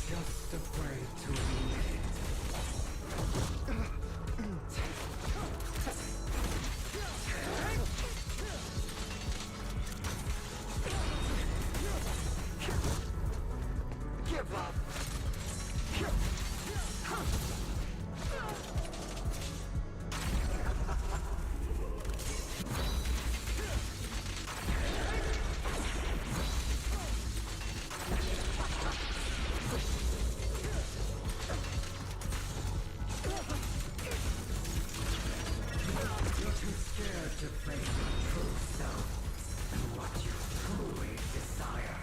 S17: just afraid to admit it. Give up. You're too scared to face your true self and what you truly desire.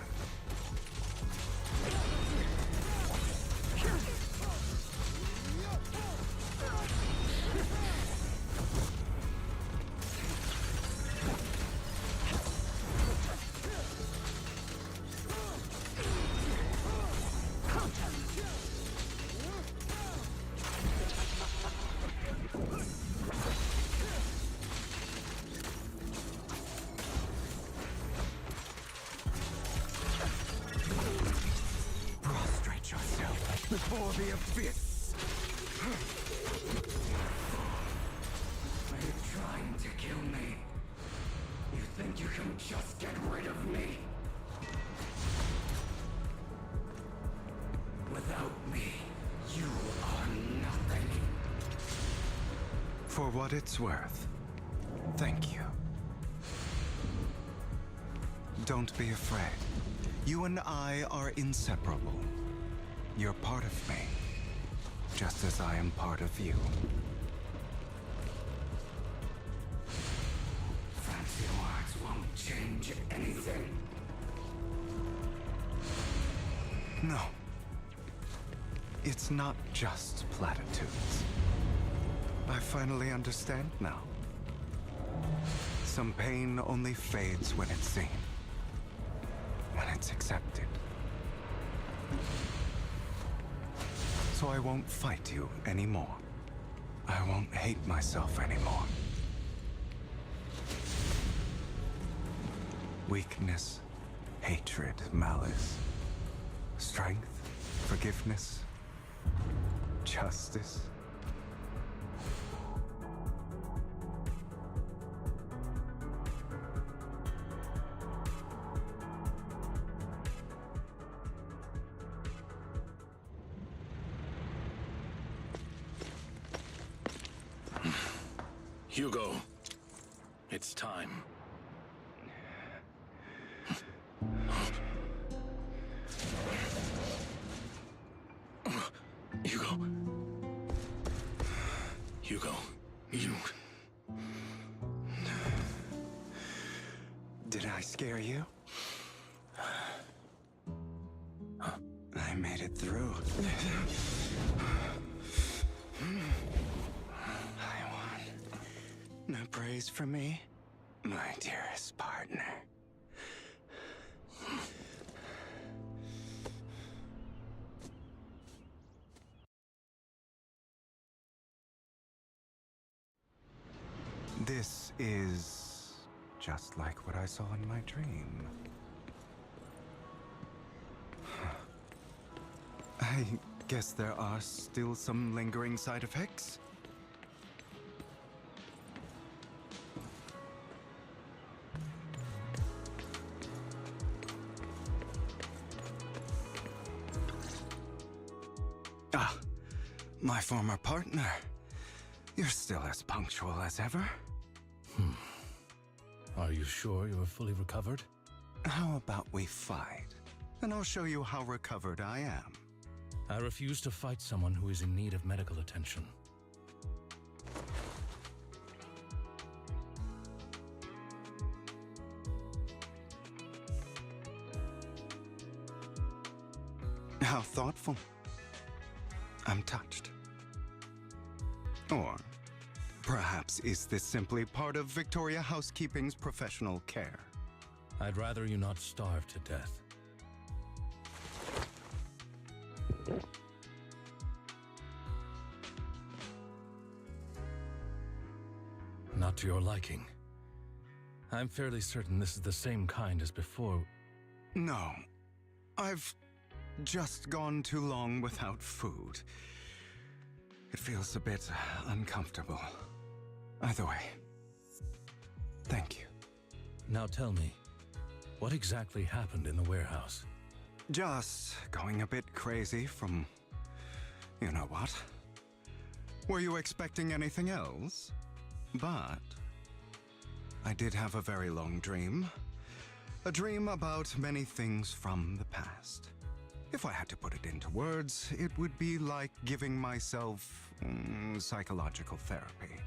S17: Prostrate yourself before the abyss. Are you trying to kill me? You think you can just get rid of me? Without me, you are nothing.
S9: For what it's worth, thank you. Don't be afraid. You and I are inseparable. You're part of me, just as I am part of you.
S17: Fancy words won't change anything.
S9: No. It's not just platitudes. I finally understand now. Some pain only fades when it's seen. When it's accepted. So I won't fight you anymore. I won't hate myself anymore. Weakness, hatred, malice, strength, forgiveness, justice.
S5: Hugo, it's time. Hugo. Hugo, you...
S9: Did I scare you? I made it through. I won. No praise for me, my dearest partner. This is just like what I saw in my dream. I guess there are still some lingering side effects. Ah, my former partner. You're still as punctual as ever.
S14: Are you sure you're fully recovered?
S9: How about we fight? And I'll show you how recovered I am.
S14: I refuse to fight someone who is in need of medical attention.
S9: How thoughtful. I'm touched. Or perhaps is this simply part of Victoria Housekeeping's professional care?
S14: I'd rather you not starve to death. Not to your liking. I'm fairly certain this is the same kind as before.
S9: No. I've just gone too long without food. It feels a bit uncomfortable. Either way, thank you.
S14: Now tell me, what exactly happened in the warehouse?
S9: Just going a bit crazy from... you know what? Were you expecting anything else? But I did have a very long dream. A dream about many things from the past. If I had to put it into words, it would be like giving myself psychological therapy.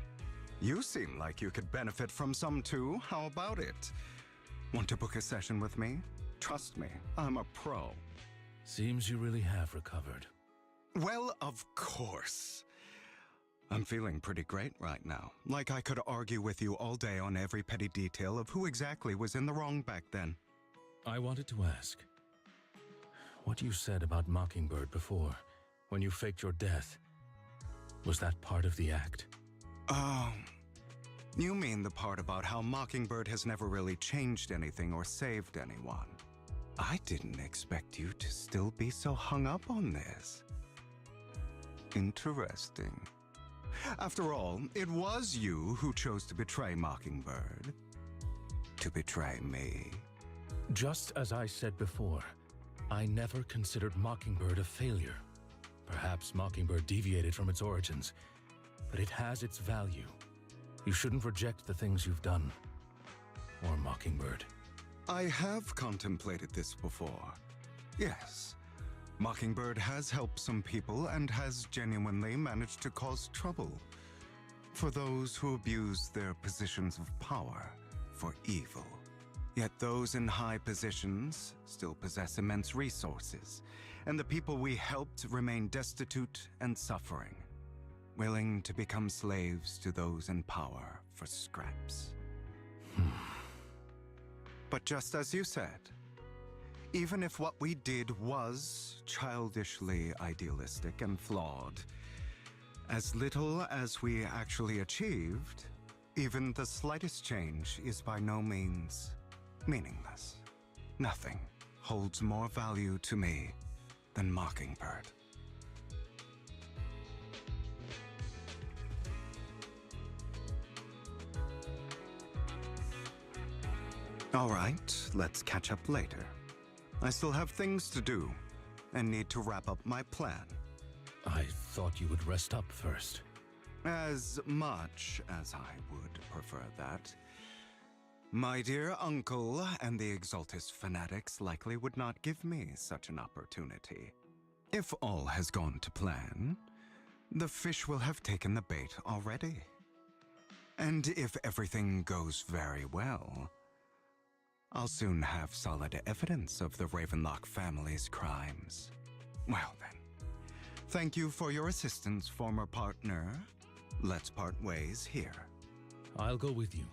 S9: You seem like you could benefit from some too. How about it? Want to book a session with me? Trust me, I'm a pro.
S14: Seems you really have recovered.
S9: Well, of course. I'm feeling pretty great right now. Like I could argue with you all day on every petty detail of who exactly was in the wrong back then.
S14: I wanted to ask, what you said about Mockingbird before, when you faked your death, was that part of the act?
S9: Oh, you mean the part about how Mockingbird has never really changed anything or saved anyone. I didn't expect you to still be so hung up on this. Interesting. After all, it was you who chose to betray Mockingbird. To betray me.
S14: Just as I said before, I never considered Mockingbird a failure. Perhaps Mockingbird deviated from its origins, but it has its value. You shouldn't reject the things you've done. Or Mockingbird.
S9: I have contemplated this before. Yes. Mockingbird has helped some people and has genuinely managed to cause trouble for those who abuse their positions of power for evil. Yet those in high positions still possess immense resources, and the people we helped remain destitute and suffering, willing to become slaves to those in power for scraps. But just as you said, even if what we did was childishly idealistic and flawed, as little as we actually achieved, even the slightest change is by no means meaningless. Nothing holds more value to me than Mockingbird. All right, let's catch up later. I still have things to do, and need to wrap up my plan.
S14: I thought you would rest up first.
S9: As much as I would prefer that. My dear uncle and the Exaltus fanatics likely would not give me such an opportunity. If all has gone to plan, the fish will have taken the bait already. And if everything goes very well, I'll soon have solid evidence of the Ravenlock family's crimes. Well then, thank you for your assistance, former partner. Let's part ways here.
S14: I'll go with you.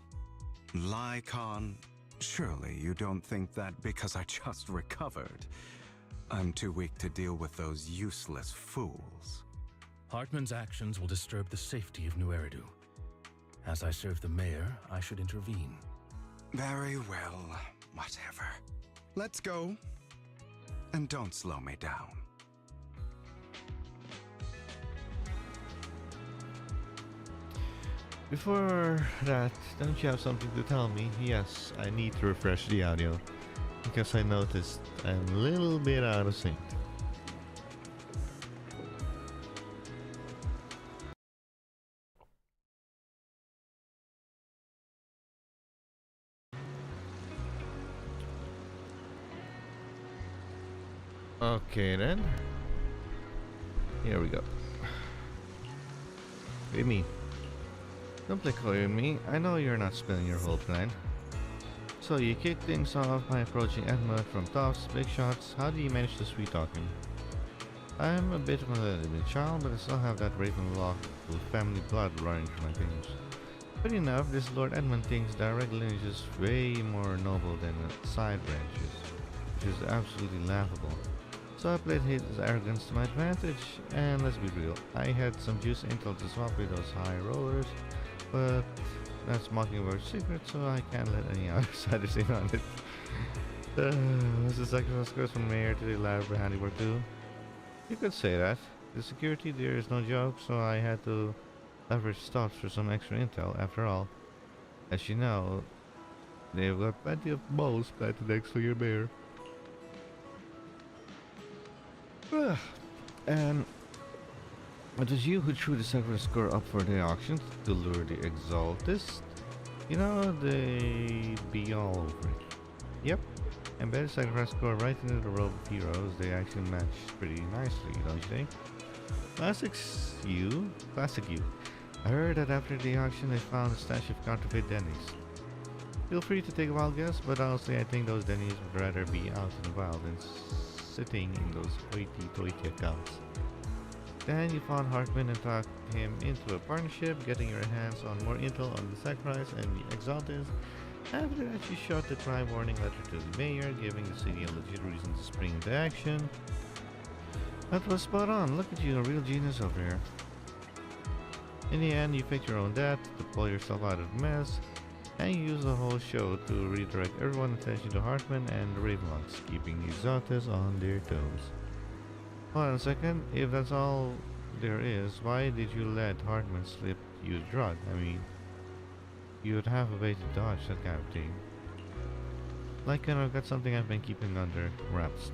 S9: Lycon, surely you don't think that because I just recovered, I'm too weak to deal with those useless fools.
S14: Hartman's actions will disturb the safety of New Eridu. As I serve the mayor, I should intervene.
S9: Very well, whatever. Let's go. And don't slow me down.
S1: Before that, don't you have something to tell me? Yes, I need to refresh the audio, because I noticed I'm a little bit out of sync. Okay then. Here we go. With me. Don't play coy with me. I know you're not spilling your whole plan. So you kick things off by approaching Edmund from tops, big shots. How do you manage to sweet talk him? I'm a bit of an illegitimate child, but I still have that Ravenlock family blood running through my veins. Funny enough, this Lord Edmund thinks direct lineage is way more noble than side branches, which is absolutely laughable. So I played his arrogance to my advantage, and let's be real, I had some juicy intel to swap with those high rollers, but that's Mockingbird's secret, so I can't let any outsiders in on it. Was the sacrifice curse from Mayor to the elaborate handiwork too? You could say that. The security there is no joke, so I had to leverage stops for some extra intel. After all, as you know, they've got plenty of balls planted next to your mayor. And it was you who threw the sacrifice score up for the auction to lure the exaltist. You know, they be all over it. Yep. Embed the sacrifice score right into the row of heroes. They actually match pretty nicely, don't you think? Classic you. I heard that after the auction they found a stash of counterfeit Denny's. Feel free to take a wild guess, but honestly I think those Denny's would rather be out in the wild than sitting in those hoity-toity accounts. Then you found Hartman and talked him into a partnership, getting your hands on more intel on the sacrifice and the exaltist. After that you shot the crime warning letter to the mayor, giving the city a legit reason to spring into action. That was spot on. Look at you, a real genius over here. In the end, you faked your own death to pull yourself out of the mess, and you used the whole show to redirect everyone's attention to Hartman and the Ravenlocks, keeping the exaltists on their toes. Hold on a second, if that's all there is, why did you let Hartman slip you a drug? I mean, you would have a way to dodge that kind of thing. Like, I've got something I've been keeping under wraps.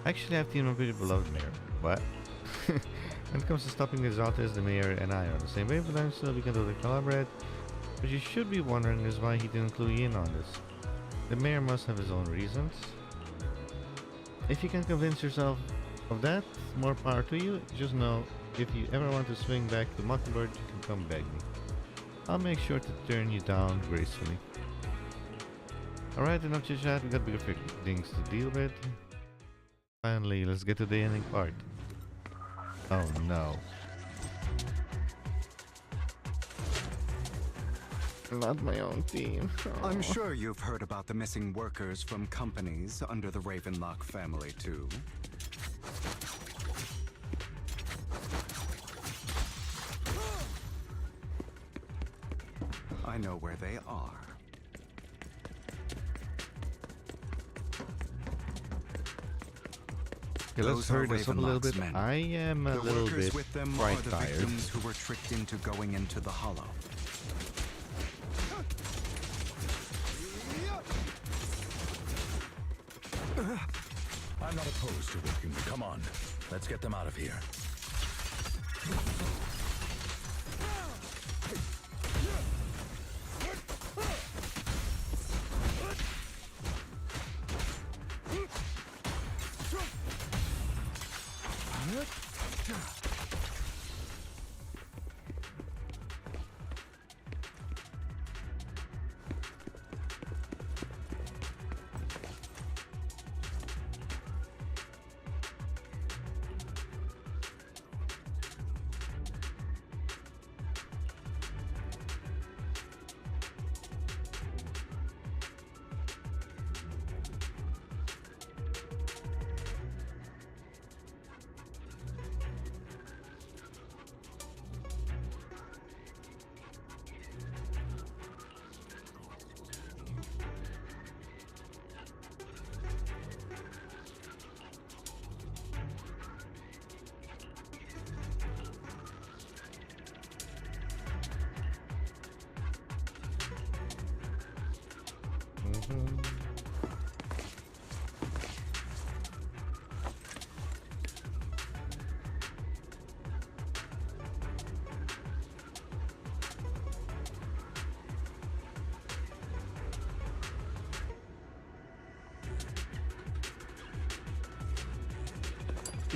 S1: Actually, I've teamed up with your beloved mayor. What? When it comes to stopping the exaltist, the mayor and I are on the same wave, but I'm still we can totally collaborate. What you should be wondering is why he didn't clue you in on this. The mayor must have his own reasons. If you can convince yourself of that, more power to you. Just know, if you ever want to swing back to Mockingbird, you can come beg me. I'll make sure to turn you down gracefully. Alright, enough chit chat, we got bigger things to deal with. Finally, let's get to the ending part. Oh no. Not my own team. Oh.
S9: I'm sure you've heard about the missing workers from companies under the Ravenlock family too. I know where they are.
S1: Okay, let's hurry this up a little bit.
S9: Men.
S1: I am a little bit
S9: with them
S1: quite
S9: are the
S1: tired.
S9: victims who were tricked into going into the Hollow.
S14: I'm not opposed to working. Come on, let's get them out of here.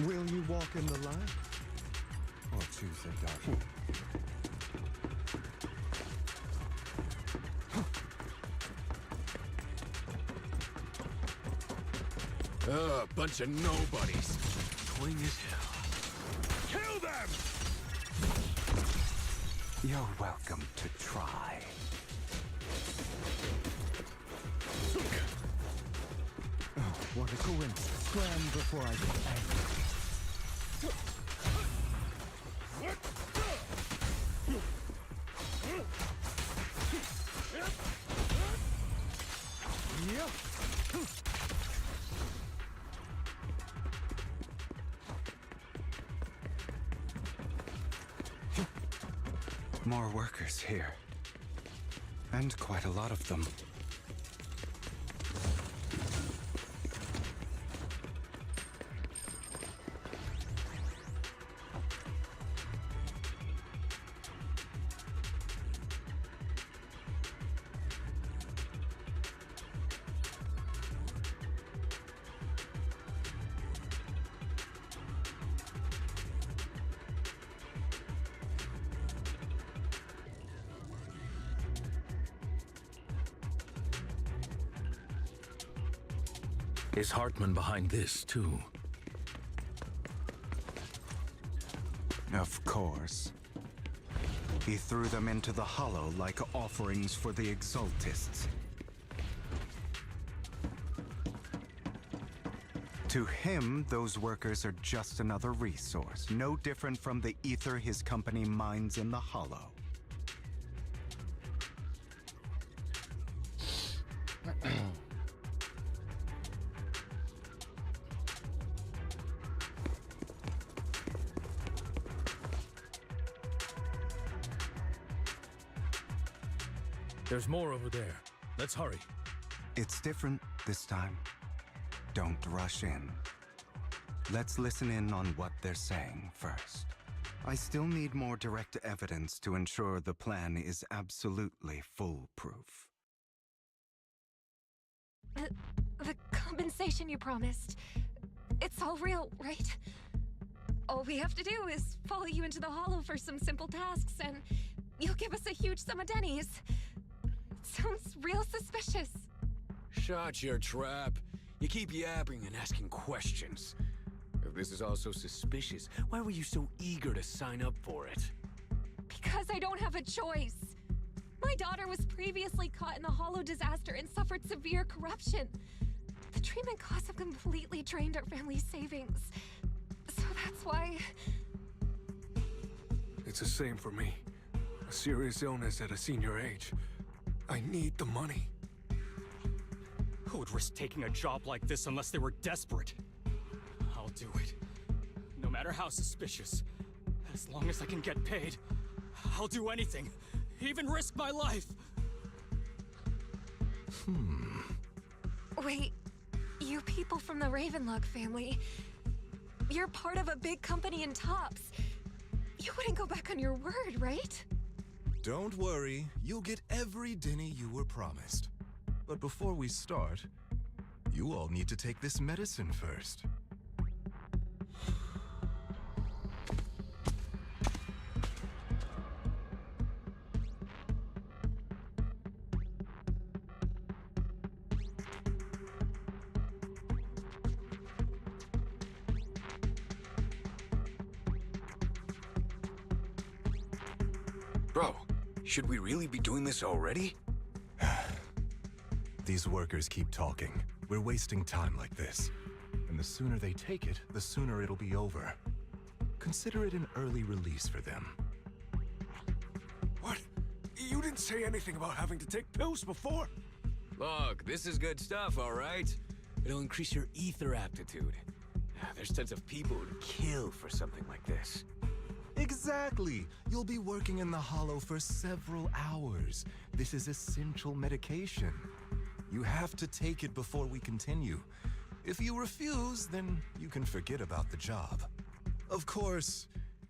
S9: Will you walk in the light? Or choose the dark?
S6: Bunch of nobodies. Clean as hell. Kill them!
S9: You're welcome to try. Oh, what a coincidence. Scram before I get angry. More workers here. And quite a lot of them.
S14: Is Hartman behind this, too?
S9: Of course. He threw them into the Hollow like offerings for the Exaltists. To him, those workers are just another resource, no different from the ether his company mines in the Hollow.
S14: There's more over there. Let's hurry.
S9: It's different this time. Don't rush in. Let's listen in on what they're saying first. I still need more direct evidence to ensure the plan is absolutely foolproof.
S18: The compensation you promised. It's all real, right? All we have to do is follow you into the Hollow for some simple tasks, and you'll give us a huge sum of dennies. Sounds real suspicious.
S6: Shut your trap. You keep yapping and asking questions. If this is all so suspicious, why were you so eager to sign up for it?
S18: Because I don't have a choice. My daughter was previously caught in the Hollow disaster and suffered severe corruption. The treatment costs have completely drained our family's savings. So that's why...
S21: It's the same for me. A serious illness at a senior age. I need the money.
S19: Who would risk taking a job like this unless they were desperate? I'll do it. No matter how suspicious. As long as I can get paid, I'll do anything. Even risk my life.
S18: Wait, you people from the Ravenlock family, you're part of a big company in Tops. You wouldn't go back on your word, right?
S23: Don't worry, you'll get every denny you were promised. But before we start, you all need to take this medicine first.
S6: Bro, should we really be doing this already?
S23: These workers keep talking. We're wasting time like this. And the sooner they take it, the sooner it'll be over. Consider it an early release for them.
S21: What? You didn't say anything about having to take pills before.
S6: Look, this is good stuff, all right? It'll increase your ether aptitude. There's tons of people who'd kill for something like this.
S23: Exactly! You'll be working in the Hollow for several hours. This is essential medication. You have to take it before we continue. If you refuse, then you can forget about the job. Of course,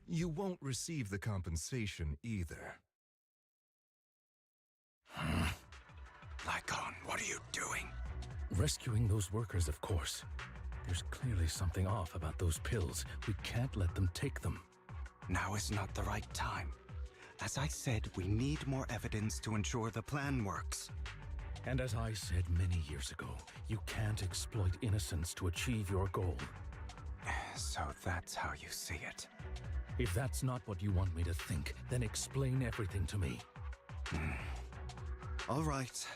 S23: you won't receive the compensation either.
S9: Lycon, what are you doing?
S14: Rescuing those workers, of course. There's clearly something off about those pills. We can't let them take them.
S9: Now is not the right time. As I said, we need more evidence to ensure the plan works.
S14: And as I said many years ago, you can't exploit innocence to achieve your goal.
S9: So that's how you see it.
S14: If that's not what you want me to think, then explain everything to me.
S9: All right.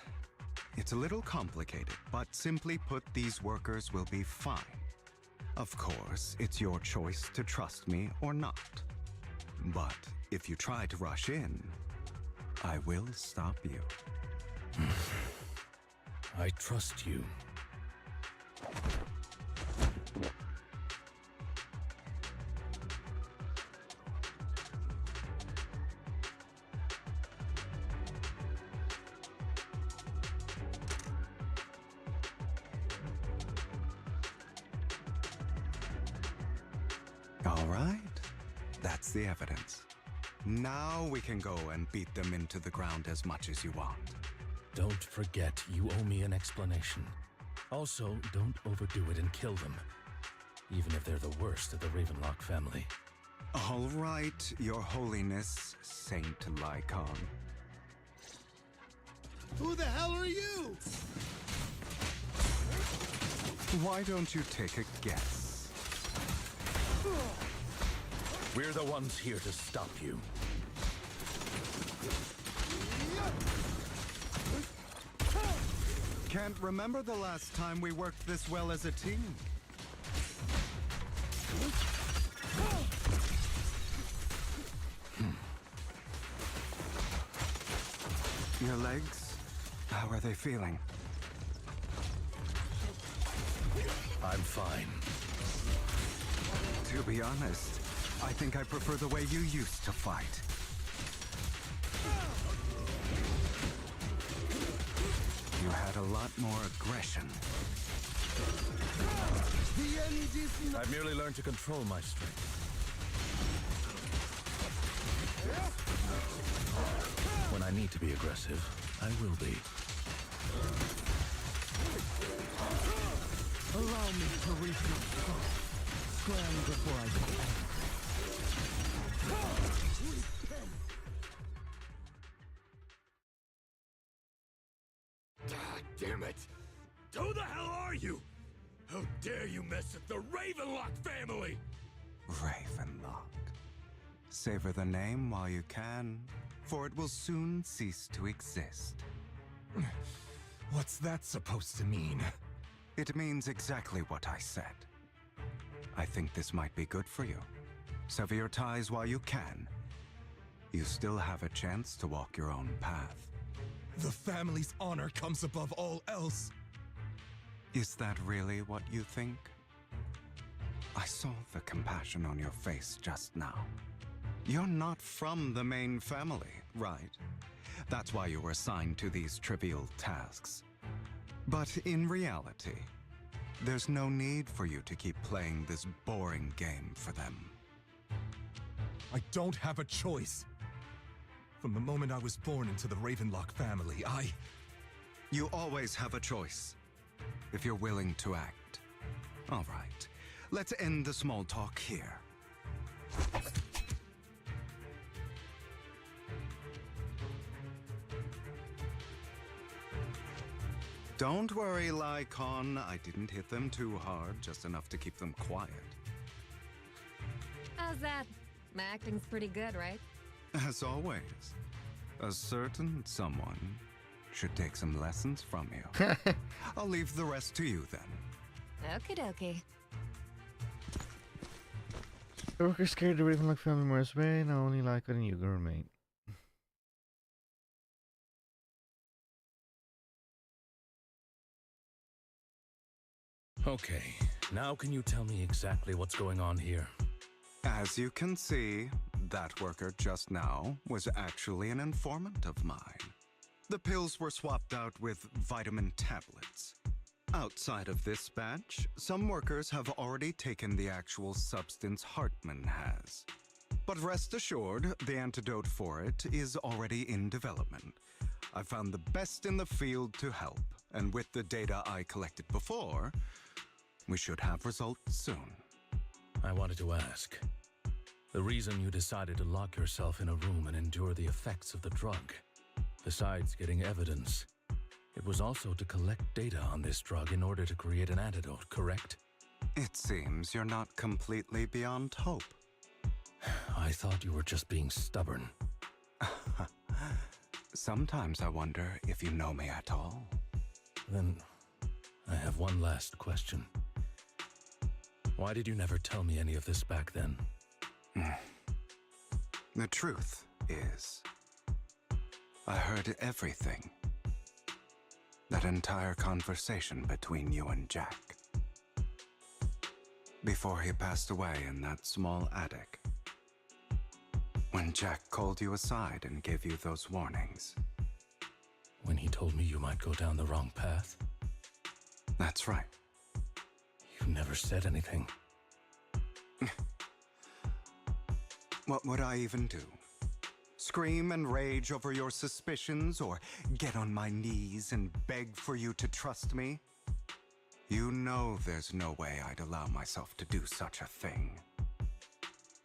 S9: It's a little complicated, but simply put, these workers will be fine. Of course, it's your choice to trust me or not. But if you try to rush in, I will stop you.
S14: I trust you.
S9: All right. That's the evidence. Now we can go and beat them into the ground as much as you want.
S14: Don't forget, you owe me an explanation. Also, don't overdo it and kill them. Even if they're the worst of the Ravenlock family.
S9: All right, Your Holiness, Saint Lycon.
S10: Who the hell are you?
S9: Why don't you take a guess?
S14: We're the ones here to stop you.
S9: Can't remember the last time we worked this well as a team. Your legs? How are they feeling?
S14: I'm fine.
S9: To be honest, I think I prefer the way you used to fight. You had a lot more aggression.
S14: I've merely learned to control my strength. When I need to be aggressive, I will be.
S8: Allow me to reach your soul. Scram before I get angry.
S6: God damn it! Who the hell are you? How dare you mess with the Ravenlock family?
S9: Ravenlock. Savor the name while you can, for it will soon cease to exist.
S23: What's that supposed to mean?
S9: It means exactly what I said. I think this might be good for you. Sever your ties while you can. You still have a chance to walk your own path.
S23: The family's honor comes above all else.
S9: Is that really what you think? I saw the compassion on your face just now. You're not from the main family, right? That's why you were assigned to these trivial tasks. But in reality, there's no need for you to keep playing this boring game for them.
S23: I don't have a choice. From the moment I was born into the Ravenlock family,
S9: You always have a choice, if you're willing to act. All right, let's end the small talk here. Don't worry, Lycon. I didn't hit them too hard, just enough to keep them quiet.
S18: How's that? My acting's pretty good, right?
S9: As always, a certain someone should take some lessons from you. I'll leave the rest to you then.
S18: Okie dokie.
S1: The workers carried the Ravenlock family more away, now only Lycon and Hugo remain.
S14: Okay, now can you tell me exactly what's going on here?
S9: As you can see, that worker just now was actually an informant of mine. The pills were swapped out with vitamin tablets. Outside of this batch, some workers have already taken the actual substance Hartman has. But rest assured, the antidote for it is already in development. I found the best in the field to help, and with the data I collected before, we should have results soon.
S14: I wanted to ask. The reason you decided to lock yourself in a room and endure the effects of the drug, besides getting evidence, It was also to collect data on this drug in order to create an antidote, correct?
S9: It seems you're not completely beyond hope.
S14: I thought you were just being stubborn.
S9: Sometimes I wonder if you know me at all.
S14: Then, I have one last question. Why did you never tell me any of this back then?
S9: The truth is, I heard everything. That entire conversation between you and Jack. Before he passed away in that small attic. When Jack called you aside and gave you those warnings.
S14: When he told me you might go down the wrong path?
S9: That's right.
S14: You never said anything.
S9: What would I even do? Scream and rage over your suspicions, or get on my knees and beg for you to trust me? You know there's no way I'd allow myself to do such a thing.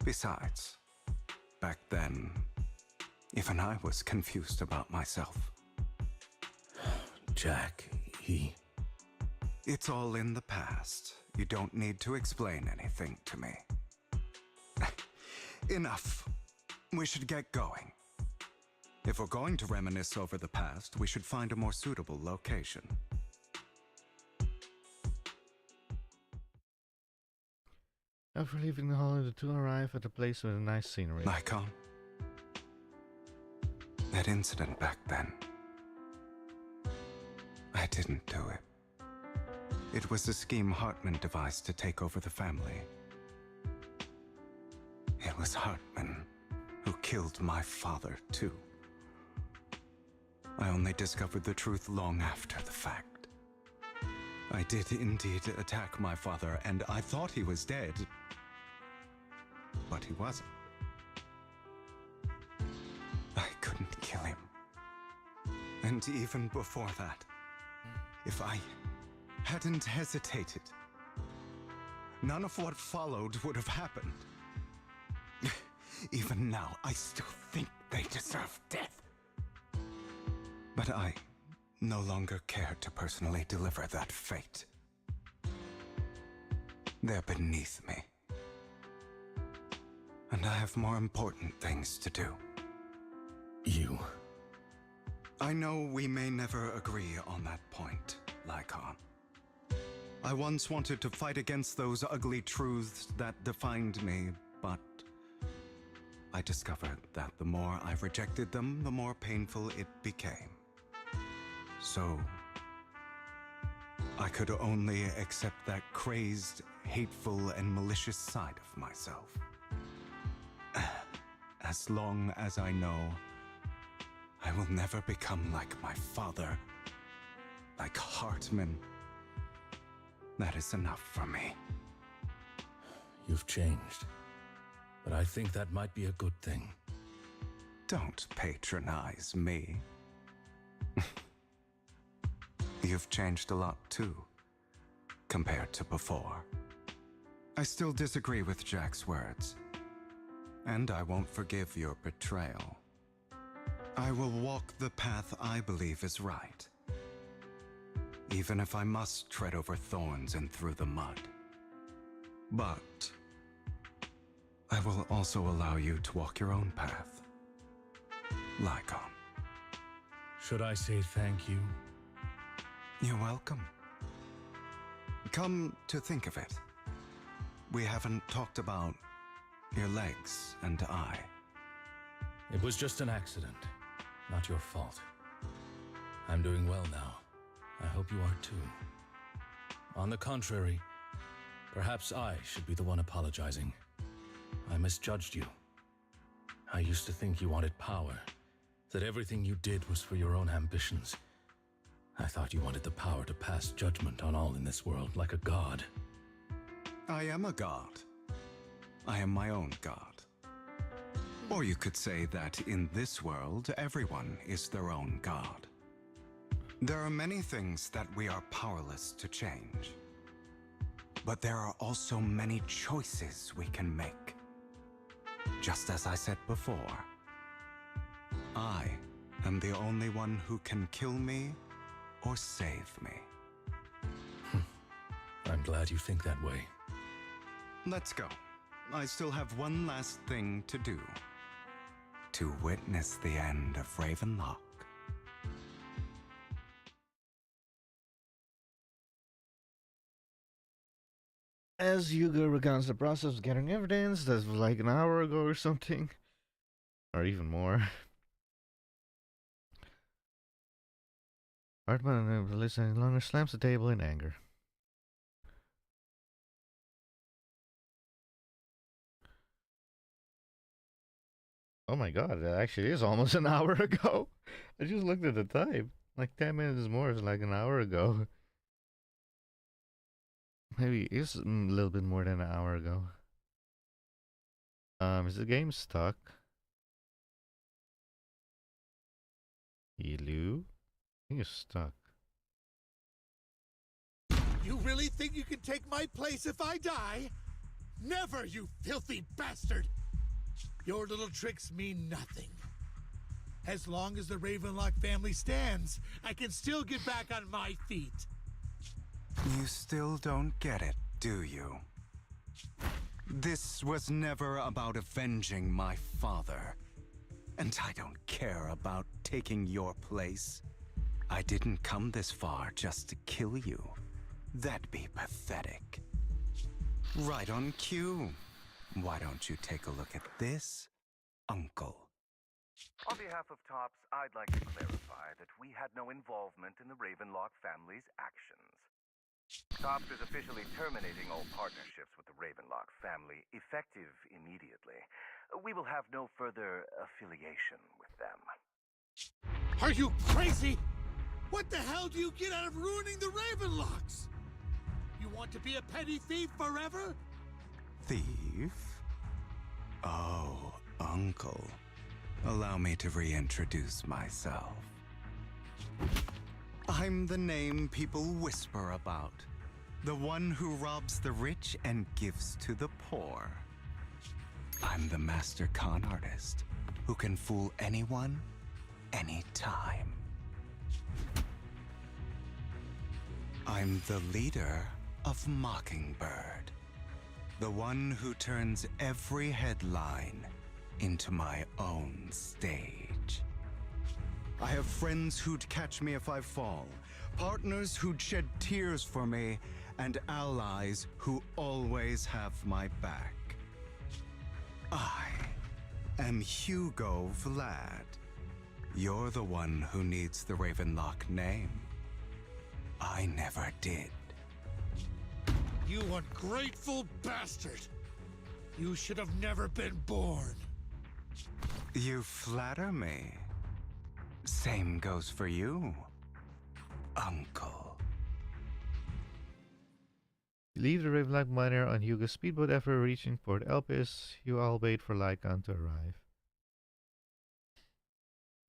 S9: Besides, back then, even I was confused about myself.
S14: Jack, he...
S9: It's all in the past. You don't need to explain anything to me. Enough. We should get going. If we're going to reminisce over the past, we should find a more suitable location.
S1: After leaving the hall, the two arrive at a place with a nice scenery.
S9: Lycon? That incident back then. I didn't do it. It was a scheme Hartman devised to take over the family. It was Hartman who killed my father, too. I only discovered the truth long after the fact. I did indeed attack my father, and I thought he was dead. But he wasn't. I couldn't kill him. And even before that, if I hadn't hesitated, none of what followed would have happened. Even now, I still think they deserve death. But I no longer care to personally deliver that fate. They're beneath me. And I have more important things to do.
S14: You?
S9: I know we may never agree on that point, Lycon. I once wanted to fight against those ugly truths that defined me, but I discovered that the more I rejected them, the more painful it became. So, I could only accept that crazed, hateful, and malicious side of myself. As long as I know I will never become like my father, like Hartman, that is enough for me.
S14: You've changed. But I think that might be a good thing.
S9: Don't patronize me. You've changed a lot too, compared to before. I still disagree with Jack's words, and I won't forgive your betrayal. I will walk the path I believe is right, even if I must tread over thorns and through the mud. But I will also allow you to walk your own path, Lycon.
S14: Should I say thank you?
S9: You're welcome. Come to think of it, we haven't talked about your legs and eye.
S14: It was just an accident, not your fault. I'm doing well now. I hope you are too. On the contrary, perhaps I should be the one apologizing. I misjudged you. I used to think you wanted power, that everything you did was for your own ambitions. I thought you wanted the power to pass judgment on all in this world like a god.
S9: I am a god. I am my own god. Or you could say that in this world, everyone is their own god. There are many things that we are powerless to change. But there are also many choices we can make. Just as I said before, I am the only one who can kill me or save me.
S14: I'm glad you think that way.
S9: Let's go. I still have one last thing to do. To witness the end of Ravenlock.
S1: As Hugo recounts the process of gathering evidence, that was like an hour ago or something. Or even more. Hartman, listening longer, slams the table in anger. Oh my god, that actually is almost an hour ago. I just looked at the time. Like 10 minutes more is like an hour ago. Maybe it's a little bit more than an hour ago. Is the game stuck? Hello? I think it's stuck.
S10: You really think you can take my place if I die? Never, you filthy bastard! Your little tricks mean nothing. As long as the Ravenlock family stands, I can still get back on my feet.
S9: You still don't get it, do you? This was never about avenging my father. And I don't care about taking your place. I didn't come this far just to kill you. That'd be pathetic. Right on cue. Why don't you take a look at this, Uncle?
S7: On behalf of TOPS, I'd like to clarify that we had no involvement in the Ravenlock family's actions. TOPS is officially terminating all partnerships with the Ravenlock family, effective immediately. We will have no further affiliation with them.
S10: Are you crazy? What the hell do you get out of ruining the Ravenlocks? You want to be a petty thief forever?
S9: Thief? Oh, Uncle. Allow me to reintroduce myself. I'm the name people whisper about. The one who robs the rich and gives to the poor. I'm the master con artist who can fool anyone, anytime. I'm the leader of Mockingbird. The one who turns every headline into my own stage. I have friends who'd catch me if I fall, partners who'd shed tears for me, and allies who always have my back. I am Hugo Vlad. You're the one who needs the Ravenlock name. I never did.
S10: You ungrateful bastard! You should have never been born.
S9: You flatter me. Same goes for you, Uncle.
S1: You leave the Ravenlock miner on Hugo's speedboat after reaching Port Elpis. You all wait for Lycan to arrive.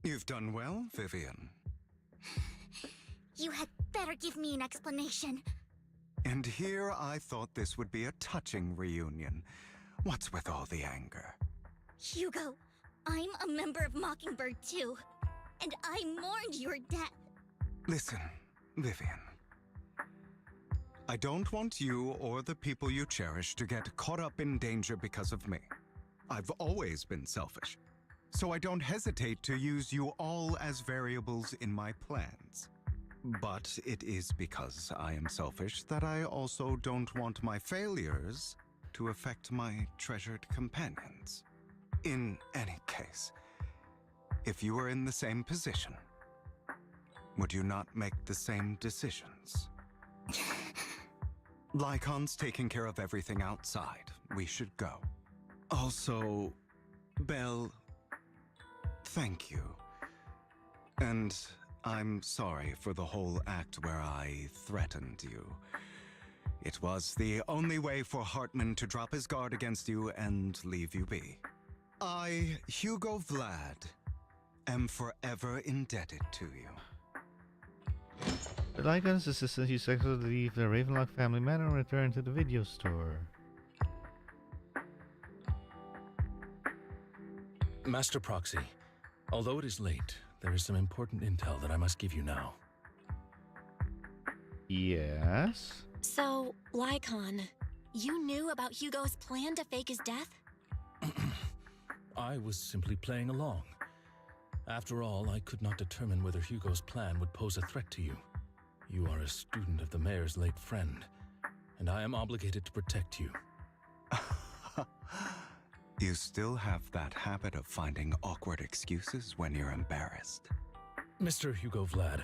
S9: You've done well, Vivian.
S2: You had better give me an explanation.
S9: And here I thought this would be a touching reunion. What's with all the anger?
S2: Hugo, I'm a member of Mockingbird too. And I mourned your death.
S9: Listen, Vivian. I don't want you or the people you cherish to get caught up in danger because of me. I've always been selfish, so I don't hesitate to use you all as variables in my plans. But it is because I am selfish that I also don't want my failures to affect my treasured companions. In any case, if you were in the same position, would you not make the same decisions? Lycon's taking care of everything outside. We should go. Also, Belle, thank you. And I'm sorry for the whole act where I threatened you. It was the only way for Hartman to drop his guard against you and leave you be. I, Hugo Vlad, am forever indebted to you.
S1: The Lycan's assistant used to leave the Ravenlock family manor and return to the video store.
S14: Master Proxy, although it is late, there is some important intel that I must give you now.
S1: Yes?
S3: So, Lycon, you knew about Hugo's plan to fake his death?
S14: I was simply playing along. After all, I could not determine whether Hugo's plan would pose a threat to you. You are a student of the mayor's late friend, and I am obligated to protect you.
S9: You still have that habit of finding awkward excuses when you're embarrassed.
S14: Mr. Hugo Vlad,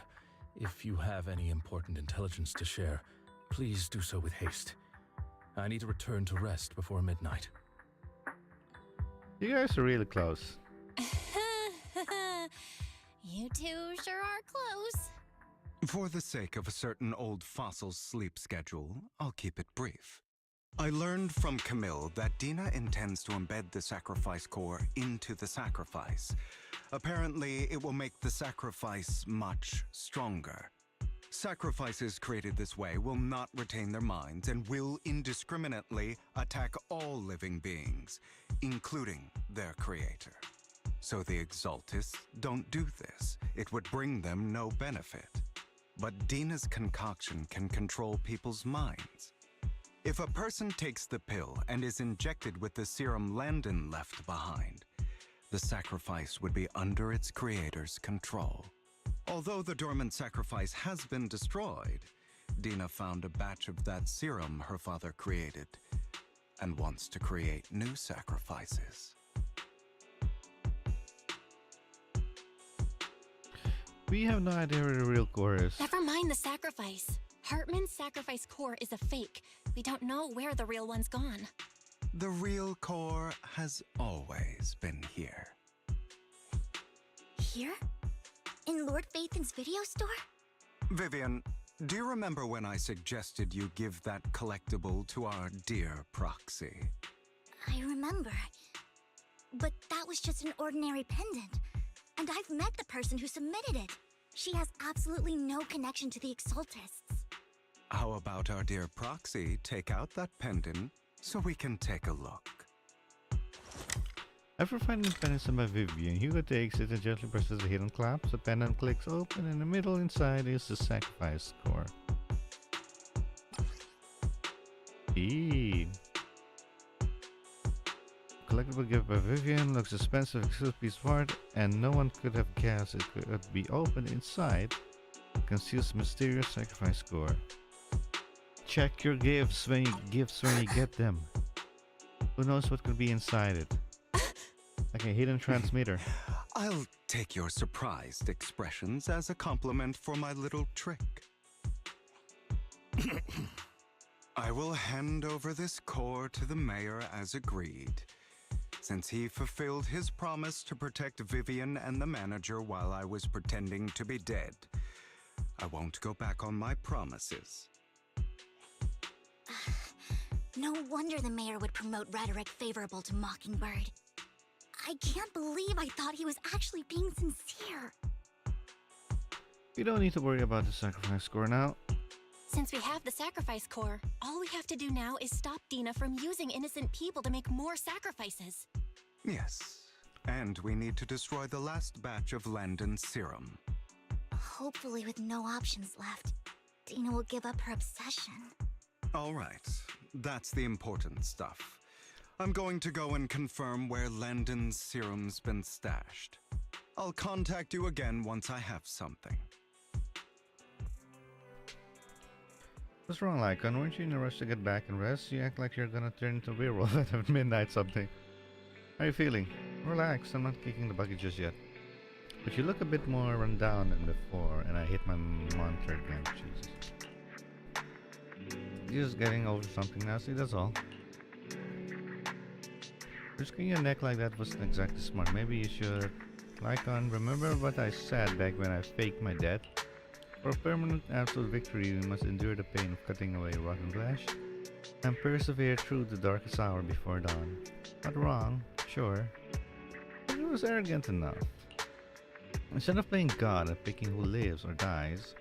S14: if you have any important intelligence to share, please do so with haste. I need to return to rest before midnight.
S1: You guys are really close.
S3: You two sure are close.
S9: For the sake of a certain old fossil's sleep schedule, I'll keep it brief. I learned from Camille that Dina intends to embed the sacrifice core into the sacrifice. Apparently, it will make the sacrifice much stronger. Sacrifices created this way will not retain their minds and will indiscriminately attack all living beings, including their creator. So the Exaltists don't do this. It would bring them no benefit. But Dina's concoction can control people's minds. If a person takes the pill and is injected with the serum Landon left behind, the sacrifice would be under its creator's control. Although the dormant sacrifice has been destroyed, Dina found a batch of that serum her father created and wants to create new sacrifices.
S1: We have no idea where the real core is.
S3: Never mind the sacrifice. Hartman's sacrifice core is a fake. We don't know where the real one's gone.
S9: The real core has always been here.
S2: Here? In Lord Phaethon's video store?
S9: Vivian, do you remember when I suggested you give that collectible to our dear proxy?
S2: I remember. But that was just an ordinary pendant. And I've met the person who submitted it. She has absolutely no connection to the Exaltists.
S9: How about our dear proxy take out that pendant so we can take a look?
S1: After finding the pendant by Vivian, Hugo takes it and gently presses the hidden clamp. The pendant clicks open. In the middle inside is the sacrifice core. Eee. Collectible gift by Vivian looks expensive, exclusive piece of art, and no one could have guessed it could be opened inside. Conceals mysterious sacrifice core. Check your gifts when you get them. Who knows what could be inside it? Like a hidden transmitter.
S9: I'll take your surprised expressions as a compliment for my little trick. I will hand over this core to the mayor as agreed. Since he fulfilled his promise to protect Vivian and the manager while I was pretending to be dead, I won't go back on my promises.
S2: No wonder the mayor would promote rhetoric favorable to Mockingbird. I can't believe I thought he was actually being sincere.
S1: We don't need to worry about the sacrifice core now.
S3: Since we have the sacrifice core, all we have to do now is stop Dina from using innocent people to make more sacrifices.
S9: Yes, and we need to destroy the last batch of Landon's serum.
S2: Hopefully with no options left, Dina will give up her obsession.
S9: All right, that's the important stuff. I'm going to go and confirm where Landon's serum's been stashed. I'll contact you again once I have something.
S1: What's wrong, Lycon? Weren't you in a rush to get back and rest? You act like you're gonna turn into a werewolf at midnight something. How are you feeling? Relax, I'm not kicking the bucket just yet. But you look a bit more run down than before, and I hit my monitor again. Jesus. You're just getting over something now, see, that's all. Risking your neck like that wasn't exactly smart. Maybe you should... Lycon, remember what I said back when I faked my death? For a permanent absolute victory, we must endure the pain of cutting away rotten flesh and persevere through the darkest hour before dawn. Not wrong, sure, but it was arrogant enough. Instead of playing God and picking who lives or dies,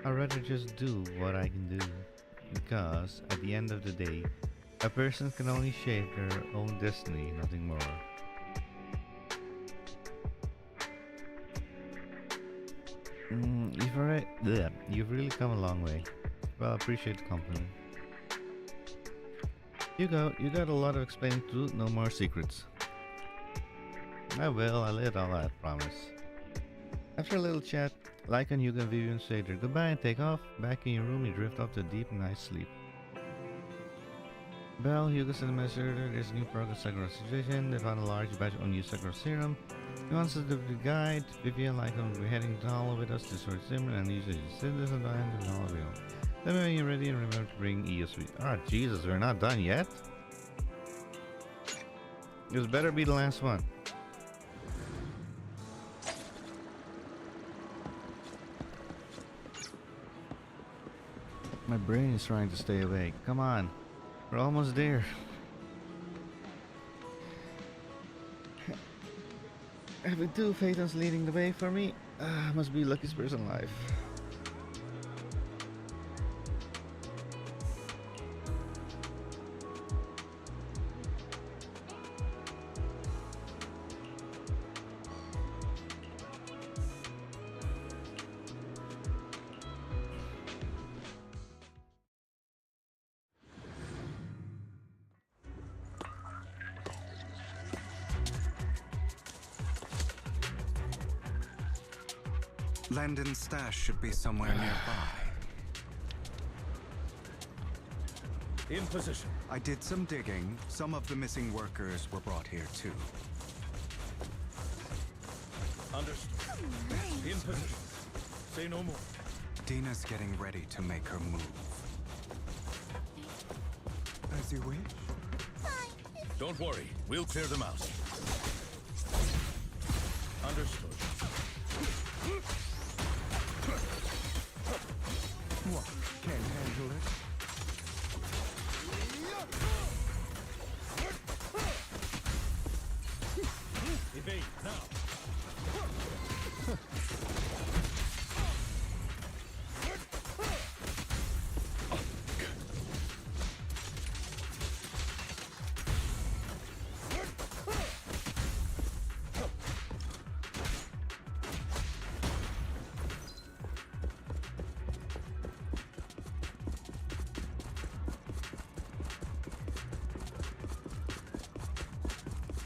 S1: I'd rather just do what I can do, because at the end of the day, a person can only shape their own destiny, nothing more. You've really come a long way. Well, I appreciate the compliment. You got a lot of explaining to do. No more secrets. I will. I let all that promise. After a little chat, Lycan, Hugo, and Vivian say their goodbye and take off. Back in your room, you drift off to a deep, nice sleep. Bell, Hugo sent a message earlier. There's a new progress Sakura situation. They found a large batch of unused Sakura serum. He wants us to the guide. Vivian, Lycan will be heading to the hall with us to sort Simmer and use it to send us on the end of the hall available. Let me know when you're ready and remember to bring EOS with you. Ah, Jesus, we're not done yet? This better be the last one. My brain is trying to stay awake. Come on. We're almost there. Having two Phaetons leading the way for me. Must be luckiest person alive.
S9: Landon's stash should be somewhere nearby.
S14: In position.
S9: I did some digging. Some of the missing workers were brought here too.
S14: Understood. In position. Say no more.
S9: Dina's getting ready to make her move. As you wish.
S14: Don't worry. We'll clear them out. Understood.
S9: What? Can't handle it?
S14: Evade now.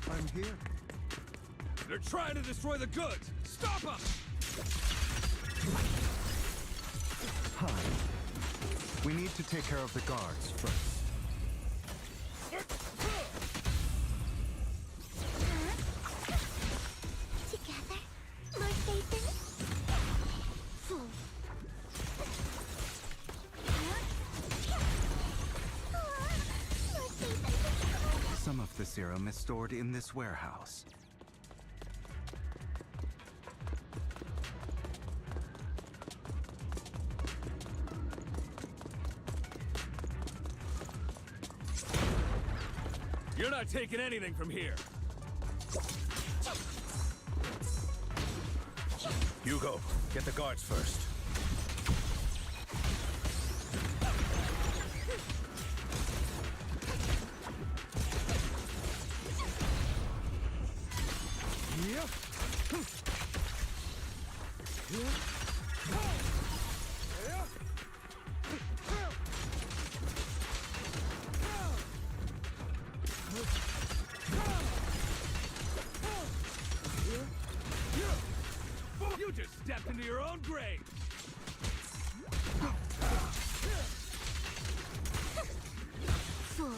S9: I'm here.
S14: They're trying to destroy the goods. Stop them!
S9: Hi. We need to take care of the guards first.
S2: Together, Lord Phaeton. Fool. Lord Phaeton.
S9: Some of the serum is stored in this warehouse.
S14: You're not taking anything from here. Hugo, get the guards first. You just stepped into your own grave!
S2: Fools.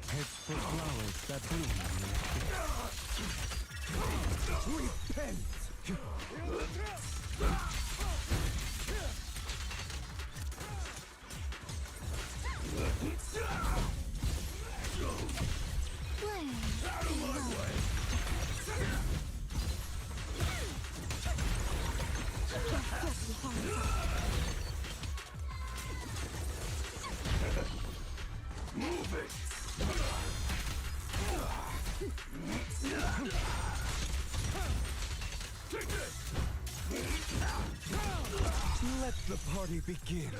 S9: Heads for flowers that bloom. Repent!
S14: Move it!
S9: Let the party begin.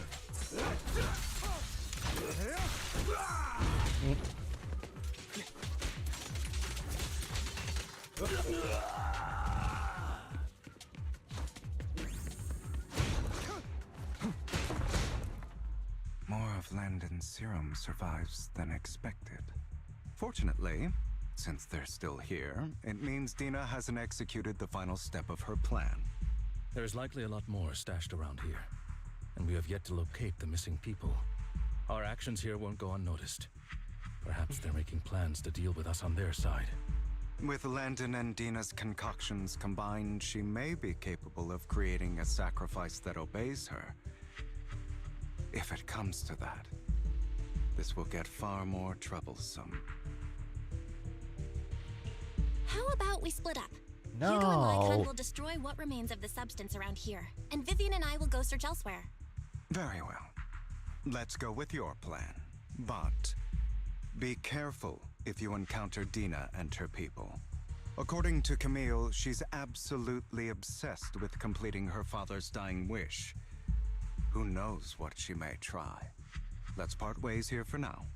S9: More of Landon's serum survives than expected. Fortunately, since they're still here, it means Dina hasn't executed the final step of her plan.
S14: There's likely a lot more stashed around here, and we have yet to locate the missing people. Our actions here won't go unnoticed. Perhaps they're making plans to deal with us on their side.
S9: With Landon and Dina's concoctions combined, she may be capable of creating a sacrifice that obeys her. If it comes to that, this will get far more troublesome.
S3: How about we split up?
S1: No.
S3: Hugo and Lycon will destroy what remains of the substance around here, and Vivian and I will go search elsewhere.
S9: Very well. Let's go with your plan. But be careful if you encounter Dina and her people. According to Camille, she's absolutely obsessed with completing her father's dying wish. Who knows what she may try? Let's part ways here for now.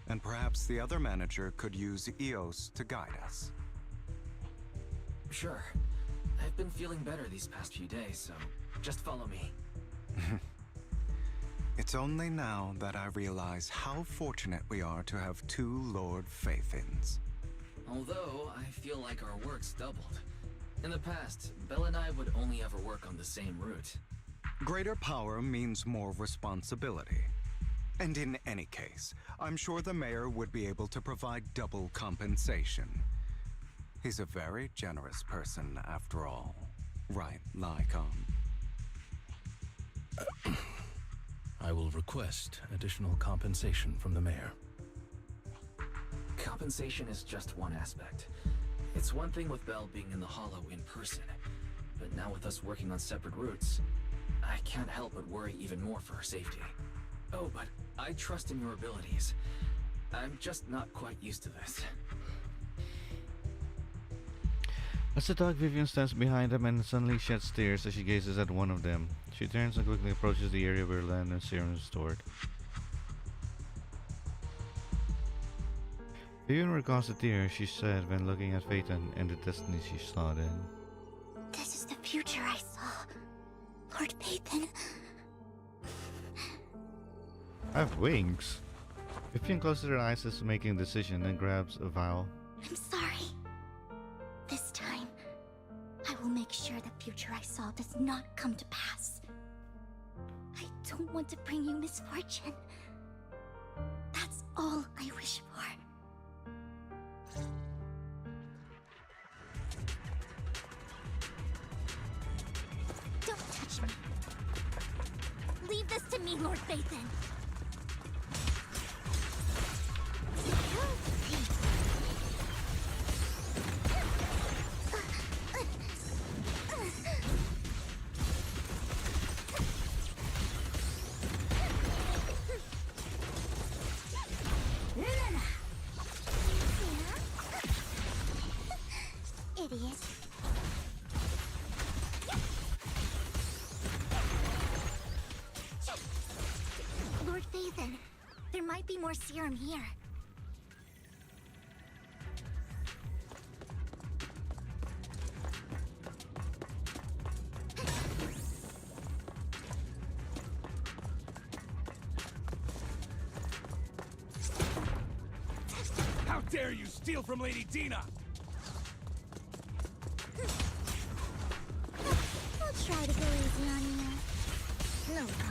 S9: And perhaps the other manager could use EOS to guide us.
S15: Sure. I've been feeling better these past few days, so just follow me.
S9: It's only now that I realize how fortunate we are to have two Lord Faithins.
S15: Although, I feel like our work's doubled. In the past, Belle and I would only ever work on the same route.
S9: Greater power means more responsibility. And in any case, I'm sure the mayor would be able to provide double compensation. He's a very generous person, after all. Right, Lycon?
S14: I will request additional compensation from the mayor.
S15: Compensation is just one aspect. It's one thing with Belle being in the Hollow in person, but now with us working on separate routes, I can't help but worry even more for her safety. Oh, but I trust in your abilities. I'm just not quite used to this.
S1: As the dog, Vivian stands behind them and suddenly sheds tears as she gazes at one of them. She turns and quickly approaches the area where Landon's serum is stored. Vivian recalls the tears she shed when looking at Phaeton and the destiny she saw then.
S2: This is the future I saw. Lord Phaeton.
S1: I have wings. Vivian closes her eyes as making a decision and grabs a vial.
S2: I'm sorry. This time, I will make sure the future I saw does not come to pass. I don't want to bring you misfortune. That's all I wish for. Don't touch me. Leave this to me, Lord Phaeton. Idiot. Lord Phaeton, there might be more serum here.
S19: How dare you steal from Lady Dina!
S2: I'll try to go easy on you. No problem.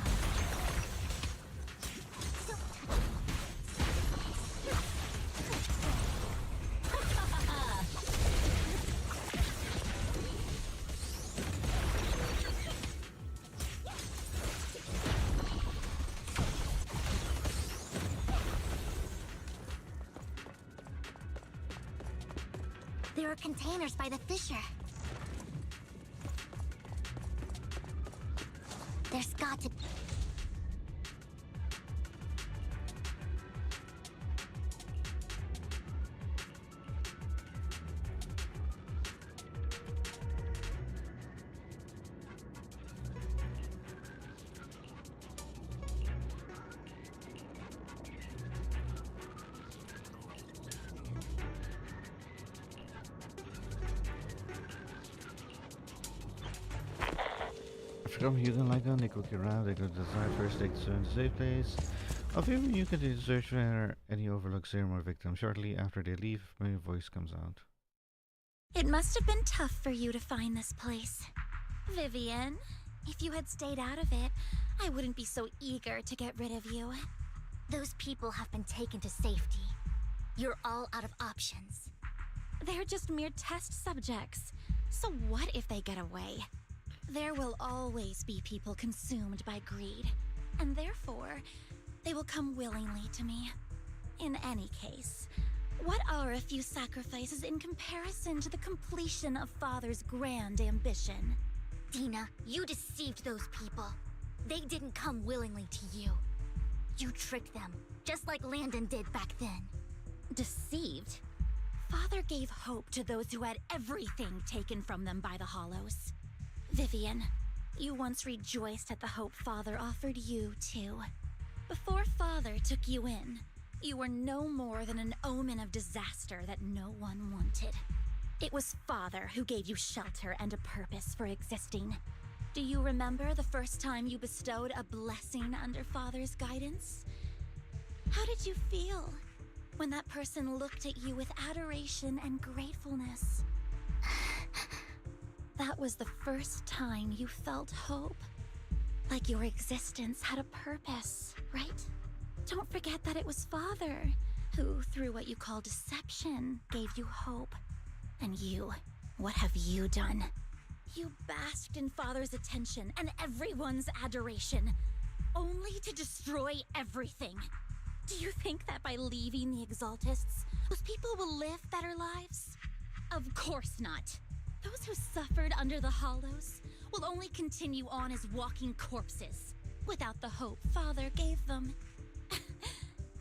S2: There are containers by the fissure. There's got to be...
S1: From Hugo Lycan, they cook around, they go to the side first, take to a safe place. Of even you continue to search for any overlooked serum or victim. Shortly after they leave, my voice comes out.
S2: It must have been tough for you to find this place. Vivian, if you had stayed out of it, I wouldn't be so eager to get rid of you. Those people have been taken to safety. You're all out of options. They're just mere test subjects. So what if they get away? There will always be people consumed by greed, and therefore, they will come willingly to me. In any case, what are a few sacrifices in comparison to the completion of Father's grand ambition? Dina, you deceived those people. They didn't come willingly to you. You tricked them, just like Landon did back then. Deceived? Father gave hope to those who had everything taken from them by the Hollows. Vivian, you once rejoiced at the hope Father offered you, too. Before Father took you in, you were no more than an omen of disaster that no one wanted. It was Father who gave you shelter and a purpose for existing. Do you remember the first time you bestowed a blessing under Father's guidance? How did you feel when that person looked at you with adoration and gratefulness? That was the first time you felt hope. Like your existence had a purpose, right? Don't forget that it was Father who, through what you call deception, gave you hope. And you, what have you done? You basked in Father's attention and everyone's adoration, only to destroy everything. Do you think that by leaving the Exaltists, those people will live better lives? Of course not. Those who suffered under the Hollows will only continue on as walking corpses, without the hope Father gave them.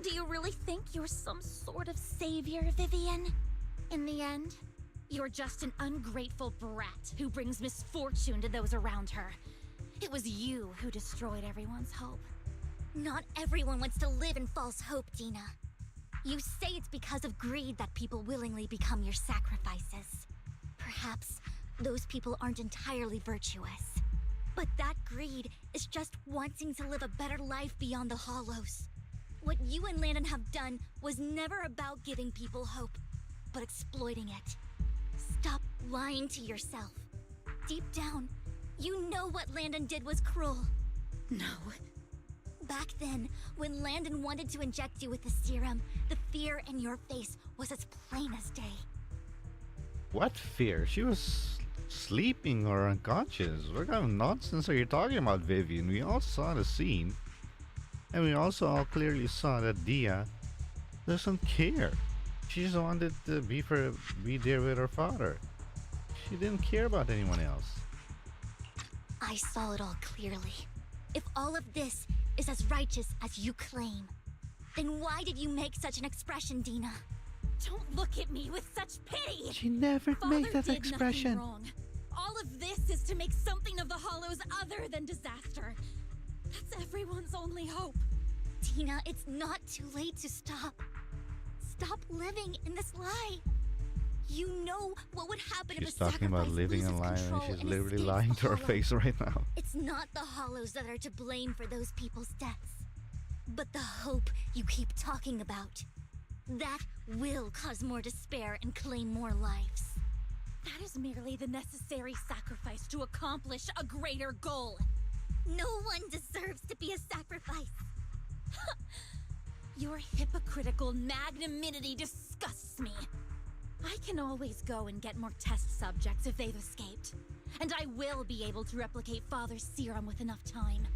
S2: Do you really think you're some sort of savior, Vivian? In the end, you're just an ungrateful brat who brings misfortune to those around her. It was you who destroyed everyone's hope. Not everyone wants to live in false hope, Dina. You say it's because of greed that people willingly become your sacrifices. Perhaps those people aren't entirely virtuous. But that greed is just wanting to live a better life beyond the Hollows. What you and Landon have done was never about giving people hope, but exploiting it. Stop lying to yourself. Deep down, you know what Landon did was cruel. No. Back then, when Landon wanted to inject you with the serum, the fear in your face was as plain as day.
S1: What fear? She was sleeping or unconscious. What kind of nonsense are you talking about, Vivian? We all saw the scene. And we also all clearly saw that Dia doesn't care. She just wanted to be there with her father. She didn't care about anyone else.
S2: I saw it all clearly. If all of this is as righteous as you claim, then why did you make such an expression, Dina? Don't look at me with such pity!
S1: She never made that
S2: did
S1: expression.
S2: Nothing wrong. All of this is to make something of the Hollows other than disaster. That's everyone's only hope. Dina, it's not too late to stop. Stop living in this lie. You know what would happen if a
S1: She's talking about
S2: sacrifice
S1: living a
S2: loses
S1: lie, and
S2: control
S1: she's
S2: and
S1: literally
S2: escapes
S1: lying
S2: the
S1: to her
S2: Hollow.
S1: face right now.
S2: It's not the Hollows that are to blame for those people's deaths, but the hope you keep talking about. That will cause more despair and claim more lives. That is merely the necessary sacrifice to accomplish a greater goal. No one deserves to be a sacrifice. Your hypocritical magnanimity disgusts me. I can always go and get more test subjects if they've escaped. And I will be able to replicate Father's serum with enough time.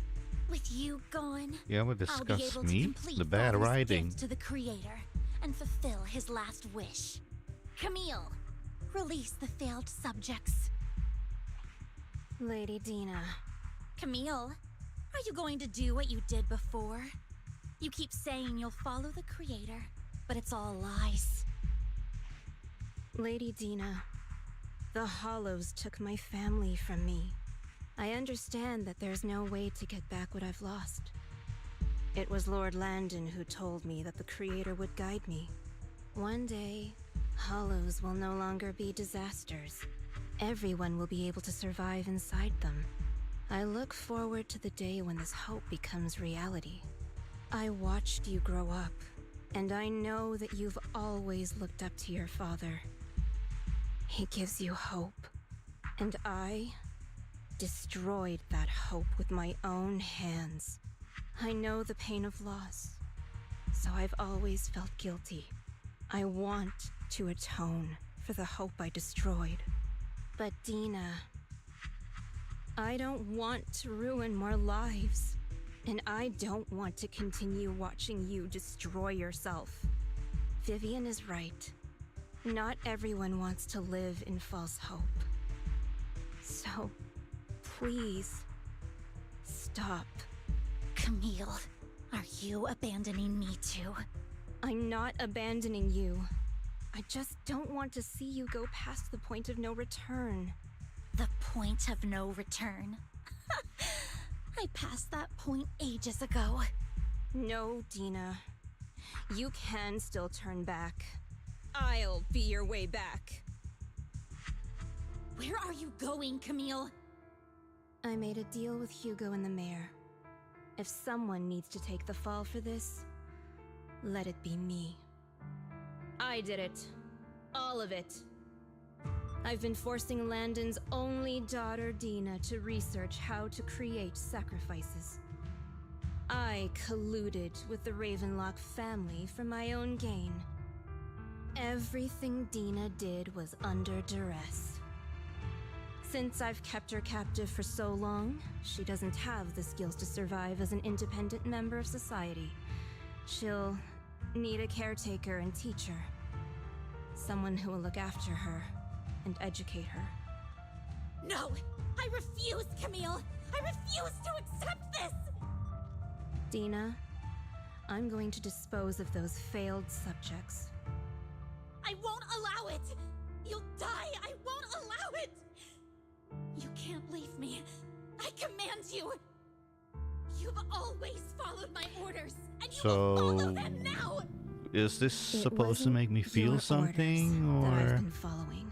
S2: With you gone,
S1: Yeah, but
S2: I'll be
S1: disgust
S2: able to
S1: me?
S2: complete
S1: The bad
S2: Father's
S1: writing.
S2: gift to the Creator and fulfill his last wish. Camille, release the failed subjects.
S20: Lady Dina.
S2: Camille, are you going to do what you did before? You keep saying you'll follow the Creator, but it's all lies.
S20: Lady Dina, the Hollows took my family from me. I understand that there's no way to get back what I've lost. It was Lord Landon who told me that the Creator would guide me. One day, Hollows will no longer be disasters. Everyone will be able to survive inside them. I look forward to the day when this hope becomes reality. I watched you grow up, and I know that you've always looked up to your father. He gives you hope, and I destroyed that hope with my own hands. I know the pain of loss, so I've always felt guilty. I want to atone for the hope I destroyed. But Dina, I don't want to ruin more lives, and I don't want to continue watching you destroy yourself. Vivian is right. Not everyone wants to live in false hope. So, please, stop.
S2: Camille, are you abandoning me too?
S20: I'm not abandoning you. I just don't want to see you go past the point of no return.
S2: The point of no return? I passed that point ages ago.
S20: No, Dina. You can still turn back. I'll be your way back.
S2: Where are you going, Camille?
S20: I made a deal with Hugo and the mayor. If someone needs to take the fall for this, let it be me. I did it. All of it. I've been forcing Landon's only daughter, Dina, to research how to create sacrifices. I colluded with the Ravenlock family for my own gain. Everything Dina did was under duress. Since I've kept her captive for so long, she doesn't have the skills to survive as an independent member of society. She'll need a caretaker and teacher. Someone who will look after her and educate her.
S2: No! I refuse, Camille! I refuse to accept this!
S20: Dina, I'm going to dispose of those failed subjects.
S2: I won't allow it! You'll die! I won't allow it! You can't leave me. I command you! You've always followed my orders, and you will follow them now!
S1: Is this supposed to make me feel something,
S20: that I've
S1: or...?
S20: been following.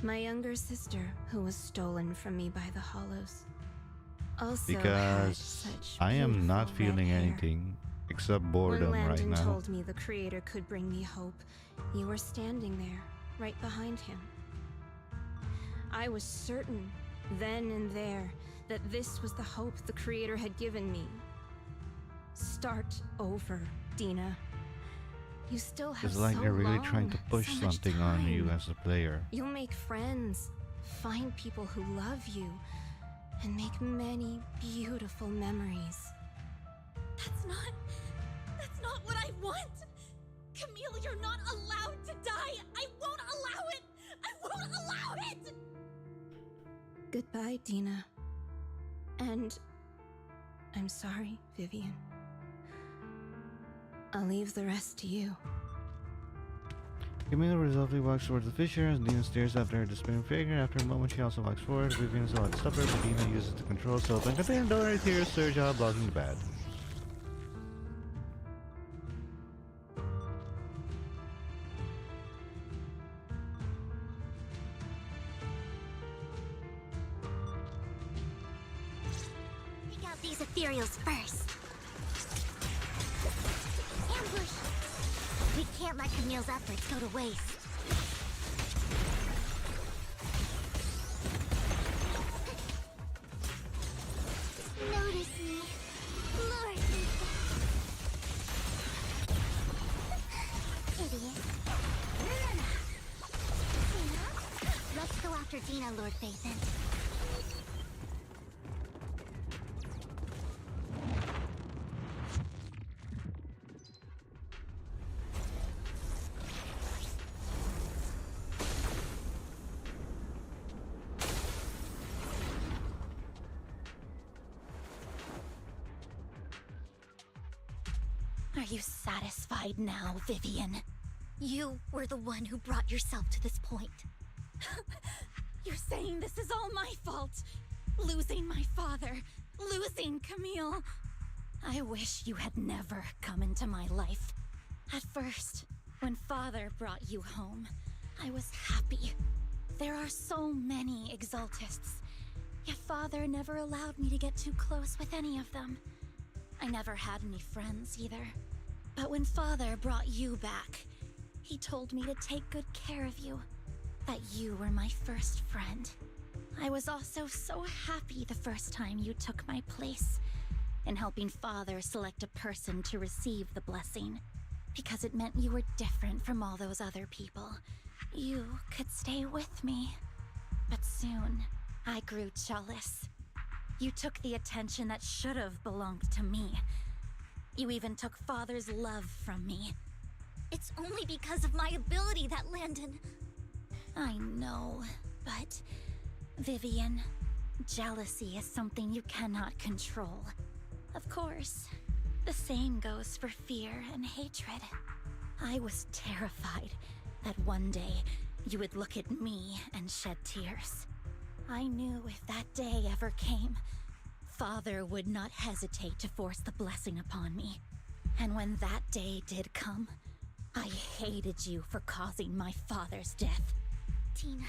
S20: My younger sister, who was stolen from me by the Hollows. Also had
S1: Because
S20: such
S1: I am not
S20: beautiful red
S1: feeling
S20: hair.
S1: anything except boredom
S20: When
S1: right
S20: Landon
S1: now.
S20: told me the Creator could bring me hope, you were standing there, right behind him. I was certain, then and there, that this was the hope the Creator had given me. Start over, Dina. You still have
S1: It's like
S20: so
S1: they're really
S20: long,
S1: trying to push
S20: so much
S1: something on you
S20: time.
S1: as a player.
S20: You'll make friends, find people who love you, and make many beautiful memories.
S2: That's not what I want! Camille, you're not allowed to die! I won't allow it! I won't allow it!
S20: Goodbye, Dina. And I'm sorry, Vivian. I'll leave the rest to you.
S1: Camila resolutely walks towards the fissure as Dina stares after her despairing figure. After a moment, she also walks forward. Vivian is allowed to stop her, but Dina uses the control to open container door and tears surge out, blocking the path.
S2: Pick out these ethereals first. Ambush! We can't let Camille's efforts go to waste. Notice me. Lure me. Idiot. Let's go after Dina, Lord Phaethon. Are you satisfied now, Vivian? You were the one who brought yourself to this point. You're saying this is all my fault? Losing my father, losing Camille. I wish you had never come into my life. At first, when father brought you home, I was happy. There are so many Exaltists. Your father never allowed me to get too close with any of them. I never had any friends either. But when Father brought you back, he told me to take good care of you. That you were my first friend. I was also so happy the first time you took my place in helping Father select a person to receive the blessing. Because it meant you were different from all those other people. You could stay with me. But soon, I grew jealous. You took the attention that should have belonged to me. You even took Father's love from me. It's only because of my ability that Landon... I know, but... Vivian, jealousy is something you cannot control. Of course, the same goes for fear and hatred. I was terrified that one day you would look at me and shed tears. I knew if that day ever came, Father would not hesitate to force the blessing upon me. And when that day did come, I hated you for causing my father's death.
S4: Tina,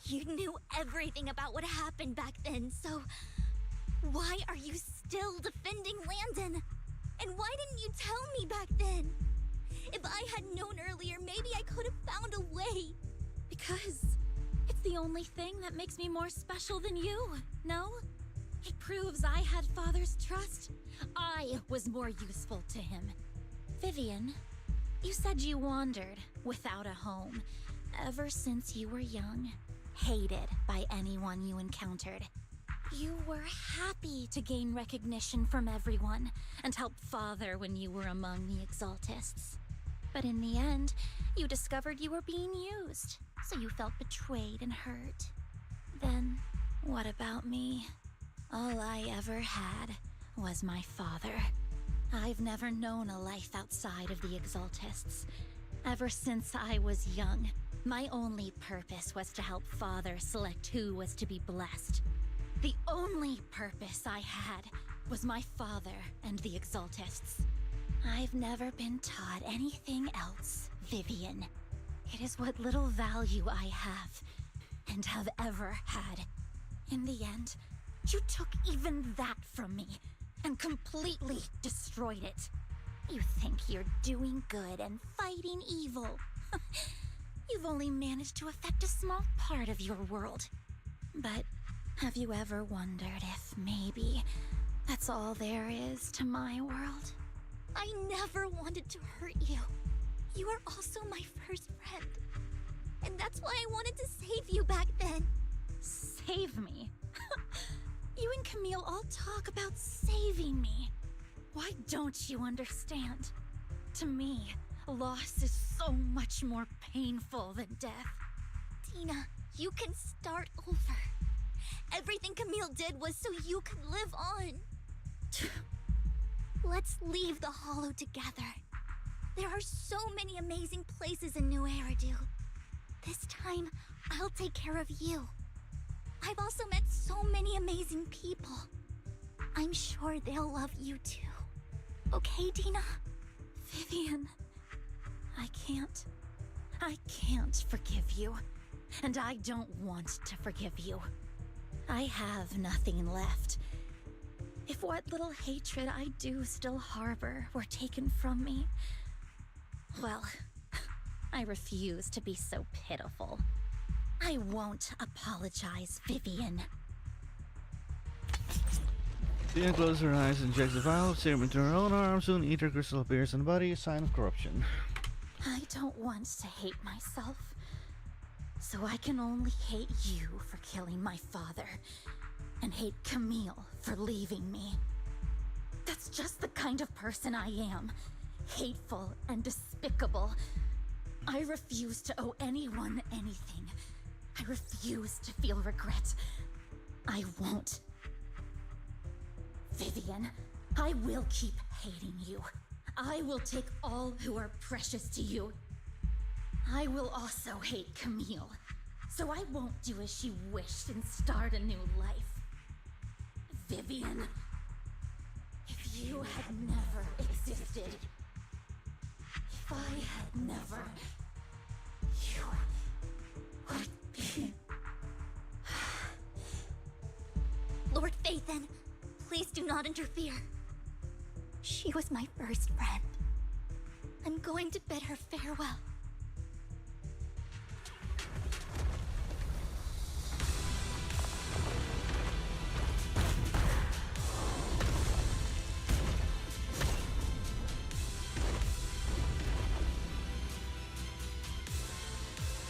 S4: you knew everything about what happened back then, so... why are you still defending Landon? And why didn't you tell me back then? If I had known earlier, maybe I could have found a way.
S2: Because it's the only thing that makes me more special than you, no? It proves I had Father's trust. I was more useful to him. Vivian, you said you wandered without a home ever since you were young, hated by anyone you encountered. You were happy to gain recognition from everyone and help Father when you were among the Exaltists. But in the end, you discovered you were being used, so you felt betrayed and hurt. Then, what about me? All I ever had was my father. I've never known a life outside of the Exaltists. Ever since I was young, my only purpose was to help Father select who was to be blessed. The only purpose I had was my father and the Exaltists. I've never been taught anything else, Vivian. It is what little value I have, and have ever had. In the end, you took even that from me, and completely destroyed it. You think you're doing good and fighting evil. You've only managed to affect a small part of your world. But have you ever wondered if maybe that's all there is to my world?
S4: I never wanted to hurt you. You are also my first friend. And that's why I wanted to save you back then.
S2: Save me? You and Camille all talk about saving me. Why don't you understand? To me, loss is so much more painful than death.
S4: Tina, you can start over. Everything Camille did was so you could live on. Let's leave the Hollow together. There are so many amazing places in New Eridu. This time, I'll take care of you. I've also met so many amazing people. I'm sure they'll love you too. Okay, Tina?
S2: Vivian, I can't forgive you. And I don't want to forgive you. I have nothing left. If what little hatred I do still harbor were taken from me, well, I refuse to be so pitiful. I won't apologize, Vivian.
S1: Vivian closes her eyes and injects the vial of serum into her own arm. Soon, ether crystal appears in the body, a sign of corruption.
S2: I don't want to hate myself, so I can only hate you for killing my father, and hate Camille for leaving me. That's just the kind of person I am. Hateful and despicable. I refuse to owe anyone anything. I refuse to feel regret. I won't. Vivian, I will keep hating you. I will take all who are precious to you. I will also hate Camille, so I won't do as she wished and start a new life. Vivian, if you had never existed, if I had never, you would be...
S4: Please do not interfere. She was my first friend. I'm going to bid her farewell.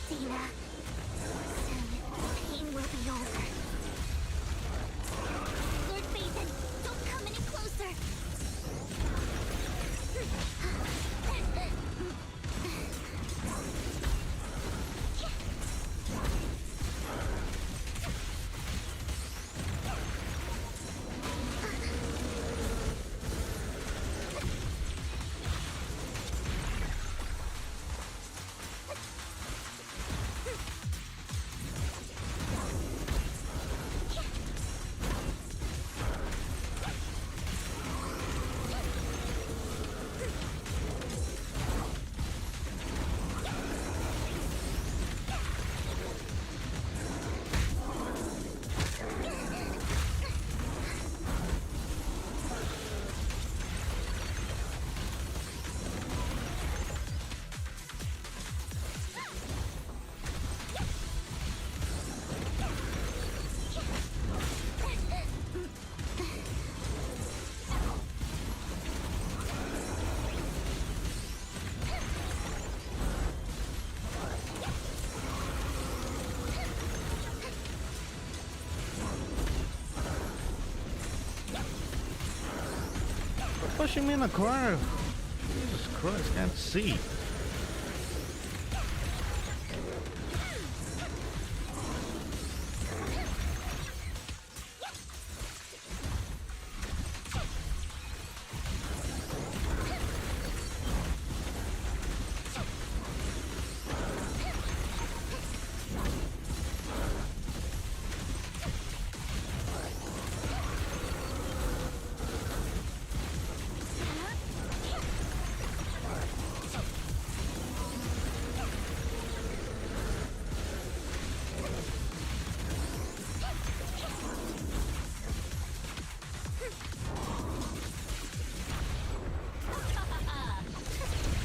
S4: Dina, soon the pain will be over. Lord Phaeton, don't come any closer!
S1: Pushing me in the corner. Jesus Christ, can't see.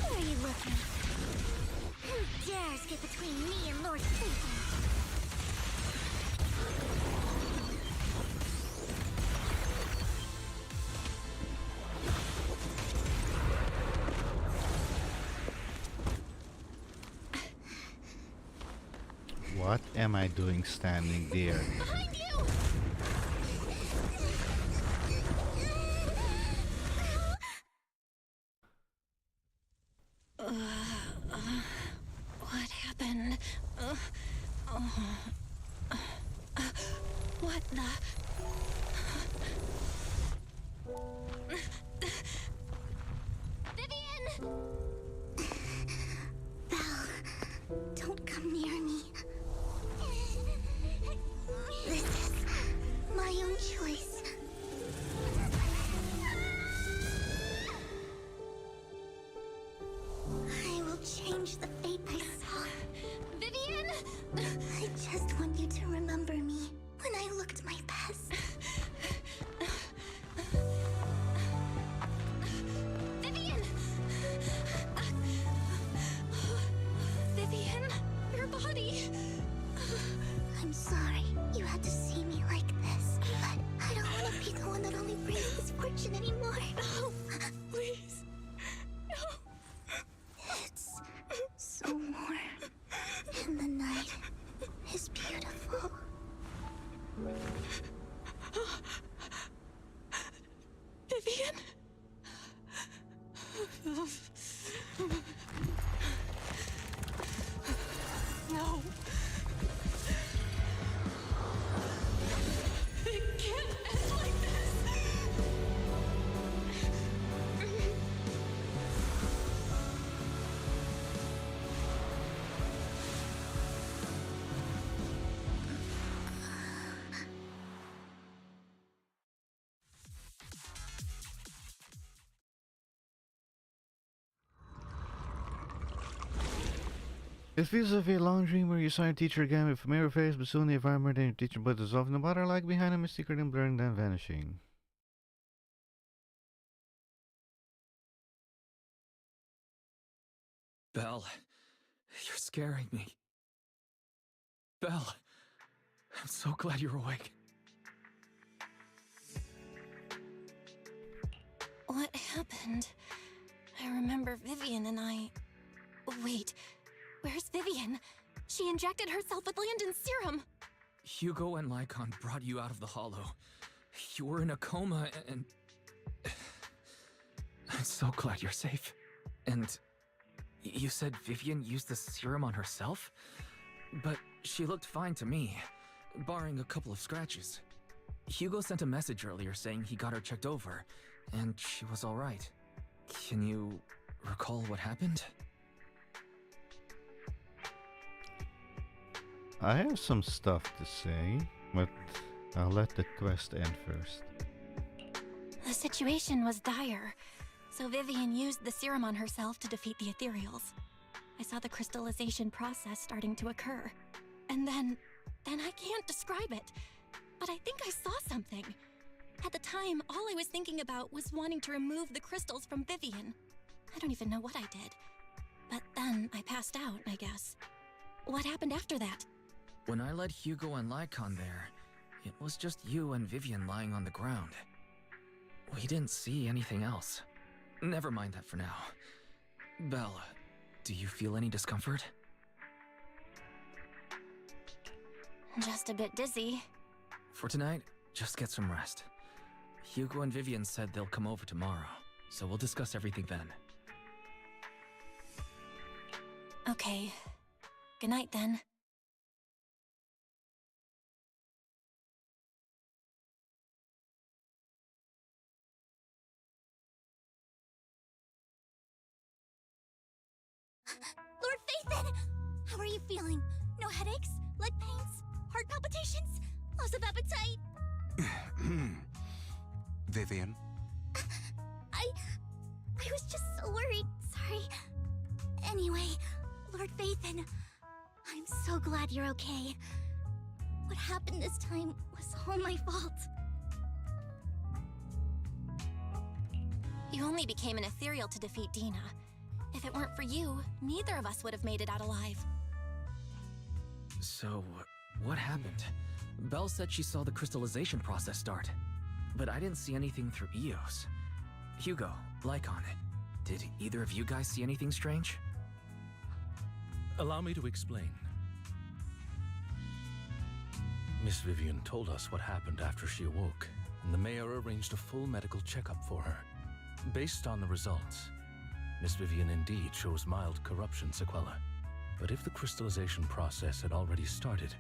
S4: Where are you looking? Who dares get between me and Lord Phaeton?
S1: What am I doing standing there?
S4: Behind you!
S3: What happened? What the?
S4: Vivian! Belle, don't come near me. This is my own choice. I will change the fate I saw.
S3: Vivian!
S4: I just want you to remember me when I looked my best.
S3: Vivian! Vivian, your body.
S4: I'm sorry you had to see me like this, but I don't want to be the one that only brings misfortune anymore.
S3: No, please. No.
S4: It's so warm, and the night is beautiful.
S3: Vivian? No. It can't end like this.
S1: It feels like a long dream where you saw a teacher again with familiar face, but soon the environment and your teacher but dissolving the water like behind him is secret and blurring then vanishing.
S15: Belle, you're scaring me. Belle, I'm so glad you're awake.
S3: What happened? I remember Vivian and I... Wait, where's Vivian? She injected herself with Landon's serum!
S15: Hugo and Lycon brought you out of the hollow. You were in a coma and... I'm so glad you're safe. And you said Vivian used the serum on herself? But she looked fine to me, barring a couple of scratches. Hugo sent a message earlier saying he got her checked over, and she was all right. Can you recall what happened?
S1: I have some stuff to say, but I'll let the quest end first.
S3: The situation was dire, so Vivian used the serum on herself to defeat the ethereals. I saw the crystallization process starting to occur. And then I can't describe it, but I think I saw something. At the time, all I was thinking about was wanting to remove the crystals from Vivian. I don't even know what I did. But then I passed out, I guess. What happened after that?
S15: When I led Hugo and Lycon there, it was just you and Vivian lying on the ground. We didn't see anything else. Never mind that for now. Belle, do you feel any discomfort?
S3: Just a bit dizzy.
S15: For tonight, just get some rest. Hugo and Vivian said they'll come over tomorrow, so we'll discuss everything then.
S3: Okay. Good night then.
S4: Lord Phaethon! How are you feeling? No headaches? Leg pains? Heart palpitations? Loss of appetite?
S9: Vivian?
S4: I was just so worried. Sorry. Anyway, Lord Phaethon, I'm so glad you're okay. What happened this time was all my fault.
S3: You only became an ethereal to defeat Dina. If it weren't for you, neither of us would have made it out alive.
S15: So, what happened? Belle said she saw the crystallization process start, but I didn't see anything through Eos. Hugo, Lycon, did either of you guys see anything strange?
S14: Allow me to explain. Miss Vivian told us what happened after she awoke, and the mayor arranged a full medical checkup for her. Based on the results, Miss Vivian indeed shows mild corruption sequela. But if the crystallization process had already started,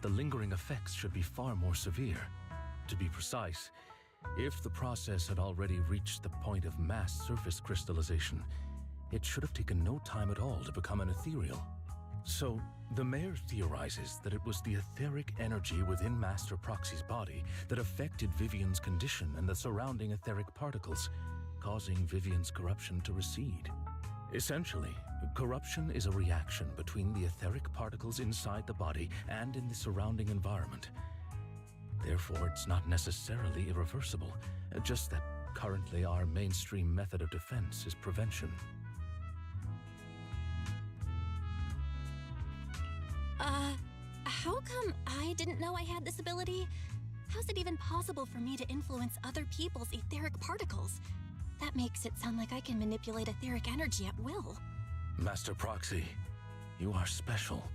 S14: the lingering effects should be far more severe. To be precise, if the process had already reached the point of mass surface crystallization, it should have taken no time at all to become an ethereal. So, the mayor theorizes that it was the etheric energy within Master Proxy's body that affected Vivian's condition and the surrounding etheric particles, causing Vivian's corruption to recede. Essentially, corruption is a reaction between the etheric particles inside the body and in the surrounding environment. Therefore, it's not necessarily irreversible, just that currently our mainstream method of defense is prevention.
S3: How come I didn't know I had this ability? How's it even possible for me to influence other people's etheric particles? That makes it sound like I can manipulate etheric energy at will.
S14: Master Proxy, you are special.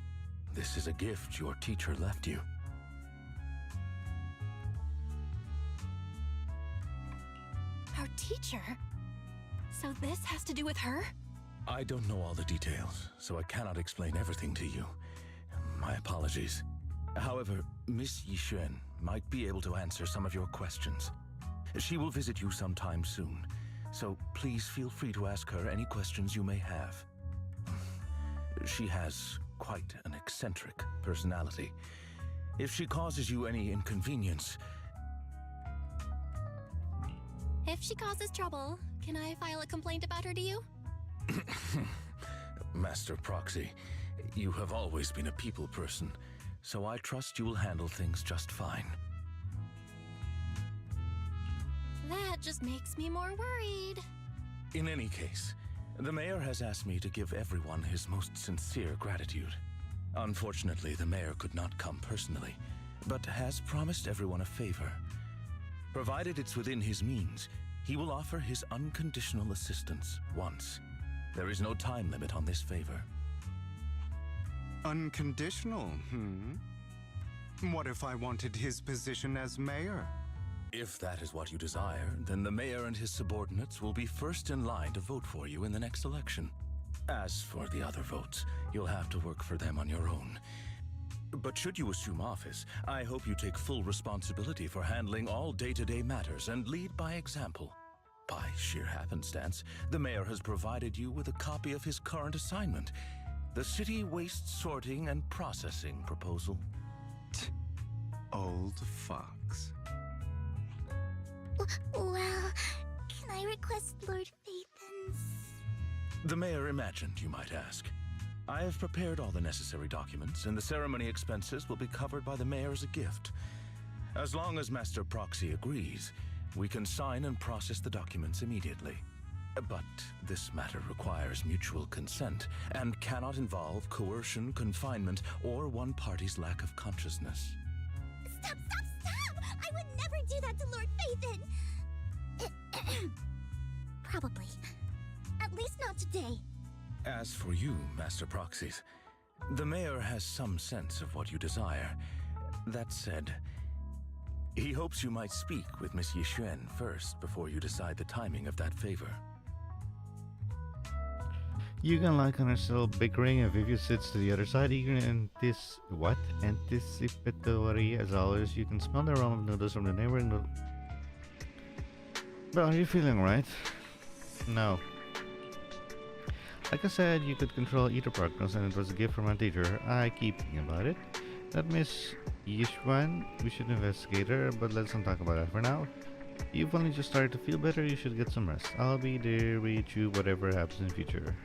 S14: This is a gift your teacher left you.
S3: Our teacher? So this has to do with her?
S14: I don't know all the details, so I cannot explain everything to you. My apologies. However, Miss Yixuan might be able to answer some of your questions. She will visit you sometime soon, so please feel free to ask her any questions you may have. She has quite an eccentric personality. If she causes you any inconvenience...
S3: If she causes trouble, can I file a complaint about her to you?
S14: Master Proxy, you have always been a people person, so I trust you will handle things just fine.
S3: That just makes me more worried.
S14: In any case, The mayor has asked me to give everyone his most sincere gratitude. Unfortunately, the mayor could not come personally, but has promised everyone a favor. Provided it's within his means, he will offer his unconditional assistance once. There is no time limit on this favor.
S9: Unconditional, What if I wanted his position as mayor?
S14: If that is what you desire, then the mayor and his subordinates will be first in line to vote for you in the next election. As for the other votes, you'll have to work for them on your own. But should you assume office, I hope you take full responsibility for handling all day-to-day matters and lead by example. By sheer happenstance, the mayor has provided you with a copy of his current assignment, the City Waste Sorting and Processing proposal.
S9: Old fox.
S4: Well, can I request Lord Phaethon's?
S14: The mayor imagined you might ask. I have prepared all the necessary documents, and the ceremony expenses will be covered by the mayor as a gift. As long as Master Proxy agrees, we can sign and process the documents immediately. But this matter requires mutual consent and cannot involve coercion, confinement, or one party's lack of consciousness.
S4: Stop! I would never do that to Lord Phaethon! Probably. At least not today.
S14: As for you, Master Proxies, the mayor has some sense of what you desire. That said, he hopes you might speak with Miss Yixuan first before you decide the timing of that favor.
S1: You can like on her still bickering, and Vivian sits to the other side, eager and anticipatory as always. You can smell the aroma of noodles from the neighboring noodle. But are you feeling right? No. Like I said, you could control either progress, and it was a gift from my teacher. I keep thinking about it. That Miss Yixuan, we should investigate her, but let's not talk about that for now. You've only just started to feel better, you should get some rest. I'll be there with you whatever happens in the future.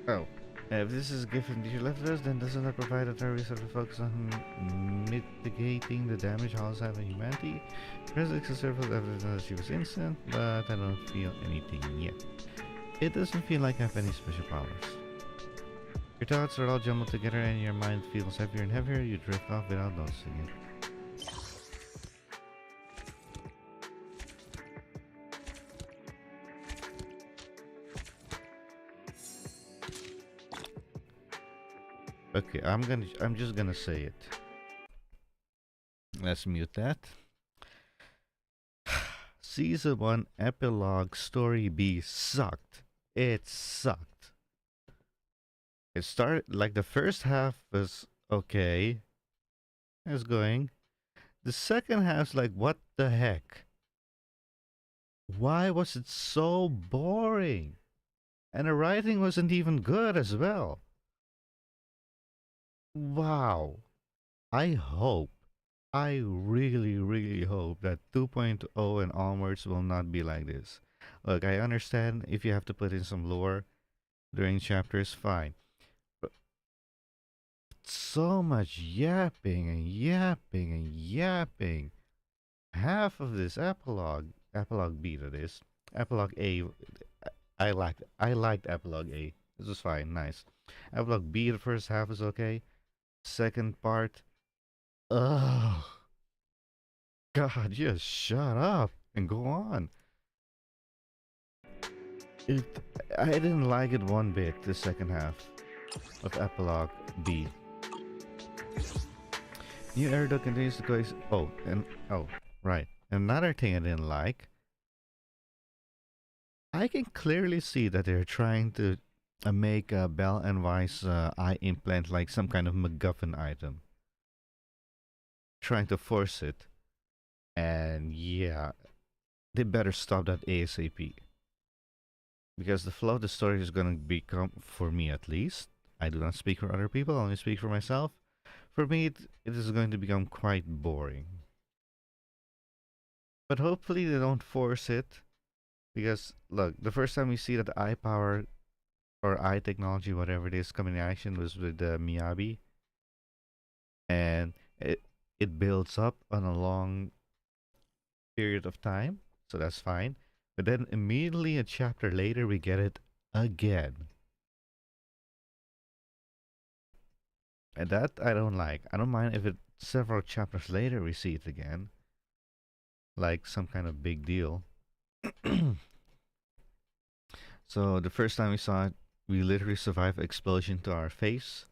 S1: Oh, if this is a gift that you left us, then doesn't that provide a very sort of focus on mitigating the damage Halls have on humanity? There's several evidence that she was innocent, but I don't feel anything yet. It doesn't feel like I have any special powers. Your thoughts are all jumbled together and your mind feels heavier and heavier. You drift off without noticing it. Okay, I'm just gonna say it. Let's mute that. Season 1 Epilogue Story B sucked. It sucked. It started like the first half was okay. It was going. The second half's like, what the heck? Why was it so boring? And the writing wasn't even good as well. Wow. I really, really hope that 2.0 and onwards will not be like this. Look, I understand if you have to put in some lore during chapters, fine. But so much yapping and yapping and yapping. Half of this epilogue B that is, epilogue A, I liked epilogue A. This was fine, nice. Epilogue B, the first half is okay. Second part, ugh. God, just shut up and go on. I didn't like it one bit, the second half of epilogue B. New Eridot continues to go. Right. Another thing I didn't like. I can clearly see that they're trying to make Belle and Weiss eye implant like some kind of MacGuffin item. Trying to force it. And yeah, they better stop that ASAP. Because the flow of the story is going to become, for me at least, I do not speak for other people, I only speak for myself. For me, it is going to become quite boring. But hopefully they don't force it Because look, the first time we see that eye power or eye technology, whatever it is, coming in action was with the Miyabi, and it builds up on a long period of time, so that's fine. But then immediately a chapter later, we get it again, and that I don't like. I don't mind if it several chapters later we see it again, like some kind of big deal. So the first time we saw it, we literally survived an explosion to our face.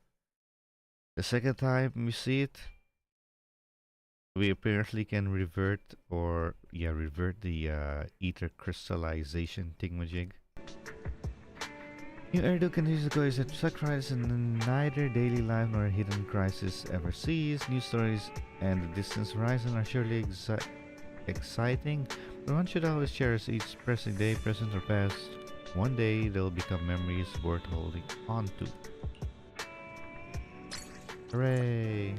S1: The second time we see it, we apparently can revert the ether crystallization thingamajig. New Erdo continues to go as a sacrifice and neither daily life nor hidden crisis ever cease. New stories and the distant horizon are surely exciting, but one should always cherish each present day, present or past. One day they'll become memories worth holding on to. Hooray!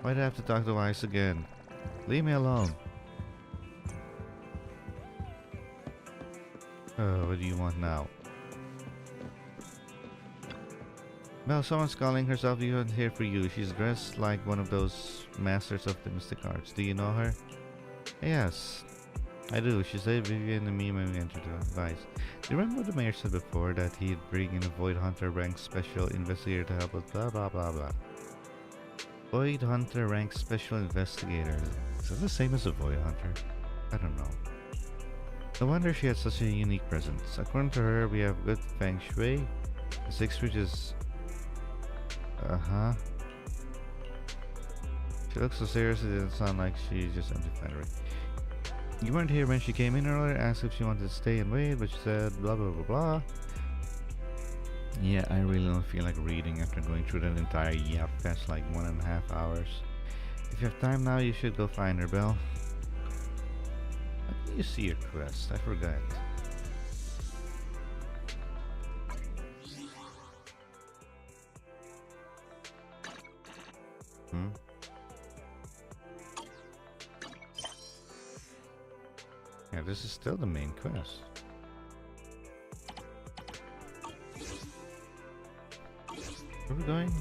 S1: Why'd I have to talk to Ice again? Leave me alone. What do you want now? Well, someone's calling herself even here for you. She's dressed like one of those masters of the mystic arts. Do you know her? Yes, I do. She said Vivian and me when we entered the advice. Do you remember what the mayor said before that he'd bring in a Void Hunter rank special investigator to help with blah blah blah blah? Void Hunter rank special investigator. Is that the same as a Void Hunter? I don't know. No wonder she had such a unique presence. According to her, we have good feng shui. The sixth switch is... She looks so serious it didn't sound like she just empty flattery. You weren't here when she came in earlier, asked if she wanted to stay and wait, but she said blah blah blah blah. Yeah, I really don't feel like reading after going through that entire yap fest like 1.5 hours. If you have time now, you should go find her, Belle. How do you see your quest? I forgot. Yeah, this is still the main quest. Where are we going?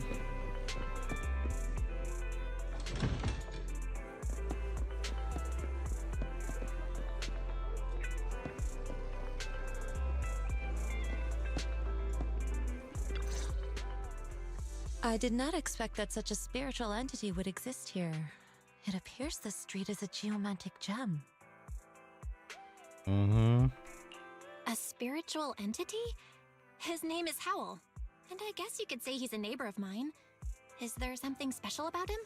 S11: I did not expect that such a spiritual entity would exist here. It appears this street is a geomantic gem.
S3: A spiritual entity? His name is Howl, and I guess you could say he's a neighbor of mine. Is there something special about him?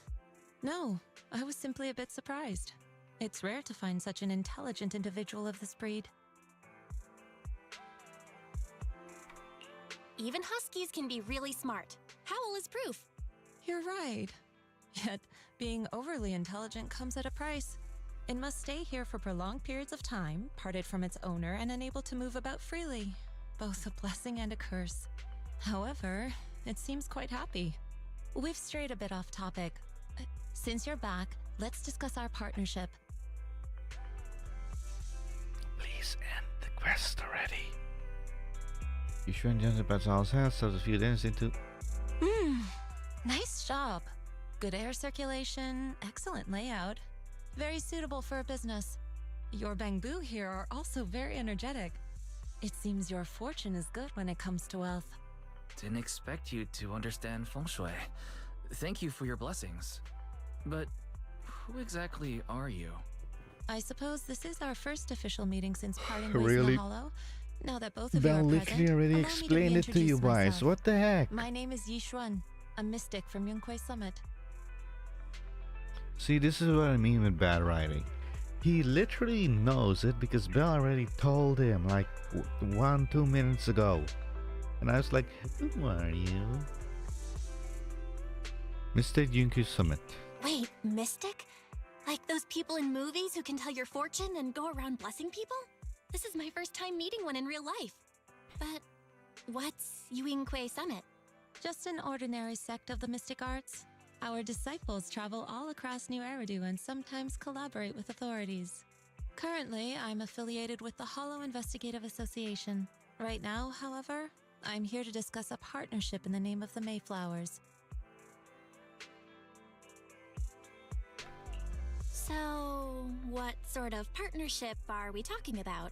S11: No, I was simply a bit surprised. It's rare to find such an intelligent individual of this breed.
S3: Even huskies can be really smart. Howl is proof.
S11: You're right. Yet, being overly intelligent comes at a price. It must stay here for prolonged periods of time, parted from its owner and unable to move about freely. Both a blessing and a curse. However, it seems quite happy. We've strayed a bit off topic. Since you're back, let's discuss our partnership.
S1: Please end the quest already. You should enter Batal's house, so a few days into...
S11: Nice job. Good air circulation, excellent layout. Very suitable for a business. Your bamboo here are also very energetic. It seems your fortune is good when it comes to wealth.
S15: Didn't expect you to understand feng shui. Thank you for your blessings. But who exactly are you?
S11: I suppose this is our first official meeting since parting ways in
S1: Really?
S11: the Hollow. Now that both of you are
S1: Belle
S11: present,
S1: literally already
S11: allow me to
S1: explained it to you
S11: reintroduce
S1: guys.
S11: myself.
S1: What the heck?
S11: My name is Yi Xuan, a mystic from Yunquei Summit.
S1: See, this is what I mean with bad writing. He literally knows it because Belle already told him like 1-2 minutes ago. And I was like, who are you? Mr. Yunquei Summit.
S3: Wait, mystic? Like those people in movies who can tell your fortune and go around blessing people? This is my first time meeting one in real life. But what's Yunquei Summit?
S11: Just an ordinary sect of the mystic arts. Our disciples travel all across New Eridu and sometimes collaborate with authorities. Currently, I'm affiliated with the Hollow Investigative Association. Right now, however, I'm here to discuss a partnership in the name of the Mayflowers.
S3: So, what sort of partnership are we talking about?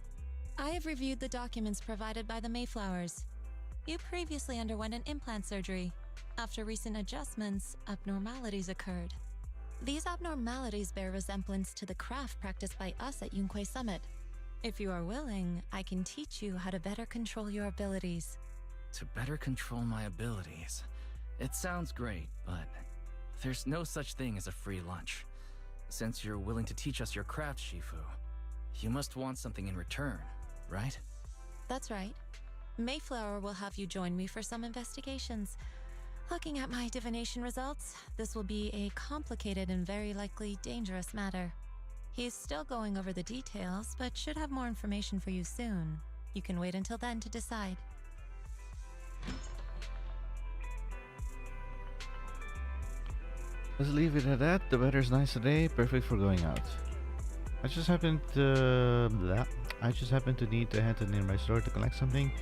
S11: I have reviewed the documents provided by the Mayflowers. You previously underwent an implant surgery. After recent adjustments, abnormalities occurred. These abnormalities bear resemblance to the craft practiced by us at Yunquei Summit. If you are willing, I can teach you how to better control your abilities.
S15: To better control my abilities. It sounds great, but there's no such thing as a free lunch. Since you're willing to teach us your craft, Shifu, you must want something in return, right?
S11: That's right. Mayflower will have you join me for some investigations. Looking at my divination results, this will be a complicated and very likely dangerous matter. He's still going over the details, but should have more information for you soon. You can wait until then to decide.
S1: Let's leave it at that. The weather's nice today, perfect for going out. I just happened to need to head to the nearby store to collect something.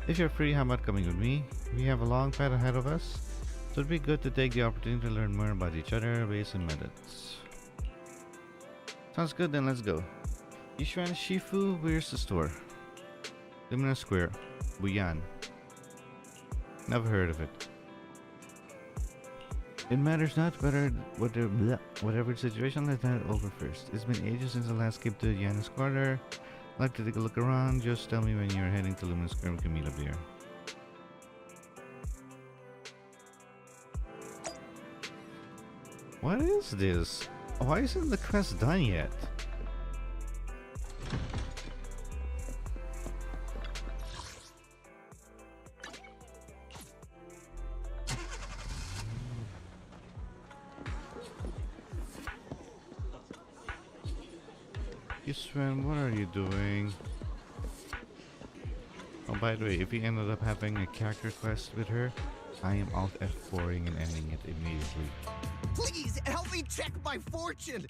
S1: If you're free, how about coming with me? We have a long path ahead of us, so it'd be good to take the opportunity to learn more about each other, ways and methods. Sounds good, then let's go. Yishuan Shifu, where's the store? Lumina Square, Buyan. Never heard of it. It matters not whatever the situation, let's head over first. It's been ages since I last came to Yana's Quarter. I'd like to take a look around. Just tell me when you're heading to Lumina Square, we can meet up there. What is this? Why isn't the quest done yet? Sven, what are you doing? Oh, by the way, if you ended up having a character quest with her, I am alt F4ing and ending it immediately.
S12: Please, help me check my fortune!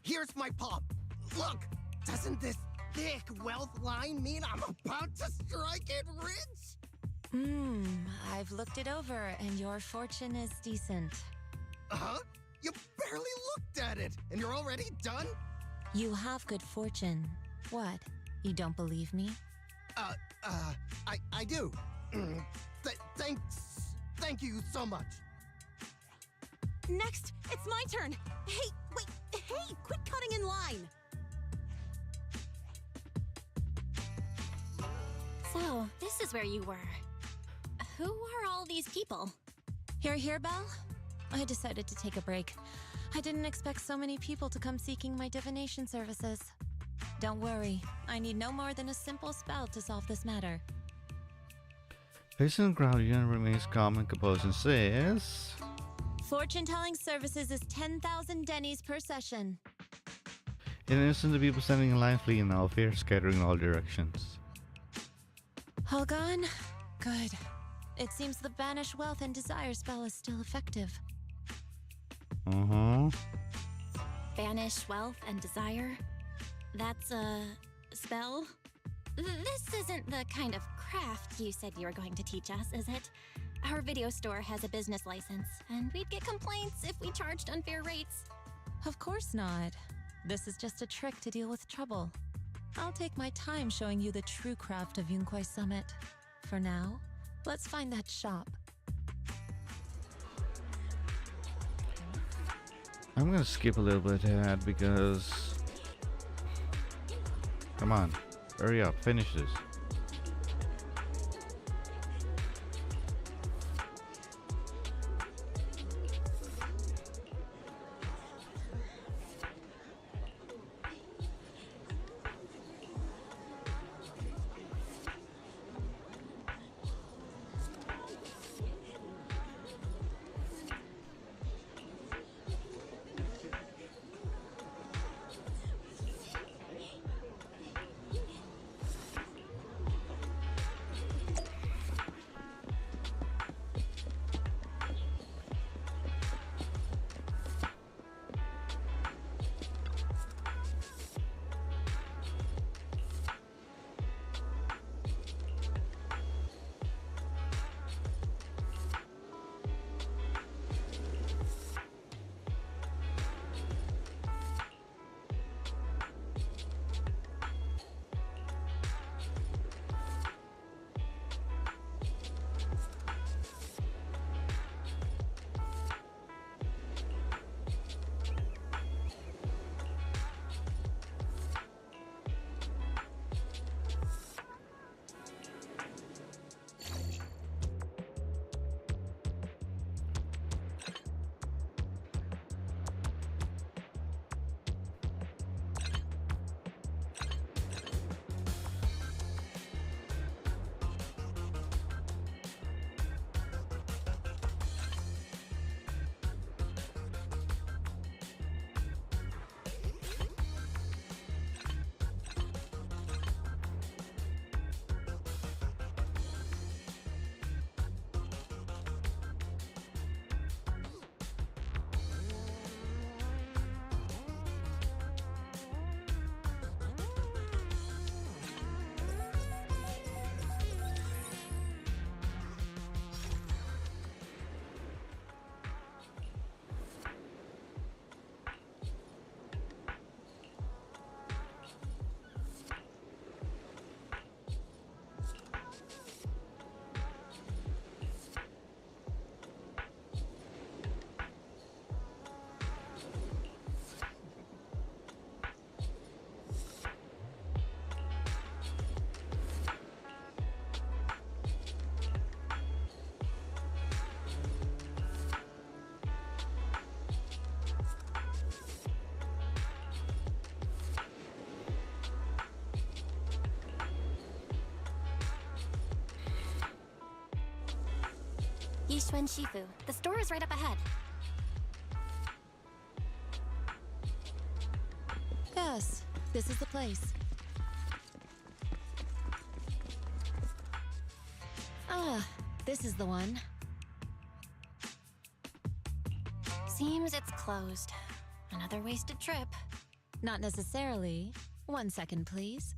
S12: Here's my palm. Look, doesn't this thick wealth line mean I'm about to strike it rich?
S11: I've looked it over, and your fortune is decent.
S12: Huh? You barely looked at it, and you're already done?
S11: You have good fortune. What? You don't believe me?
S12: I do. Thank you so much.
S13: Next, it's my turn. Hey, wait, hey, quit cutting in line.
S3: So, this is where you were. Who are all these people?
S11: Here, Belle? I decided to take a break. I didn't expect so many people to come seeking my divination services. Don't worry, I need no more than a simple spell to solve this matter.
S1: Facing the ground, Yuan remains calm and composed and says...
S11: Fortune-telling services is 10,000 dennies per session.
S1: In an instant, the people standing in line flee in all fear, scattering in all directions.
S11: All gone? Good. It seems the Banish Wealth and Desire spell is still effective.
S3: Banish wealth and desire? That's a spell? This isn't the kind of craft you said you were going to teach us, is it? Our video store has a business license, and we'd get complaints if we charged unfair rates.
S11: Of course not. This is just a trick to deal with trouble. I'll take my time showing you the true craft of Yunquei Summit. For now, let's find that shop.
S1: I'm gonna skip a little bit ahead because... Come on, hurry up, finish this.
S3: Yixuan Shifu. The store is right up ahead.
S11: Yes, this is the place. Ah, this is the one.
S3: Seems it's closed. Another wasted trip.
S11: Not necessarily. 1 second, please.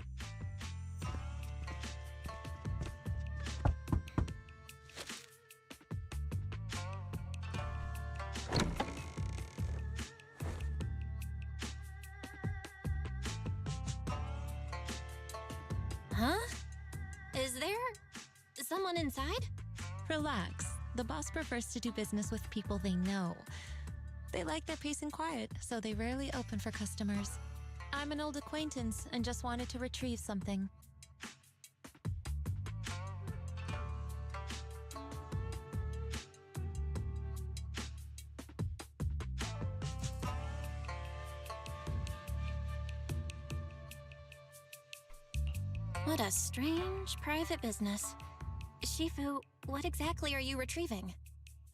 S3: Huh? Is there someone inside?
S11: Relax. The boss prefers to do business with people they know. They like their peace and quiet, so they rarely open for customers. I'm an old acquaintance and just wanted to retrieve something.
S3: What a strange private business. Shifu, what exactly are you retrieving?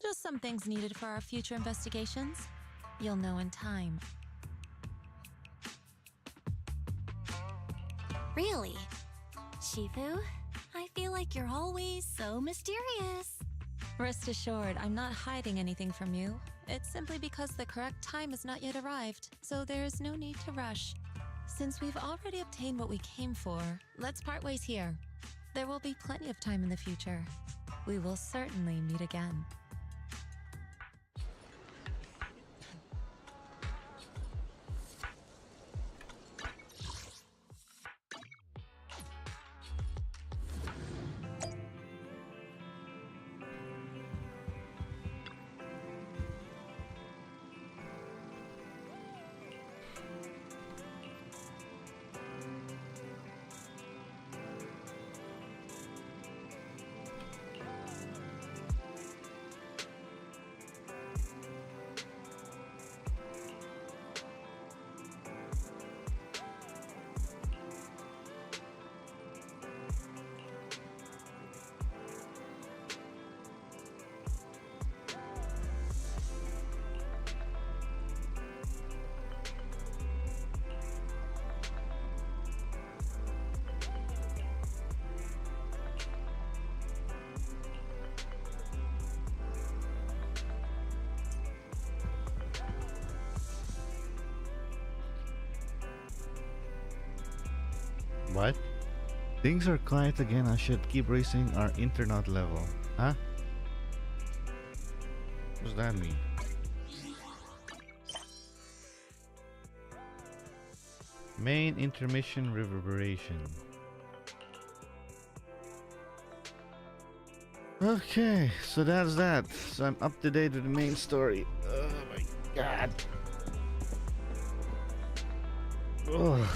S11: Just some things needed for our future investigations. You'll know in time.
S3: Really? Shifu, I feel like you're always so mysterious.
S11: Rest assured, I'm not hiding anything from you. It's simply because the correct time has not yet arrived, so there is no need to rush. Since we've already obtained what we came for, let's part ways here. There will be plenty of time in the future. We will certainly meet again.
S1: What? Things are quiet again. I should keep raising our internet level. Huh? What does that mean? Main intermission reverberation. Okay, so that's that. So I'm up to date with the main story. Oh my god. Ugh.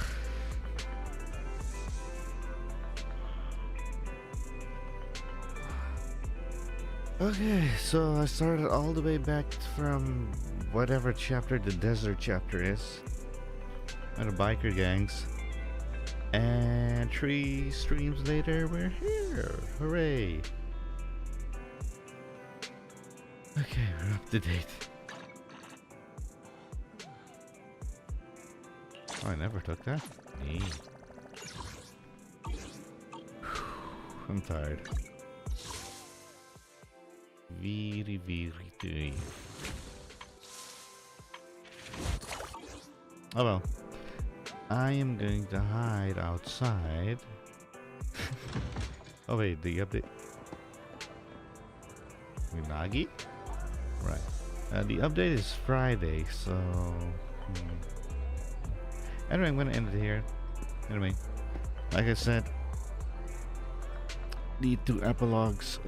S1: Okay, so I started all the way back from whatever chapter the desert chapter is. And the biker gangs. And 3 streams later, we're here. Hooray. Okay, we're up to date. Oh, I never took that. Hey. I'm tired. Very tired. Oh well. I am going to hide outside. Oh wait, the update. Minagi? Right. The update is Friday, so... Anyway, I'm gonna end it here. Anyway, like I said, the 2 epilogues,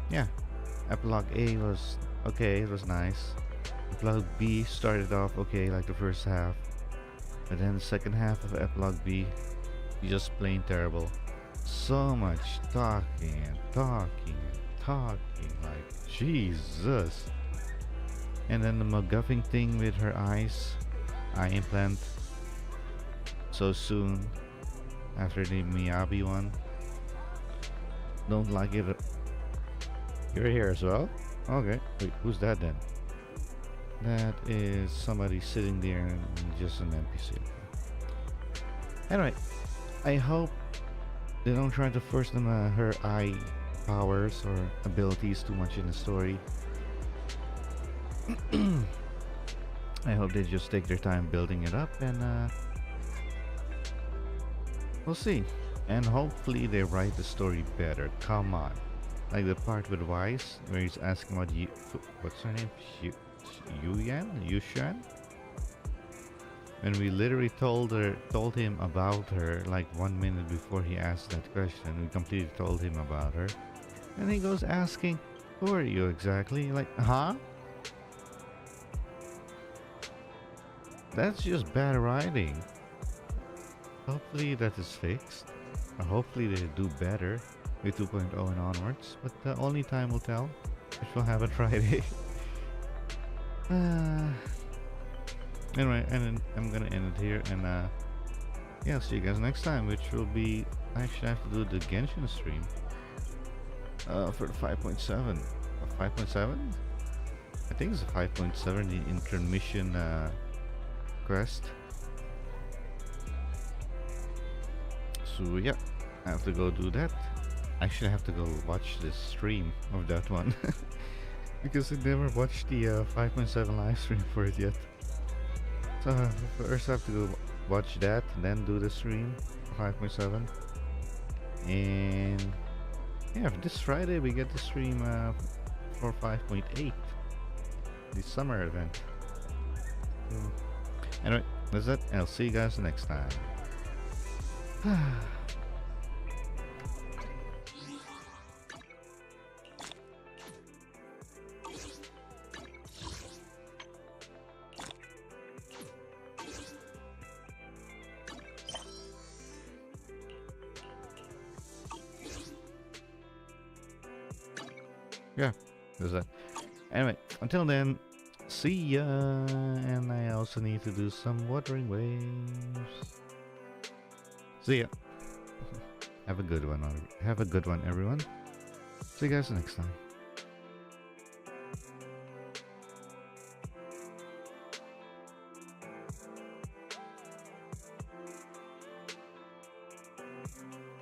S1: yeah. Epilogue A was okay, it was nice. Epilogue B started off okay, like the first half. But then the second half of Epilogue B, just plain terrible. So much talking and talking and talking, like Jesus. And then the MacGuffin thing with her eyes, eye implant, so soon after the Miyabi one. Don't like it. You're here as well? Okay. Wait, who's that then? That is somebody sitting there and just an NPC. Anyway, I hope they don't try to force them her eye powers or abilities too much in the story. I hope they just take their time building it up, and we'll see. And hopefully they write the story better. Come on. Like the part with Wise, where he's asking about what's her name? Yushan? And we literally told him about her like 1 minute before he asked that question. We completely told him about her. And he goes asking, who are you exactly? Like, huh? That's just bad writing. Hopefully that is fixed. Or hopefully they do better with 2.0 and onwards. But only time will tell. Which will happen Friday. Anyway, and then I'm gonna end it here. And yeah, I'll see you guys next time. Which will be... I actually have to do the Genshin stream. For the 5.7. 5.7? I think it's a 5.7, the intermission quest. So yeah, I have to go do that. Actually, I have to go watch the stream of that one. Because I never watched the 5.7 live stream for it yet. So first I have to go watch that, then do the stream for 5.7. And yeah, this Friday we get the stream for 5.8, the summer event. So, anyway, that's it. I'll see you guys next time. Yeah, that's it. Anyway, until then, see ya. And I also need to do some watering waves. See ya. Have a good one, everyone. See you guys next time.